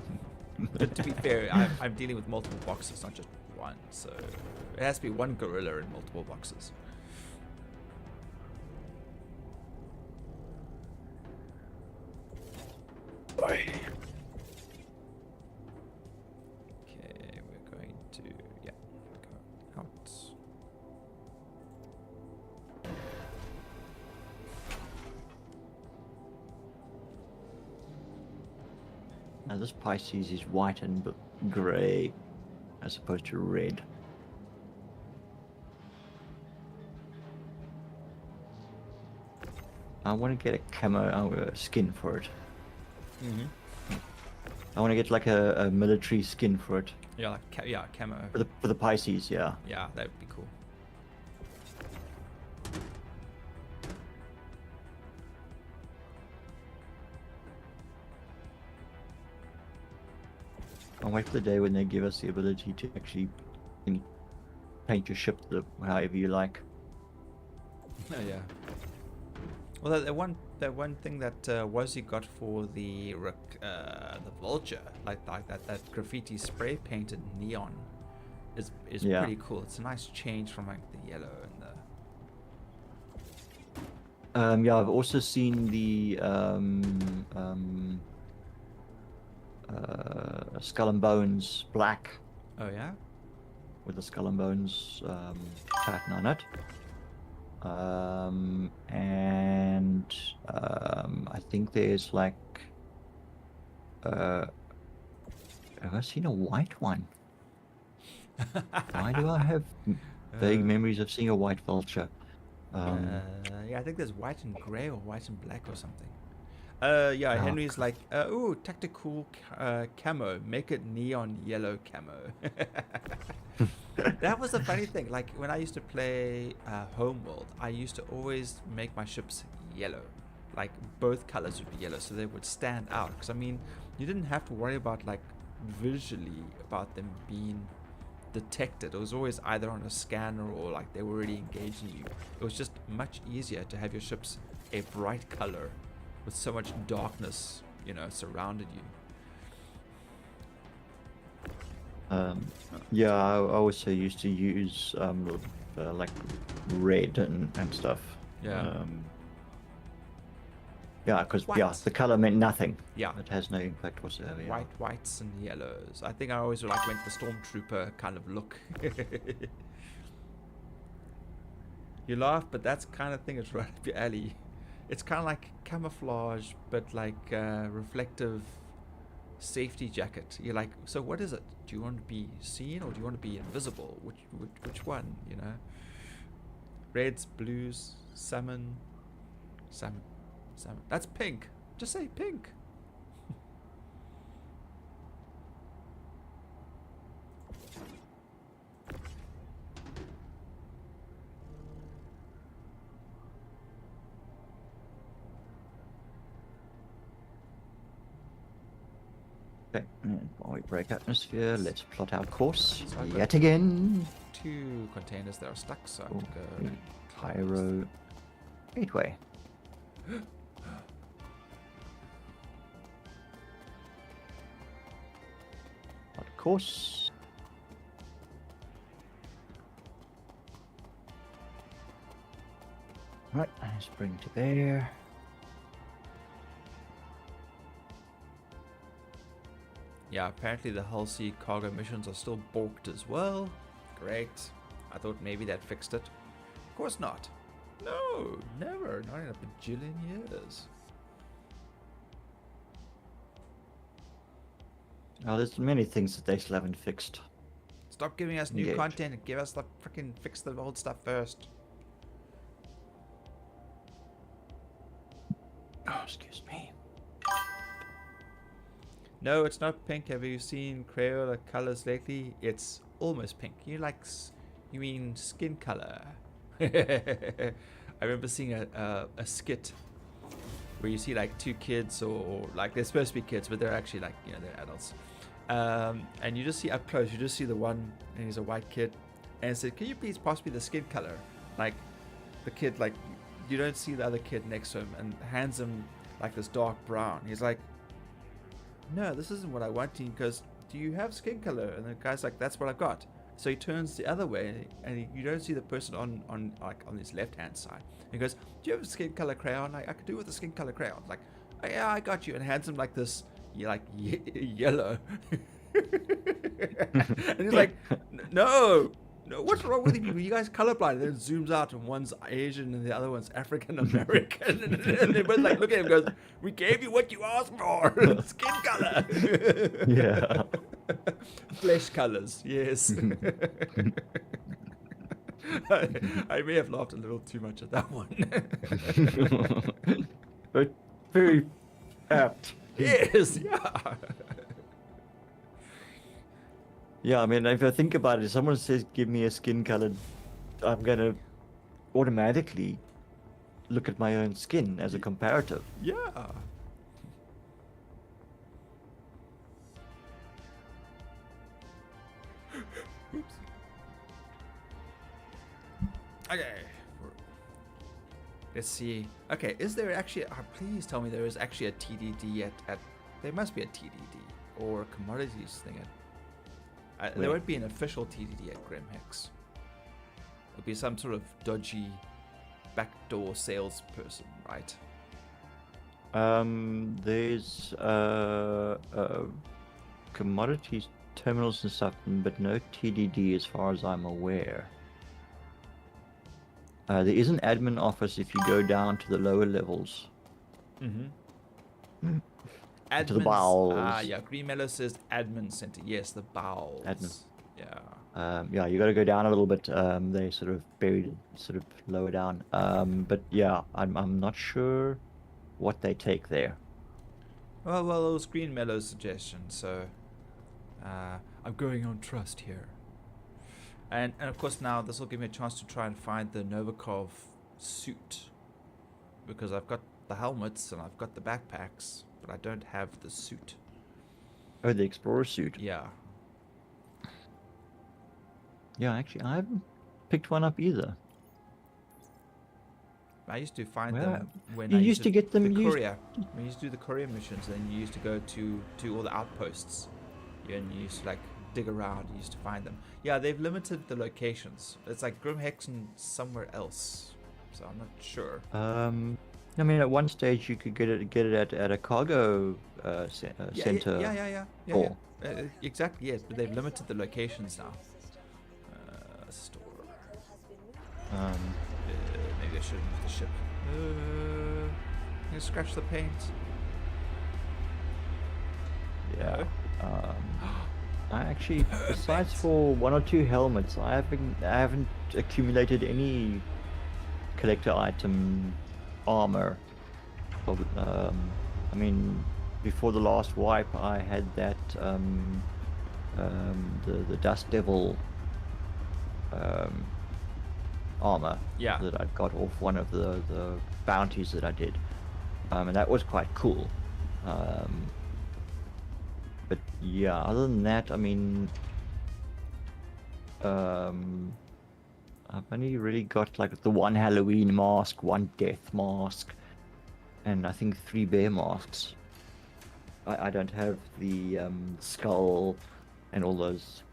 Speaker 1: But to be fair, I'm dealing with multiple boxes, not just one. So it has to be one gorilla in multiple boxes. Okay, we're going to go out.
Speaker 2: Now this Pisces is white and grey, as opposed to red. I want to get a camo skin for it. I want to get like a military skin for it.
Speaker 1: Yeah, like camo.
Speaker 2: For the Pisces, yeah.
Speaker 1: Yeah, that would be cool.
Speaker 2: I'll wait for the day when they give us the ability to actually paint your ship however you like.
Speaker 1: Oh yeah. Well, that one thing that Wazzy got for the vulture, like that graffiti spray painted neon, is
Speaker 2: Yeah.
Speaker 1: pretty cool. It's a nice change from like the yellow and the.
Speaker 2: Yeah, I've also seen the Skull and Bones black
Speaker 1: Oh yeah.
Speaker 2: with the Skull and Bones pattern on it. And I think there's like have I seen a white one? Why do I have vague memories of seeing a white vulture?
Speaker 1: Yeah, I think there's white and grey or white and black or something. Yeah,
Speaker 2: Oh,
Speaker 1: Henry's like, ooh, tactical camo, make it neon yellow camo. That was the funny thing. Like when I used to play Homeworld, I used to always make my ships yellow. Like both colors would be yellow, so they would stand out. Because I mean, you didn't have to worry about like visually about them being detected. It was always either on a scanner or like they were already engaging you. It was just much easier to have your ships a bright color with so much darkness, surrounded you.
Speaker 2: Yeah, I also used to use like red and stuff.
Speaker 1: Yeah.
Speaker 2: Yeah, because
Speaker 1: White.
Speaker 2: the color meant nothing.
Speaker 1: Yeah.
Speaker 2: It has no impact whatsoever. Yeah.
Speaker 1: Whites and yellows. I think I always like went the stormtrooper kind of look. You laugh, but that's kind of thing is right up your alley. It's kind of like camouflage, but like reflective safety jacket. You're like, so what is it? Do you want to be seen or do you want to be invisible? Which one? Reds, blues, salmon. That's pink. Just say pink.
Speaker 2: Okay, and while we break atmosphere, let's plot our course
Speaker 1: So I've got-
Speaker 2: yet again.
Speaker 1: 2 containers that are stuck, so I have to go.
Speaker 2: Cairo Gateway. Plot course. Right, let's bring to there.
Speaker 1: Yeah, apparently the Hull Sea cargo missions are still balked as well. Great. I thought maybe that fixed it. Of course not. No, never. Not in a bajillion years.
Speaker 2: Oh, there's many things that they still haven't fixed.
Speaker 1: Stop giving us new
Speaker 2: Yet.
Speaker 1: content and give us the freaking fix the old stuff first.
Speaker 2: Oh, excuse me.
Speaker 1: No, it's not pink. Have you seen Crayola colors lately? It's almost pink. You mean skin color? I remember seeing a skit where you see like two kids, or like they're supposed to be kids, but they're actually like, you know, they're adults. And you just see up close, you just see the one, and he's a white kid, and it said, "Can you please pass me the skin color?" Like the kid, like you don't see the other kid next to him, and hands him like this dark brown. He's like, "No, this isn't what I want." He goes, "Do you have skin color?" And the guy's like, "That's what I've got." So he turns the other way, and you don't see the person on his left hand side. He goes, "Do you have a skin color crayon? I could do with a skin color crayon." Like, "Oh, yeah, I got you," and hands him like this, yellow. And he's like, "No, what's wrong with you? You guys colorblind." And then it zooms out, and one's Asian and the other one's African American, and they both like look at him and goes, "We gave you what you asked for, skin color."
Speaker 2: Yeah.
Speaker 1: Flesh colors, yes. I may have laughed a little too much at that one.
Speaker 2: But very apt.
Speaker 1: Yes, yeah.
Speaker 2: Yeah, I mean, if I think about it, if someone says, "Give me a skin color," I'm going to automatically look at my own skin as a comparative.
Speaker 1: Yeah. Oops. Okay. Let's see. Okay, is there actually... please tell me there is actually a TDD at... There must be a TDD or a commodities thing at... there
Speaker 2: Where?
Speaker 1: won't be an official TDD at Grimhex. It'll be some sort of dodgy backdoor salesperson, right?
Speaker 2: There's commodities terminals and stuff, but no TDD as far as I'm aware. There is an admin office if you go down to the lower levels.
Speaker 1: Mm-hmm.
Speaker 2: To the bowels.
Speaker 1: Yeah, Green Mellow says admin center. Yes, the bowels.
Speaker 2: Admin.
Speaker 1: Yeah.
Speaker 2: Yeah, you got to go down a little bit. They sort of buried, sort of lower down. But yeah, I'm not sure what they take there.
Speaker 1: Well, it was Green Mellow's suggestion, so I'm going on trust here. And of course now this will give me a chance to try and find the Novikov suit, because I've got the helmets and I've got the backpacks, but I don't have the suit.
Speaker 2: Oh, the explorer suit.
Speaker 1: Yeah.
Speaker 2: Yeah, actually, I haven't picked one up either.
Speaker 1: I used to find
Speaker 2: Well,
Speaker 1: them when
Speaker 2: you
Speaker 1: I
Speaker 2: used to get them
Speaker 1: the
Speaker 2: used-
Speaker 1: courier. When you used to do the courier missions, then you used to go to all the outposts. Yeah, and you used to like dig around. You used to find them. Yeah, they've limited the locations. It's like Grimhex and somewhere else. So I'm not sure.
Speaker 2: I mean, at one stage you could get it at a cargo center.
Speaker 1: Yeah.
Speaker 2: Or-
Speaker 1: Exactly, yes, but they've limited the locations now. Store. Maybe I should move the ship. Can you scratch the paint?
Speaker 2: Yeah. I actually, besides for one or two helmets, I haven't accumulated any collector item armor. I mean, before the last wipe, I had that the Dust Devil armor.
Speaker 1: Yeah.
Speaker 2: That I got off one of the bounties that I did, and that was quite cool. But yeah, other than that, I mean, I've only really got like the one Halloween mask, one death mask, and I think 3 bear masks. I don't have the skull and all those,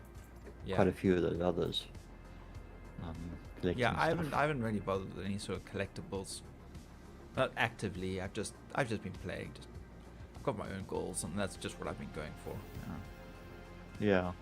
Speaker 1: Yeah.
Speaker 2: quite a few of those others.
Speaker 1: Yeah, I
Speaker 2: collecting stuff.
Speaker 1: haven't really bothered with any sort of collectibles. Not actively. I've just been playing. got my own goals, and that's just what I've been going for.
Speaker 2: Yeah.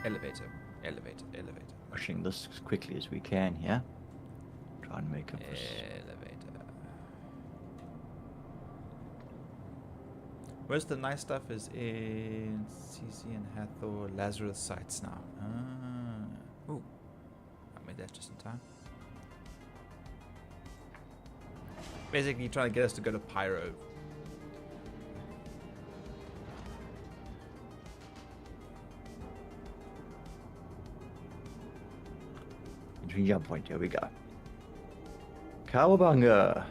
Speaker 1: Elevator, elevator, elevator.
Speaker 2: Pushing this as quickly as we can here. Try and make up this.
Speaker 1: Elevator. Most of the nice stuff is in CC and Hathor Lazarus sites now. Ooh, I made that just in time. Basically trying to get us to go to Pyro.
Speaker 2: Between jump point, here we go. Cowabunga!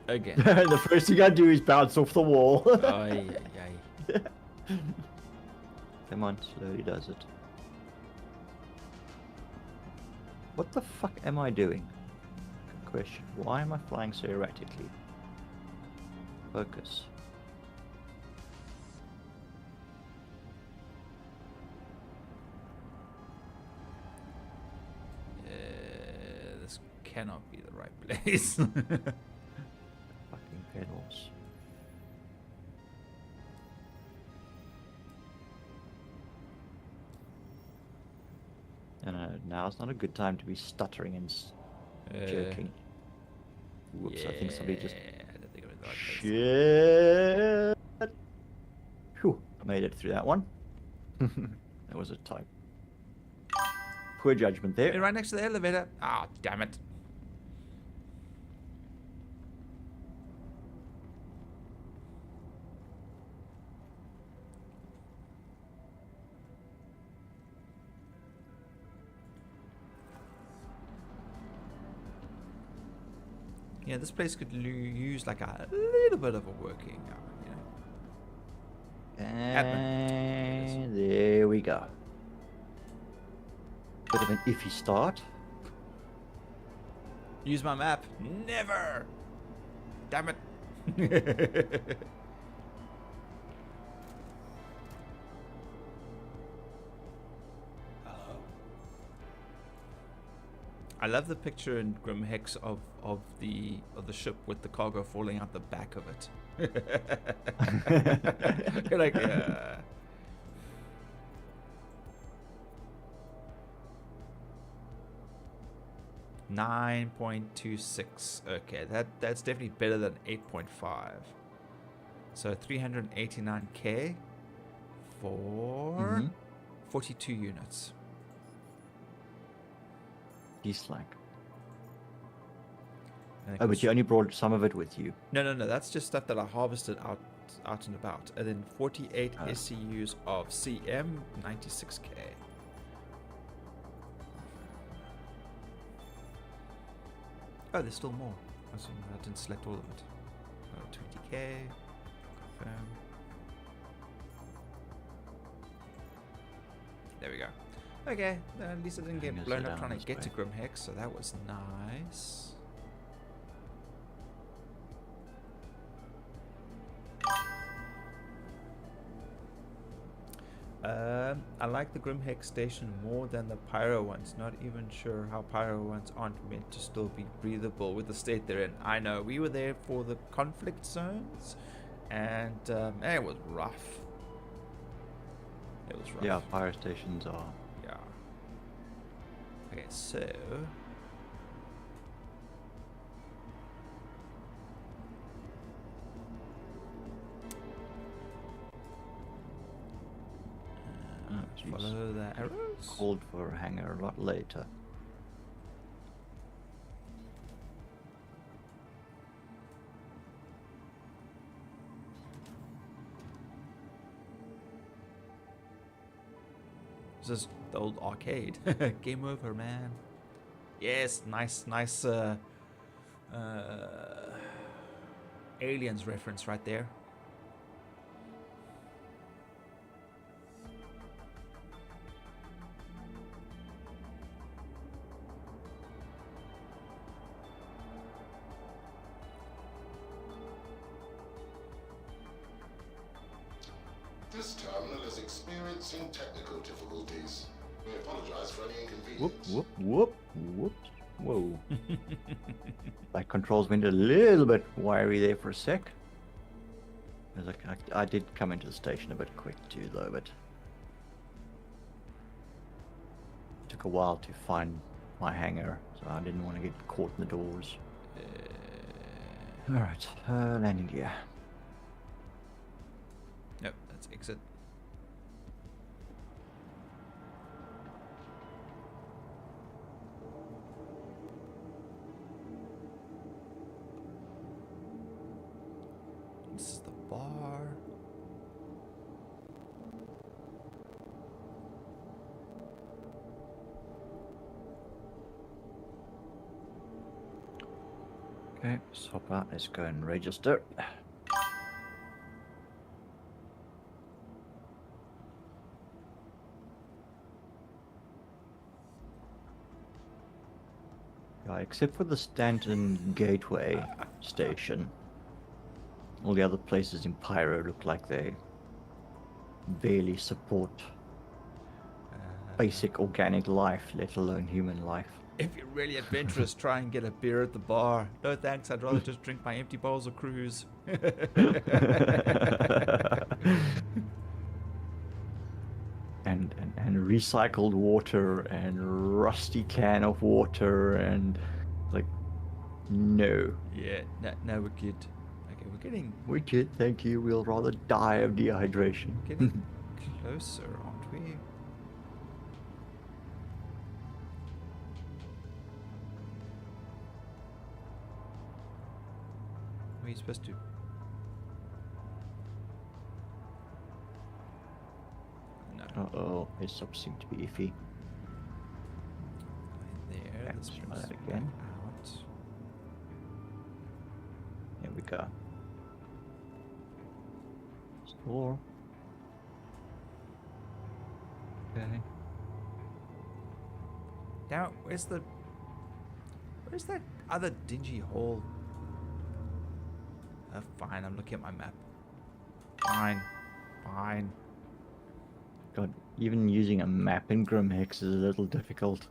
Speaker 1: Again.
Speaker 2: The first thing I do is bounce off the wall.
Speaker 1: Ay, ay, ay.
Speaker 2: Come on, slowly does it. What the fuck am I doing? Good question. Why am I flying so erratically? Focus.
Speaker 1: This cannot be the right place.
Speaker 2: Fucking pedals. Now's not a good time to be stuttering and jerking. Whoops, I think somebody just...
Speaker 1: I don't think I'm in the right place.
Speaker 2: Shit! Whew, I made it through that one. That was a type. Poor judgment there.
Speaker 1: Hey, right next to the elevator. Ah, damn it. Yeah, this place could use like a little bit of a working,
Speaker 2: And there we go. Bit of an iffy start.
Speaker 1: Use my map. Never. Damn it. I love the picture in Grim Hex of the ship with the cargo falling out the back of it. You're like, 9.26. Okay, that's definitely better than 8.5. So 389k for 42 units.
Speaker 2: Slack. Oh, but you only brought some of it with you.
Speaker 1: No. That's just stuff that I harvested out and about. And then 48 SCUs of CM, 96k. Oh, there's still more. I didn't select all of it. Oh, 20k. Confirm. There we go. Okay, at least I didn't get blown up trying to get to Grim Hex, so that was nice. I like the Grim Hex station more than the Pyro ones. Not even sure how Pyro ones aren't meant to still be breathable with the state they're in. I know, we were there for the conflict zones, and it was rough. It was rough.
Speaker 2: Yeah, Pyro stations are.
Speaker 1: Yeah. Okay, so... follow the arrows.
Speaker 2: Called for a hangar a lot later.
Speaker 1: This is the old arcade. Game over, man. Yes, nice aliens reference right there.
Speaker 5: This terminal is experiencing technical difficulties. We apologize for any
Speaker 2: Whoop,
Speaker 5: inconvenience.
Speaker 2: whoop, whoop, whoops. Whoa. My controls went a little bit wiry there for a sec. I did come into the station a bit quick too, though, but it took a while to find my hangar, so I didn't want to get caught in the doors. Alright, landing gear.
Speaker 1: Yep, let's exit. This is the bar.
Speaker 2: Okay, swap out. Let's go and register. Yeah, except for the Stanton Gateway station, all the other places in Pyro look like they barely support basic organic life, let alone human life.
Speaker 1: If you're really adventurous, try and get a beer at the bar. No thanks, I'd rather just drink my empty bowls of cruise.
Speaker 2: and recycled water and rusty can of water and like no.
Speaker 1: Yeah, no, we're good. Okay,
Speaker 2: We're good, thank you. We'll rather die of dehydration.
Speaker 1: getting closer, aren't we? Where are you supposed to? No.
Speaker 2: Uh-oh, this sub seemed to be iffy.
Speaker 1: There,
Speaker 2: Let's
Speaker 1: this
Speaker 2: try
Speaker 1: one's
Speaker 2: that
Speaker 1: back
Speaker 2: again.
Speaker 1: out.
Speaker 2: Here we go. Store. Okay.
Speaker 1: Now, where's that other dingy hole? Fine, I'm looking at my map. Fine.
Speaker 2: God, even using a map in Grimhex is a little difficult.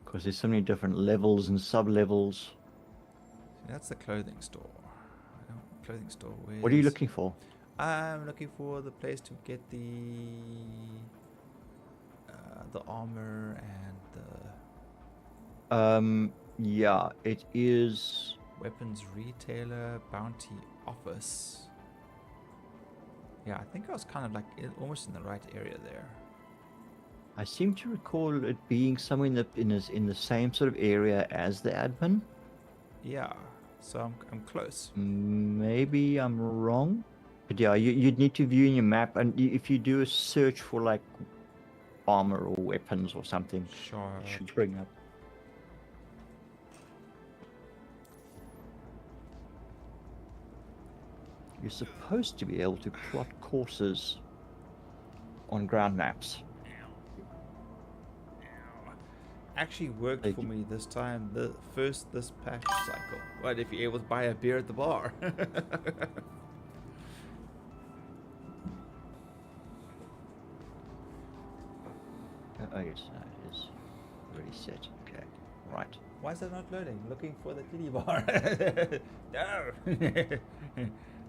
Speaker 2: Because there's so many different levels and sub-levels.
Speaker 1: See, that's the clothing store. Clothing store.
Speaker 2: What are you looking for?
Speaker 1: I'm looking for the place to get the armor and the
Speaker 2: Yeah, it is...
Speaker 1: weapons retailer bounty office. Yeah, I think I was kind of like almost in the right area there.
Speaker 2: I seem to recall it being somewhere in the same sort of area as the admin.
Speaker 1: Yeah, so I'm close.
Speaker 2: Maybe I'm wrong. But yeah, you'd need to view in your map, and if you do a search for like armor or weapons or something,
Speaker 1: Sure.
Speaker 2: it should bring up. You're supposed to be able to plot courses on ground maps.
Speaker 1: Actually worked
Speaker 2: Thank
Speaker 1: for
Speaker 2: you.
Speaker 1: me this time. This patch cycle. What if you're able to buy a beer at the bar?
Speaker 2: Oh yes, it is already set. Okay, right.
Speaker 1: Why is that not loading? Looking for the kitty bar. No.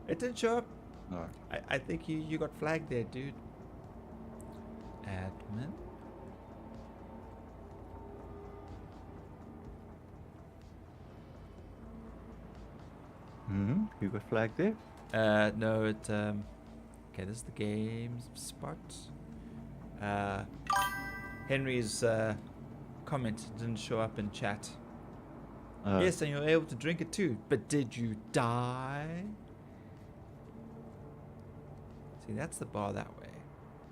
Speaker 1: It didn't show up.
Speaker 2: No.
Speaker 1: I think you got flagged there, dude. Admin.
Speaker 2: You got flagged there?
Speaker 1: No, it okay, this is the games spot. Henry's comment didn't show up in chat. Yes, and you're able to drink it too. But did you die? See, that's the bar that way.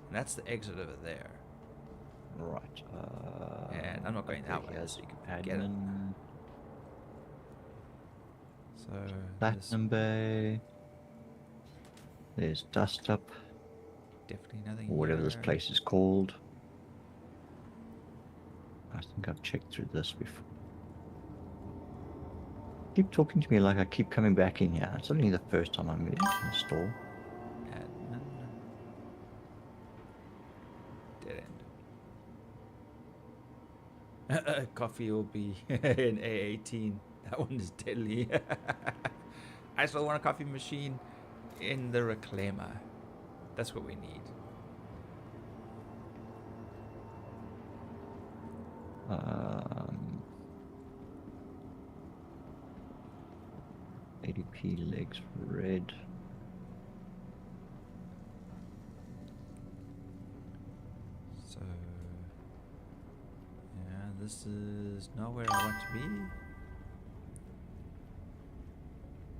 Speaker 1: And that's the exit over there.
Speaker 2: Right.
Speaker 1: And And I'm not going that way,
Speaker 2: Here's
Speaker 1: so you can forget it.
Speaker 2: admin,
Speaker 1: So
Speaker 2: Platinum Bay. There's Dust Up,
Speaker 1: definitely nothing
Speaker 2: or whatever this
Speaker 1: here.
Speaker 2: place is called. I think I've checked through this before. Keep talking to me like I keep coming back in here. It's only the first time I'm in the store.
Speaker 1: Admin. Dead end. Coffee will be in A18. That one is deadly. I still want a coffee machine in the reclaimer. That's what we need.
Speaker 2: Um, ADP legs red.
Speaker 1: So, yeah, this is not where I want to be.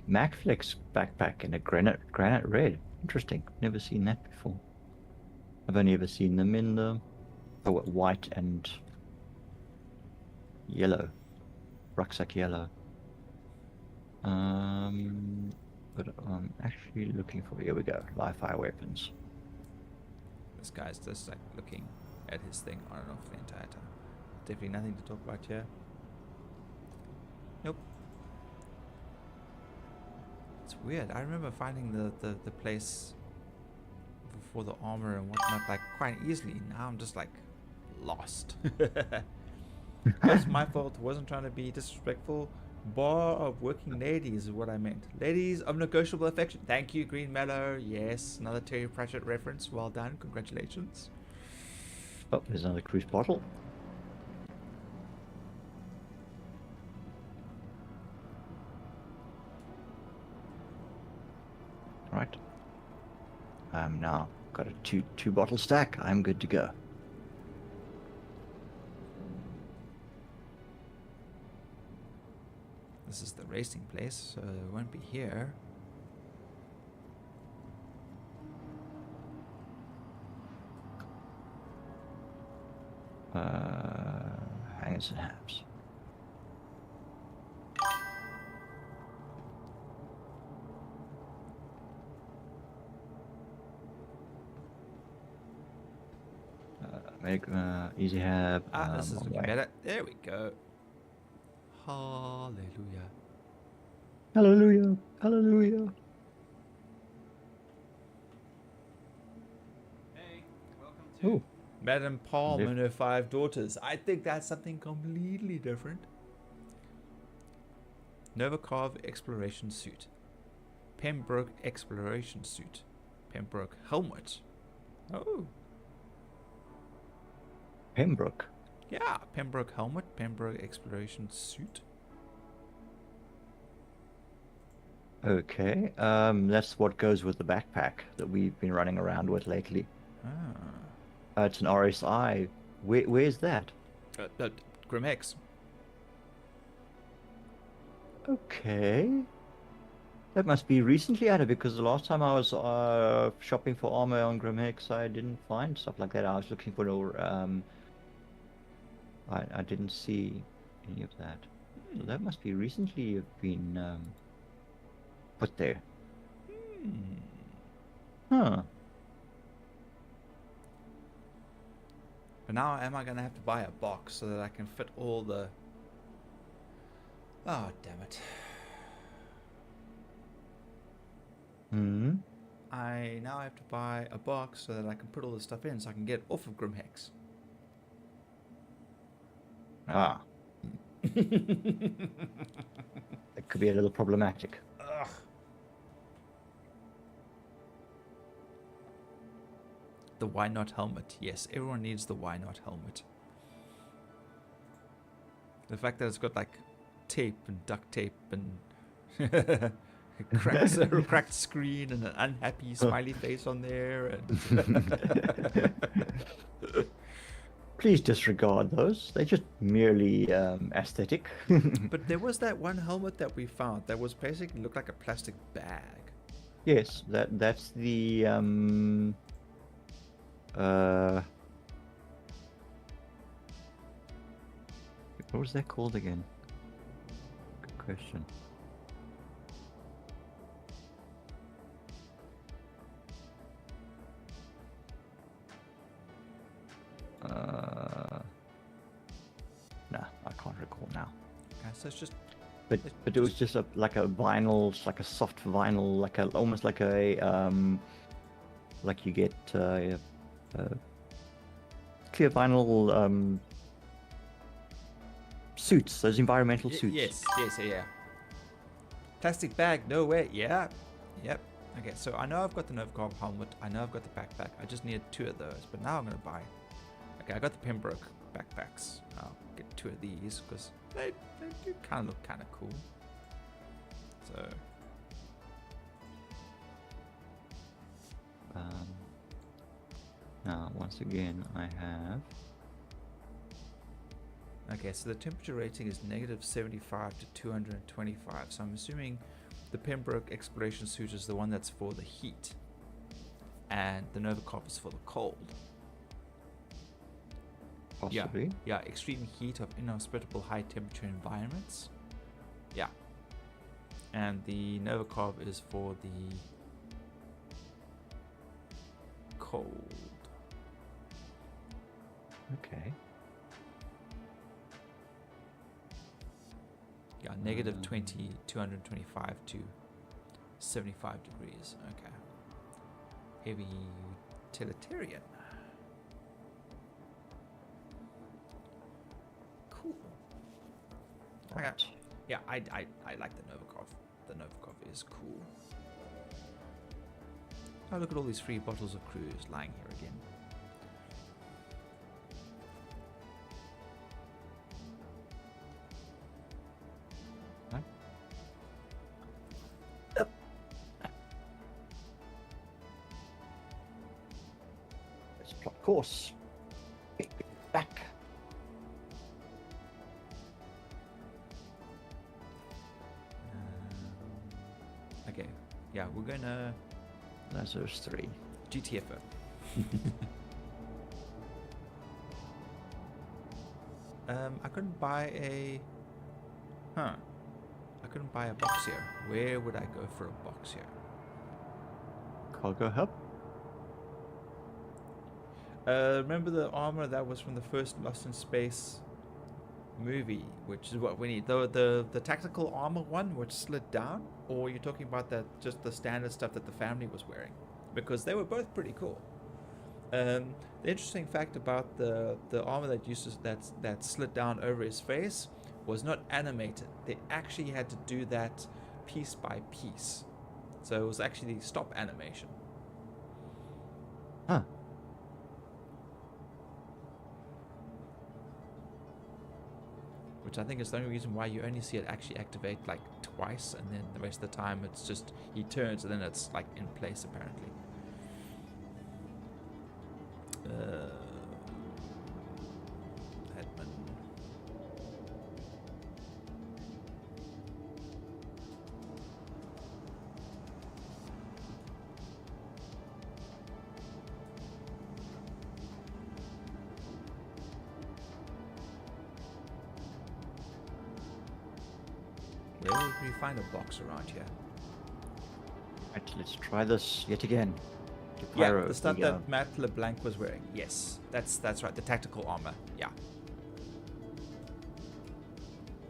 Speaker 2: Macflex backpack in a granite red. Interesting. Never seen that before. I've only ever seen them in the white and yellow. Rucksack yellow. But I'm actually looking for, here we go, live fire weapons.
Speaker 1: This guy's just like looking at his thing on and off the entire time. Definitely nothing to talk about here. Nope. It's weird. I remember finding the place for the armor and whatnot like quite easily. Now I'm just like lost. That's my fault. Wasn't trying to be disrespectful. Bar of working ladies is what I meant. Ladies of negotiable affection. Thank you, Green Mellow. Yes, another Terry Pratchett reference. Well done. Congratulations.
Speaker 2: Oh, there's another cruise bottle. Right. Now got a two bottle stack. I'm good to go.
Speaker 1: This is the racing place, so it won't be here.
Speaker 2: Hangers and Habs. Easy Hab.
Speaker 1: This is
Speaker 2: on
Speaker 1: looking
Speaker 2: way.
Speaker 1: better. There we go. Hallelujah.
Speaker 2: Hallelujah. Hallelujah.
Speaker 6: Hey, welcome to.
Speaker 2: Oh,
Speaker 1: Madam Palm
Speaker 2: Liv-
Speaker 1: and her 5 daughters. I think that's something completely different. Novikov exploration suit. Pembroke exploration suit. Pembroke helmet. Oh.
Speaker 2: Pembroke.
Speaker 1: Yeah, Pembroke helmet, Pembroke exploration suit.
Speaker 2: Okay. That's what goes with the backpack that we've been running around with lately.
Speaker 1: Ah.
Speaker 2: It's an RSI. Where's that?
Speaker 1: Grimhex.
Speaker 2: Okay. That must be recently added because the last time I was shopping for armor on Grimhex, I didn't find stuff like that. I was looking for I didn't see any of that. So that must be recently have been put there. Huh.
Speaker 1: But now am I going to have to buy a box so that I can fit all the... Oh, damn it.
Speaker 2: Hmm.
Speaker 1: I now have to buy a box so that I can put all this stuff in so I can get it off of Grimhex.
Speaker 2: Ah. That could be a little problematic.
Speaker 1: Ugh. The why not helmet. Yes, everyone needs the why not helmet. The fact that it's got like tape and duct tape and a cracked screen and an unhappy smiley face on there. And
Speaker 2: Please disregard those. They're just merely aesthetic.
Speaker 1: But there was that one helmet that we found that was basically looked like a plastic bag.
Speaker 2: Yes, that's the What was that called again? Good question. Nah, I can't recall now.
Speaker 1: Okay, so it's just
Speaker 2: But it was just like a vinyl, like a soft vinyl, like a almost like a like you get clear vinyl suits, those environmental suits.
Speaker 1: Yes, yeah. Plastic bag, no way. Yeah, yep. Okay, so I know I've got the Novikov helmet. I know I've got the backpack. I just need 2 of those, but now I'm gonna buy. Okay, I got the Pembroke backpacks. I'll get 2 of these because they do kind of look kind of cool. So.
Speaker 2: Now, once again, I have.
Speaker 1: Okay, so the temperature rating is -75 to 225. So I'm assuming the Pembroke exploration suit is the one that's for the heat, and the Novikov is for the cold.
Speaker 2: Possibly.
Speaker 1: Yeah, extreme heat of inhospitable high temperature environments. Yeah. And the Novikov is for the cold.
Speaker 2: Okay.
Speaker 1: Yeah, -20, 225 to 75 degrees. Okay. Heavy utilitarian. Cool. Okay.
Speaker 2: Right.
Speaker 1: Yeah, I like the Novikov. The Novikov is cool. Oh, look at all these free bottles of cruise lying here again.
Speaker 2: Right. Let's plot course. Back.
Speaker 1: Okay, yeah, we're gonna
Speaker 2: Lazarus 3.
Speaker 1: GTFO. I couldn't buy a. I couldn't buy a box here. Where would I go for a box here?
Speaker 2: Cargo hub.
Speaker 1: Remember the armor that was from the first Lost in Space movie, which is what we need. The tactical armor one, which slid down, or you're talking about that just the standard stuff that the family was wearing, because they were both pretty cool. The interesting fact about the armor that that slid down over his face was not animated. They actually had to do that piece by piece, so it was actually stop animation.
Speaker 2: Huh.
Speaker 1: Which I think is the only reason why you only see it actually activate like twice, and then the rest of the time it's just he turns and then it's like in place apparently. Admin. Where would we find a box around here?
Speaker 2: Right, let's try this yet again.
Speaker 1: Yeah,
Speaker 2: Pyro,
Speaker 1: the stuff that Matt LeBlanc was wearing. Yes, that's right. The tactical armor. Yeah.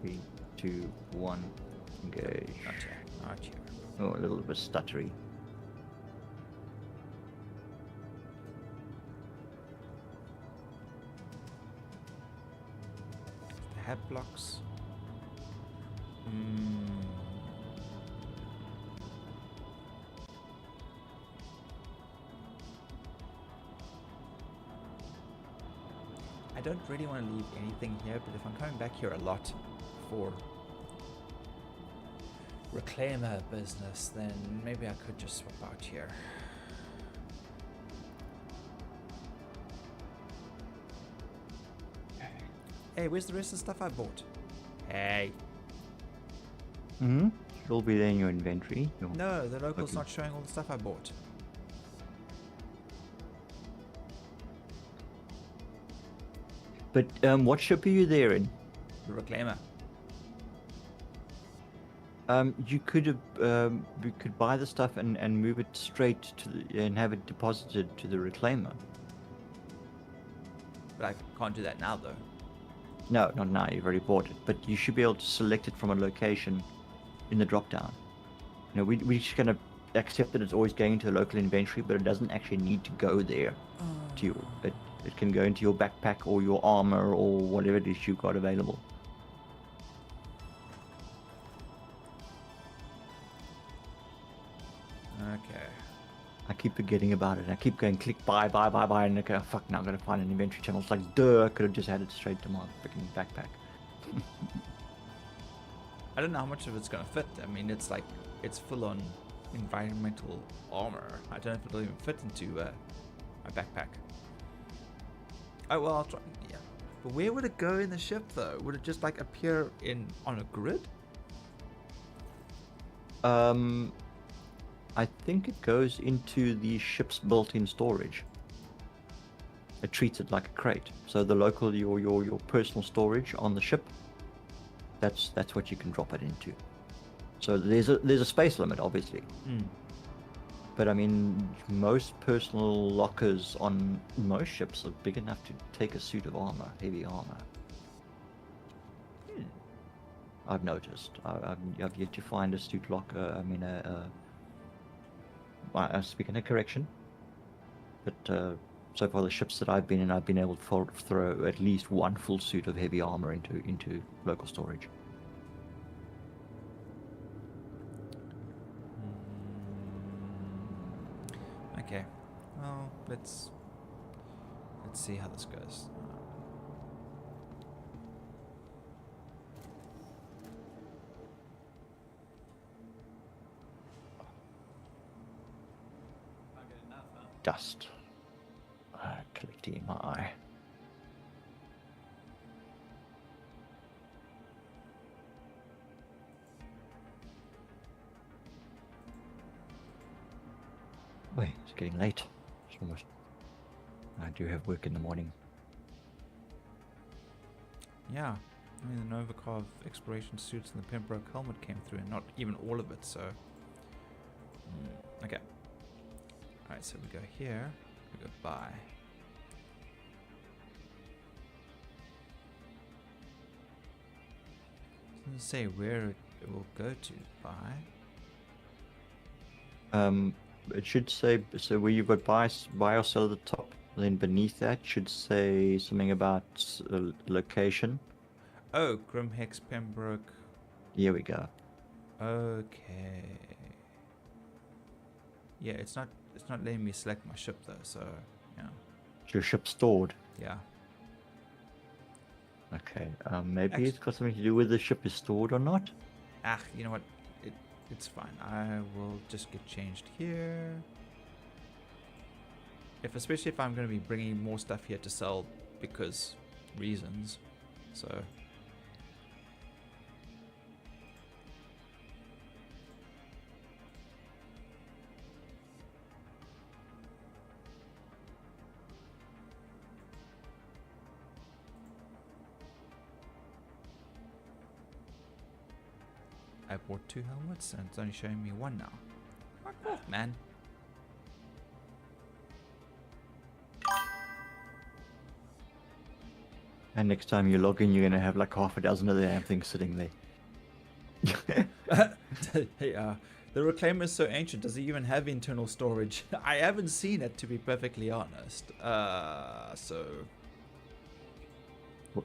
Speaker 2: 3, 2, 1, engage.
Speaker 1: Not here. Not here.
Speaker 2: Oh, a little bit stuttery.
Speaker 1: The head blocks. I don't really want to leave anything here, but if I'm coming back here a lot for reclaimer business, then maybe I could just swap out here. Hey, where's the rest of the stuff I bought? Hey.
Speaker 2: Mm-hmm. Should all be there in your inventory.
Speaker 1: No, the local's
Speaker 2: Okay.
Speaker 1: not showing all the stuff I bought.
Speaker 2: But what ship are you there in?
Speaker 1: the reclaimer?
Speaker 2: You could have, you could buy the stuff and move it straight to and have it deposited to the reclaimer.
Speaker 1: But I can't do that now, though.
Speaker 2: No, not now. You've already bought it, but you should be able to select it from a location in the drop down. We just kind of accept that it's always going to the local inventory, but it doesn't actually need to go there. To your, it can go into your backpack or your armor or whatever it is you've got available.
Speaker 1: Okay.
Speaker 2: I keep forgetting about it. I keep going click buy, and I go, oh, fuck, now I'm going to find an inventory channel. It's like, duh, I could have just had it straight to my freaking backpack.
Speaker 1: I don't know how much of it's going to fit. I mean, it's like, it's full on environmental armor. I don't know if it'll even fit into my backpack. Oh, well, I'll try. Yeah. But where would it go in the ship, though? Would it just, like, appear on a grid?
Speaker 2: I think it goes into the ship's built-in storage. It treats it like a crate. So the local, your personal storage on the ship, that's what you can drop it into. So there's a space limit, obviously. But I mean, most personal lockers on most ships are big enough to take a suit of armor, heavy armor. I've noticed. I've yet to find a suit locker. I mean, I'm speaking of correction. But so far, the ships that I've been in, I've been able to throw at least one full suit of heavy armor into local storage.
Speaker 1: Okay. Well, let's see how this goes.
Speaker 2: Dust. Collecting in my eye. Wait, it's getting late. It's almost. I do have work in the morning.
Speaker 1: Yeah. I mean, the Novikov exploration suits and the Pembroke helmet came through, and not even all of it, so. Okay. Alright, so we go here. We go buy. Doesn't say where it will go to. Buy.
Speaker 2: It should say, so where you've got buy or sell at the top, then beneath that should say something about location.
Speaker 1: Oh, Grimhex Pembroke.
Speaker 2: Here we go.
Speaker 1: Okay. Yeah, it's not letting me select my ship though, so yeah.
Speaker 2: Is your ship stored?
Speaker 1: Yeah.
Speaker 2: Okay. Maybe it's got something to do with the ship is stored or not.
Speaker 1: You know what? It's fine. I will just get changed here. Especially if I'm going to be bringing more stuff here to sell because reasons. So. I bought 2 helmets and it's only showing me 1 now. Fuck off, man.
Speaker 2: And next time you log in, you're gonna have like half a dozen of the damn things sitting there.
Speaker 1: Hey, the Reclaimer is so ancient. Does it even have internal storage? I haven't seen it, to be perfectly honest. So.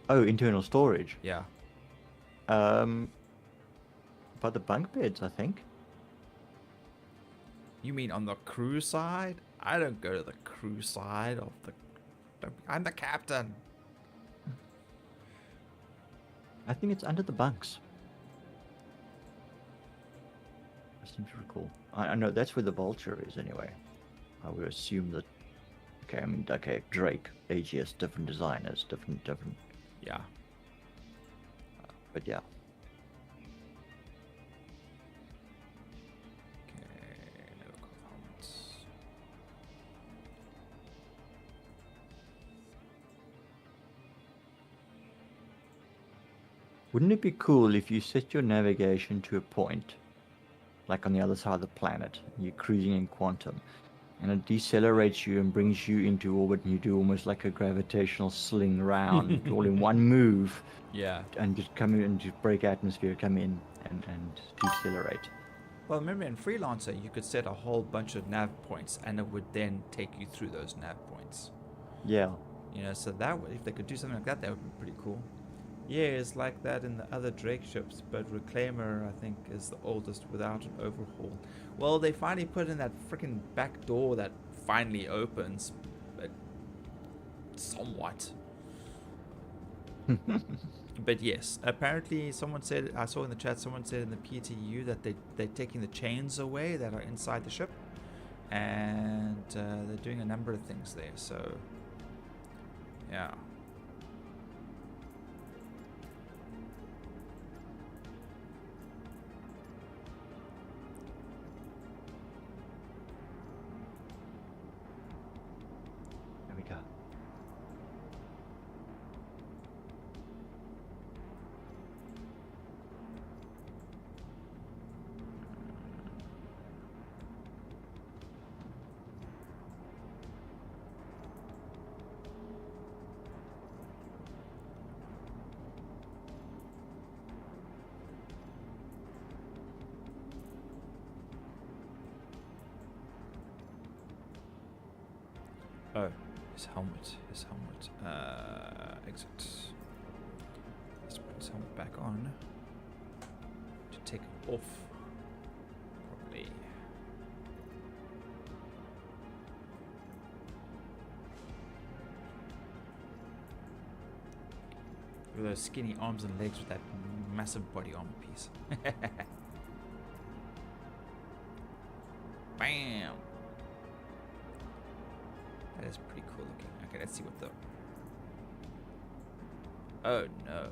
Speaker 2: Oh, internal storage.
Speaker 1: Yeah.
Speaker 2: By the bunk beds, I think.
Speaker 1: You mean on the crew side? I don't go to the crew side of the. I'm the captain.
Speaker 2: I think it's under the bunks. I seem to recall. I know that's where the vulture is anyway. I would assume that. Okay, I mean, okay, Drake, AGS, different designers, different.
Speaker 1: Yeah.
Speaker 2: But yeah.
Speaker 1: Okay, no comments.
Speaker 2: Wouldn't it be cool if you set your navigation to a point, like on the other side of the planet, you're cruising in quantum, and it decelerates you and brings you into orbit, and you do almost like a gravitational sling round, all in one move,
Speaker 1: Yeah.
Speaker 2: and just come in and just break atmosphere, come in and decelerate.
Speaker 1: Well, remember in Freelancer, you could set a whole bunch of nav points, and it would then take you through those nav points.
Speaker 2: Yeah.
Speaker 1: You know, so that if they could do something like that, that would be pretty cool. Yeah, it's like that in the other Drake ships, but Reclaimer, I think, is the oldest without an overhaul. Well, they finally put in that freaking back door that finally opens, but somewhat. But yes, apparently someone said, I saw in the chat, someone said in the PTU that they're taking the chains away that are inside the ship, and they're doing a number of things there, so yeah.
Speaker 2: There we go.
Speaker 1: Oh, his helmet. Exit. Let's put his helmet back on. To take it off. Probably. With those skinny arms and legs with that massive body armor piece. Bam! That is pretty cool looking. Okay, let's see what the... Oh no.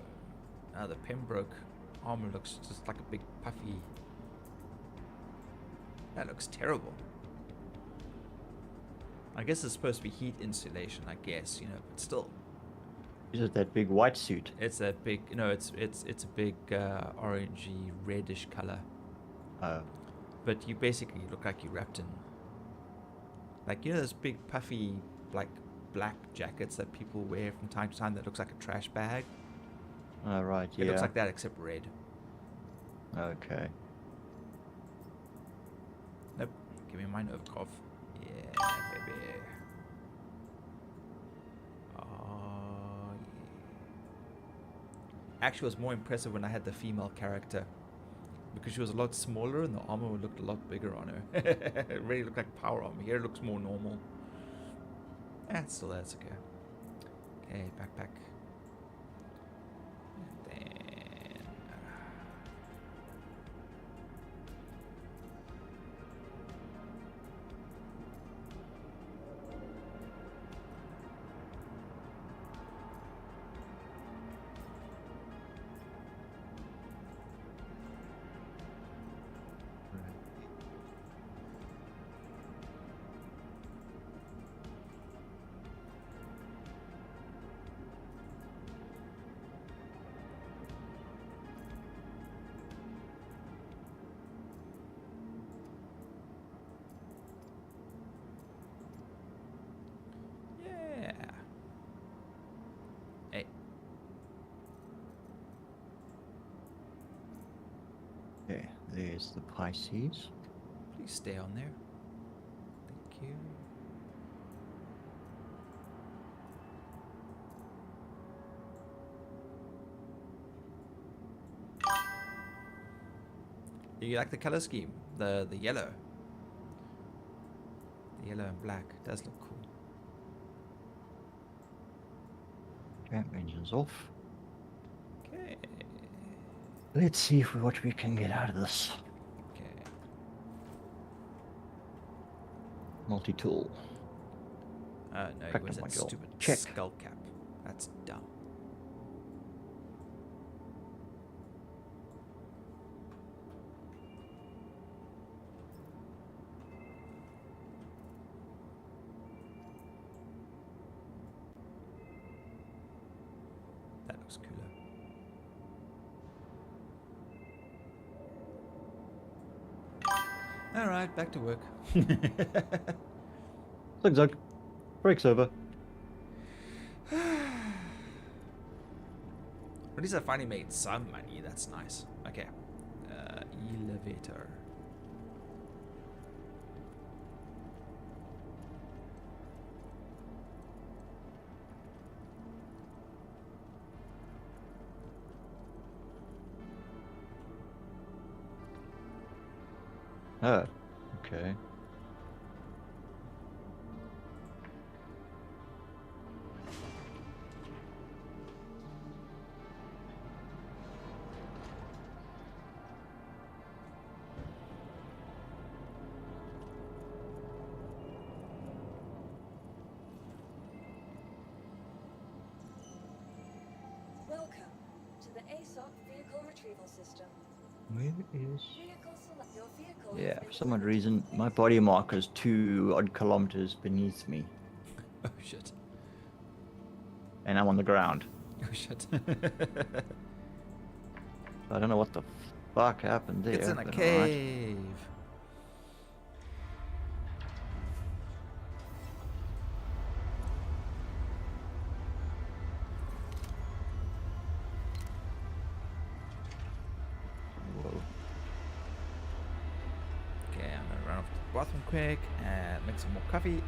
Speaker 1: Now the Pembroke armor looks just like a big puffy... That looks terrible. I guess it's supposed to be heat insulation, I guess, you know, but still.
Speaker 2: Is it that big white suit?
Speaker 1: It's a big... No, it's a big orangey reddish color. But you basically look like you're wrapped in... Like, you know those big puffy, like, black jackets that people wear from time to time that looks like a trash bag?
Speaker 2: Oh, right, yeah.
Speaker 1: It looks like that except red.
Speaker 2: Okay.
Speaker 1: Nope. Give me my Novikov. Yeah, baby. Oh, yeah. Actually, it was more impressive when I had the female character. Because she was a lot smaller and the armor looked a lot bigger on her. It really looked like power armor. Here it looks more normal. Still that's okay. Okay, backpack. And then...
Speaker 2: Okay, there's the Pisces.
Speaker 1: Please stay on there. Thank you. You like the color scheme? The yellow. The yellow and black does look cool.
Speaker 2: Jump engines off.
Speaker 1: Okay.
Speaker 2: Let's see what we can get out of this.
Speaker 1: Okay.
Speaker 2: Multi-tool.
Speaker 1: No, it
Speaker 2: Tractor
Speaker 1: was that
Speaker 2: module.
Speaker 1: stupid
Speaker 2: Check.
Speaker 1: skull cap. That's dumb. That looks cooler. All right, back to work.
Speaker 2: Zug zug. Break's over.
Speaker 1: At least I finally made some money. That's nice. Okay. Elevator.
Speaker 2: Oh, okay.
Speaker 4: Welcome to the ASOC vehicle retrieval system.
Speaker 2: Where is...
Speaker 4: Vehicle select. Your vehicle
Speaker 2: Yeah,
Speaker 4: has been
Speaker 2: for some odd
Speaker 4: delivered to
Speaker 2: reason,
Speaker 4: the
Speaker 2: my
Speaker 4: ASOC.
Speaker 2: body marker is 2 odd kilometers beneath me,
Speaker 1: Oh shit.
Speaker 2: and I'm on the ground.
Speaker 1: Oh shit.
Speaker 2: I don't know what the fuck happened there.
Speaker 1: It's in a
Speaker 2: but alright.
Speaker 1: cave.
Speaker 2: Whoa.
Speaker 1: Okay, I'm gonna run off to the bathroom quick and make some more coffee,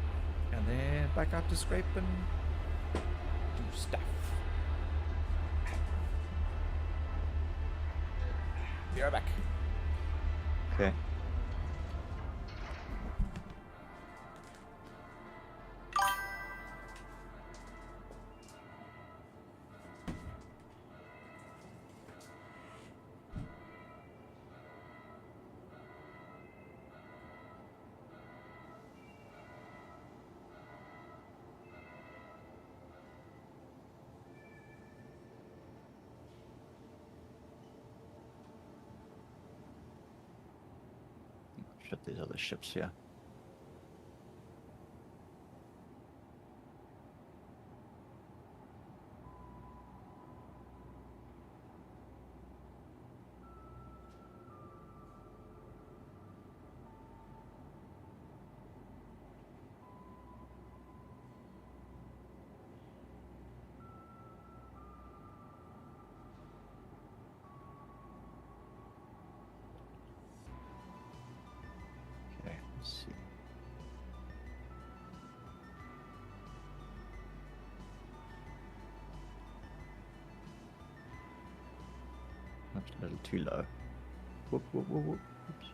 Speaker 1: and then back out to scrape and do stuff. Be right back.
Speaker 2: Okay. Shit, these other ships here. Okay, let's see. That's a little too low. Whoop, whoop, whoop, whoop. Oops.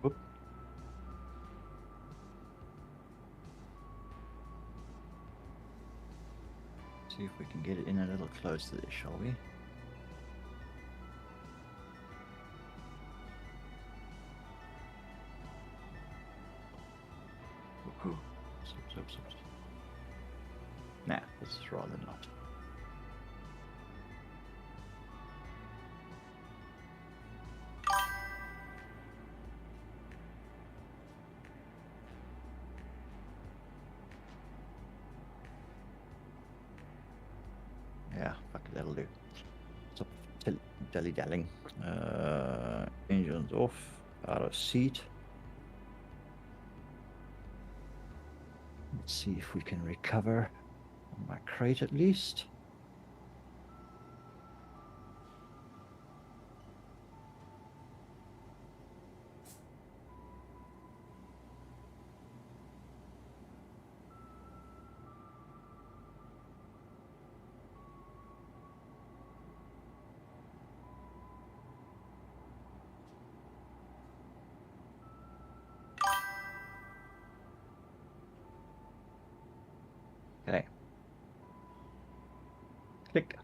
Speaker 2: Whoop. See if we can get it in a little close to this, shall we? Woohoo. Stop. Nah, let's rather not. Yeah, fuck it, that'll do. Stop dilly-dallying. Engines off, out of seat. Let's see if we can recover on my crate at least. Okay. Click.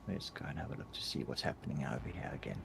Speaker 2: Let's go and have a look to see what's happening over here again.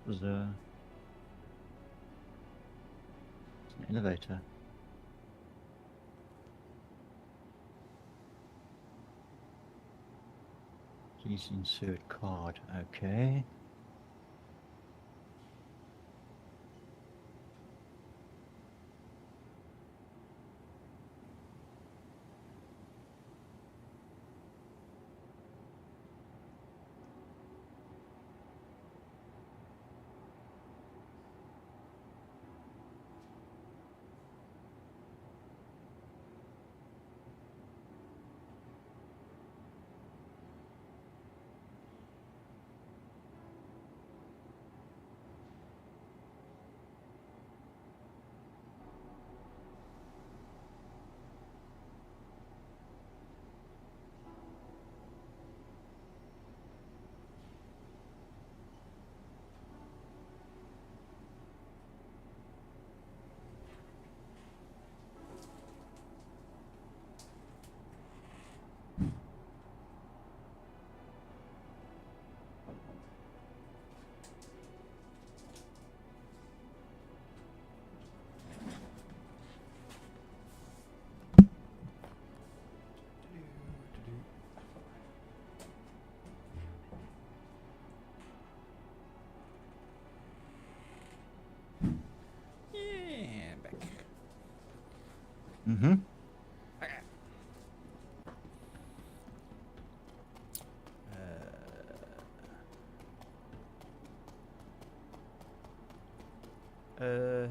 Speaker 2: Was an elevator. Please insert card. Okay. Mm-hmm.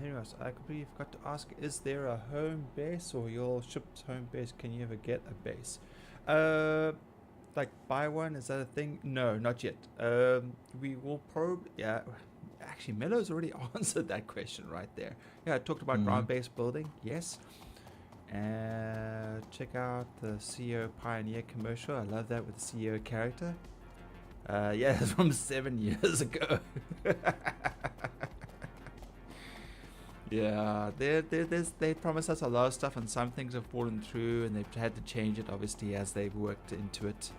Speaker 1: Here else, I completely forgot to ask, is there a home base or your ship's home base? Can you ever get a base? Like buy one, is that a thing? No, not yet. We will probably, yeah, actually Meadows already answered that question right there. Yeah, I talked about ground base building, yes. Check out the CEO Pioneer commercial. I love that with the CEO character. Yeah, it's from 7 years ago. Yeah, they promised us a lot of stuff, and some things have fallen through, and they've had to change it, obviously, as they've worked into it.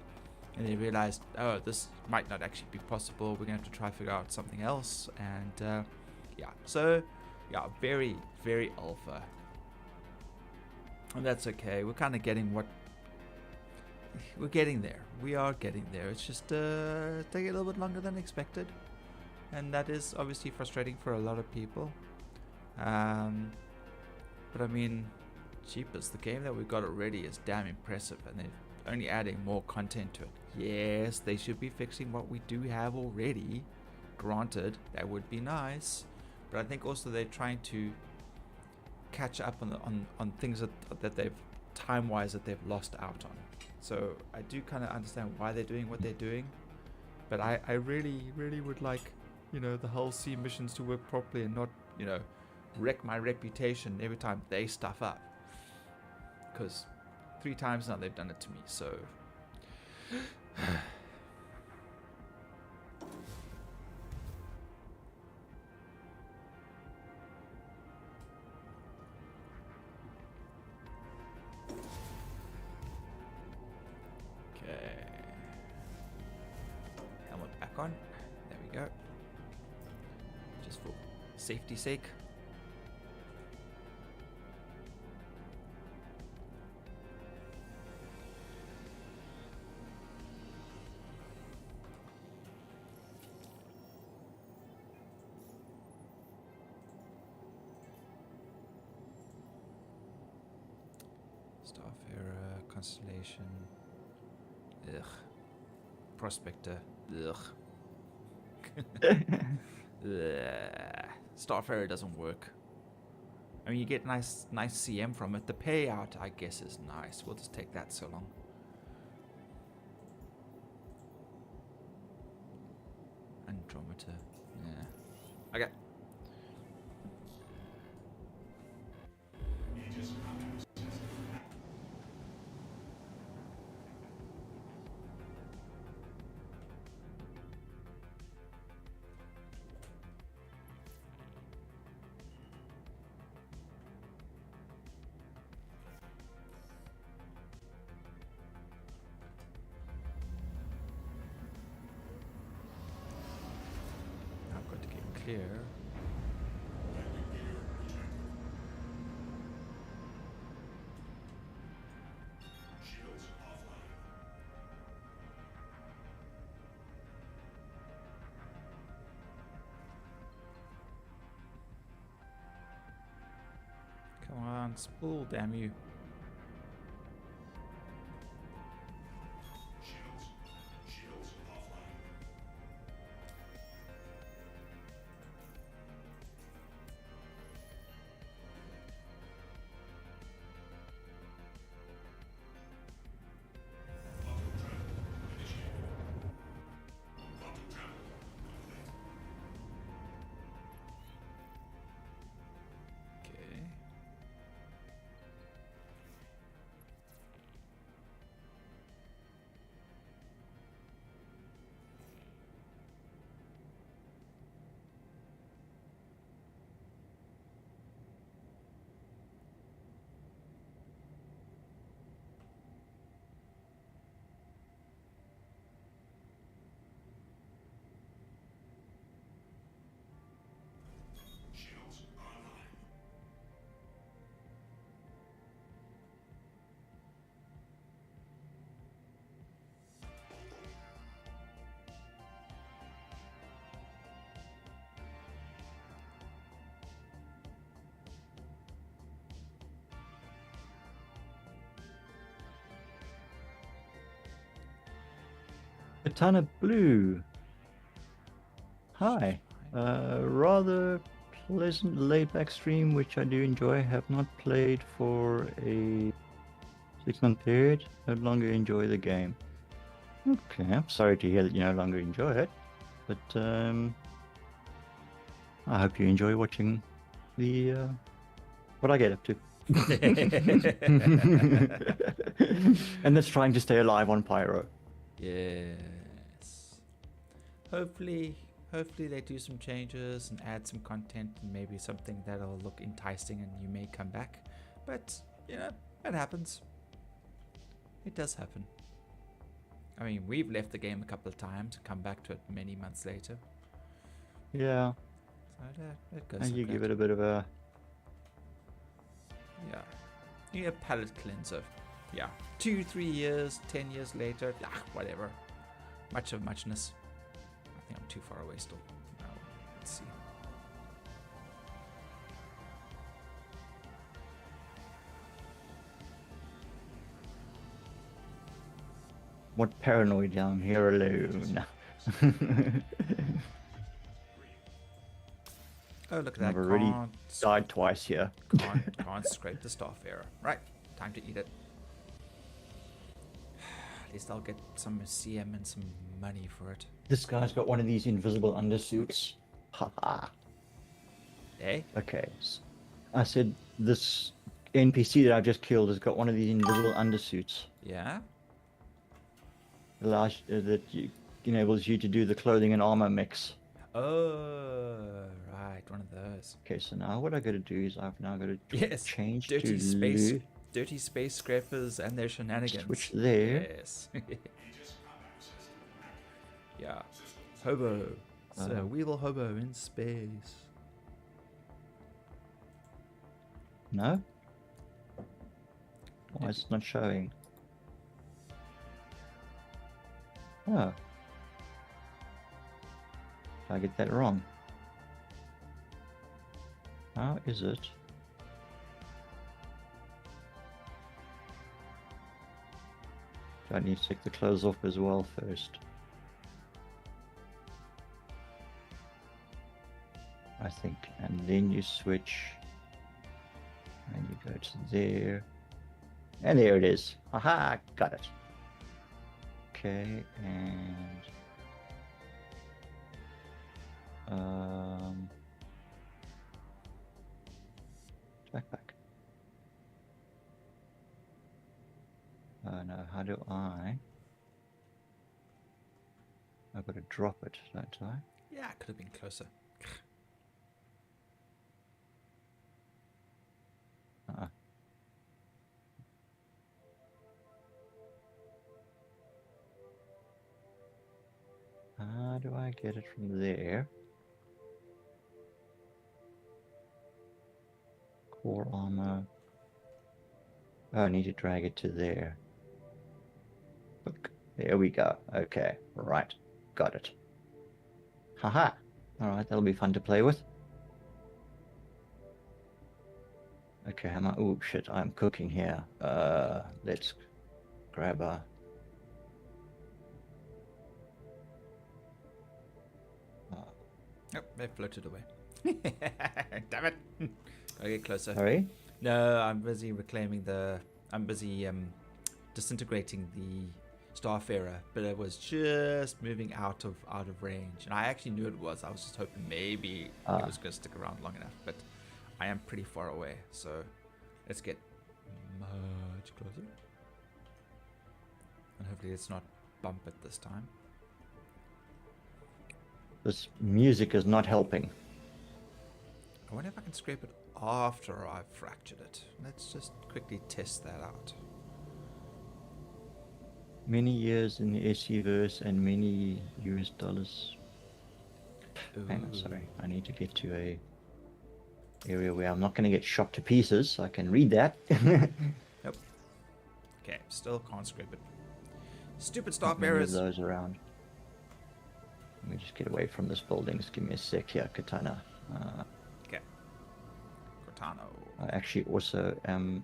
Speaker 1: And they realized, oh, this might not actually be possible. We're going to have to try to figure out something else. And, yeah, so, yeah, very, very alpha. And that's okay. We're kind of getting what... We're getting there. We are getting there. It's just taking a little bit longer than expected. And that is obviously frustrating for a lot of people. But I mean, jeepers, the game that we've got already is damn impressive, and they're only adding more content to it. Yes, they should be fixing what we do have already. Granted, that would be nice, but I think also they're trying to catch up on things that they've time-wise that they've lost out on. So I do kind of understand why they're doing what they're doing, but I really, really would like, you know, the whole sea missions to work properly and not, you know, wreck my reputation every time they stuff up, because 3 times now they've done it to me. So okay, helmet back on, there we go, just for safety's sake. Starrrr, Constellation, ugh, Prospector, ugh. Starrrr doesn't work. I mean, you get nice CM from it. The payout, I guess, is nice. We'll just take that so long. Andromeda, yeah. Okay. I've got to get clear. Come on, spool, damn you. Okay.
Speaker 2: Katana Blue. Hi. Rather pleasant laid-back stream, which I do enjoy. Have not played for a 6-month period. No longer enjoy the game. Okay, I'm sorry to hear that you no longer enjoy it, but I hope you enjoy watching the what I get up to. And that's trying to stay alive on Pyro.
Speaker 1: Yes. Hopefully they do some changes and add some content and maybe something that'll look enticing and you may come back. But, you know, it happens. It does happen. I mean, we've left the game a couple of times, come back to it many months later.
Speaker 2: Yeah.
Speaker 1: So it goes
Speaker 2: And
Speaker 1: like
Speaker 2: you give
Speaker 1: that.
Speaker 2: it a bit of a...
Speaker 1: Yeah. You need a palate cleanser. Yeah. 2-3 years, 10 years later, whatever. Much of muchness. I think I'm too far away still. No, let's see.
Speaker 2: What paranoid down here alone.
Speaker 1: Oh, look at that.
Speaker 2: I've already
Speaker 1: Can't
Speaker 2: died twice here.
Speaker 1: can't scrape the Starrrr. Right, time to eat it. At least I'll get some CM and some money for it.
Speaker 2: This guy's got one of these invisible undersuits. Haha.
Speaker 1: Eh?
Speaker 2: Okay. I said this NPC that I've just killed has got one of these invisible undersuits.
Speaker 1: Yeah?
Speaker 2: Allows enables you to do the clothing and armor mix.
Speaker 1: Oh, right, one of those.
Speaker 2: Okay, so now what I got to do is I've now got to
Speaker 1: Yes,
Speaker 2: change
Speaker 1: dirty
Speaker 2: to
Speaker 1: space, dirty space scrapers and their shenanigans.
Speaker 2: Switch there.
Speaker 1: Yes. Yeah. Hobo. So Weevil hobo in space.
Speaker 2: No? Why is it not showing? Oh. Did I get that wrong? How is it? Do I need to take the clothes off as well first? I think. And then you switch. And you go to there. And there it is. Aha! Got it. Okay, and backpack. No, how do I? I've got to drop it, don't I?
Speaker 1: Yeah, could have been closer.
Speaker 2: How do I get it from there? Core armor. Oh, I need to drag it to there. Look, there we go. Okay, right. Got it. Haha. Alright, that'll be fun to play with. Okay, am I... Oh, shit, I'm cooking here. Let's grab a...
Speaker 1: Oh, they floated away. Damn it. Gotta get closer.
Speaker 2: Sorry?
Speaker 1: No, I'm busy reclaiming the... I'm busy disintegrating the Starrrr, but it was just moving out of range. And I actually knew it was. I was just hoping maybe it was going to stick around long enough. But I am pretty far away. So let's get much closer. And hopefully it's not bump it this time.
Speaker 2: This music is not helping.
Speaker 1: I wonder if I can scrape it after I've fractured it. Let's just quickly test that out.
Speaker 2: Many years in the SE-verse and many US dollars. Hang on, sorry. I need to get to a area where I'm not going to get shot to pieces. So I can read that.
Speaker 1: Nope. Okay, still can't scrape it. Stupid stop
Speaker 2: Many of
Speaker 1: errors.
Speaker 2: those around. Let me just get away from this building. Just give me a sec here, Katana.
Speaker 1: Okay. Cortano.
Speaker 2: I actually also am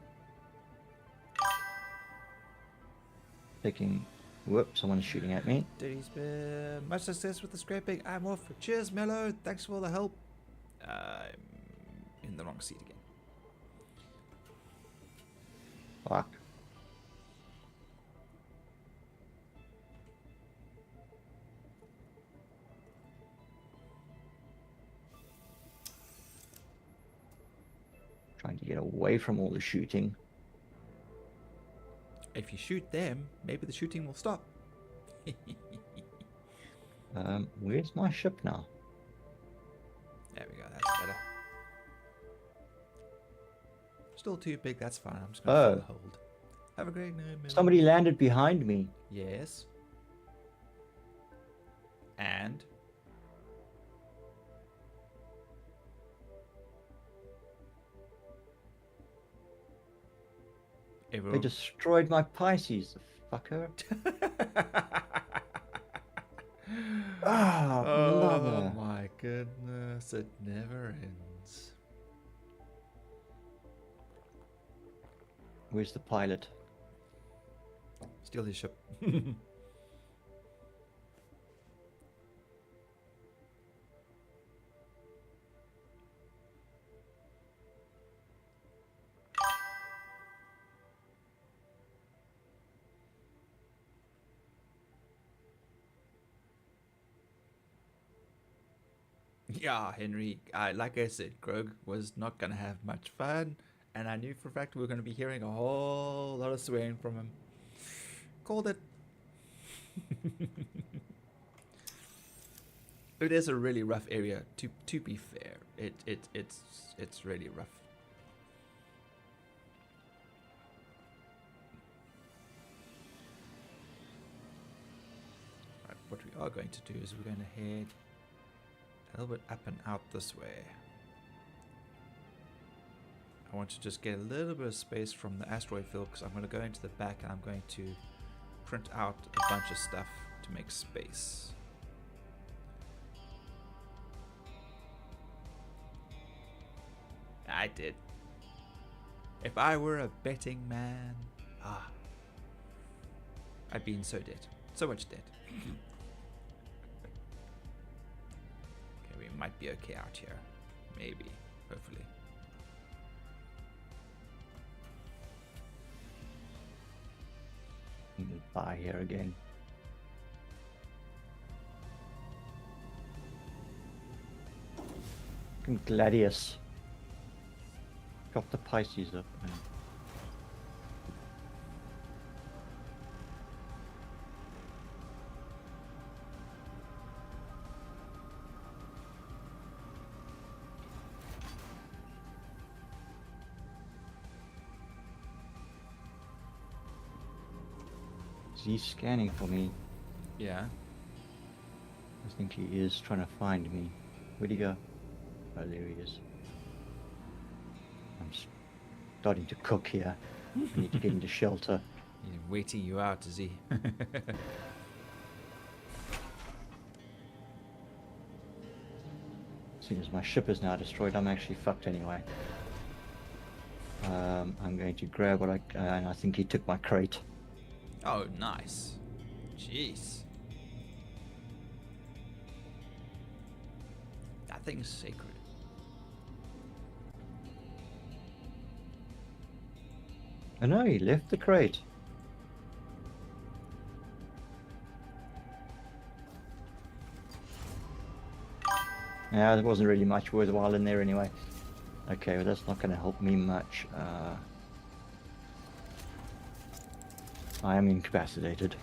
Speaker 2: taking Whoop, someone's shooting at me.
Speaker 1: Duty's been much success with the scraping. I'm off. Cheers, Mello. Thanks for all the help. I'm in the wrong seat again.
Speaker 2: Fuck. Trying to get away from all the shooting.
Speaker 1: If you shoot them, maybe the shooting will stop.
Speaker 2: Where's my ship now?
Speaker 1: There we go. That's better. Still too big. That's fine. I'm just gonna full hold. Have a great night, Mello.
Speaker 2: Somebody landed behind me.
Speaker 1: Yes. And
Speaker 2: They destroyed my Pisces, the fucker. Ah,
Speaker 1: oh
Speaker 2: mother.
Speaker 1: my goodness, it never ends.
Speaker 2: Where's the pilot?
Speaker 1: Steal his ship. Yeah, Henry, like I said, Grog was not going to have much fun, and I knew for a fact we were going to be hearing a whole lot of swearing from him. Called it. It is a really rough area, to be fair. It's really rough. Right, what we are going to do is we're going to head a little bit up and out this way. I want to just get a little bit of space from the asteroid field because I'm going to go into the back and I'm going to print out a bunch of stuff to make space. I did. If I were a betting man, I'd been so dead. So much dead. Might be okay out here. Maybe. Hopefully.
Speaker 2: Buy here again. Fucking Gladius. Got the Pisces up. Man. He's scanning for me.
Speaker 1: Yeah.
Speaker 2: I think he is trying to find me. Where'd he go? Oh, there he is. I'm starting to cook here. I need to get into shelter.
Speaker 1: He's waiting you out, is he?
Speaker 2: As soon as my ship is now destroyed, I'm actually fucked anyway. I'm going to grab what and I think he took my crate.
Speaker 1: Oh, nice. Jeez. That thing's sacred.
Speaker 2: I know, he left the crate. Yeah, there wasn't really much worthwhile in there anyway. Okay, well that's not going to help me much. I am incapacitated.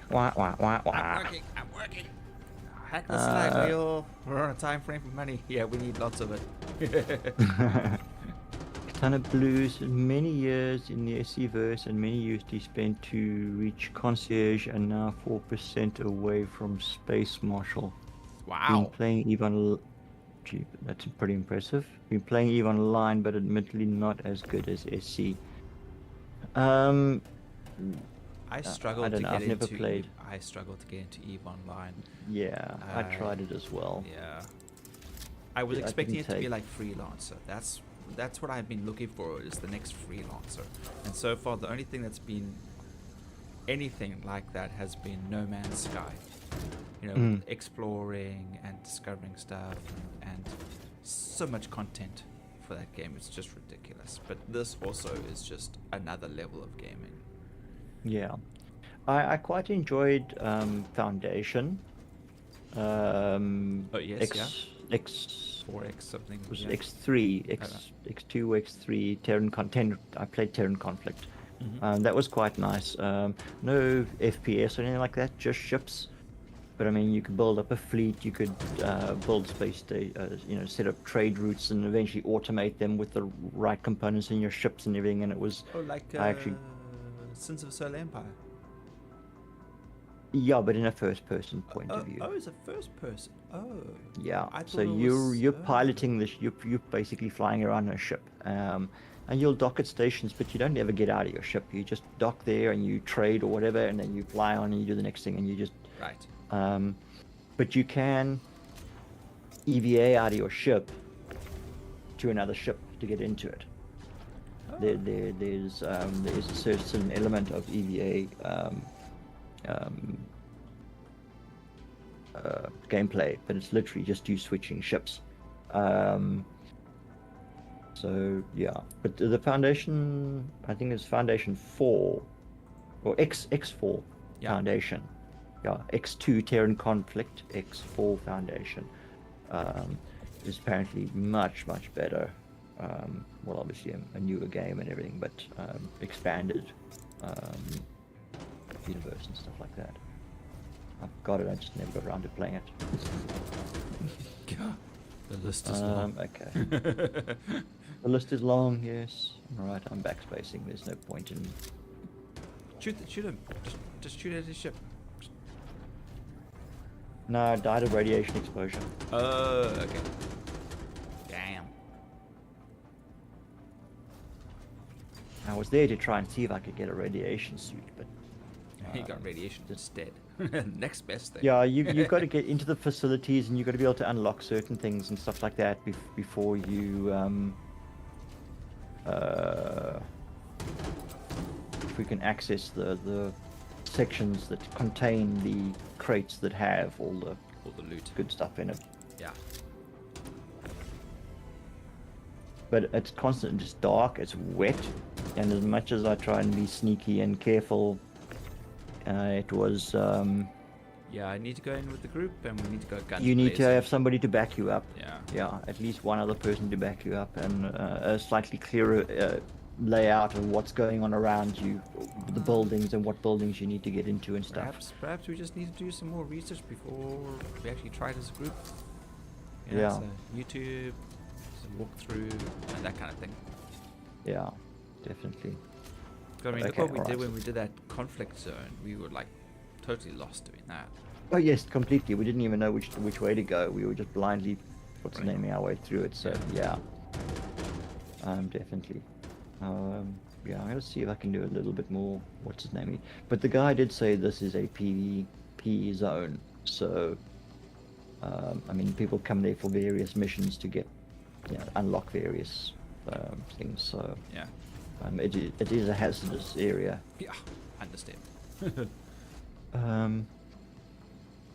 Speaker 2: Wah, wah, wah, wah.
Speaker 1: I'm working. Hack the slide wheel. We're on a time frame for money. Yeah, we need lots of it.
Speaker 2: Ton of blues, many years in the SC-verse and many years he spent to reach concierge and now 4% away from space marshal.
Speaker 1: Wow.
Speaker 2: Been playing Yvonne. Gee, that's pretty impressive. Been playing EVE Online, but admittedly not as good as SC.
Speaker 1: I struggled to get
Speaker 2: I've never
Speaker 1: into
Speaker 2: played.
Speaker 1: I struggled to get into EVE Online.
Speaker 2: Yeah, I tried it as well.
Speaker 1: Yeah. I was
Speaker 2: Yeah, I
Speaker 1: expecting
Speaker 2: didn't
Speaker 1: it to be
Speaker 2: take-
Speaker 1: like freelancer. That's that's what I've been looking for, is the next freelancer. And so far, the only thing that's been anything like that has been No Man's Sky. You know, with exploring and discovering stuff, and so much content for that game. It's just ridiculous. But this also is just another level of gaming.
Speaker 2: Yeah. I quite enjoyed Foundation.
Speaker 1: Oh yes,
Speaker 2: X,
Speaker 1: yeah.
Speaker 2: X,
Speaker 1: 4X something.
Speaker 2: was
Speaker 1: yeah.
Speaker 2: it X3, X2, X3, I played Terran Conflict. That was quite nice. No FPS or anything like that, just ships. But I mean, you could build up a fleet, you could build set up trade routes and eventually automate them with the right components in your ships and everything. And it was,
Speaker 1: Oh, like
Speaker 2: I actually,
Speaker 1: Sins of Solar Empire.
Speaker 2: yeah, but in a first-person point of view.
Speaker 1: Oh, it's a first person. Oh.
Speaker 2: Yeah,
Speaker 1: I thought
Speaker 2: so
Speaker 1: it was,
Speaker 2: you're piloting this. You're basically flying around a ship, and you'll dock at stations, but you don't ever get out of your ship. You just dock there and you trade or whatever, and then you fly on and you do the next thing, and you just
Speaker 1: Right.
Speaker 2: But you can EVA out of your ship to another ship to get into it.
Speaker 1: Oh.
Speaker 2: There's a certain element of EVA gameplay, but it's literally just you switching ships. So yeah, but the Foundation, I think it's Foundation 4 or X4
Speaker 1: Yeah.
Speaker 2: Foundation. Yeah, X2 Terran Conflict, X4 Foundation is apparently much better. Well, obviously a newer game and everything, but expanded universe and stuff like that. I've got it, I just never got around to playing it.
Speaker 1: The list is long.
Speaker 2: Okay. The list is long, yes. Alright, I'm backspacing, there's no point in...
Speaker 1: Shoot him. Just shoot at his ship.
Speaker 2: No, I died of radiation exposure.
Speaker 1: Okay. Damn.
Speaker 2: I was there to try and see if I could get a radiation suit, but...
Speaker 1: He got radiation instead. Next best thing.
Speaker 2: Yeah, you've got to get into the facilities and you've got to be able to unlock certain things and stuff like that before you... if we can access the sections that contain the crates that have all the
Speaker 1: loot.
Speaker 2: good stuff in it.
Speaker 1: Yeah.
Speaker 2: But it's constant, just dark, it's wet, and as much as I try and be sneaky and careful, it was...
Speaker 1: Yeah, I need to go in with the group, and we need to go guns
Speaker 2: you need to
Speaker 1: blazing.
Speaker 2: have somebody to back you up.
Speaker 1: Yeah.
Speaker 2: Yeah, at least one other person to back you up, and a slightly clearer layout of what's going on around you, the buildings and what buildings you need to get into and stuff.
Speaker 1: Perhaps we just need to do some more research before we actually try it as a group. You know,
Speaker 2: Yeah.
Speaker 1: So YouTube, some walkthrough, and that kind of thing.
Speaker 2: Yeah, definitely.
Speaker 1: 'Cause, I mean, look
Speaker 2: Okay,
Speaker 1: what we did
Speaker 2: alright.
Speaker 1: when we did that conflict zone. We were like totally lost doing that.
Speaker 2: Oh yes, completely. We didn't even know which way to go. We were just blindly
Speaker 1: Right.
Speaker 2: naming our way through it. So yeah, definitely. Yeah, I'm gonna see if I can do a little bit more. What's his name? But the guy did say this is a PvP zone, so I mean, people come there for various missions to get, unlock various things. So
Speaker 1: Yeah.
Speaker 2: it is a hazardous area.
Speaker 1: Yeah. Understand.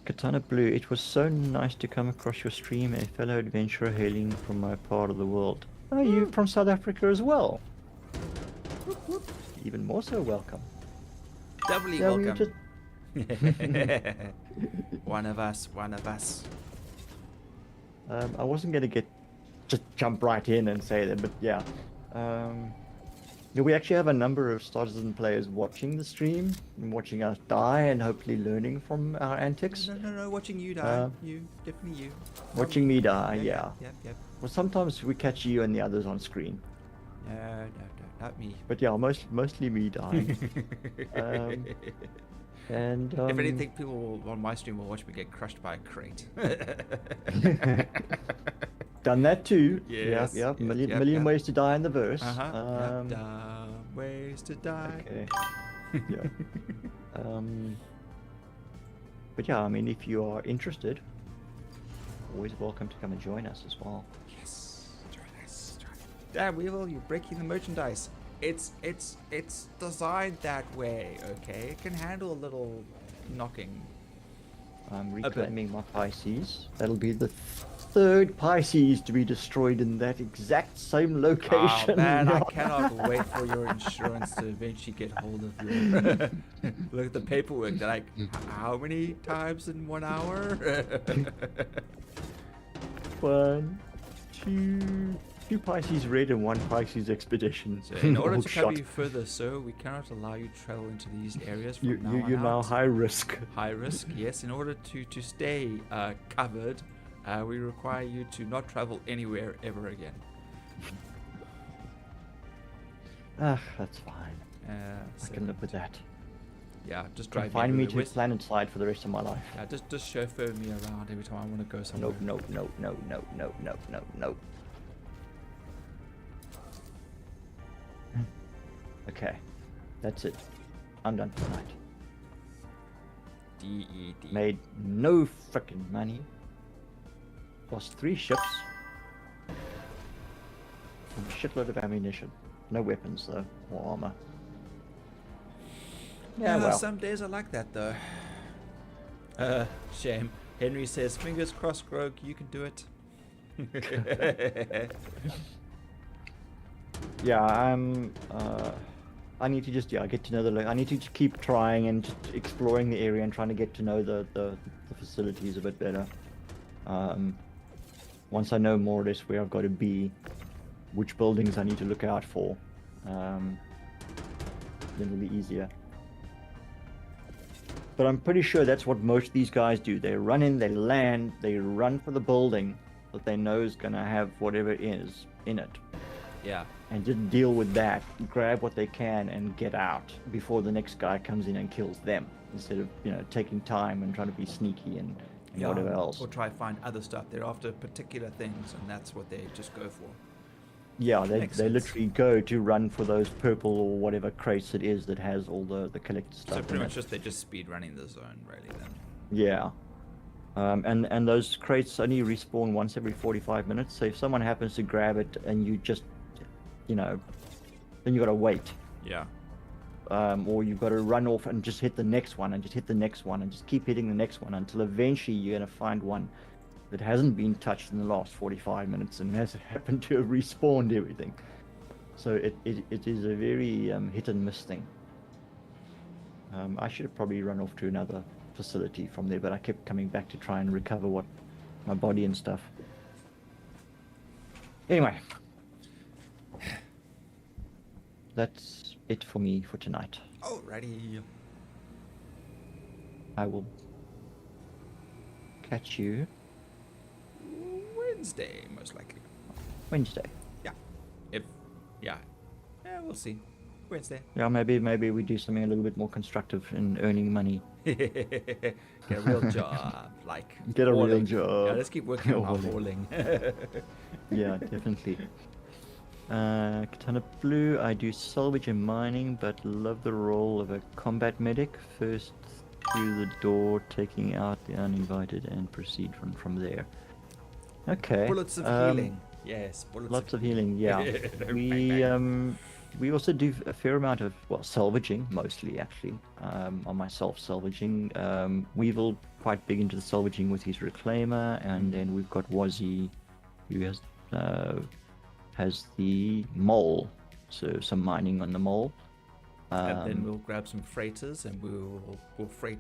Speaker 2: Katana Blue, it was so nice to come across your stream, a fellow adventurer hailing from my part of the world. Oh, you from South Africa as well? Even more so welcome.
Speaker 1: Doubly
Speaker 2: Yeah, we
Speaker 1: welcome.
Speaker 2: just-
Speaker 1: One of us. One of us.
Speaker 2: I wasn't going to just jump right in and say that, but yeah. We actually have a number of starters and players watching the stream, and watching us die, and hopefully learning from our antics.
Speaker 1: No. Watching you die. You. Definitely you.
Speaker 2: Watching me die, yeah.
Speaker 1: Yep.
Speaker 2: Well, sometimes we catch you and the others on screen.
Speaker 1: No, not me.
Speaker 2: But yeah, mostly me dying. And
Speaker 1: If anything, people on my stream will watch me get crushed by a crate.
Speaker 2: done that too.
Speaker 1: Yes,
Speaker 2: Yeah.
Speaker 1: yes,
Speaker 2: Million
Speaker 1: yep.
Speaker 2: ways to die in the verse.
Speaker 1: Dumb ways to die.
Speaker 2: Okay. Yeah. But yeah, I mean, if you are interested, always welcome to come and join us as well.
Speaker 1: Yes. Join us. Damn, Weevil, you're breaking the merchandise. It's designed that way, okay? It can handle a little knocking.
Speaker 2: I'm
Speaker 1: bit.
Speaker 2: reclaiming my Pisces. That'll be the third Pisces to be destroyed in that exact same location.
Speaker 1: Oh man, I
Speaker 2: No.
Speaker 1: cannot wait for your insurance to eventually get hold of your. Look at the paperwork. They're like, how many times in 1 hour?
Speaker 2: One, two Pisces red and one Pisces expedition.
Speaker 1: So in order
Speaker 2: All
Speaker 1: to cover
Speaker 2: shot.
Speaker 1: you further, sir, we cannot allow you to travel into these areas from
Speaker 2: You're now
Speaker 1: out.
Speaker 2: high risk.
Speaker 1: High risk, yes. In order to stay covered, we require you to not travel anywhere ever again.
Speaker 2: That's fine. I
Speaker 1: So,
Speaker 2: can live with that.
Speaker 1: yeah, just drive
Speaker 2: Find me to
Speaker 1: everywhere.
Speaker 2: planet side for the rest of my life.
Speaker 1: Yeah, just chauffeur me around every time I want to go somewhere.
Speaker 2: No. Okay, that's it. I'm done for tonight.
Speaker 1: DED.
Speaker 2: Made no frickin' money. Lost 3 ships. And a shitload of ammunition. No weapons though, or armor. Yeah, well.
Speaker 1: Some days are like that though. Shame. Henry says, fingers crossed, Grog, you can do it.
Speaker 2: Yeah, I need to just get to know I need to just keep trying and just exploring the area and trying to get to know the facilities a bit better. Once I know more or less where I've got to be, which buildings I need to look out for, then it'll be easier. But I'm pretty sure that's what most of these guys do. They run in, they land, they run for the building that they know is going to have whatever is in it.
Speaker 1: Yeah.
Speaker 2: And just deal with that, grab what they can and get out before the next guy comes in and kills them, instead of, taking time and trying to be sneaky and whatever else.
Speaker 1: Or try find other stuff. They're after particular things, and that's what they just go for.
Speaker 2: Yeah, they
Speaker 1: Makes sense.
Speaker 2: literally go to run for those purple or whatever crates it is that has all the collector stuff.
Speaker 1: So
Speaker 2: in
Speaker 1: pretty
Speaker 2: it.
Speaker 1: much they're just speed running the zone, really. Then.
Speaker 2: Yeah. And those crates only respawn once every 45 minutes. So if someone happens to grab it and you just, then you got to wait.
Speaker 1: Yeah.
Speaker 2: Or you've got to run off and just hit the next one and just hit the next one and just keep hitting the next one until eventually you're going to find one that hasn't been touched in the last 45 minutes and has happened to have respawned everything. So it is a very hit and miss thing. I should have probably run off to another facility from there, but I kept coming back to try and recover my body and stuff. Anyway, that's it for me for tonight.
Speaker 1: Alrighty.
Speaker 2: I will catch you
Speaker 1: Wednesday, most likely.
Speaker 2: Wednesday.
Speaker 1: Yeah, we'll see. Wednesday.
Speaker 2: Yeah, maybe we do something a little bit more constructive in earning money.
Speaker 1: Get a real job, like
Speaker 2: Get a real
Speaker 1: hauling.
Speaker 2: job.
Speaker 1: Yeah, let's keep working on our
Speaker 2: Hauling.
Speaker 1: hauling.
Speaker 2: Yeah, definitely. Katana Blue, I do salvage and mining, but love the role of a combat medic. First through the door, taking out the uninvited, and proceed from there. Okay.
Speaker 1: Bullets of healing. Yes, bullets.
Speaker 2: Lots of healing. Yeah.
Speaker 1: Bang,
Speaker 2: We also do a fair amount of salvaging, mostly actually. On myself, salvaging. Weevil quite big into the salvaging with his reclaimer, and then we've got Wazzy, who has the mole, so some mining on the mole.
Speaker 1: And then we'll grab some freighters and we'll freight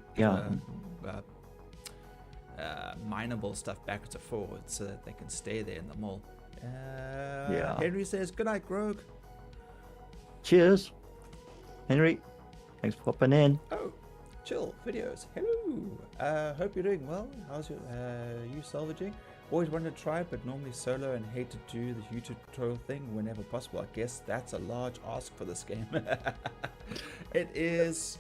Speaker 1: mineable stuff backwards and forwards so that they can stay there in the mall.
Speaker 2: Yeah.
Speaker 1: Henry says, good night, Grog.
Speaker 2: Cheers, Henry. Thanks for popping in.
Speaker 1: Oh, chill videos. Hello. Hope you're doing well. How's you salvaging? Always wanted to try it, but normally solo and hate to do the YouTube tutorial thing whenever possible. I guess that's a large ask for this game. It is.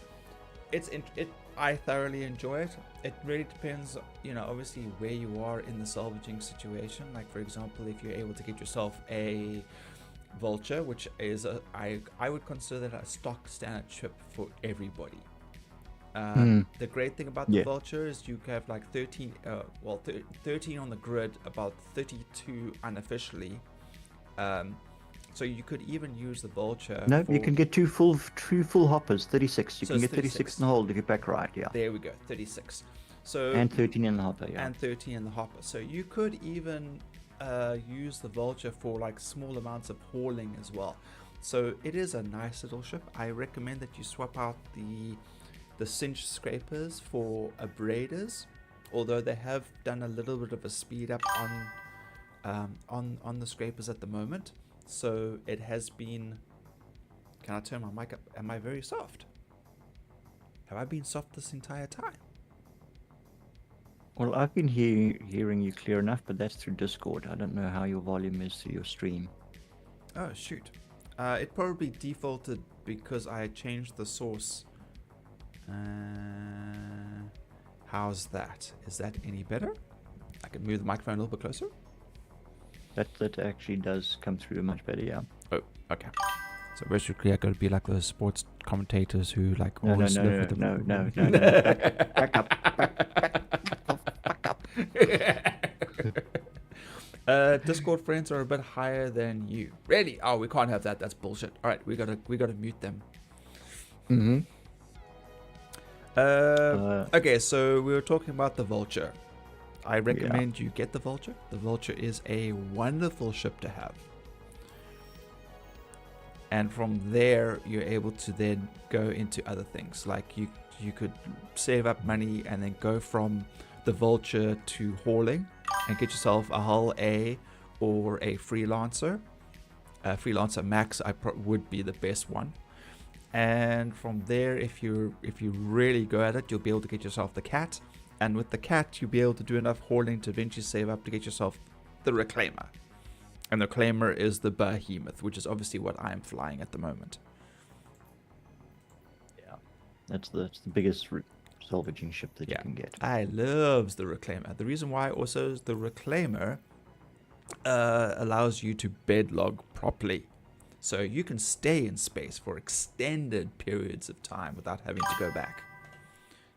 Speaker 1: I thoroughly enjoy it. It really depends, obviously where you are in the salvaging situation. Like for example, if you're able to get yourself a vulture, which is I would consider that a stock standard ship for everybody. The great thing about the vulture is you have like 13 13 on the grid, about 32 unofficially, So you could even use the vulture.
Speaker 2: No,
Speaker 1: for...
Speaker 2: you can get two full hoppers, 36. You
Speaker 1: So
Speaker 2: can
Speaker 1: it's
Speaker 2: get 36 in the hold if you pack right, yeah.
Speaker 1: There we go, 36. So
Speaker 2: And 13 in the hopper, yeah.
Speaker 1: and 13 in the hopper. So you could even use the vulture for like small amounts of hauling as well. So it is a nice little ship. I recommend that you swap out the cinch scrapers for abraders, although they have done a little bit of a speed up on the scrapers at the moment. So it has been. Can I turn my mic up? Am I very soft? Have I been soft this entire time?
Speaker 2: Well, I've been hearing you clear enough, but that's through Discord. I don't know how your volume is through your stream.
Speaker 1: Oh, shoot. It probably defaulted because I changed the source. How's that? Is that any better? I can move the microphone a little bit closer.
Speaker 2: That actually does come through much better, yeah.
Speaker 1: Oh, okay. So basically I gotta be like those sports commentators who like
Speaker 2: No,
Speaker 1: always live with
Speaker 2: no. Back up.
Speaker 1: Discord friends are a bit higher than you. Really? Oh, we can't have that. That's bullshit. All right, we gotta mute them.
Speaker 2: Mm-hmm.
Speaker 1: Okay, so we were talking about the vulture. I recommend you get the vulture. The vulture is a wonderful ship to have. And from there, you're able to then go into other things. Like you could save up money and then go from the vulture to hauling and get yourself a hull A or a freelancer. Freelancer max would be the best one. And from there, if you really go at it, you'll be able to get yourself the cat. And with the cat, you'll be able to do enough hauling to eventually save up to get yourself the reclaimer. And the reclaimer is the behemoth, which is obviously what I'm flying at the moment.
Speaker 2: Yeah, that's the biggest salvaging ship that you can get.
Speaker 1: I loves the reclaimer. The reason why also is the reclaimer allows you to bed log properly. So you can stay in space for extended periods of time without having to go back.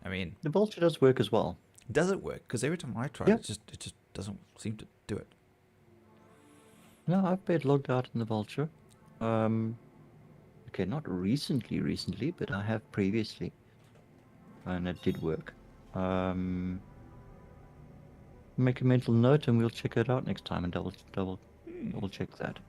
Speaker 1: I mean,
Speaker 2: the vulture does work as well.
Speaker 1: Does it work? Because every time I try it just doesn't seem to do it.
Speaker 2: No, I've bed logged out in the vulture. Okay, not recently, but I have previously. And it did work. Make a mental note and we'll check it out next time and double check that.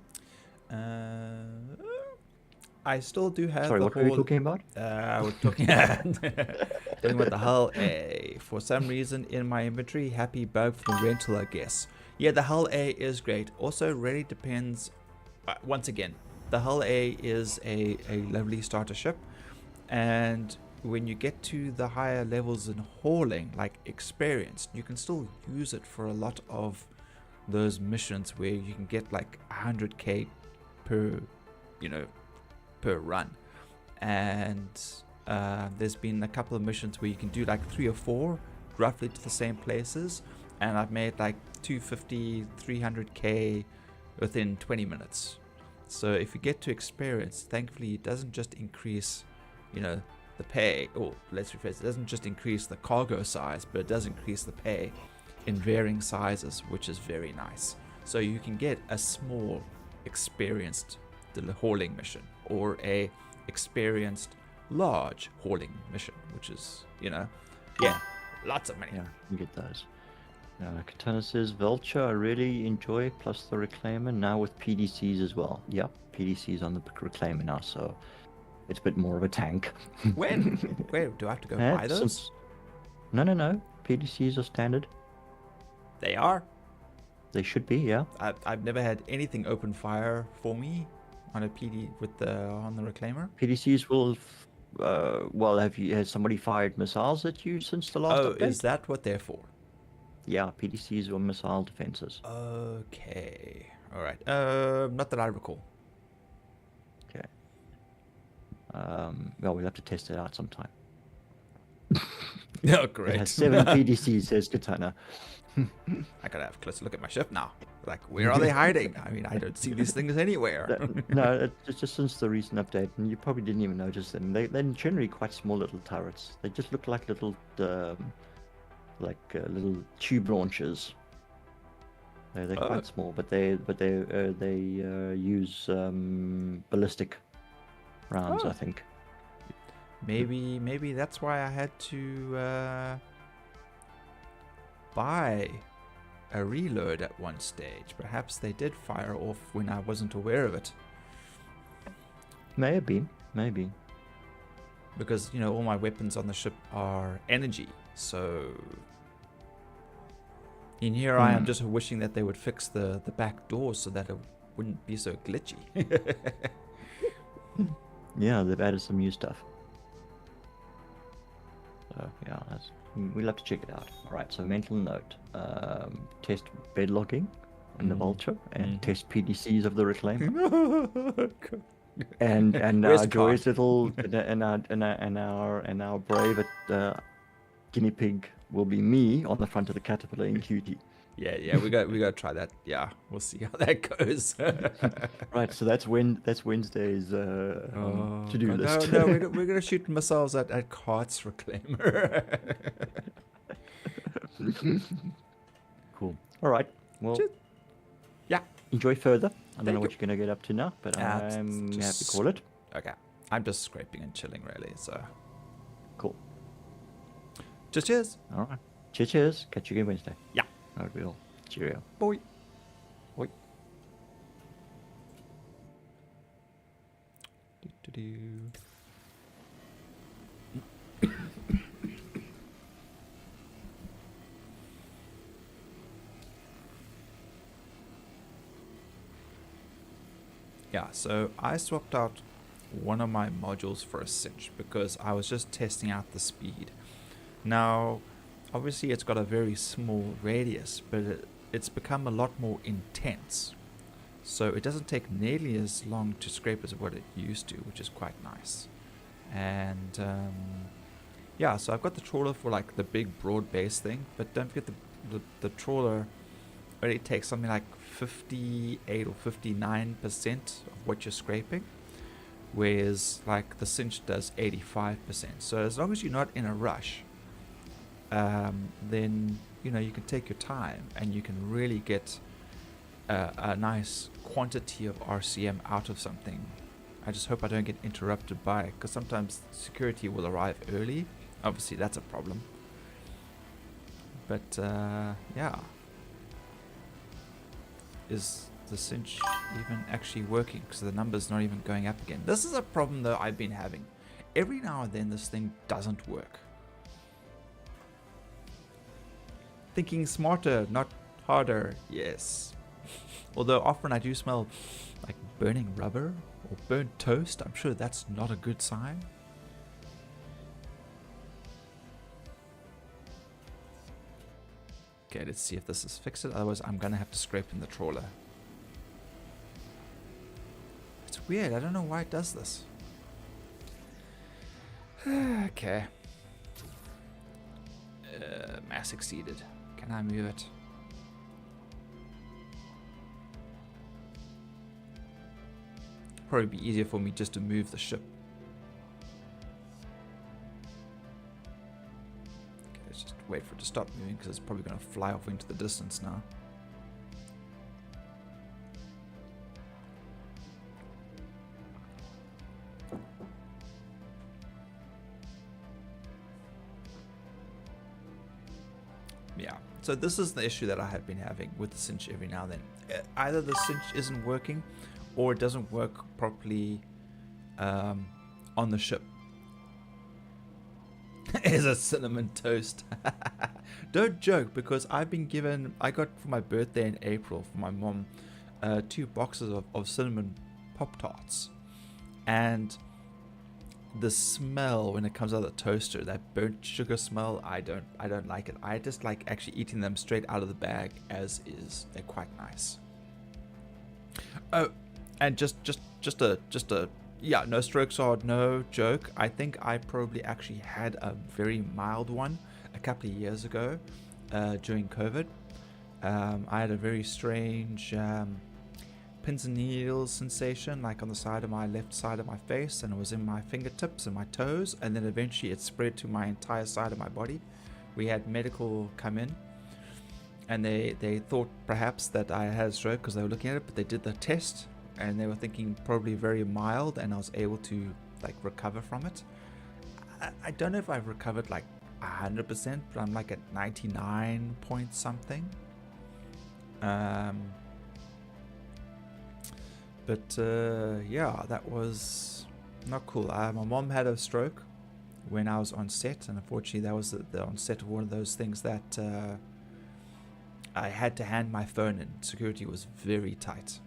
Speaker 1: I still do have.
Speaker 2: Sorry, what were you talking about?
Speaker 1: We're talking about the hull A. For some reason in my inventory, happy bug for the rental, I guess. Yeah, the hull A is great. Also, really depends. Once again, the hull A is a lovely starter ship, and when you get to the higher levels in hauling, like experience, you can still use it for a lot of those missions where you can get like 100k per run. And there's been a couple of missions where you can do like 3 or 4 roughly to the same places, and I've made like 250, 300k within 20 minutes. So if you get to experience, thankfully it doesn't just increase the pay, or let's rephrase, it doesn't just increase the cargo size, but it does increase the pay in varying sizes, which is very nice. So you can get a small experienced hauling mission or a experienced large hauling mission, which is lots of money.
Speaker 2: Yeah, you get those. Katana says vulture I really enjoy, plus the reclaimer now with PDCs as well. Yep, PDCs on the reclaimer now, so it's a bit more of a tank.
Speaker 1: Where do I have to go buy those?
Speaker 2: No. PDCs are standard.
Speaker 1: They are?
Speaker 2: They should be, yeah.
Speaker 1: I've never had anything open fire for me on a PD on the reclaimer.
Speaker 2: PDCs will has somebody fired missiles at you since the last update?
Speaker 1: Is that what they're for?
Speaker 2: Yeah, PDCs or missile defenses.
Speaker 1: Okay. All right. Not that I recall.
Speaker 2: Okay. Well, we'll have to test it out sometime.
Speaker 1: Oh, great.
Speaker 2: It has 7 PDCs, says Katana.
Speaker 1: I gotta have a closer look at my ship now. Like, where are they hiding? I mean, I don't see these things anywhere.
Speaker 2: No, it's just since the recent update, and you probably didn't even notice them. They're generally quite small little turrets. They just look like little, little tube launchers. They're
Speaker 1: Oh.
Speaker 2: quite small, but they use ballistic rounds,
Speaker 1: Oh.
Speaker 2: I think.
Speaker 1: Maybe that's why I had to buy a reload at one stage. Perhaps they did fire off when I wasn't aware of it.
Speaker 2: May have been, maybe.
Speaker 1: Because, all my weapons on the ship are energy. So in here I am just wishing that they would fix the back door so that it wouldn't be so glitchy.
Speaker 2: Yeah, they've added some new stuff. So yeah, we'll have to check it out. All right, so mental note: test bed logging in the Vulture, and test PDCs of the Reclaimer, and
Speaker 1: Where's
Speaker 2: Joy's
Speaker 1: Cart?
Speaker 2: little and our brave guinea pig will be me on the front of the caterpillar in QT.
Speaker 1: Yeah, we got to try that. Yeah, we'll see how that goes.
Speaker 2: Right, so that's Wednesday's to-do
Speaker 1: God,
Speaker 2: list.
Speaker 1: No, we're gonna shoot missiles at Cart's Reclaimer.
Speaker 2: Cool. All right. Well,
Speaker 1: Yeah.
Speaker 2: enjoy further. I don't
Speaker 1: Thank
Speaker 2: know what
Speaker 1: you.
Speaker 2: you're gonna get up to now, but I'm happy to call it.
Speaker 1: Okay, I'm just scraping and chilling, really. So,
Speaker 2: Cool.
Speaker 1: just cheers.
Speaker 2: All right. Cheers. Catch you again Wednesday.
Speaker 1: Yeah.
Speaker 2: All right, we all. Cheerio.
Speaker 1: Boy.
Speaker 2: Bye.
Speaker 1: Do-do-do. Yeah, so I swapped out one of my modules for a cinch because I was just testing out the speed. Now, obviously it's got a very small radius, but it's become a lot more intense. So it doesn't take nearly as long to scrape as what it used to, which is quite nice. And yeah, so I've got the trawler for like the big broad base thing, but don't forget the trawler only takes something like 58 or 59% of what you're scraping, whereas like the cinch does 85%. So as long as you're not in a rush, then you can take your time and you can really get a nice quantity of RCM out of something. I just hope I don't get interrupted by it, because sometimes security will arrive early. Obviously that's a problem, but yeah. Is the cinch even actually working? Because the number's not even going up again. This is a problem though I've been having. Every now and then this thing doesn't work. Thinking smarter, not harder. Yes. Although often I do smell like burning rubber or burnt toast. I'm sure that's not a good sign. Okay, let's see if this is fixed. Otherwise, I'm gonna have to scrape in the trawler. It's weird. I don't know why it does this. Okay. Mass exceeded. Can I move it? Probably be easier for me just to move the ship. Let's just wait for it to stop moving, because it's probably going to fly off into the distance now. Yeah, so this is the issue that I have been having with the cinch every now and then. Either the cinch isn't working, or it doesn't work properly on the ship. Is a cinnamon toast. Don't joke, because I got for my birthday in April from my mom 2 boxes of cinnamon Pop-Tarts, and the smell when it comes out of the toaster, that burnt sugar smell, I don't like it. I just like actually eating them straight out of the bag as is. They're quite nice. Oh, and just a yeah, no strokes are no joke. I think I probably actually had a very mild one a couple of years ago during COVID. I had a very strange pins and needles sensation, like on the side of my left side of my face, and it was in my fingertips and my toes, and then eventually it spread to my entire side of my body. We had medical come in, and they thought perhaps that I had a stroke because they were looking at it, but they did the test and they were thinking probably very mild, and I was able to like recover from it. I don't know if I've recovered like 100%, but I'm like at 99 point something. Yeah, that was not cool. My mom had a stroke when I was on set, and unfortunately that was the on set of one of those things that I had to hand my phone in. Security was very tight,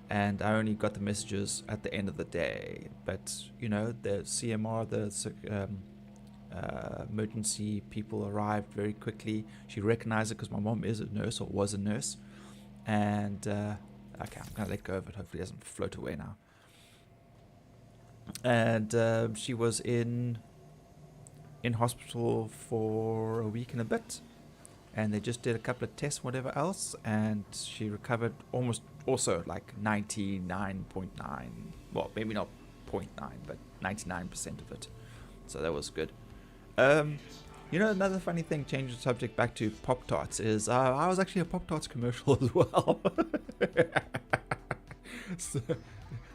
Speaker 1: and I only got the messages at the end of the day. But you know, the CMR, the emergency people arrived very quickly. She recognized it because my mom is a nurse, or was a nurse, and okay, I'm gonna let go of it. Hopefully it doesn't float away now. And she was in hospital for a week and a bit, and they just did a couple of tests, whatever else, and she recovered almost, also like 99.9, well, maybe not 0.9, but 99% of it. So that was good. You know, another funny thing, changing the subject back to Pop-Tarts, is I was actually a Pop-Tarts commercial as well. So,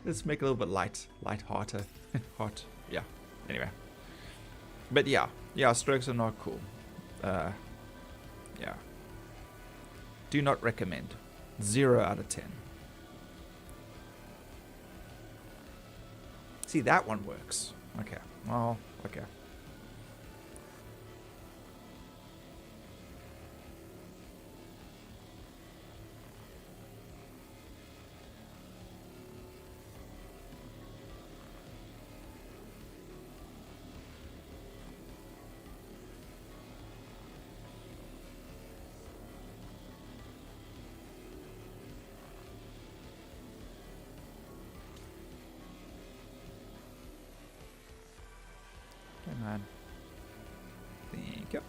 Speaker 1: let's make it a little bit light-hearted. Hot, yeah. Anyway. But yeah, strokes are not cool. Yeah. Do not recommend. 0 out of 10. See, that one works. Okay. Well, okay. Man. Thank you.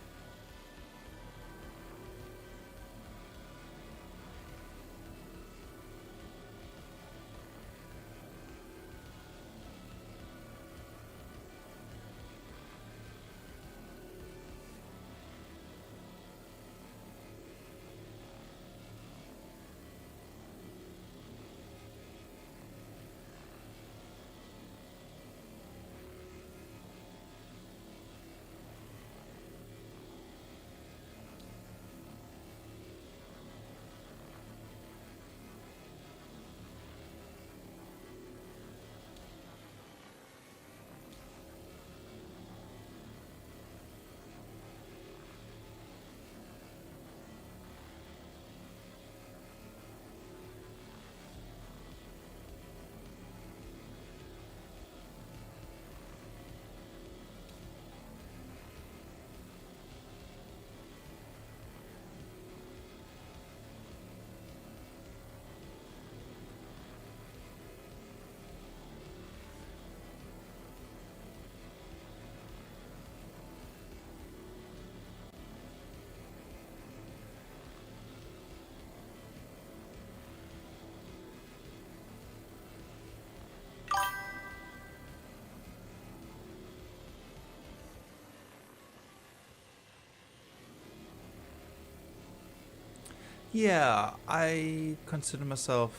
Speaker 1: Yeah, I consider myself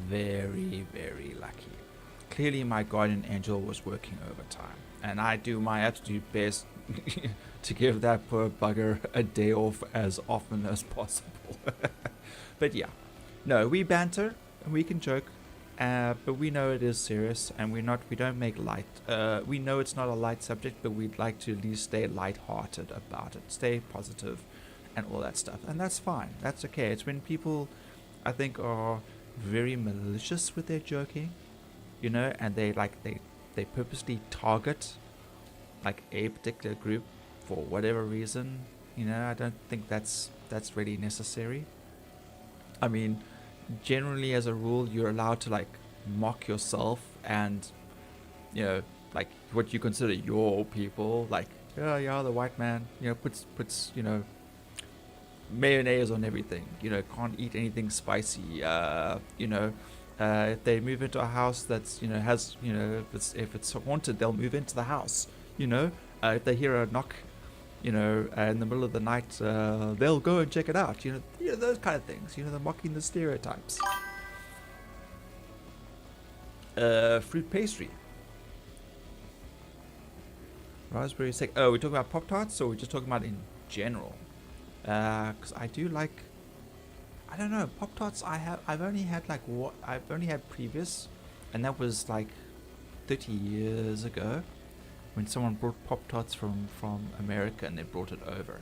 Speaker 1: very, very lucky. Clearly, my guardian angel was working overtime, and I do my absolute best to give that poor bugger a day off as often as possible. But yeah, no, we banter and we can joke, but we know it is serious, and we don't make light. We know it's not a light subject, but we'd like to at least stay light-hearted about it, stay positive, and all that stuff, and that's fine. That's okay. It's when people, I think, are very malicious with their joking, you know, and they purposely target like a particular group for whatever reason. You know, I don't think that's really necessary. I mean, generally as a rule, you're allowed to like mock yourself and, you know, like what you consider your people, like, oh yeah, the white man, you know, puts you know, mayonnaise on everything, you know, can't eat anything spicy, you know, if they move into a house that's, you know, has, you know, if it's haunted, they'll move into the house, you know, if they hear a knock, you know, in the middle of the night, they'll go and check it out. You know, those kind of things. You know, they're mocking the stereotypes. Fruit pastry. Raspberry steak. Oh, we're talking about Pop-Tarts, or we're just talking about in general? Because I do like, I don't know, Pop-Tarts. I've only had like what I've only had previous, and that was like 30 years ago, when someone brought Pop-Tarts from America and they brought it over.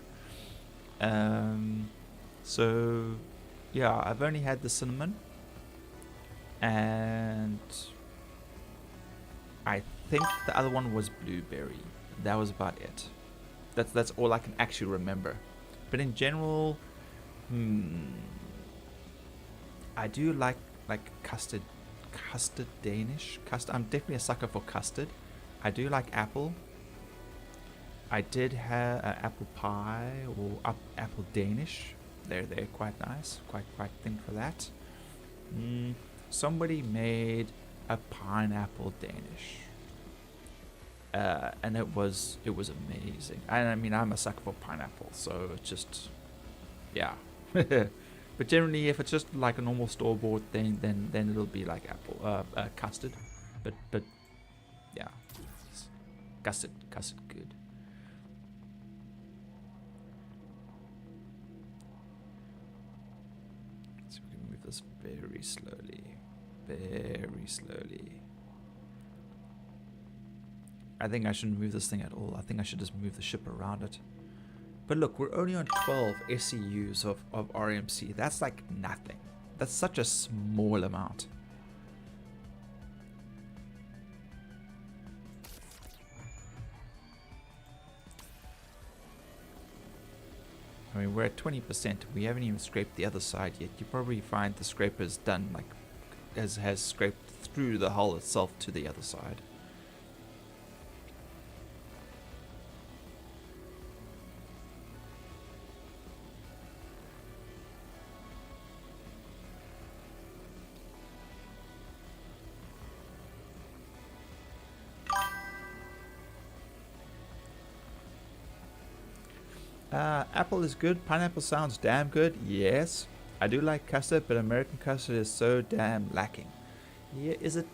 Speaker 1: So yeah, I've only had the cinnamon, and I think the other one was blueberry. That was about it. That's all I can actually remember. But in general, I do like custard Danish. I'm definitely a sucker for custard. I do like apple. I did have apple pie or apple Danish. They're quite nice. Quite thin for that. Somebody made a pineapple Danish. And it was amazing. And I mean, I'm a sucker for pineapple, so it's just, yeah. But generally, if it's just like a normal store-bought thing, then it'll be like apple custard. But yeah, custard good. So we can move this very slowly. I think I shouldn't move this thing at all. I think I should just move the ship around it. But look, we're only on 12 SCUs of RMC. That's like nothing. That's such a small amount. I mean, we're at 20%. We haven't even scraped the other side yet. You probably find the scraper's done, like, has scraped through the hull itself to the other side. Apple is good. Pineapple sounds damn good. Yes, I do like custard, but American custard is so damn lacking. Yeah, is it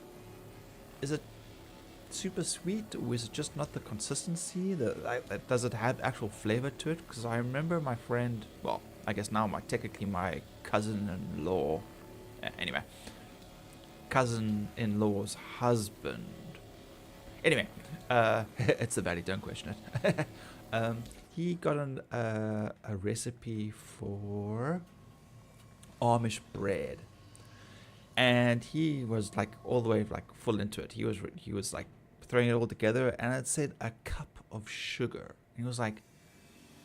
Speaker 1: super sweet, or is it just not the consistency? Does it have actual flavor to it? Because I remember my friend, well, I guess now technically my cousin-in-law, anyway, cousin-in-law's husband. Anyway, it's the valley. Don't question it. He got a recipe for Amish bread, and he was like all the way like full into it. He was like throwing it all together, and it said a cup of sugar. And he was like,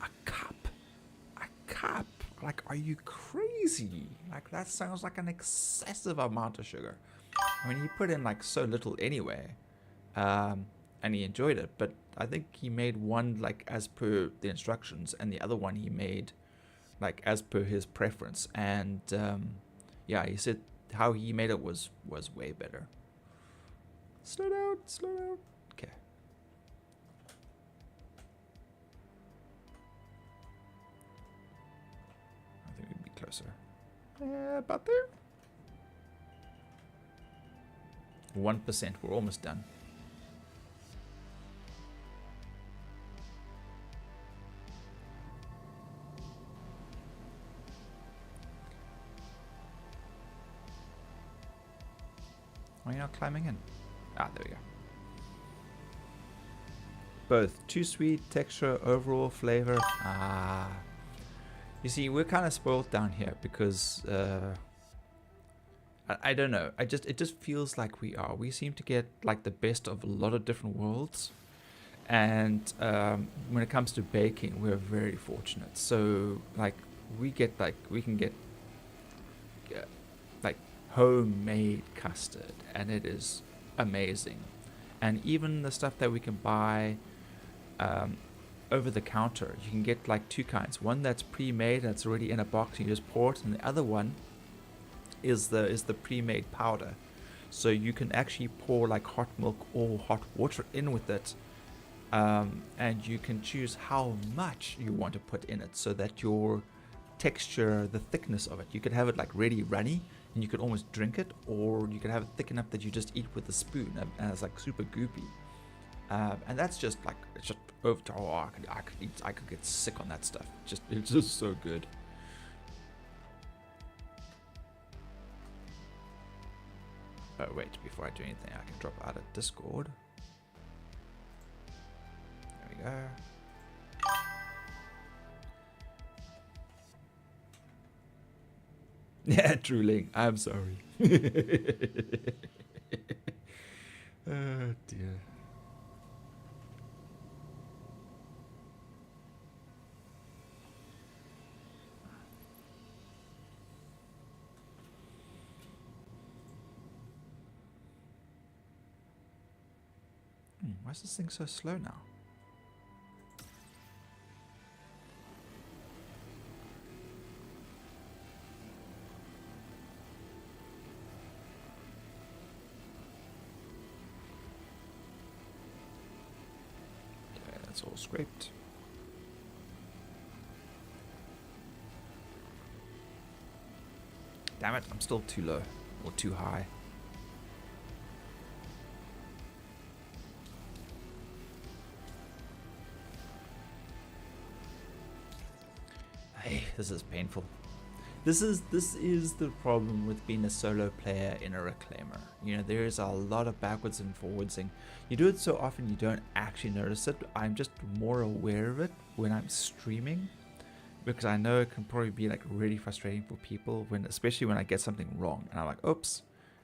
Speaker 1: a cup. Like, are you crazy? Like, that sounds like an excessive amount of sugar. I mean, he put in like so little anyway, and he enjoyed it. But I think he made one like as per the instructions, and the other one he made like as per his preference. And yeah, he said how he made it was way better. Slow down. Okay. I think we'd be closer. About there. 1%. We're almost done. Why are you not climbing in? Ah, there we go. Both too sweet, texture, overall flavor. Ah, you see, we're kind of spoiled down here because I don't know. It just feels like we are. We seem to get like the best of a lot of different worlds, and when it comes to baking, we're very fortunate. So like we can get like homemade custard, and it is amazing. And even the stuff that we can buy over the counter, you can get like two kinds. One that's pre-made, that's already in a box, you just pour it, and the other one is the pre-made powder. So you can actually pour like hot milk or hot water in with it, and you can choose how much you want to put in it so that your texture, the thickness of it, you could have it like really runny and you could almost drink it, or you could have it thick enough that you just eat with a spoon and it's like super goopy. And that's just like, it's just over. Oh, I could get sick on that stuff. It's just so good. Oh wait, before I do anything, I can drop out of Discord. There we go. Yeah, drooling. I'm sorry. Oh dear. Why is this thing so slow now? Okay, that's all scraped. Damn it, I'm still too low or too high. Hey, this is painful. This is the problem with being a solo player in a reclaimer. You know, there is a lot of backwards and forwardsing. You do it so often you don't actually notice it. I'm just more aware of it when I'm streaming, because I know it can probably be like really frustrating for people when, especially when I get something wrong and I'm like, oops,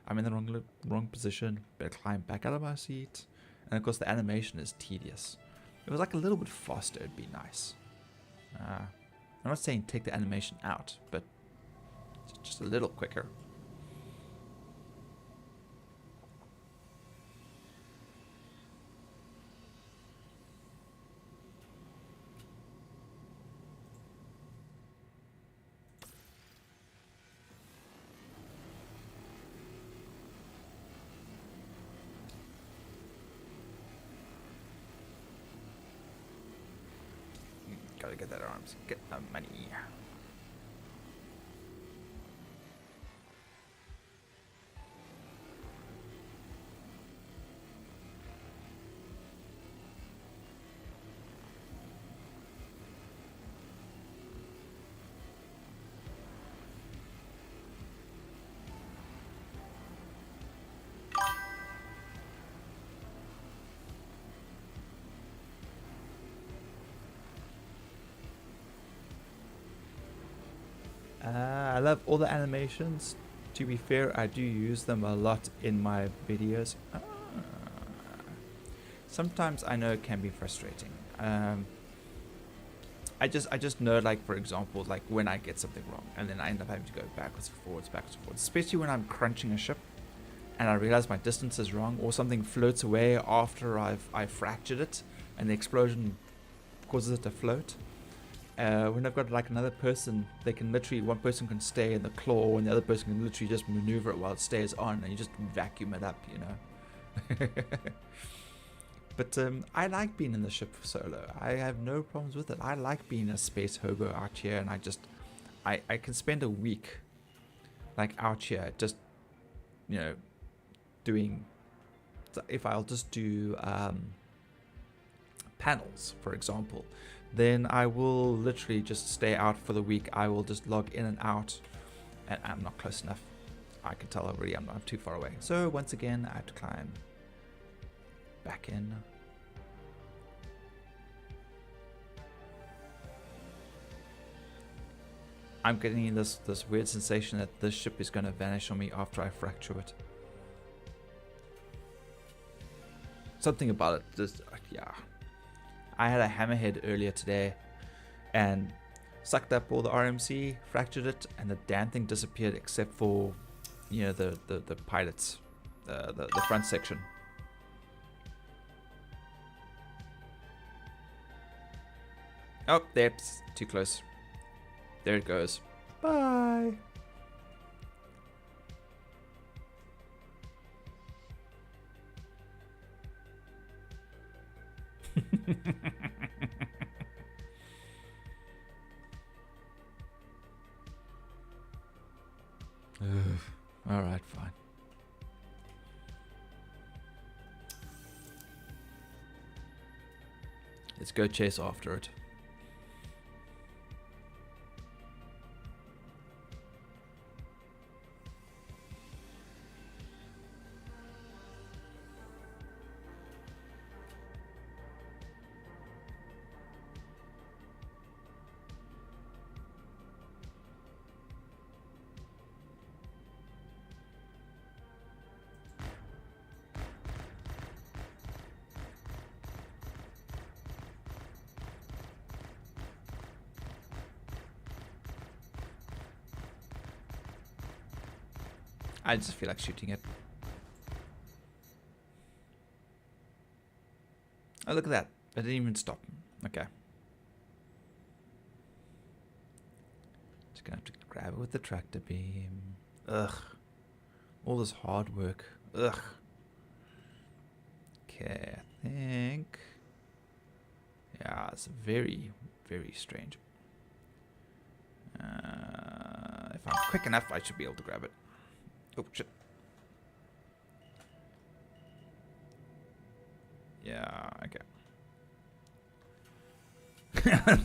Speaker 1: I'm in the wrong position. Better climb back out of my seat. And of course, the animation is tedious. If it was like a little bit faster, it'd be nice. I'm not saying take the animation out, but just a little quicker. Gotta get that arms, get the money. I love all the animations. To be fair, I do use them a lot in my videos. Sometimes I know it can be frustrating. I just know, like, for example, like when I get something wrong and then I end up having to go backwards and forwards, especially when I'm crunching a ship and I realize my distance is wrong, or something floats away after I've fractured it and the explosion causes it to float. When I've got like another person, they can literally, one person can stay in the claw and the other person can literally just maneuver it while it stays on, and you just vacuum it up, you know. But I like being in the ship solo. I have no problems with it. I like being a space hobo out here, and I can spend a week like out here just, you know, doing, if I'll just do panels, for example, then I will literally just stay out for the week. I will just log in and out, and I'm not close enough. I can tell already I'm too far away. So once again, I have to climb back in. I'm getting this weird sensation that this ship is going to vanish on me after I fracture it. Something about it, just, yeah. I had a hammerhead earlier today and sucked up all the RMC, fractured it, and the damn thing disappeared except for, you know, the pilots, the front section. Oh, there, too close. There it goes. Bye. All right, fine. Let's go chase after it. I just feel like shooting it. Oh, look at that. I didn't even stop. Okay. Just gonna have to grab it with the tractor beam. Ugh. All this hard work. Ugh. Okay, I think... Yeah, it's very, very strange. If I'm quick enough, I should be able to grab it. Oh, shit. Yeah, okay.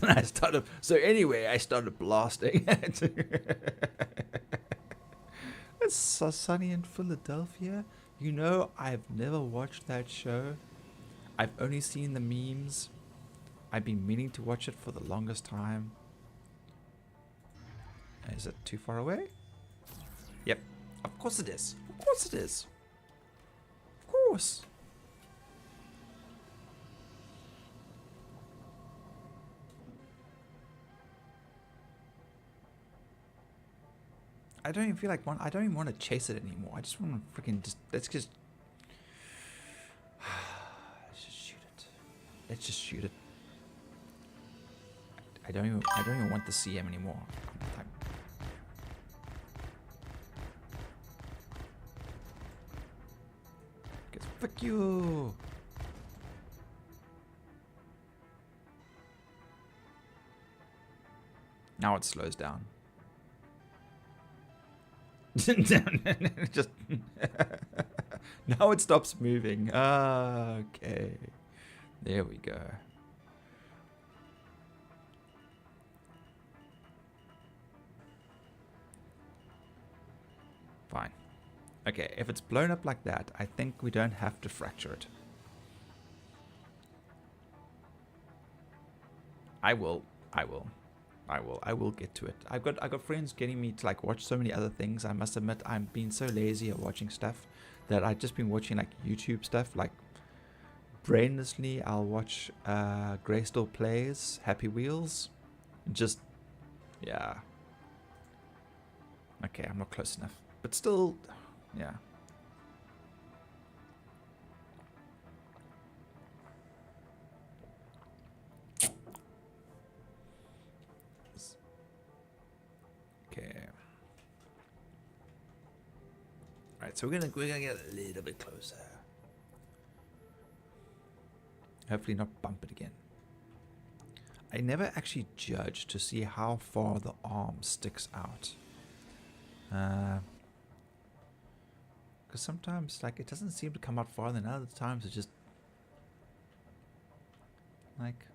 Speaker 1: I started... So anyway, I started blasting. It's so sunny in Philadelphia. You know, I've never watched that show. I've only seen the memes. I've been meaning to watch it for the longest time. Is it too far away? Yep. Of course it is. Of course it is. Of course. I don't even feel like I don't even want to chase it anymore. I just want to freaking just... Let's just shoot it. Let's just shoot it. I don't even want the CM anymore. Fuck you. Now it slows down. Just now it stops moving. Okay. There we go. Fine. Okay, if it's blown up like that, I think we don't have to fracture it. I will get to it. I got friends getting me to like watch so many other things. I must admit, I'm being so lazy at watching stuff that I've just been watching like YouTube stuff. Like brainlessly, I'll watch Graystor Plays Happy Wheels. Just, yeah. Okay, I'm not close enough, but still. Yeah. Okay. Alright, so we're gonna get a little bit closer. Hopefully not bump it again. I never actually judge to see how far the arm sticks out. Because sometimes, like, it doesn't seem to come out farther, and other times it just, like,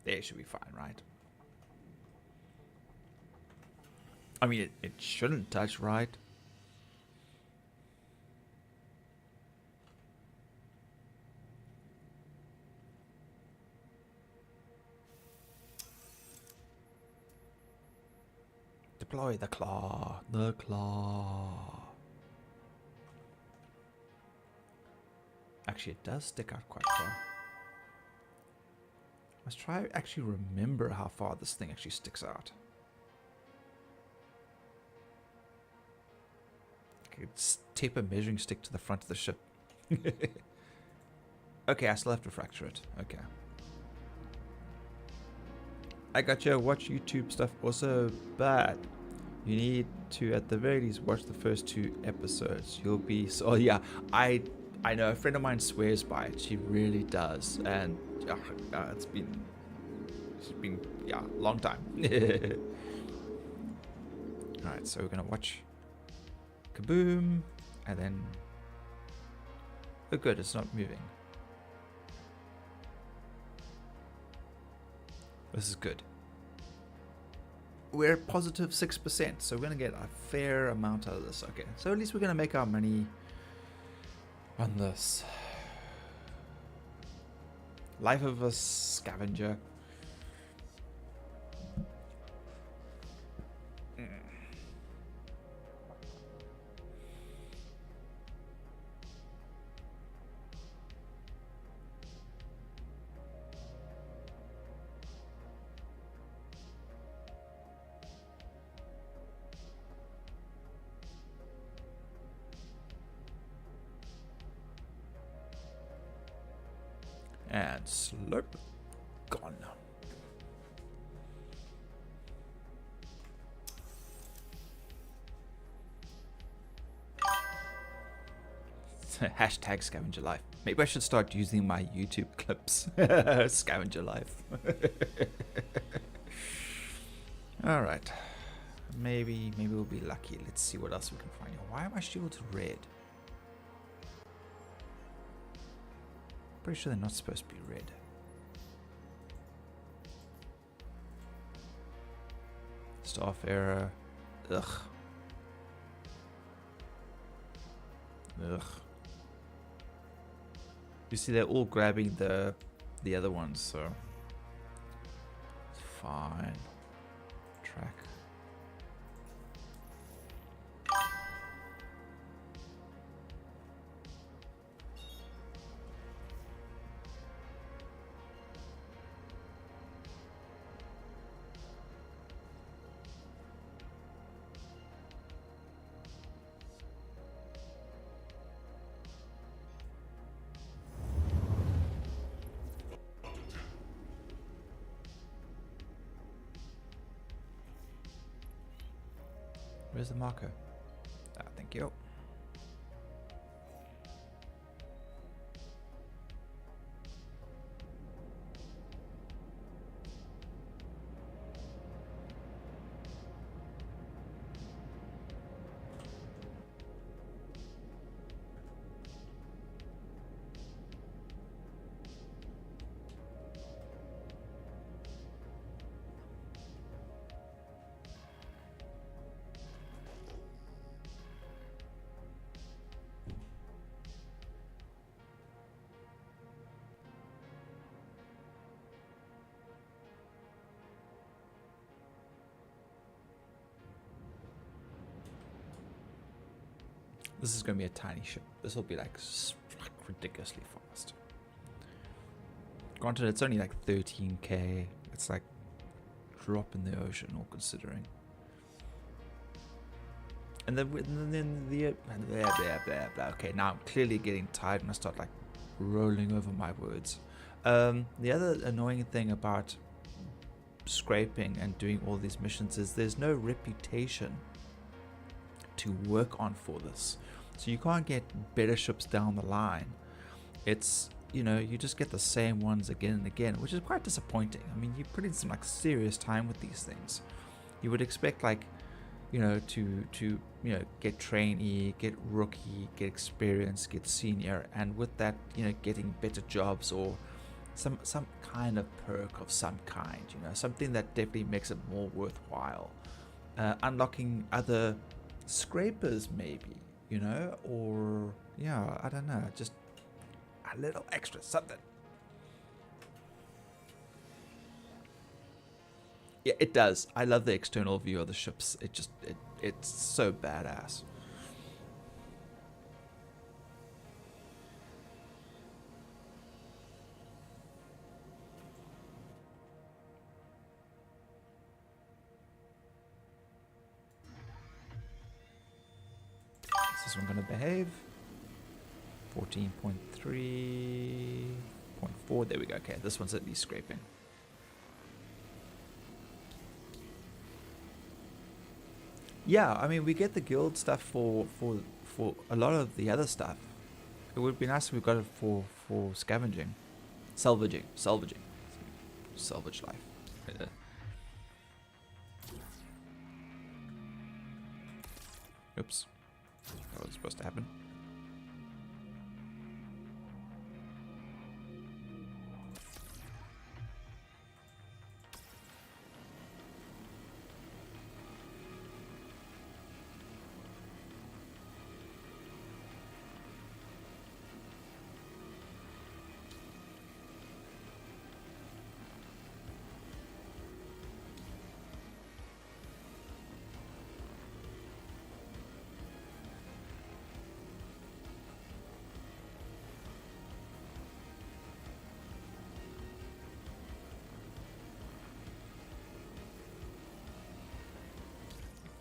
Speaker 1: there should be fine, right? I mean, it shouldn't touch, right? Deploy the claw. The claw. Actually, it does stick out quite far. Let's try to actually remember how far this thing actually sticks out. Okay, tape a measuring stick to the front of the ship. Okay, I still have to fracture it. Okay. I got you. Watch YouTube stuff also, but you need to, at the very least, watch the first 2 episodes. You'll be so. Oh yeah, I I know a friend of mine swears by it. She really does, and it's been long time. All right, so we're gonna watch Kaboom, and then oh, good, it's not moving. This is good. We're at positive 6%, so we're gonna get a fair amount out of this. Okay, so at least we're gonna make our money on this. Life of a scavenger. And slurp. Gone. Hashtag scavenger life. Maybe I should start using my YouTube clips. Scavenger life. Alright. Maybe we'll be lucky. Let's see what else we can find here. Why are my shields red? Pretty sure they're not supposed to be red. Staff error. Ugh. Ugh. You see, they're all grabbing the other ones, so it's fine. Track. Where's the marker? Thank you. This is going to be a tiny ship. This will be like ridiculously fast. Granted, it's only like 13k. It's like drop in the ocean, all considering. And then the blah, blah, blah. Okay, now I'm clearly getting tired and I start like rolling over my words. The other annoying thing about scraping and doing all these missions is there's no reputation to work on for this, so you can't get better ships down the line. It's, you know, you just get the same ones again and again, which is quite disappointing. I mean, you put in some like serious time with these things. You would expect, like, you know, to you know, get trainee, get rookie, get experience, get senior, and with that, you know, getting better jobs or some kind of perk of some kind, you know, something that definitely makes it more worthwhile. Unlocking other scrapers maybe, you know, or yeah, I don't know, just a little extra something. Yeah, it does. I love the external view of the ships. It's so badass. Is this one going to behave? 14.3.4. There we go. Okay, this one's at least scraping. Yeah, I mean, we get the guild stuff for a lot of the other stuff, It would be nice if we got it for scavenging, salvaging. Salvage life. Oops. That was supposed to happen.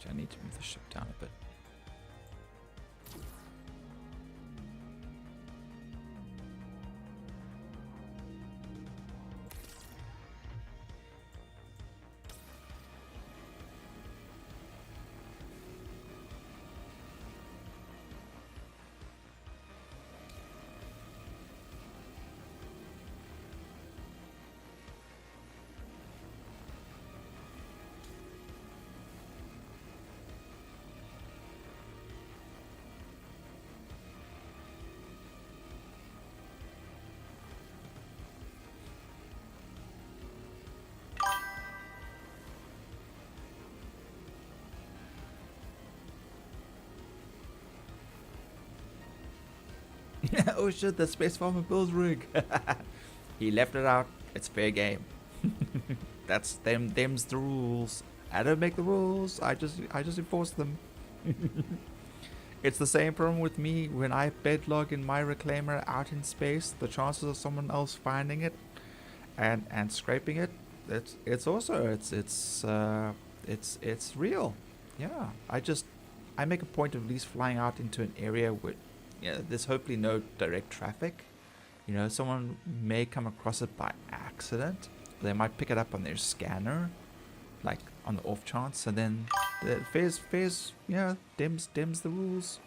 Speaker 1: I need to move the ship down a bit. Oh shit, the Space Farmer Bill's rig. He left it out. It's fair game. Them's the rules. I don't make the rules. I just enforce them. It's the same problem with me when I bedlog in my reclaimer out in space. The chances of someone else finding it and scraping it, it's real. Yeah. I make a point of at least flying out into an area with there's hopefully no direct traffic. You know, someone may come across it by accident. They might pick it up on their scanner, like on the off chance, and then the Fairs, dims the rules.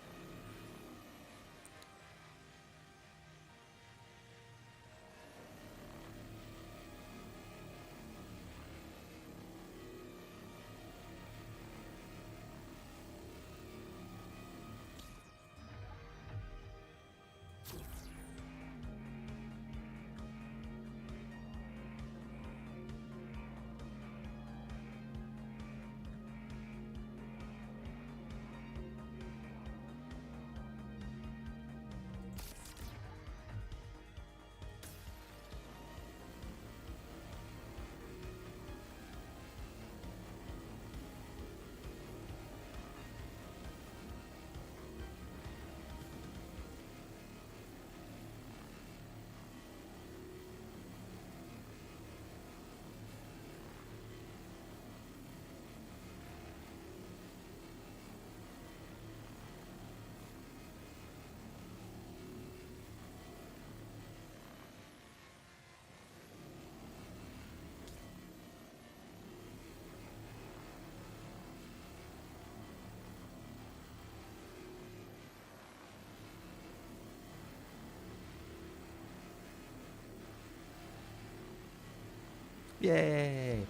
Speaker 1: Yay!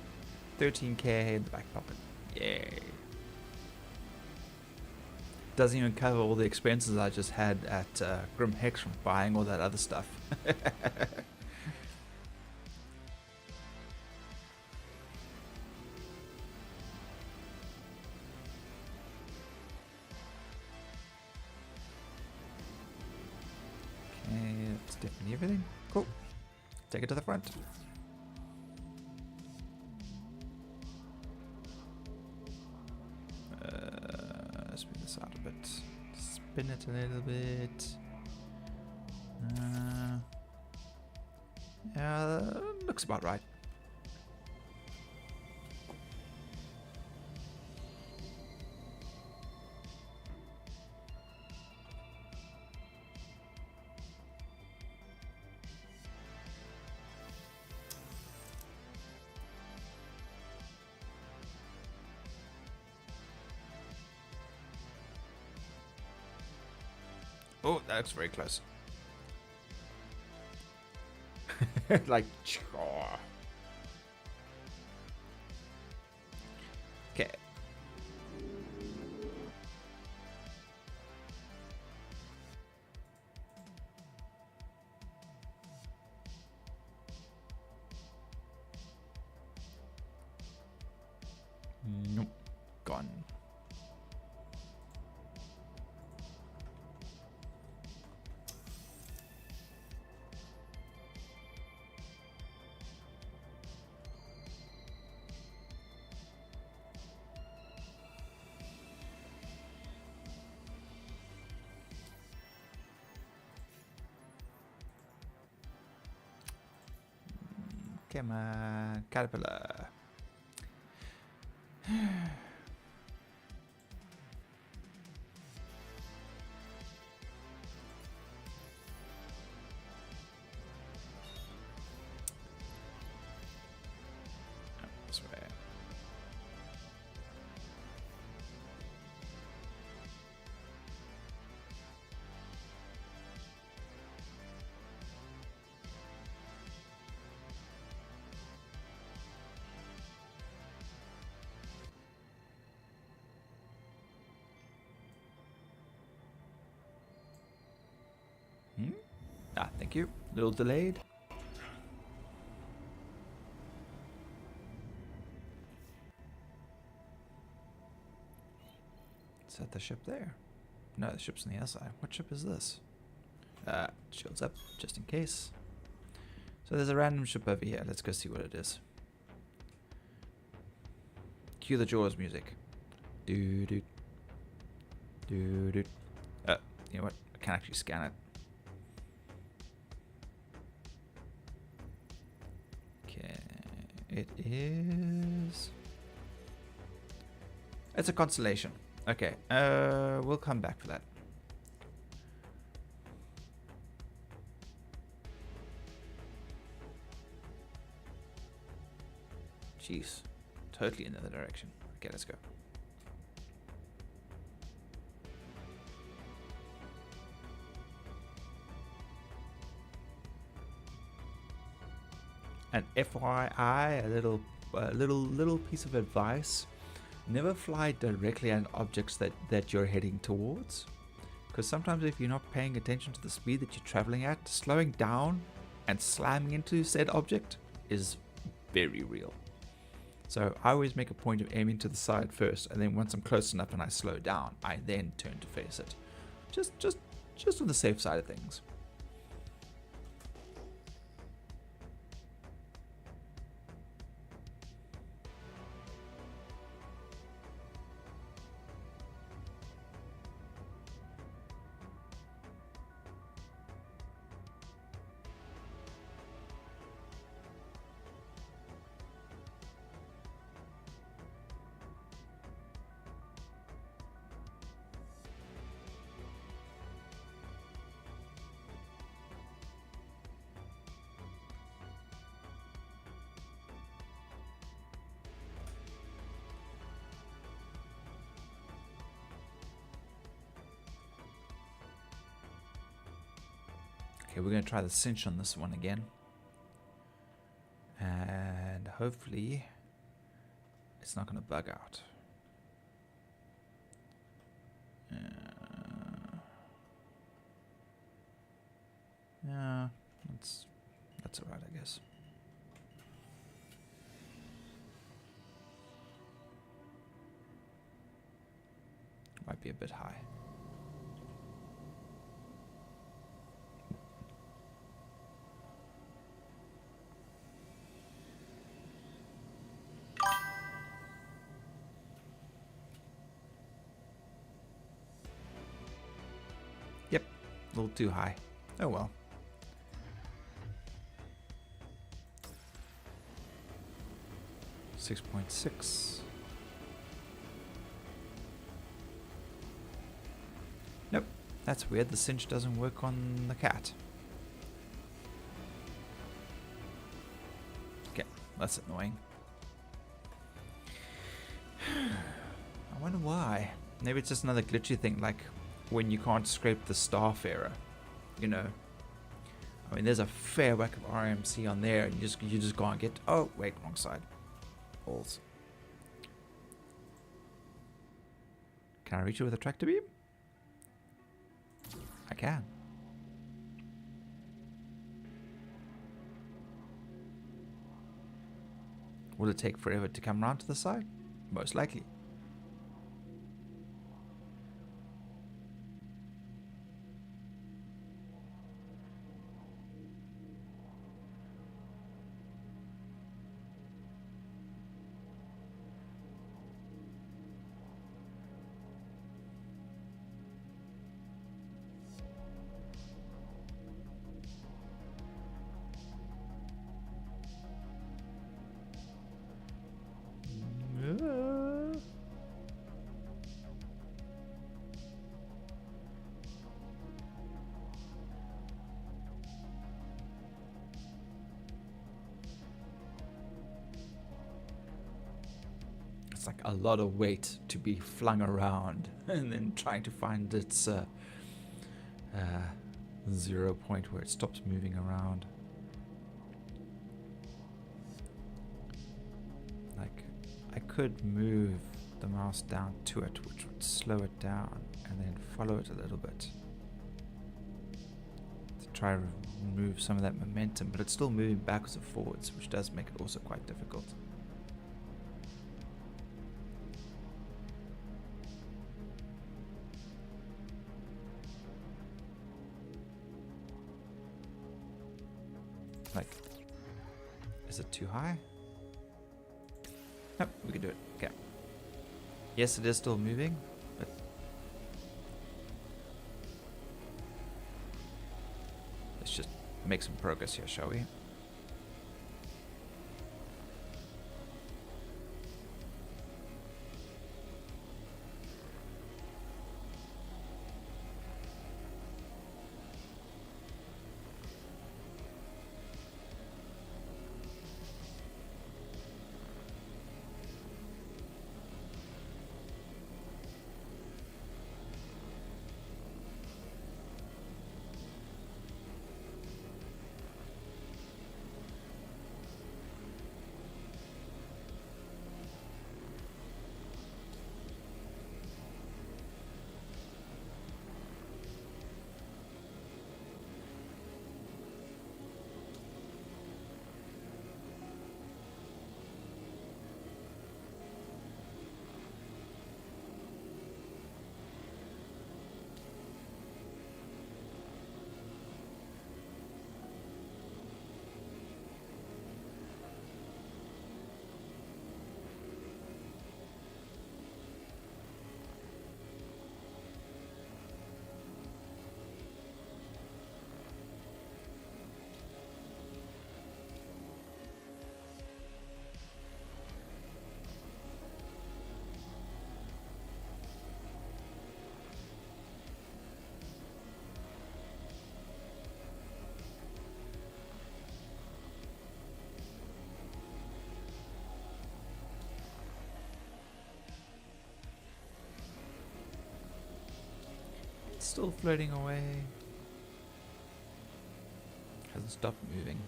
Speaker 1: 13k in the back pocket. Yay! Doesn't even cover all the expenses I just had at Grim Hex from buying all that other stuff. Okay, that's definitely everything. Cool. Take it to the front. Spin this out a bit. Spin it a little bit. Yeah, looks about right. Oh, that looks very close. Like, chaw. Okay. Nope. Gone. Come on, caterpillar. This way. Ah, thank you. A little delayed. Is that the ship there? No, the ship's on the other side. What ship is this? Shields up, just in case. So there's a random ship over here. Let's go see what it is. Cue the Jaws music. Doo doo. Doo doo. You know what? I can actually scan it. Okay. It is. It's a constellation. Okay. We'll come back for that. Jeez. Totally in the other direction. Okay, let's go. And FYI, a little piece of advice: never fly directly at objects that you're heading towards, because sometimes if you're not paying attention to the speed that you're traveling at, slowing down and slamming into said object is very real. So I always make a point of aiming to the side first, and then once I'm close enough and I slow down, I then turn to face it. Just on the safe side of things. Okay, we're going to try the cinch on this one again. And hopefully it's not going to bug out. Yeah, that's alright, I guess. Might be a bit high. Yep, a little too high. Oh well. .6. Nope, that's weird. The cinch doesn't work on the cat. Okay, that's annoying. I wonder why. Maybe it's just another glitchy thing, like when you can't scrape the staff error. You know, I mean, there's a fair whack of RMC on there, and you just can't get. Oh wait, wrong side. Balls. Can I reach it with a tractor beam? I can. Will it take forever to come around to the side? Most likely. It's like a lot of weight to be flung around and then trying to find its 0 point where it stops moving around. Like, I could move the mouse down to it, which would slow it down, and then follow it a little bit to try to remove some of that momentum, but it's still moving backwards and forwards, which does make it also quite difficult. Like, is it too high? Nope, we can do it. Okay. Yes, it is still moving, but let's just make some progress here, shall we? It's still floating away. Hasn't stopped moving.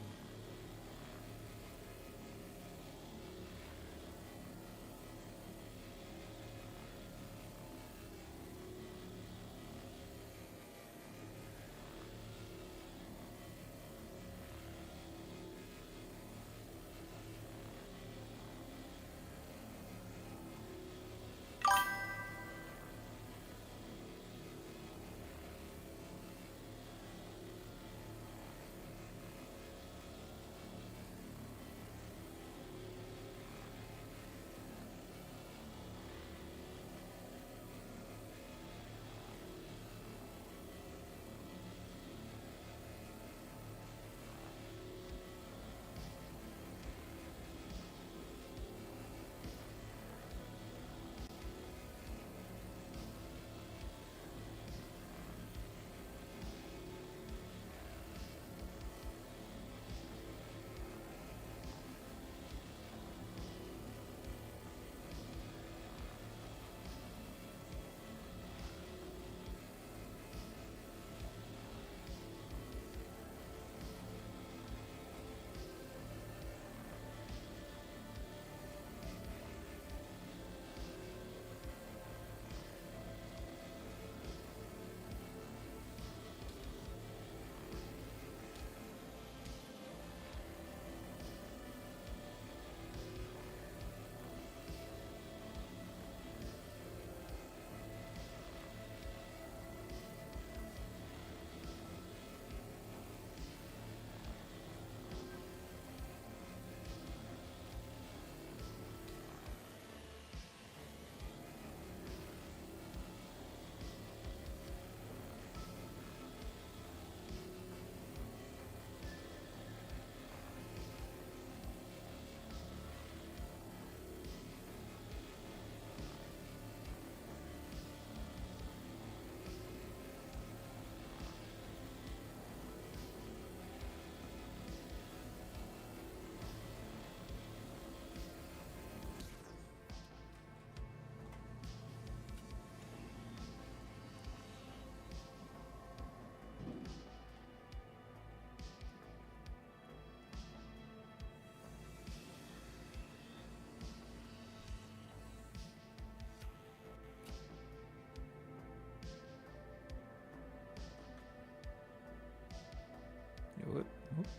Speaker 1: good.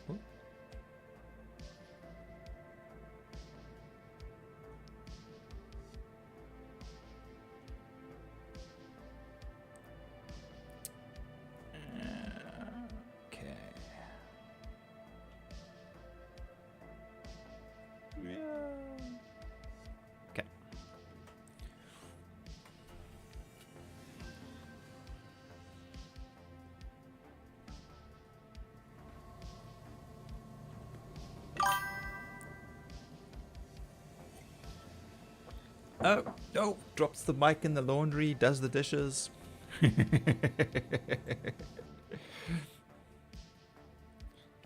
Speaker 1: Oh. Okay. Yeah. Okay. Oh, no, drops the mic in the laundry, does the dishes. It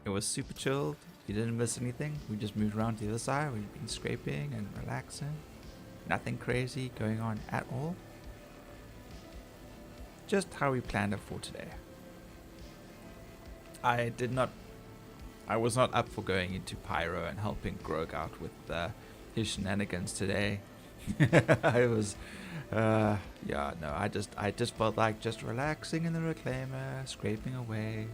Speaker 1: was super chilled. You didn't miss anything. We just moved around to the other side. We've been scraping and relaxing. Nothing crazy going on at all. Just how we planned it for today. I was not up for going into Pyro and helping Grog out with his shenanigans today. I was, I just felt like just relaxing in the reclaimer, scraping away.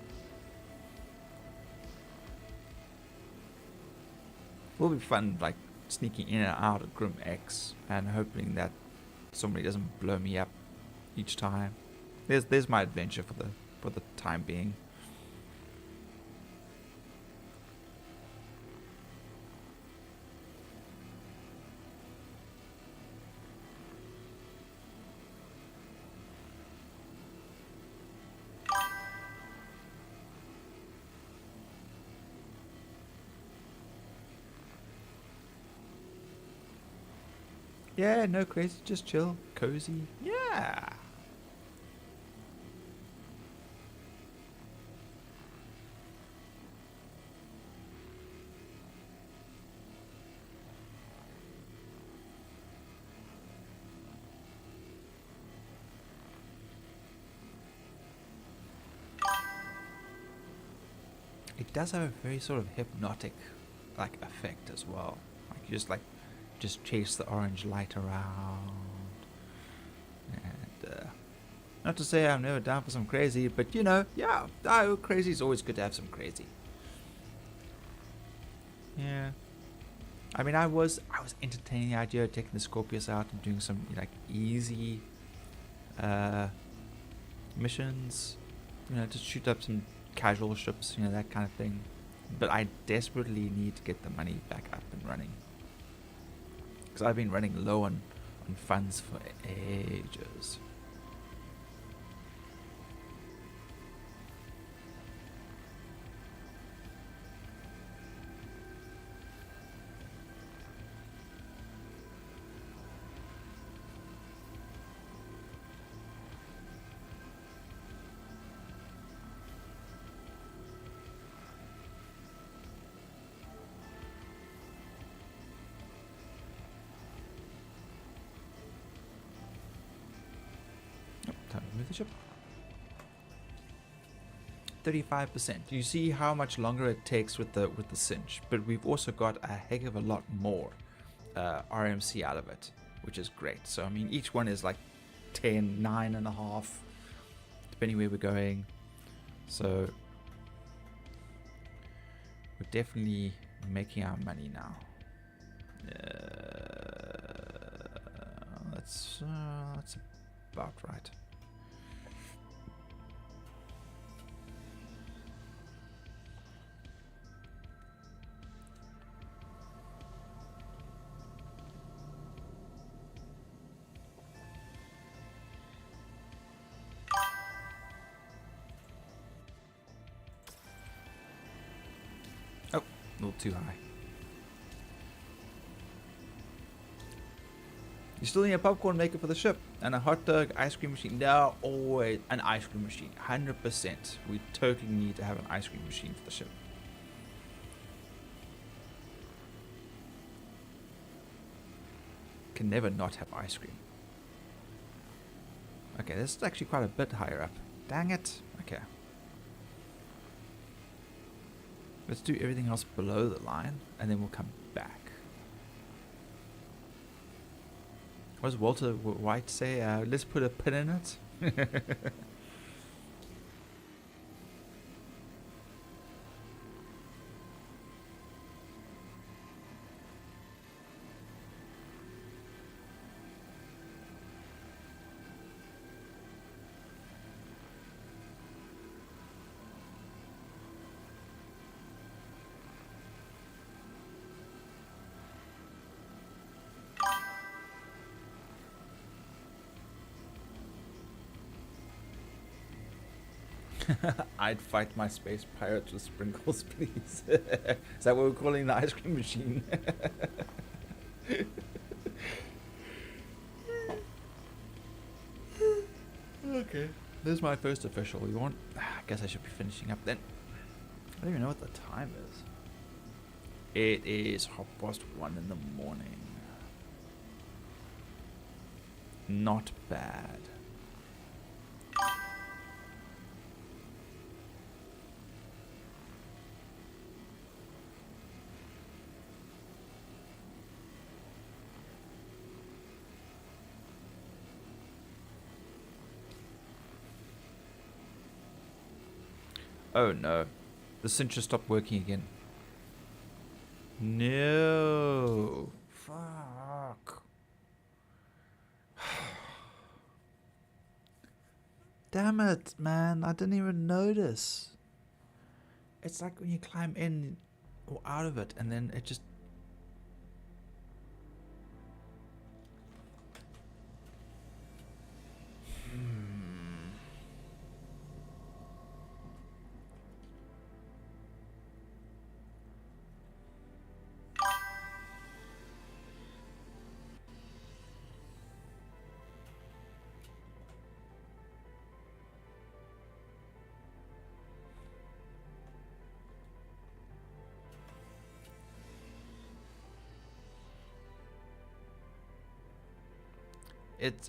Speaker 1: Will be fun, like sneaking in and out of Grim X and hoping that somebody doesn't blow me up each time. There's my adventure for the time being. Yeah, no crazy, just chill, cozy. Yeah. It does have a very sort of hypnotic like effect as well. Like you just chase the orange light around. And not to say I'm never down for some crazy, but you know, yeah, crazy is always good to have some crazy. Yeah. I mean, I was entertaining the idea of taking the Scorpius out and doing some like easy missions, you know, to shoot up some casual ships, you know, that kind of thing. But I desperately need to get the money back up and running, because I've been running low on funds for ages. Time to move the ship. 35%. You see how much longer it takes with the cinch, but we've also got a heck of a lot more RMC out of it, which is great. So I mean, each one is like 10, 9.5, depending where we're going. So we're definitely making our money now. That's about right. Oh, a little too high. You still need a popcorn maker for the ship and a hot dog ice cream machine. No, always an ice cream machine. 100%. We totally need to have an ice cream machine for the ship. Can never not have ice cream. Okay, this is actually quite a bit higher up. Dang it. Okay. Let's do everything else below the line and then we'll come back. What does Walter White say? Let's put a pin in it. I'd fight my space pirate with sprinkles, please. Is that what we're calling the ice cream machine? Okay. This is my first official yawn. I guess I should be finishing up then. I don't even know what the time is. It is 1:30 in the morning. Not bad. Oh no. The cincher stopped working again. No. Fuck. Damn it, man. I didn't even notice. It's like when you climb in or out of it and then it just...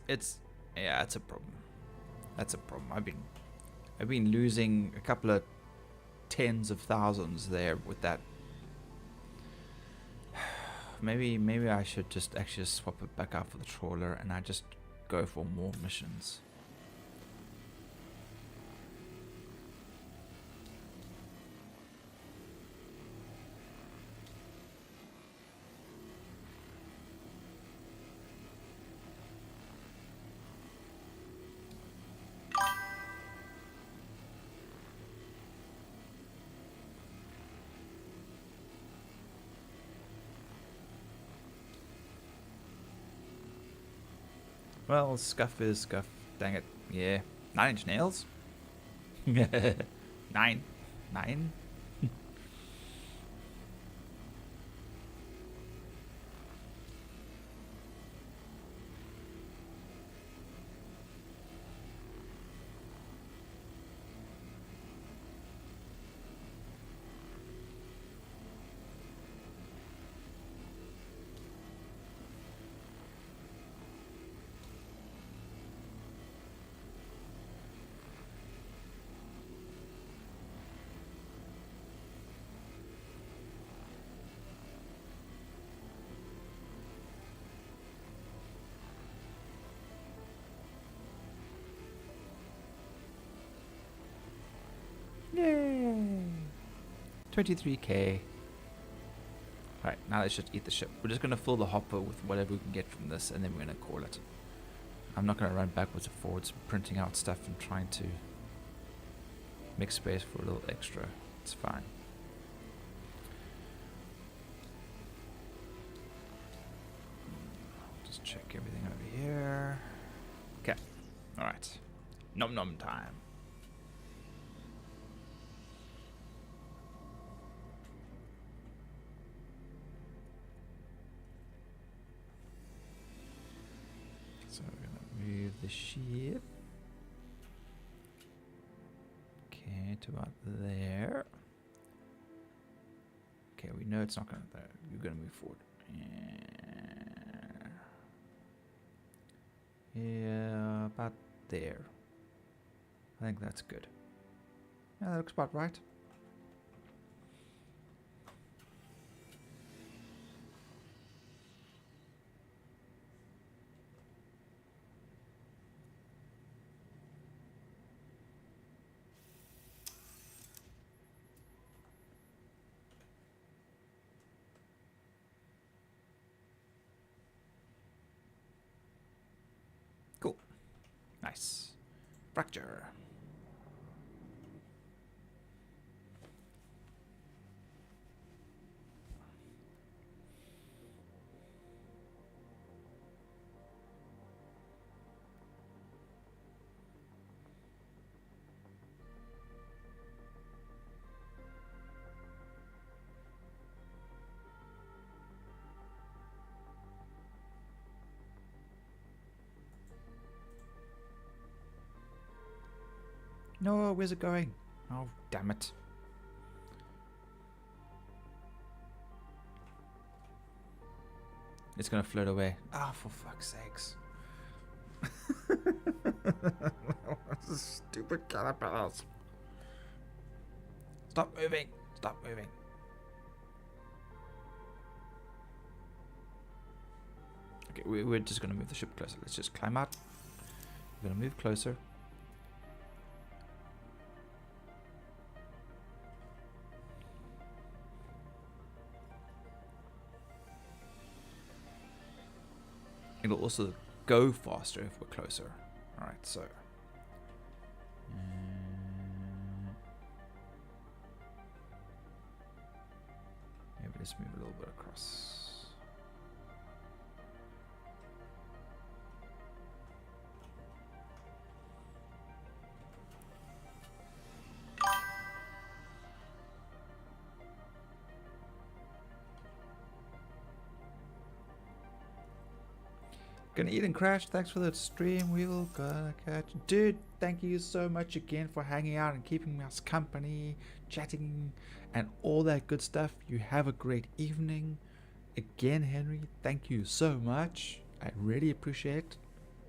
Speaker 1: It's yeah, it's a problem. That's a problem. I've been losing a couple of tens of thousands there with that. Maybe I should just actually swap it back out for the trawler and I just go for more missions. Well, scuff is scuff. Dang it. Yeah. 9-inch nails? 9. 9? Yay! 23k. Alright, now let's just eat the ship. We're just going to fill the hopper with whatever we can get from this, and then we're going to call it. I'm not going to run backwards and forwards, printing out stuff and trying to make space for a little extra. It's fine. Just check everything over here. Okay. Alright. Nom nom time. So we're gonna move the ship. Okay, to about there. Okay, we know it's not gonna there. You're gonna move forward. Yeah, about there. I think that's good. Yeah, that looks about right. Cool. Nice. Fracture. No, where's it going? Oh, damn it. It's gonna float away. Ah, oh, for fuck's sakes. Stupid caterpillars. Stop moving. Stop moving. Okay, we're just gonna move the ship closer. Let's just climb out. We're gonna move closer. It'll also go faster if we're closer. Alright, so. Maybe let's move a little bit across. Gonna eat and crash. Thanks for the stream. Weevil. Gonna catch. Dude, thank you so much again for hanging out and keeping us company, chatting, and all that good stuff. You have a great evening. Again, Henry, thank you so much. I really appreciate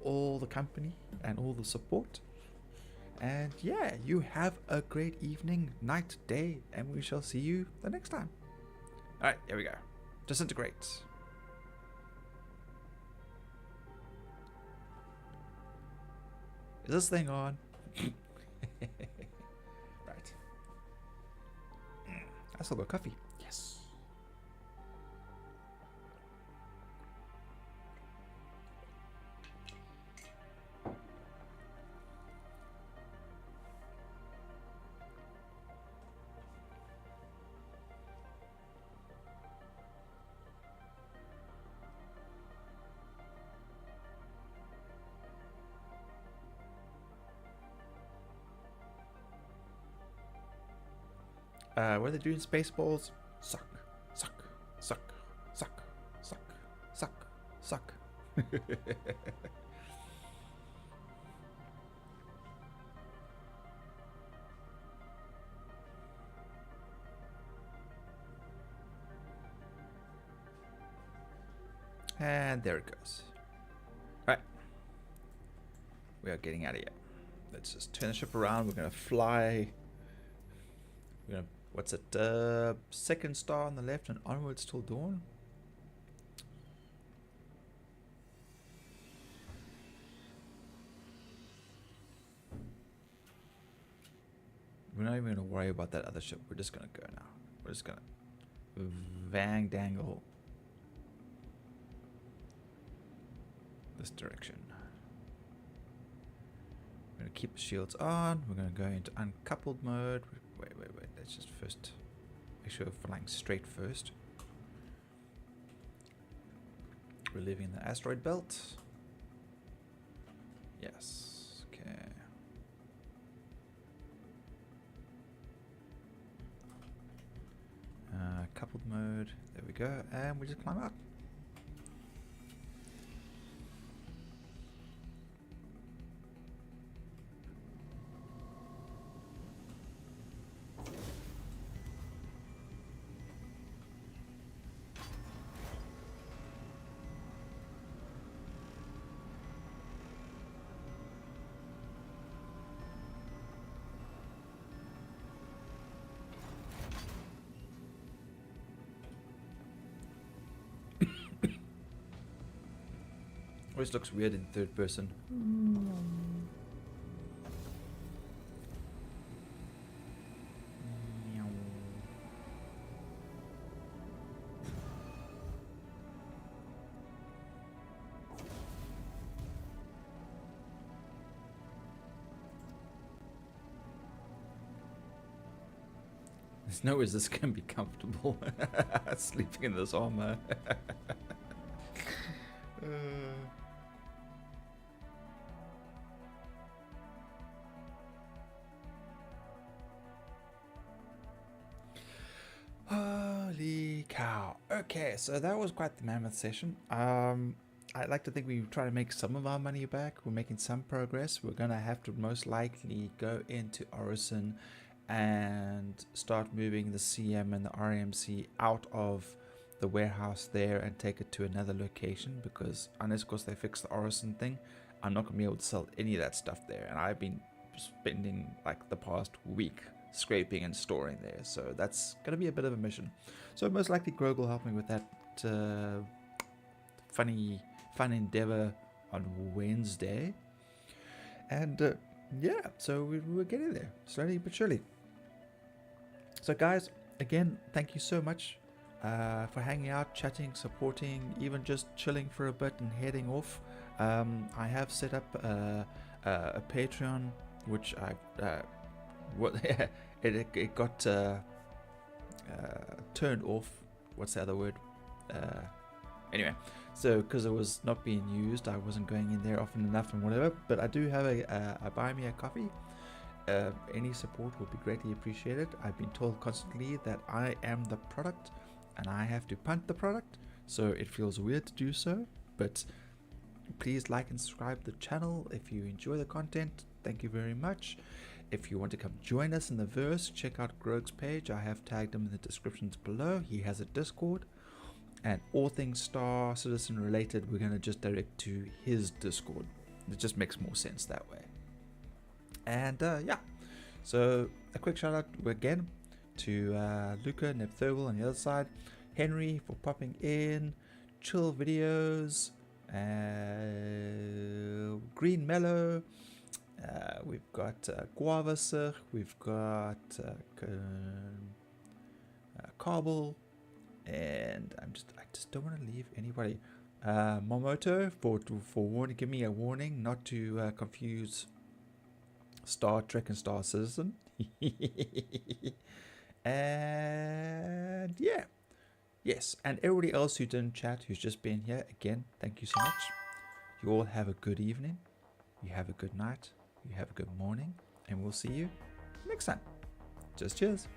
Speaker 1: all the company and all the support. And yeah, you have a great evening, night, day, and we shall see you the next time. Alright, here we go. Disintegrate. Is this thing on? Right. I still got coffee. Yes. What are they doing? Spaceballs? Suck, suck, suck, suck, suck, suck, suck. And there it goes. Right. We are getting out of here. Let's just turn the ship around. We're going to fly. We're going to, what's it? Second star on the left and onwards till dawn. We're not even going to worry about that other ship. We're just going to go now. We're just going to vang dangle this direction. We're going to keep the shields on. We're going to go into uncoupled mode. Wait. Let's just first make sure we're flying straight first. We're leaving the asteroid belt. Yes. Okay. Coupled mode. There we go. And we just climb out. Always looks weird in third person. There's no way this can be comfortable. Sleeping in this armor. Holy cow. Okay, so that was quite the mammoth session. I like to think we try to make some of our money back. We're making some progress. We're gonna have to most likely go into Orison and start moving the CM and the RMC out of the warehouse there and take it to another location, because unless of course they fix the Orison thing, I'm not gonna be able to sell any of that stuff there. And I've been spending like the past week scraping and storing there, so that's gonna be a bit of a mission. So most likely Grog will help me with that fun endeavor on Wednesday. And yeah, so we're getting there slowly but surely. So guys, again, thank you so much for hanging out, chatting, supporting, even just chilling for a bit and heading off. I have set up a Patreon, which it got turned off. What's the other word? Anyway, so because it was not being used, I wasn't going in there often enough and whatever. But I do have a Buymeacoffee. Any support would be greatly appreciated. I've been told constantly that I am the product and I have to punt the product, so it feels weird to do so. But please like and subscribe to the channel if you enjoy the content. Thank you very much. If you want to come join us in the verse, check out Grog's page. I have tagged him in the descriptions below. He has a Discord, and all things Star Citizen related, we're going to just direct to his Discord. It just makes more sense that way. And yeah, so a quick shout out again to Luca, Nepthurwell on the other side, Henry for popping in, Chill Videos, Green Mellow, we've got Guavasir, we've got Kabul, and I just don't want to leave anybody. Momoto for give me a warning not to confuse Star Trek and Star Citizen. And yeah, yes, and everybody else who didn't chat, who's just been here, again, thank you so much. You all have a good evening, you have a good night, you have a good morning, and we'll see you next time. Just cheers.